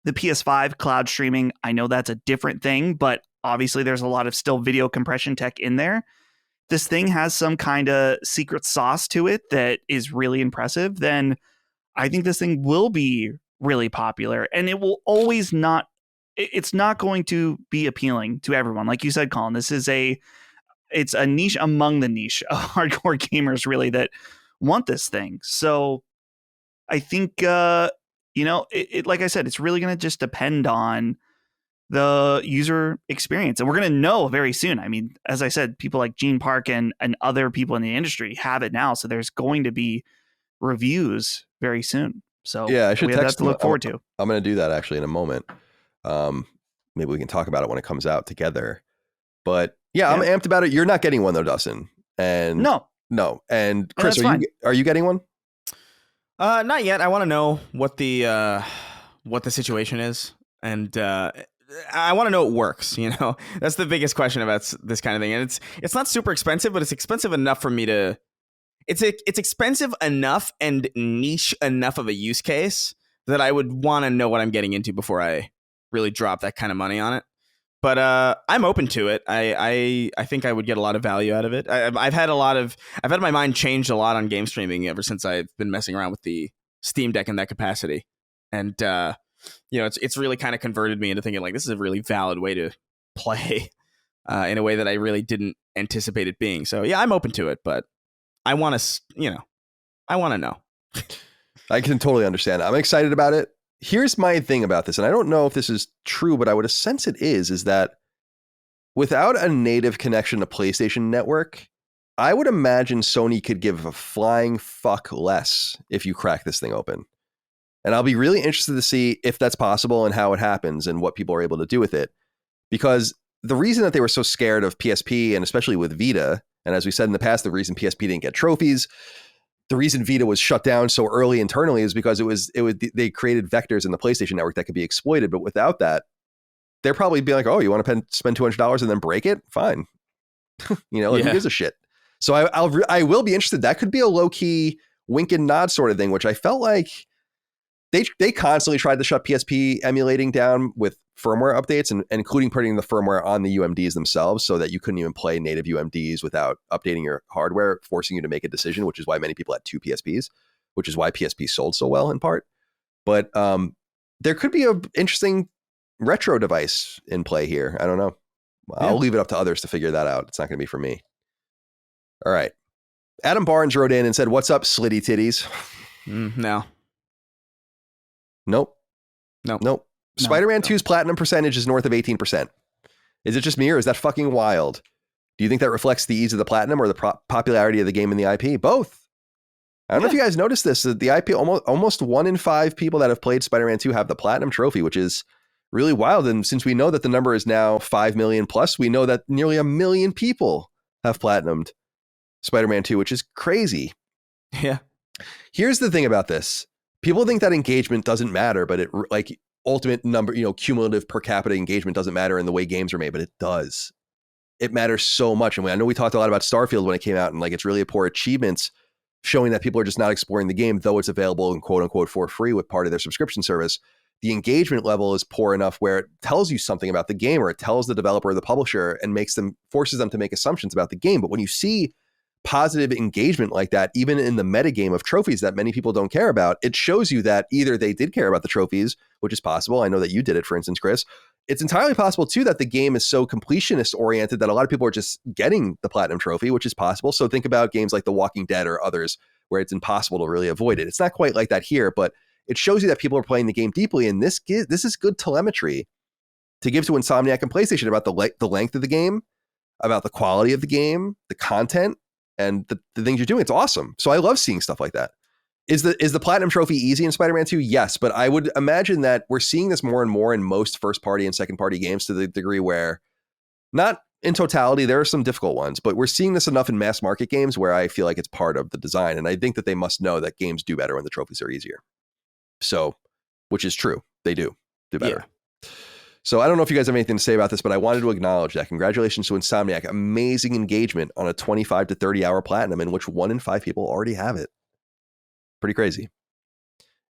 the PS5 cloud streaming. I know that's a different thing, but obviously there's a lot of still video compression tech in there. This thing has some kind of secret sauce to it that is really impressive, then I think this thing will be really popular, and it will always not, it's not going to be appealing to everyone. Like you said, Colin, it's a niche among the niche of hardcore gamers really that want this thing. So I think, like I said, it's really going to just depend on the user experience. And we're going to know very soon. I mean, as I said, people like Gene Park and other people in the industry have it now. So there's going to be reviews very soon. So yeah, I should we have text that to look forward to. I'm going to do that actually in a moment. Maybe we can talk about it when it comes out together. But yeah, I'm amped about it. You're not getting one though, Dustin. And No. And Chris, And are you getting one? Not yet. I want to know what the situation is, and I want to know it works. You know, that's the biggest question about this kind of thing. And it's not super expensive, but it's expensive enough for me to. It's expensive enough and niche enough of a use case that I would want to know what I'm getting into before I really drop that kind of money on it. But I'm open to it. I think I would get a lot of value out of it. I've had my mind changed a lot on game streaming ever since I've been messing around with the Steam Deck in that capacity. And it's really kind of converted me into thinking like this is a really valid way to play in a way that I really didn't anticipate it being. So yeah, I'm open to it, but I want to know. I can totally understand. I'm excited about it. Here's my thing about this, and I don't know if this is true, but I would sense it is that without a native connection to PlayStation Network, I would imagine Sony could give a flying fuck less if you crack this thing open. And I'll be really interested to see if that's possible and how it happens and what people are able to do with it. Because the reason that they were so scared of PSP, and especially with Vita, and as we said in the past, the reason PSP didn't get trophies, the reason Vita was shut down so early internally is because they created vectors in the PlayStation Network that could be exploited. But without that, they're probably be like, oh, you want to spend $200 and then break it? Fine. Who gives a shit? So I will be interested. That could be a low key wink and nod sort of thing, which I felt like they constantly tried to shut PSP emulating down with firmware updates and including putting the firmware on the UMDs themselves so that you couldn't even play native UMDs without updating your hardware, forcing you to make a decision, which is why many people had two PSPs, which is why PSP sold so well in part. But there could be an interesting retro device in play here. I don't know. I'll leave it up to others to figure that out. It's not going to be for me. All right. Adam Barnes wrote in and said, "What's up, slitty titties?" No. Nope. No. Spider-Man 2's platinum percentage is north of 18%. Is it just me or is that fucking wild? Do you think that reflects the ease of the platinum or the popularity of the game and the IP? Both. I don't know if you guys noticed this. The IP, almost 1 in 5 people that have played Spider-Man 2 have the platinum trophy, which is really wild. And since we know that the number is now 5 million plus, we know that nearly 1 million people have platinumed Spider-Man 2, which is crazy. Yeah. Here's the thing about this. People think that engagement doesn't matter, but it like ultimate number, cumulative per capita engagement doesn't matter in the way games are made, but it does. It matters so much. And I know we talked a lot about Starfield when it came out and like it's really a poor achievements showing that people are just not exploring the game, though it's available in quote unquote for free with part of their subscription service. The engagement level is poor enough where it tells you something about the game or it tells the developer or the publisher and forces them to make assumptions about the game. But when you see positive engagement like that, even in the metagame of trophies that many people don't care about, it shows you that either they did care about the trophies, which is possible. I know that you did it, for instance, Chris. It's entirely possible, too, that the game is so completionist oriented that a lot of people are just getting the platinum trophy, which is possible. So think about games like The Walking Dead or others where it's impossible to really avoid it. It's not quite like that here, but it shows you that people are playing the game deeply. And this is good telemetry to give to Insomniac and PlayStation about the length of the game, about the quality of the game, the content, and the things you're doing. It's awesome. So I love seeing stuff like that. Is the platinum trophy easy in Spider-Man 2? Yes, but I would imagine that we're seeing this more and more in most first party and second party games to the degree where, not in totality, there are some difficult ones, but we're seeing this enough in mass market games where I feel like it's part of the design. And I think that they must know that games do better when the trophies are easier. So, which is true. They do better. Yeah. So I don't know if you guys have anything to say about this, but I wanted to acknowledge that. Congratulations to Insomniac. Amazing engagement on a 25 to 30 hour platinum in which 1 in 5 people already have it. Pretty crazy.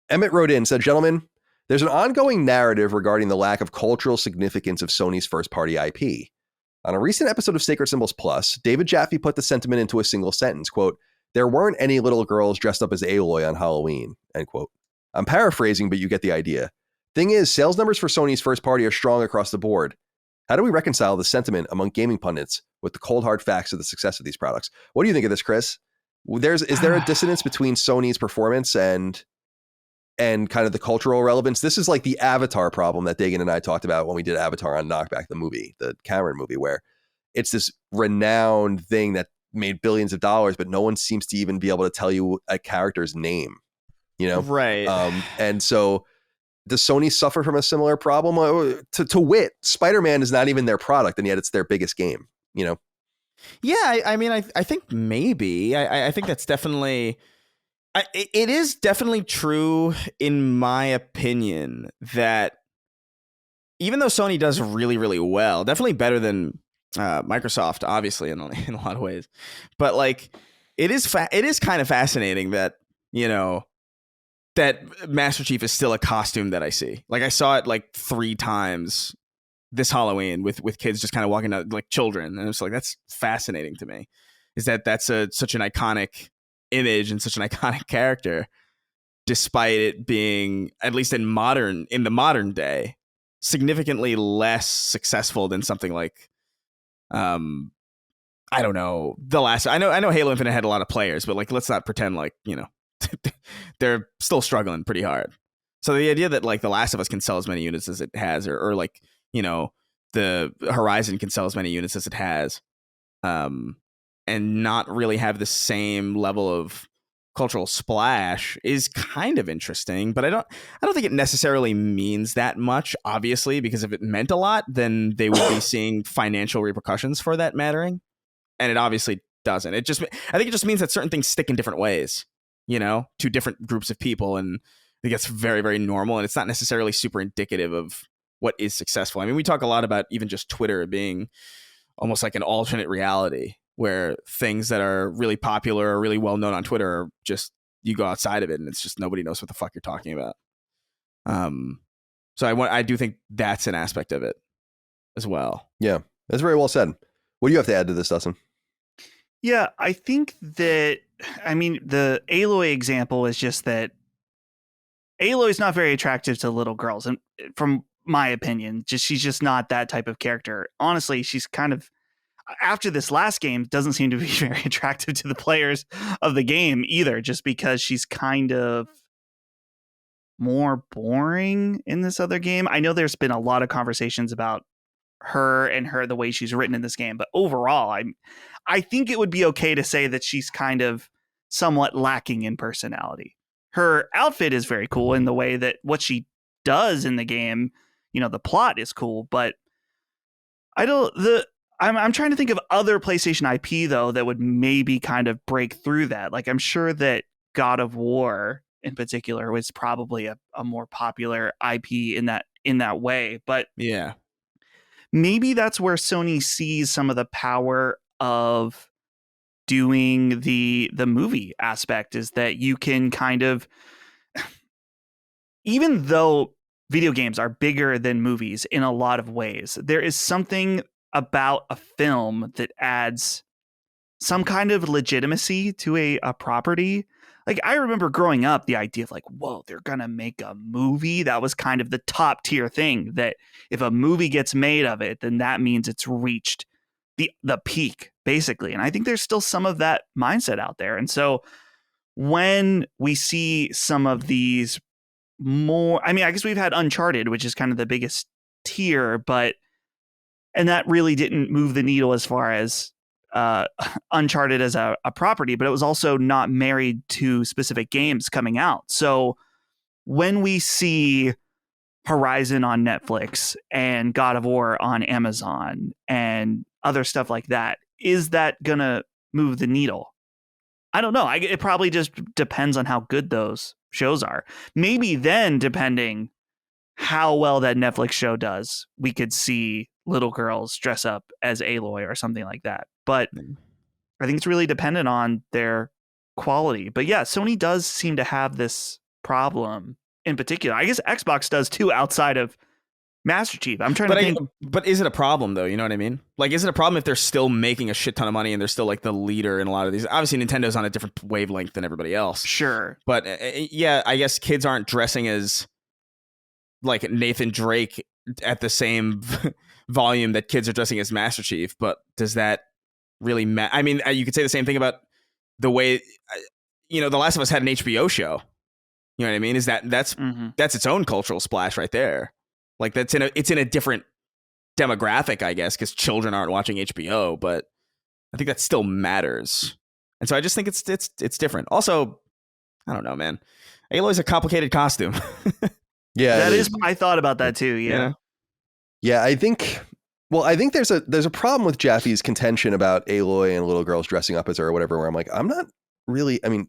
Emmett wrote in, said, gentlemen, there's an ongoing narrative regarding the lack of cultural significance of Sony's first-party IP. On a recent episode of Sacred Symbols Plus, David Jaffe put the sentiment into a single sentence, quote, there weren't any little girls dressed up as Aloy on Halloween, end quote. I'm paraphrasing, but you get the idea. Thing is, sales numbers for Sony's first party are strong across the board. How do we reconcile the sentiment among gaming pundits with the cold hard facts of the success of these products? What do you think of this, Chris? Is there a dissonance between Sony's performance and kind of the cultural relevance? This is like the Avatar problem that Dagan and I talked about when we did Avatar on Knockback, the movie, the Cameron movie, where it's this renowned thing that made billions of dollars, but no one seems to even be able to tell you a character's name, you know? Right. And so does Sony suffer from a similar problem? To wit, Spider-Man is not even their product, and yet it's their biggest game, you know? Yeah, I mean, I think maybe. I think that's definitely... it is definitely true, in my opinion, that even though Sony does really, really well, definitely better than Microsoft, obviously, in a lot of ways, but like it is kind of fascinating that, you know, that Master Chief is still a costume that I see. Like I saw it like 3 times this Halloween with kids just kind of walking out, like children, and it's like, that's fascinating to me. Is that's such an iconic image and such an iconic character, despite it being, at least in the modern day, significantly less successful than something like I don't know, The Last. I know Halo Infinite had a lot of players, but like, let's not pretend like, you know, they're still struggling pretty hard. So the idea that like The Last of Us can sell as many units as it has, or like, you know, the Horizon can sell as many units as it has, and not really have the same level of cultural splash is kind of interesting. But I don't think it necessarily means that much, obviously, because if it meant a lot, then they would be seeing financial repercussions for that mattering. And it obviously doesn't. I think it just means that certain things stick in different ways, you know, to different groups of people. And it gets very, very normal. And it's not necessarily super indicative of what is successful. I mean, we talk a lot about even just Twitter being almost like an alternate reality, where things that are really popular or really well known on Twitter are just, you go outside of it and it's just nobody knows what the fuck you're talking about. So I do think that's an aspect of it as well. Yeah, that's very well said. What do you have to add to this, Dustin? Yeah, I think that, I mean, the Aloy example is just that Aloy is not very attractive to little girls. And from my opinion, she's just not that type of character. Honestly, she's kind of, after this last game, doesn't seem to be very attractive to the players of the game either, just because she's kind of more boring in this other game. I know there's been a lot of conversations about her and the way she's written in this game, but overall, I think it would be okay to say that she's kind of somewhat lacking in personality. Her outfit is very cool in the way that what she does in the game, you know, the plot is cool, but I'm trying to think of other PlayStation IP though that would maybe kind of break through that. Like, I'm sure that God of War in particular was probably a more popular IP in that way, but yeah, maybe that's where Sony sees some of the power of doing the movie aspect, is that you can kind of, even though video games are bigger than movies in a lot of ways, there is something about a film that adds some kind of legitimacy to a property. Like, I remember growing up, the idea of like, whoa, they're going to make a movie. That was kind of the top tier thing, that if a movie gets made of it, then that means it's reached the peak, basically. And I think there's still some of that mindset out there. And so when we see some of these more, I mean, I guess we've had Uncharted, which is kind of the biggest tier, and that really didn't move the needle as far as Uncharted as a property, but it was also not married to specific games coming out. So when we see Horizon on Netflix and God of War on Amazon and other stuff like that, is that gonna move the needle? I don't know. It probably just depends on how good those shows are. Maybe then, depending how well that Netflix show does, we could see little girls dress up as Aloy or something like that. But I think it's really dependent on their quality. But yeah, Sony does seem to have this problem in particular. I guess Xbox does too, outside of Master Chief. I'm trying to think. But is it a problem though? You know what I mean? Like, is it a problem if they're still making a shit ton of money and they're still like the leader in a lot of these? Obviously, Nintendo's on a different wavelength than everybody else. Sure. But yeah, I guess kids aren't dressing as like Nathan Drake at the same volume that kids are dressing as Master Chief. But does that really matter? I mean, you could say the same thing about the way, The Last of Us had an HBO show. You know what I mean? That's its own cultural splash right there. Like it's in a different demographic, I guess, because children aren't watching HBO, but I think that still matters. And so I just think it's different. Also, I don't know, man. Aloy's a complicated costume. Yeah, that is. I thought about that too. Yeah. Yeah, I think there's a problem with Jaffe's contention about Aloy and little girls dressing up as her or whatever, where I'm like, I'm not really, I mean,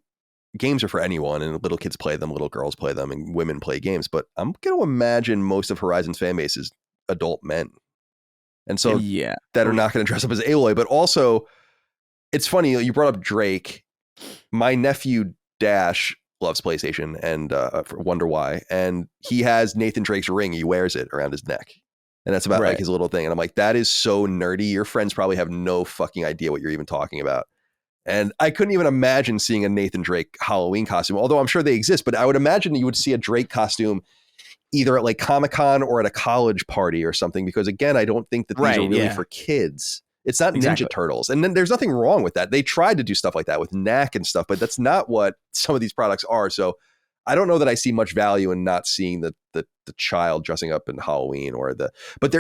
games are for anyone and little kids play them, little girls play them, and women play games. But I'm going to imagine most of Horizon's fan base is adult men. And so that are not going to dress up as Aloy. But also, it's funny, you brought up Drake. My nephew Dash loves PlayStation and wonder why. And he has Nathan Drake's ring. He wears it around his neck. And that's about like his little thing. And I'm like, that is so nerdy. Your friends probably have no fucking idea what you're even talking about. And I couldn't even imagine seeing a Nathan Drake Halloween costume, although I'm sure they exist. But I would imagine you would see a Drake costume either at like Comic-Con or at a college party or something, because again, I don't think that these are really for kids. It's not Ninja Turtles. And then there's nothing wrong with that. They tried to do stuff like that with Knack and stuff, but that's not what some of these products are. So I don't know that I see much value in not seeing the child dressing up in Halloween but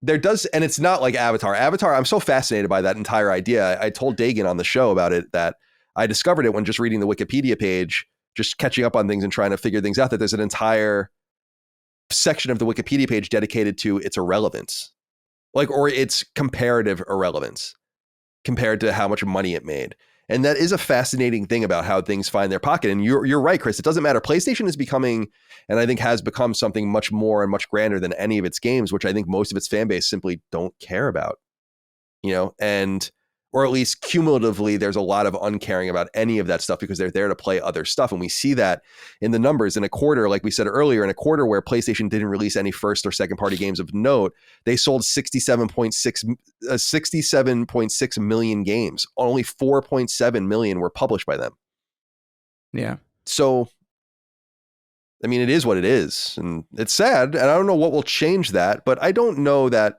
there does, and it's not like Avatar. Avatar, I'm so fascinated by that entire idea. I told Dagan on the show about it, that I discovered it when just reading the Wikipedia page, just catching up on things and trying to figure things out, that there's an entire section of the Wikipedia page dedicated to its irrelevance, or its comparative irrelevance compared to how much money it made. And that is a fascinating thing about how things find their pocket. And you're right, Chris. It doesn't matter. PlayStation is becoming, and I think has become, something much more and much grander than any of its games, which I think most of its fan base simply don't care about. Or at least cumulatively, there's a lot of uncaring about any of that stuff because they're there to play other stuff. And we see that in the numbers. In a quarter, like we said earlier, in a quarter where PlayStation didn't release any first or second party games of note, they sold 67.6 million games. Only 4.7 million were published by them. Yeah. So, I mean, it is what it is. And it's sad. And I don't know what will change that, but I don't know that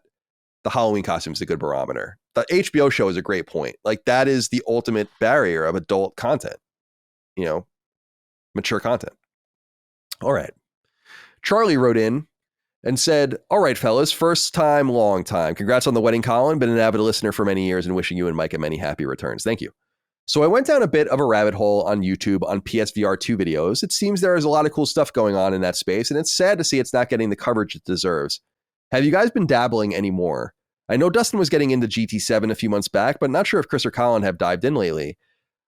the Halloween costume is a good barometer. The HBO show is a great point. Like, that is the ultimate barrier of adult content, mature content. All right. Charlie wrote in and said, all right, fellas, first time, long time. Congrats on the wedding, Colin. Been an avid listener for many years and wishing you and Micah many happy returns. Thank you. So I went down a bit of a rabbit hole on YouTube on PSVR 2 videos. It seems there is a lot of cool stuff going on in that space, and it's sad to see it's not getting the coverage it deserves. Have you guys been dabbling anymore? I know Dustin was getting into GT7 a few months back, but not sure if Chris or Colin have dived in lately.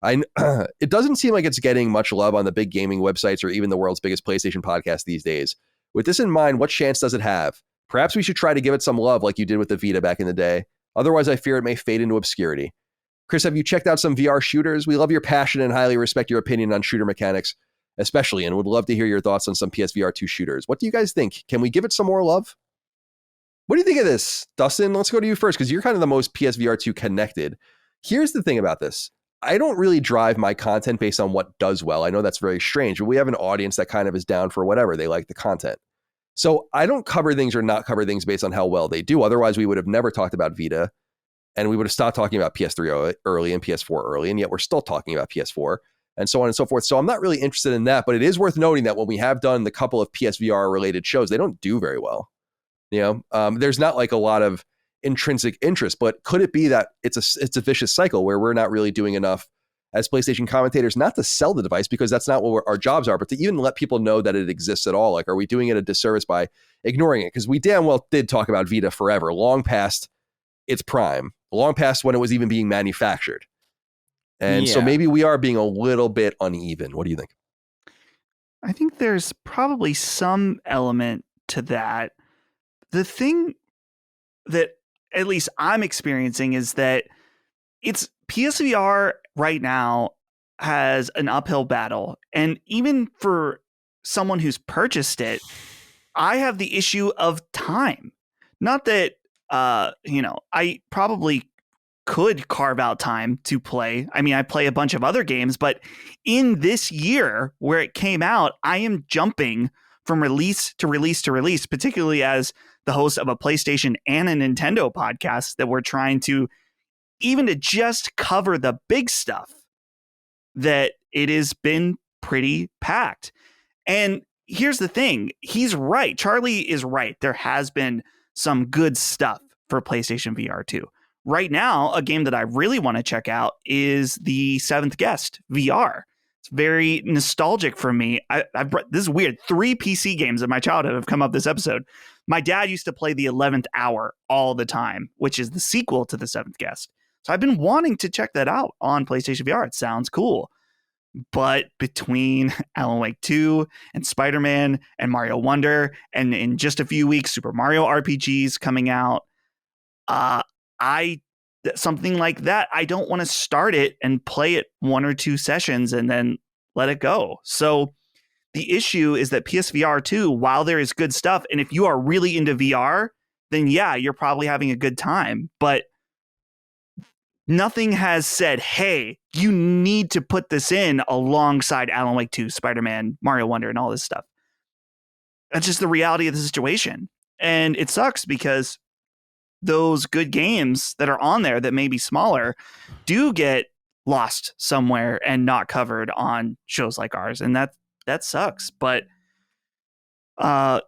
It doesn't seem like it's getting much love on the big gaming websites or even the world's biggest PlayStation podcast these days. With this in mind, what chance does it have? Perhaps we should try to give it some love like you did with the Vita back in the day. Otherwise, I fear it may fade into obscurity. Chris, have you checked out some VR shooters? We love your passion and highly respect your opinion on shooter mechanics, especially, and would love to hear your thoughts on some PSVR 2 shooters. What do you guys think? Can we give it some more love? What do you think of this, Dustin? Let's go to you first, because you're kind of the most PSVR 2 connected. Here's the thing about this. I don't really drive my content based on what does well. I know that's very strange, but we have an audience that kind of is down for whatever. They like the content. So I don't cover things or not cover things based on how well they do. Otherwise, we would have never talked about Vita, and we would have stopped talking about PS3 early and PS4 early, and yet we're still talking about PS4 and so on and so forth. So I'm not really interested in that, but it is worth noting that when we have done the couple of PSVR related shows, they don't do very well. There's not like a lot of intrinsic interest, but could it be that it's a vicious cycle where we're not really doing enough as PlayStation commentators, not to sell the device because that's not what our jobs are, but to even let people know that it exists at all? Like, are we doing it a disservice by ignoring it? Because we damn well did talk about Vita forever, long past its prime, long past when it was even being manufactured. And so maybe we are being a little bit uneven. What do you think? I think there's probably some element to that. The thing that at least I'm experiencing is that it's PSVR right now has an uphill battle. And even for someone who's purchased it, I have the issue of time. Not that, I probably could carve out time to play. I mean, I play a bunch of other games, but in this year where it came out, I am jumping from release to release to release, particularly as the host of a PlayStation and a Nintendo podcast that we're trying to even to just cover the big stuff, that it has been pretty packed. And here's the thing. He's right. Charlie is right. There has been some good stuff for PlayStation VR 2. Right now, a game that I really want to check out is the Seventh Guest VR. It's very nostalgic for me. This is weird. 3 PC games of my childhood have come up this episode. My dad used to play the 11th Hour all the time, which is the sequel to the Seventh Guest. So I've been wanting to check that out on PlayStation VR. It sounds cool. But between Alan Wake 2 and Spider-Man and Mario Wonder, and in just a few weeks, Super Mario RPGs coming out, something like that, I don't want to start it and play it 1 or 2 sessions and then let it go. So the issue is that PSVR 2, while there is good stuff, and if you are really into VR, then yeah, you're probably having a good time. But nothing has said, hey, you need to put this in alongside Alan Wake 2, Spider-Man, Mario Wonder, and all this stuff. That's just the reality of the situation. And it sucks because those good games that are on there that may be smaller do get lost somewhere and not covered on shows like ours. And that sucks. But the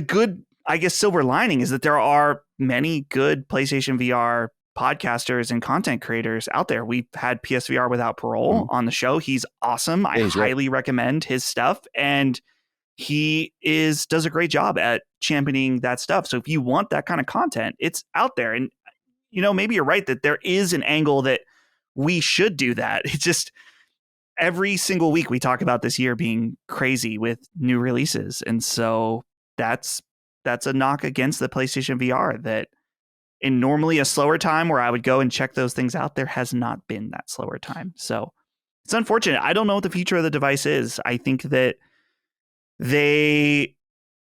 good, I guess, silver lining is that there are many good PlayStation VR podcasters and content creators out there. We've had PSVR Without Parole on the show. He's awesome. I highly recommend his stuff. And he does a great job at championing that stuff. So if you want that kind of content, it's out there. And, maybe you're right that there is an angle that we should do that. It's just every single week we talk about this year being crazy with new releases. And so that's a knock against the PlayStation VR, that in normally a slower time where I would go and check those things out, there has not been that slower time. So it's unfortunate. I don't know what the future of the device is. I think that they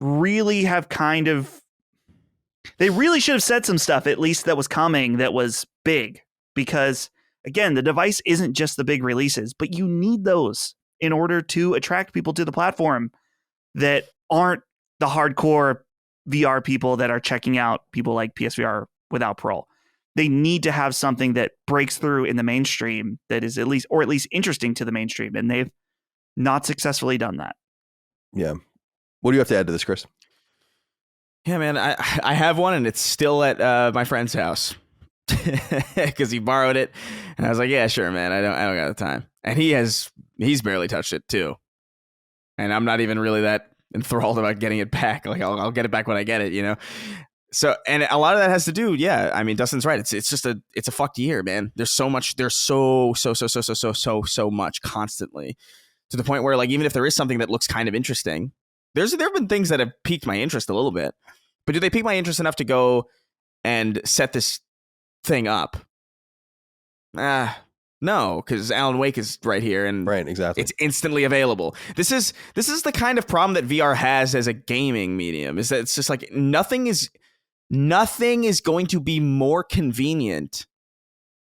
really should have said some stuff, at least that was coming, that was big, because again, the device isn't just the big releases, but you need those in order to attract people to the platform that aren't the hardcore VR people that are checking out people like PSVR Without Parole. They need to have something that breaks through in the mainstream that is at least interesting to the mainstream. And they've not successfully done that. Yeah. What do you have to add to this, Chris? Yeah, man, I have one, and it's still at my friend's house because he borrowed it, and I was like, yeah, sure, man. I don't got the time, and he's barely touched it too, and I'm not even really that enthralled about getting it back. Like I'll get it back when I get it, So, and a lot of that has to do, yeah. I mean, Dustin's right. It's just a fucked year, man. There's so much. There's so much constantly, to the point where, like, even if there is something that looks kind of interesting, there have been things that have piqued my interest a little bit, but do they pique my interest enough to go and set this thing up? No, because Alan Wake is right here, and right, exactly. It's instantly available. This is the kind of problem that VR has as a gaming medium, is that it's just like nothing is going to be more convenient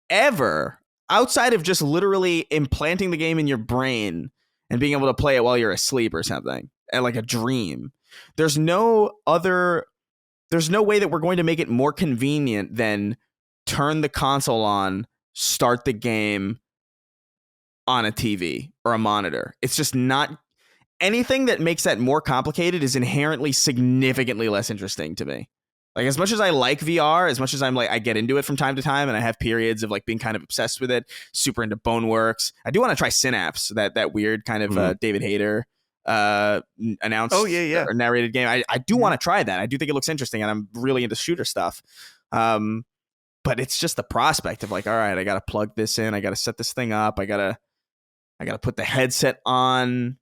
ever, outside of just literally implanting the game in your brain and being able to play it while you're asleep or something, and like a dream. There's no way that we're going to make it more convenient than turn the console on, start the game on a TV or a monitor. It's just not. Anything that makes that more complicated is inherently significantly less interesting to me. Like, as much as I like VR, as much as I'm like, I get into it from time to time, and I have periods of like being kind of obsessed with it, super into Boneworks. I do want to try Synapse, that weird kind of David Hayter announced or narrated game. I do want to try that. I do think it looks interesting, and I'm really into shooter stuff. But it's just the prospect of like, all right, I got to plug this in. I got to set this thing up. I got to put the headset on.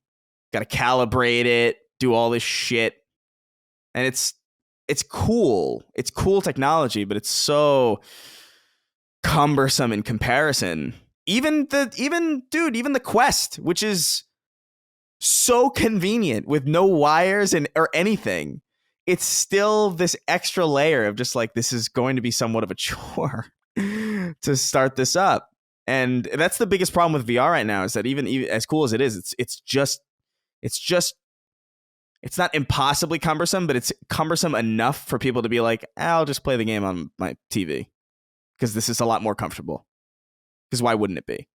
got to calibrate it, do all this shit. And it's cool. It's cool technology, but it's so cumbersome in comparison. Even the Quest, which is so convenient with no wires or anything, it's still this extra layer of just like, this is going to be somewhat of a chore to start this up. And that's the biggest problem with VR right now, is that even as cool as it is, it's not impossibly cumbersome, but it's cumbersome enough for people to be like, I'll just play the game on my TV because this is a lot more comfortable. Because why wouldn't it be?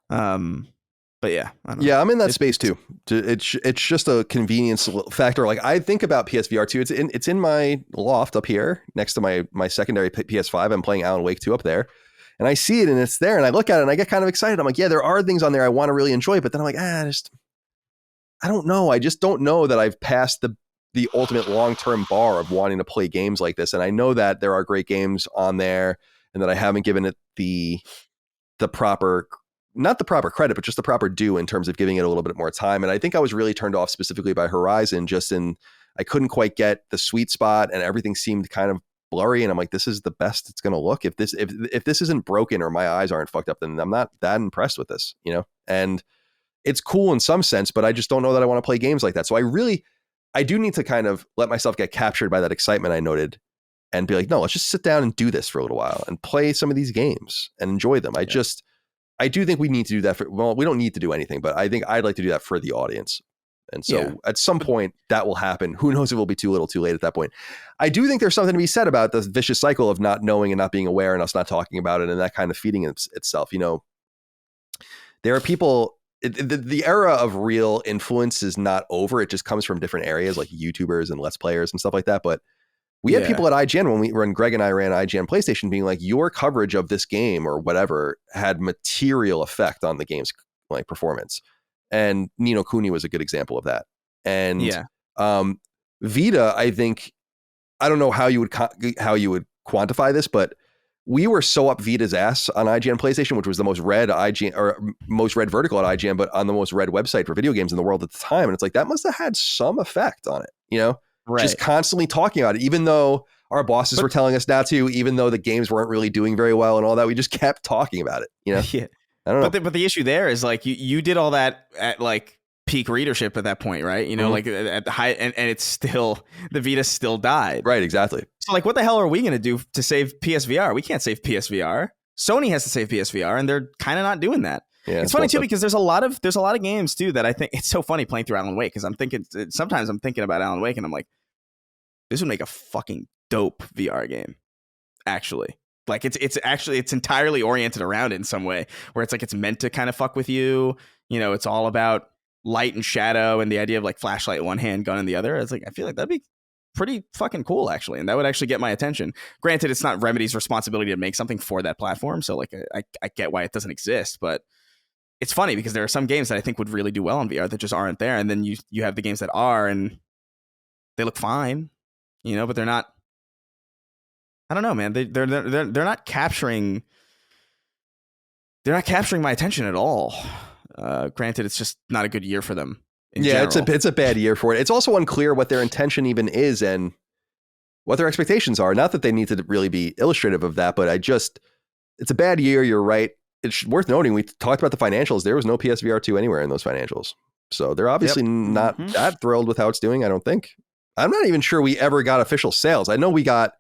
But yeah, I don't know. Yeah, I'm in that space too. It's just a convenience factor. Like, I think about PSVR 2. It's in my loft up here next to my secondary PS5. I'm playing Alan Wake 2 up there, and I see it and it's there, and I look at it and I get kind of excited. I'm like, yeah, there are things on there I want to really enjoy, but then I'm like, I don't know. I just don't know that I've passed the ultimate long-term bar of wanting to play games like this. And I know that there are great games on there, and that I haven't given it the proper, not the proper credit, but just the proper due in terms of giving it a little bit more time. And I think I was really turned off specifically by Horizon, I couldn't quite get the sweet spot, and everything seemed kind of blurry. And I'm like, this is the best it's going to look. If this isn't broken or my eyes aren't fucked up, then I'm not that impressed with this, and it's cool in some sense, but I just don't know that I want to play games like that. So I do need to kind of let myself get captured by that excitement I noted and be like, no, let's just sit down and do this for a little while and play some of these games and enjoy them. I do think we need to do that we don't need to do anything, but I think I'd like to do that for the audience. And so at some point that will happen. Who knows if it will be too little too late at that point. I do think there's something to be said about the vicious cycle of not knowing and not being aware and us not talking about it, and that kind of feeding itself. There are people, the era of real influence is not over. It just comes from different areas like YouTubers and Let's Players and stuff like that. But we had people at IGN when Greg and I ran IGN PlayStation being like, your coverage of this game or whatever had material effect on the game's like performance. And Ni no Kuni was a good example of that. And Vita, I think, I don't know how you would quantify this, but we were so up Vita's ass on IGN PlayStation, which was the most read IGN or most read vertical at IGN, but on the most read website for video games in the world at the time. And it's like, that must have had some effect on it, Right. Just constantly talking about it, even though our bosses were telling us not to, even though the games weren't really doing very well and all that, we just kept talking about it, Yeah. I don't know. But the issue there is like, you did all that at like peak readership at that point, right? Like at the high, and it's still, the Vita still died. Right, exactly. So like, what the hell are we going to do to save PSVR? We can't save PSVR. Sony has to save PSVR, and they're kind of not doing that. Yeah, it's funny too, because there's a lot of games too that I think it's so funny playing through Alan Wake, because sometimes I'm thinking about Alan Wake and I'm like, this would make a fucking dope VR game, actually. Like it's entirely oriented around it in some way, where it's like it's meant to kind of fuck with you. It's all about light and shadow and the idea of like flashlight in one hand, gun in the other. It's like, I feel like that'd be pretty fucking cool, actually, and that would actually get my attention. Granted, it's not Remedy's responsibility to make something for that platform, so like I get why it doesn't exist, but it's funny because there are some games that I think would really do well on VR that just aren't there, and then you have the games that are, and they look fine, but they're not. I don't know, man. They're not capturing. They're not capturing my attention at all. Granted, it's just not a good year for them. Yeah, it's a bad year for it. It's also unclear what their intention even is and what their expectations are. Not that they need to really be illustrative of that, but it's a bad year. You're right. It's worth noting, we talked about the financials. There was no PSVR 2 anywhere in those financials. So they're obviously not that thrilled with how it's doing, I don't think. I'm not even sure we ever got official sales. I know we got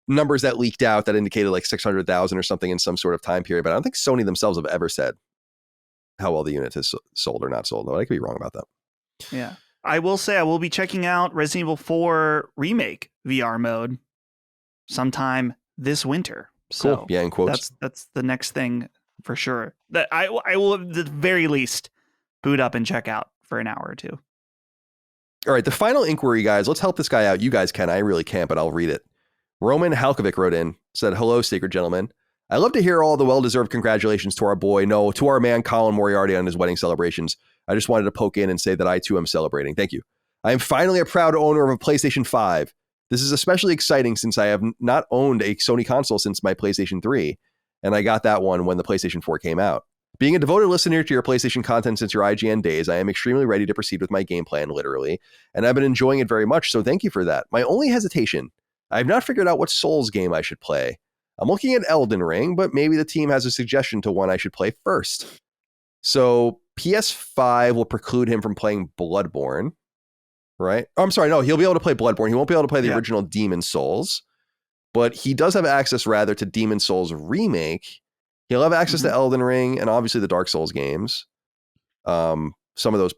numbers that leaked out that indicated like 600,000 or something in some sort of time period, but I don't think Sony themselves have ever said how well the unit is sold or not sold. Though I could be wrong about that. Yeah. I will say I will be checking out Resident Evil 4 Remake VR mode sometime this winter. So cool. Yeah, in quotes. That's the next thing for sure. That I will at the very least boot up and check out for an hour or two. All right, the final inquiry, guys. Let's help this guy out. You guys can. I really can't, but I'll read it. Roman Halkovic wrote in, said, "Hello, sacred gentlemen. I love to hear all the well-deserved congratulations to our boy, to our man Colin Moriarty on his wedding celebrations. I just wanted to poke in and say that I too am celebrating. Thank you. I am finally a proud owner of a PlayStation 5. This is especially exciting since I have not owned a Sony console since my PlayStation 3, and I got that one when the PlayStation 4 came out. Being a devoted listener to your PlayStation content since your IGN days, I am extremely ready to proceed with my game plan, literally, and I've been enjoying it very much, so thank you for that. My only hesitation, I have not figured out what Souls game I should play. I'm looking at Elden Ring, but maybe the team has a suggestion to one I should play first. So PS5 will preclude him from playing Bloodborne, right? Oh, I'm sorry, no, he'll be able to play Bloodborne. He won't be able to play the original Demon Souls, but he does have access, rather, to Demon Souls Remake. He'll have access to Elden Ring and obviously the Dark Souls games. Some of those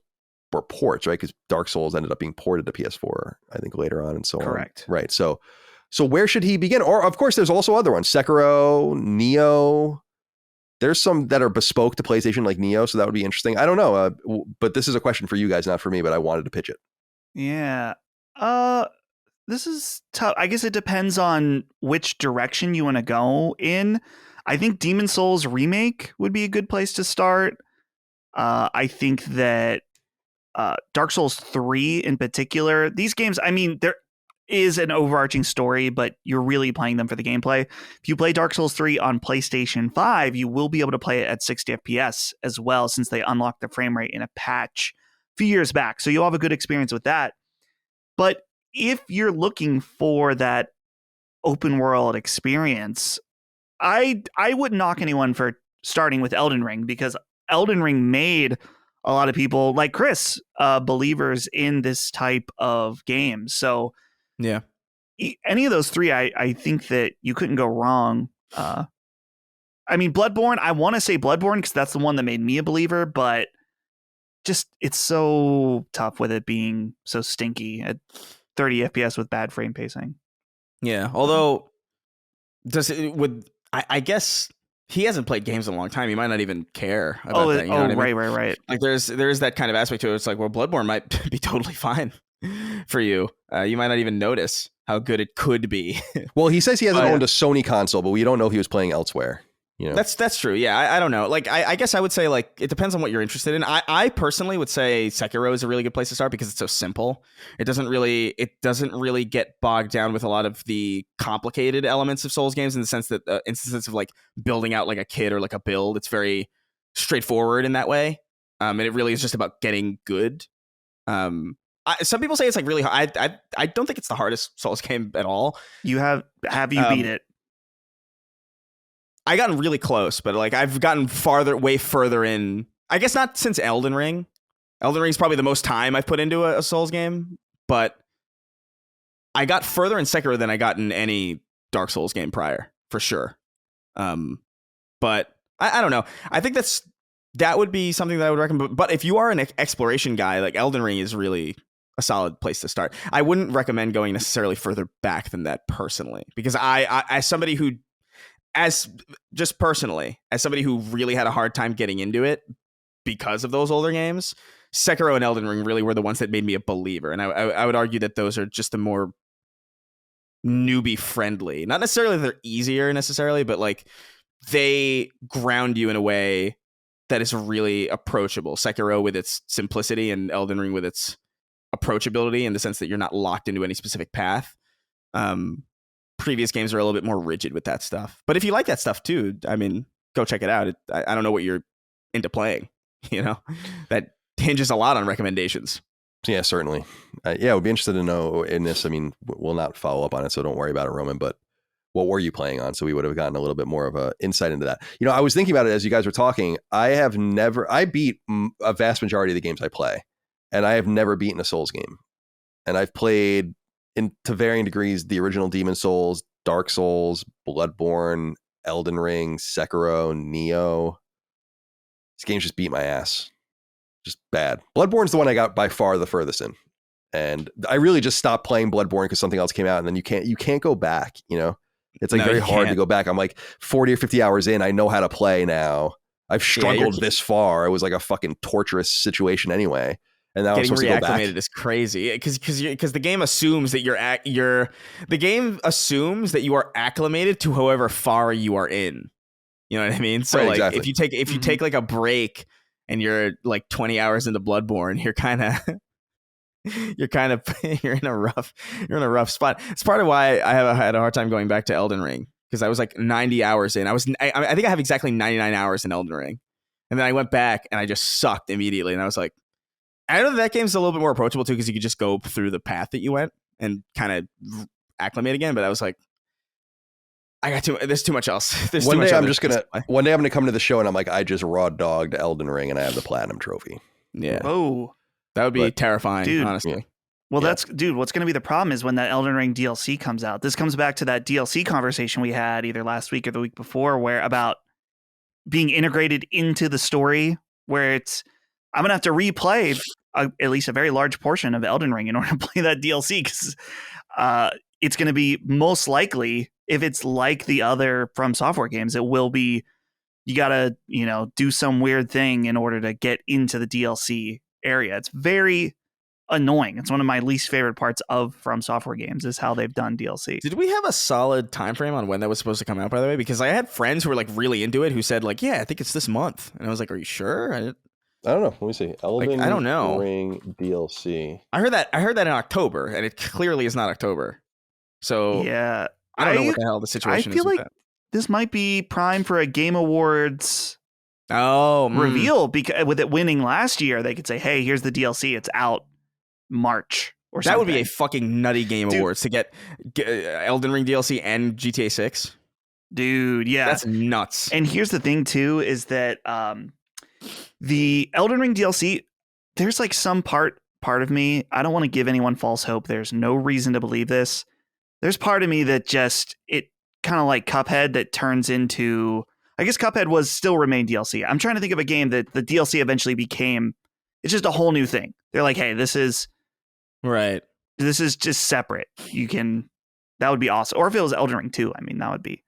were ports, right? Because Dark Souls ended up being ported to PS4, I think, later on and so on. Correct. Right. So where should he begin? Or, of course, there's also other ones. Sekiro, Nioh. There's some that are bespoke to PlayStation, like Nioh, so that would be interesting. I don't know, but this is a question for you guys, not for me, but I wanted to pitch it. Yeah. This is tough. I guess it depends on which direction you want to go in. I think Demon Souls Remake would be a good place to start. I think that Dark Souls 3 in particular, these games, I mean, there is an overarching story, but you're really playing them for the gameplay. If you play Dark Souls 3 on PlayStation 5, you will be able to play it at 60 FPS as well, since they unlocked the frame rate in a patch a few years back. So you'll have a good experience with that. But if you're looking for that open world experience, I wouldn't knock anyone for starting with Elden Ring, because Elden Ring made a lot of people like Chris believers in this type of game. So yeah, any of those three, I think that you couldn't go wrong. I mean, Bloodborne, I want to say Bloodborne because that's the one that made me a believer, but just it's so tough with it being so stinky at 30 FPS with bad frame pacing. Yeah, although I guess he hasn't played games in a long time. He might not even care about that. You know what I mean? Right. Like there is that kind of aspect to it. It's like, well, Bloodborne might be totally fine for you. You might not even notice how good it could be. Well, he says he hasn't owned a Sony console, but we don't know if he was playing elsewhere. You know? That's true. Yeah, I don't know. Like, I guess I would say, like, it depends on what you're interested in. I personally would say Sekiro is a really good place to start because it's so simple. It doesn't really get bogged down with a lot of the complicated elements of Souls games in the sense that instances of like building out like a kit or like a build. It's very straightforward in that way, and it really is just about getting good. Some people say it's like really hard. I don't think it's the hardest Souls game at all. You have you beat it? I gotten really close, but like I've gotten way further in. I guess not since Elden Ring. Elden Ring is probably the most time I've put into a Souls game, but I got further in Sekiro than I got in any Dark Souls game prior, for sure. But I don't know. I think that would be something that I would recommend. But if you are an exploration guy, like Elden Ring is really a solid place to start. I wouldn't recommend going necessarily further back than that personally, because I as somebody who as somebody who really had a hard time getting into it because of those older games, Sekiro and Elden Ring really were the ones that made me a believer. And I would argue that those are just the more newbie friendly. Not necessarily they're easier necessarily, but like they ground you in a way that is really approachable. Sekiro with its simplicity and Elden Ring with its approachability in the sense that you're not locked into any specific path. Previous games are a little bit more rigid with that stuff. But if you like that stuff too, I mean, go check it out. I don't know what you're into playing, you know? That hinges a lot on recommendations. Yeah, certainly. Yeah, we'd be interested to know in this. I mean, we'll not follow up on it, so don't worry about it, Roman, but what were you playing on? So we would have gotten a little bit more of a insight into that. You know, I was thinking about it as you guys were talking. I beat a vast majority of the games I play, and I have never beaten a Souls game. And I've played to varying degrees the original Demon Souls, Dark Souls, Bloodborne, Elden Ring, Sekiro, Nioh. These games just beat my ass. Just bad. Bloodborne's the one I got by far the furthest in. And I really just stopped playing Bloodborne because something else came out, and then you can't go back, you know? It's like very hard to go back. I'm like 40 or 50 hours in. I know how to play now. I've struggled this far. It was like a fucking torturous situation anyway. And now getting I'm supposed to go back. Reacclimated is crazy because the game assumes that the game assumes that you are acclimated to however far you are in. You know what I mean? So right, like exactly. if you take like a break and you're like 20 hours into Bloodborne, you're in a rough spot. It's part of why I had a hard time going back to Elden Ring, because I was like 90 hours in. I think I have exactly 99 hours in Elden Ring. And then I went back and I just sucked immediately. And I was like, I know that game's a little bit more approachable too, because you could just go through the path that you went and kind of acclimate again. But I was like, there's too much else. One day I'm gonna come to the show and I'm like, I just raw dogged Elden Ring and I have the platinum trophy. Yeah. Oh, that would be terrifying, dude, honestly. Yeah. Well, what's going to be the problem is when that Elden Ring DLC comes out. This comes back to that DLC conversation we had either last week or the week before, where about being integrated into the story, where I'm gonna have to replay at least a very large portion of Elden Ring in order to play that DLC, because it's going to be most likely, if it's like the other From Software games, it will be, you gotta do some weird thing in order to get into the DLC area. It's very annoying. It's one of my least favorite parts of From Software games is how they've done DLC. Did we have a solid time frame on when that was supposed to come out, by the way? Because I had friends who were like really into it who said like, yeah, I think it's this month. And I was like, are you sure? I don't know. Let me see. Elden I don't know. Ring DLC. I heard that in October, and it clearly is not October. So yeah, I don't know what the hell the situation is. I feel like that. This might be prime for a Game Awards reveal, because with it winning last year, they could say, hey, here's the DLC. It's out March or something. That would be a fucking nutty Game Awards to get Elden Ring DLC and GTA 6. Dude, yeah. That's nuts. And here's the thing, too, is that the Elden Ring DLC, there's like some part of me, I don't want to give anyone false hope. There's no reason to believe this. There's part of me that just, it kind of like Cuphead that turns into, I guess Cuphead still remained DLC. I'm trying to think of a game that the DLC eventually became, it's just a whole new thing. They're like, hey, this is just separate. That would be awesome. Or if it was Elden Ring 2, I mean, that would be.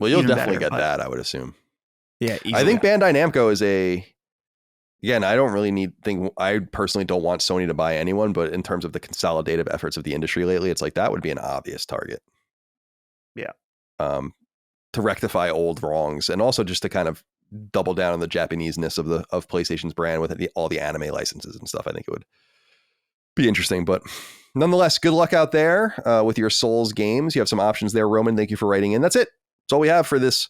Well, you'll definitely get that, I would assume. Yeah, easily. I think Bandai Namco is again, I don't really I personally don't want Sony to buy anyone, but in terms of the consolidative efforts of the industry lately, it's like that would be an obvious target. Yeah. To rectify old wrongs and also just to kind of double down on the Japanese-ness of PlayStation's brand with all the anime licenses and stuff. I think it would be interesting, but nonetheless, good luck out there with your Souls games. You have some options there, Roman. Thank you for writing in. That's it. That's all we have for this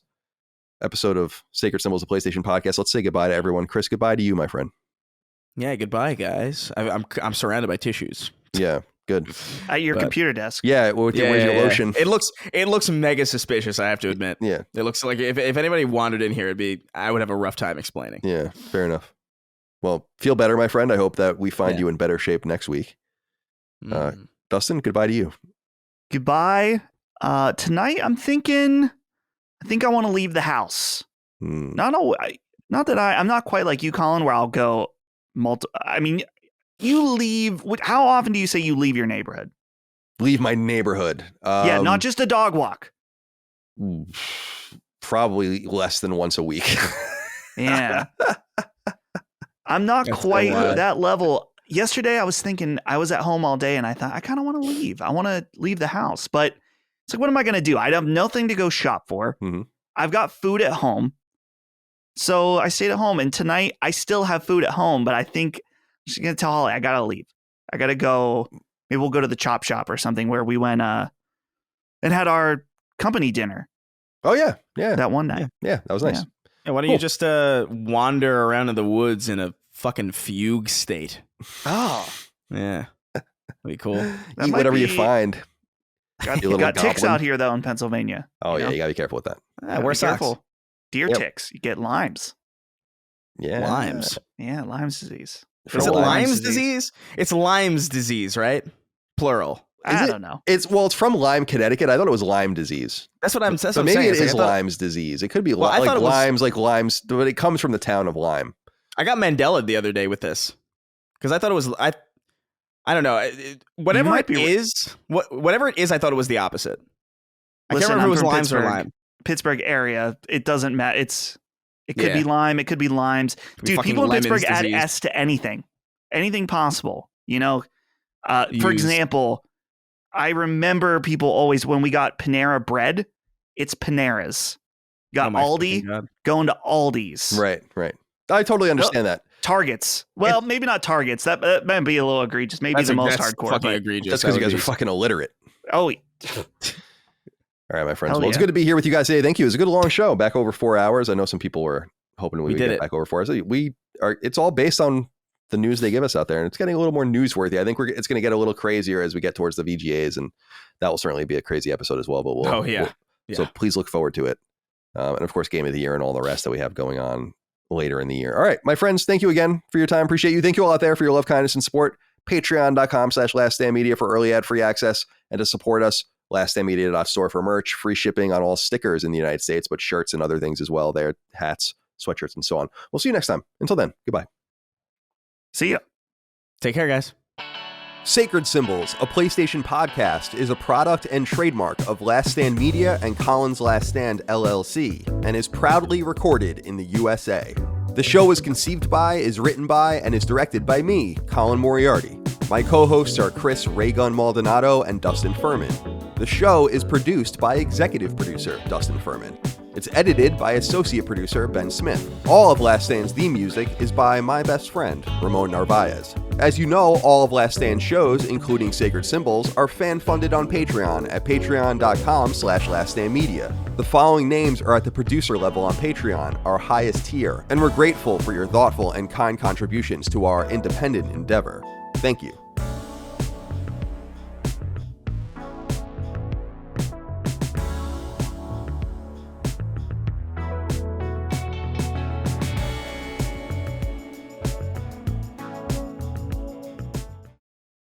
episode of Sacred Symbols of PlayStation podcast. Let's say goodbye to everyone. Chris, goodbye to you, my friend. Yeah, goodbye, guys. I'm surrounded by tissues. Yeah, good. At your computer desk. Yeah, where's your lotion? It looks mega suspicious, I have to admit. Yeah. It looks like if anybody wandered in here, I would have a rough time explaining. Yeah, fair enough. Well, feel better, my friend. I hope that we find you in better shape next week. Dustin, goodbye to you. Goodbye. Tonight, I think I want to leave the house. Not that I'm not quite like you, Colin, where I'll go I mean, you leave. How often do you say you leave your neighborhood? Leave my neighborhood. Yeah, not just a dog walk. Probably less than once a week. Yeah. I'm not quite that level. Yesterday, I was thinking, I was at home all day and I thought, I kind of want to leave. I want to leave the house, but it's like, what am I going to do? I have nothing to go shop for. Mm-hmm. I've got food at home. So I stayed at home, and tonight I still have food at home, but I think I'm just going to tell Holly, I got to leave. I got to go. Maybe we'll go to the chop shop or something where we went and had our company dinner. Oh, yeah. Yeah. That one night. Yeah, that was nice. Yeah, why don't you just wander around in the woods in a fucking fugue state? Oh. Yeah. That'd be cool. Eat whatever you find. You got ticks out here, though, in Pennsylvania. Oh, yeah. You got to be careful with that. Wear socks. Careful. Deer ticks. You get limes. Yeah. Limes. Yeah, Lyme's disease. Is it Lyme's disease? It's Lyme's disease, right? Plural. I don't know. It's from Lyme, Connecticut. I thought it was Lyme disease. That's what I'm saying. But maybe it is Lyme's disease. It could be like Lyme's, but it comes from the town of Lyme. I got Mandela the other day with this because I thought it was I don't know. Whatever it is, I thought it was the opposite. I can't remember if it was Lyme's or Lyme. Pittsburgh area. It doesn't matter. It could be Lyme. It could be Limes. Dude, people in Pittsburgh add S to anything possible. For example, I remember people always, when we got Panera bread, it's Panera's. You got Aldi, going to Aldi's. Right. I totally understand that. Targets. Well, maybe not Targets. That might be a little egregious. Maybe the most hardcore. Fucking egregious. That's because you guys are fucking illiterate. Oh. All right, my friends. Well, it's good to be here with you guys today. Thank you. It was a good long show. Back over 4 hours. I know some people were hoping we would did get it. back over for us. It's all based on the news they give us out there, and it's getting a little more newsworthy. I think it's going to get a little crazier as we get towards the VGAs, and that will certainly be a crazy episode as well. But so please look forward to it. And of course, Game of the Year and all the rest that we have going on later in the year. All right, my friends, thank you again for your time. Appreciate you. Thank you all out there for your love, kindness, and support. Patreon.com/LastStandMedia for early ad-free access and to support us. LastStandMedia.store for merch, free shipping on all stickers in the United States, but shirts and other things as well. There, hats, sweatshirts, and so on. We'll see you next time. Until then, goodbye. See ya. Take care, guys. Sacred Symbols, a PlayStation podcast, is a product and trademark of Last Stand Media and Collins Last Stand LLC, and is proudly recorded in the USA. The show is conceived by, is written by, and is directed by me, Colin Moriarty. My co-hosts are Chris Raygun Maldonado and Dustin Furman. The show is produced by executive producer Dustin Furman. It's edited by associate producer Ben Smith. All of Last Stand's theme music is by my best friend, Ramon Narvaez. As you know, all of Last Stand's shows, including Sacred Symbols, are fan-funded on Patreon at patreon.com/laststandmedia. The following names are at the producer level on Patreon, our highest tier, and we're grateful for your thoughtful and kind contributions to our independent endeavor. Thank you.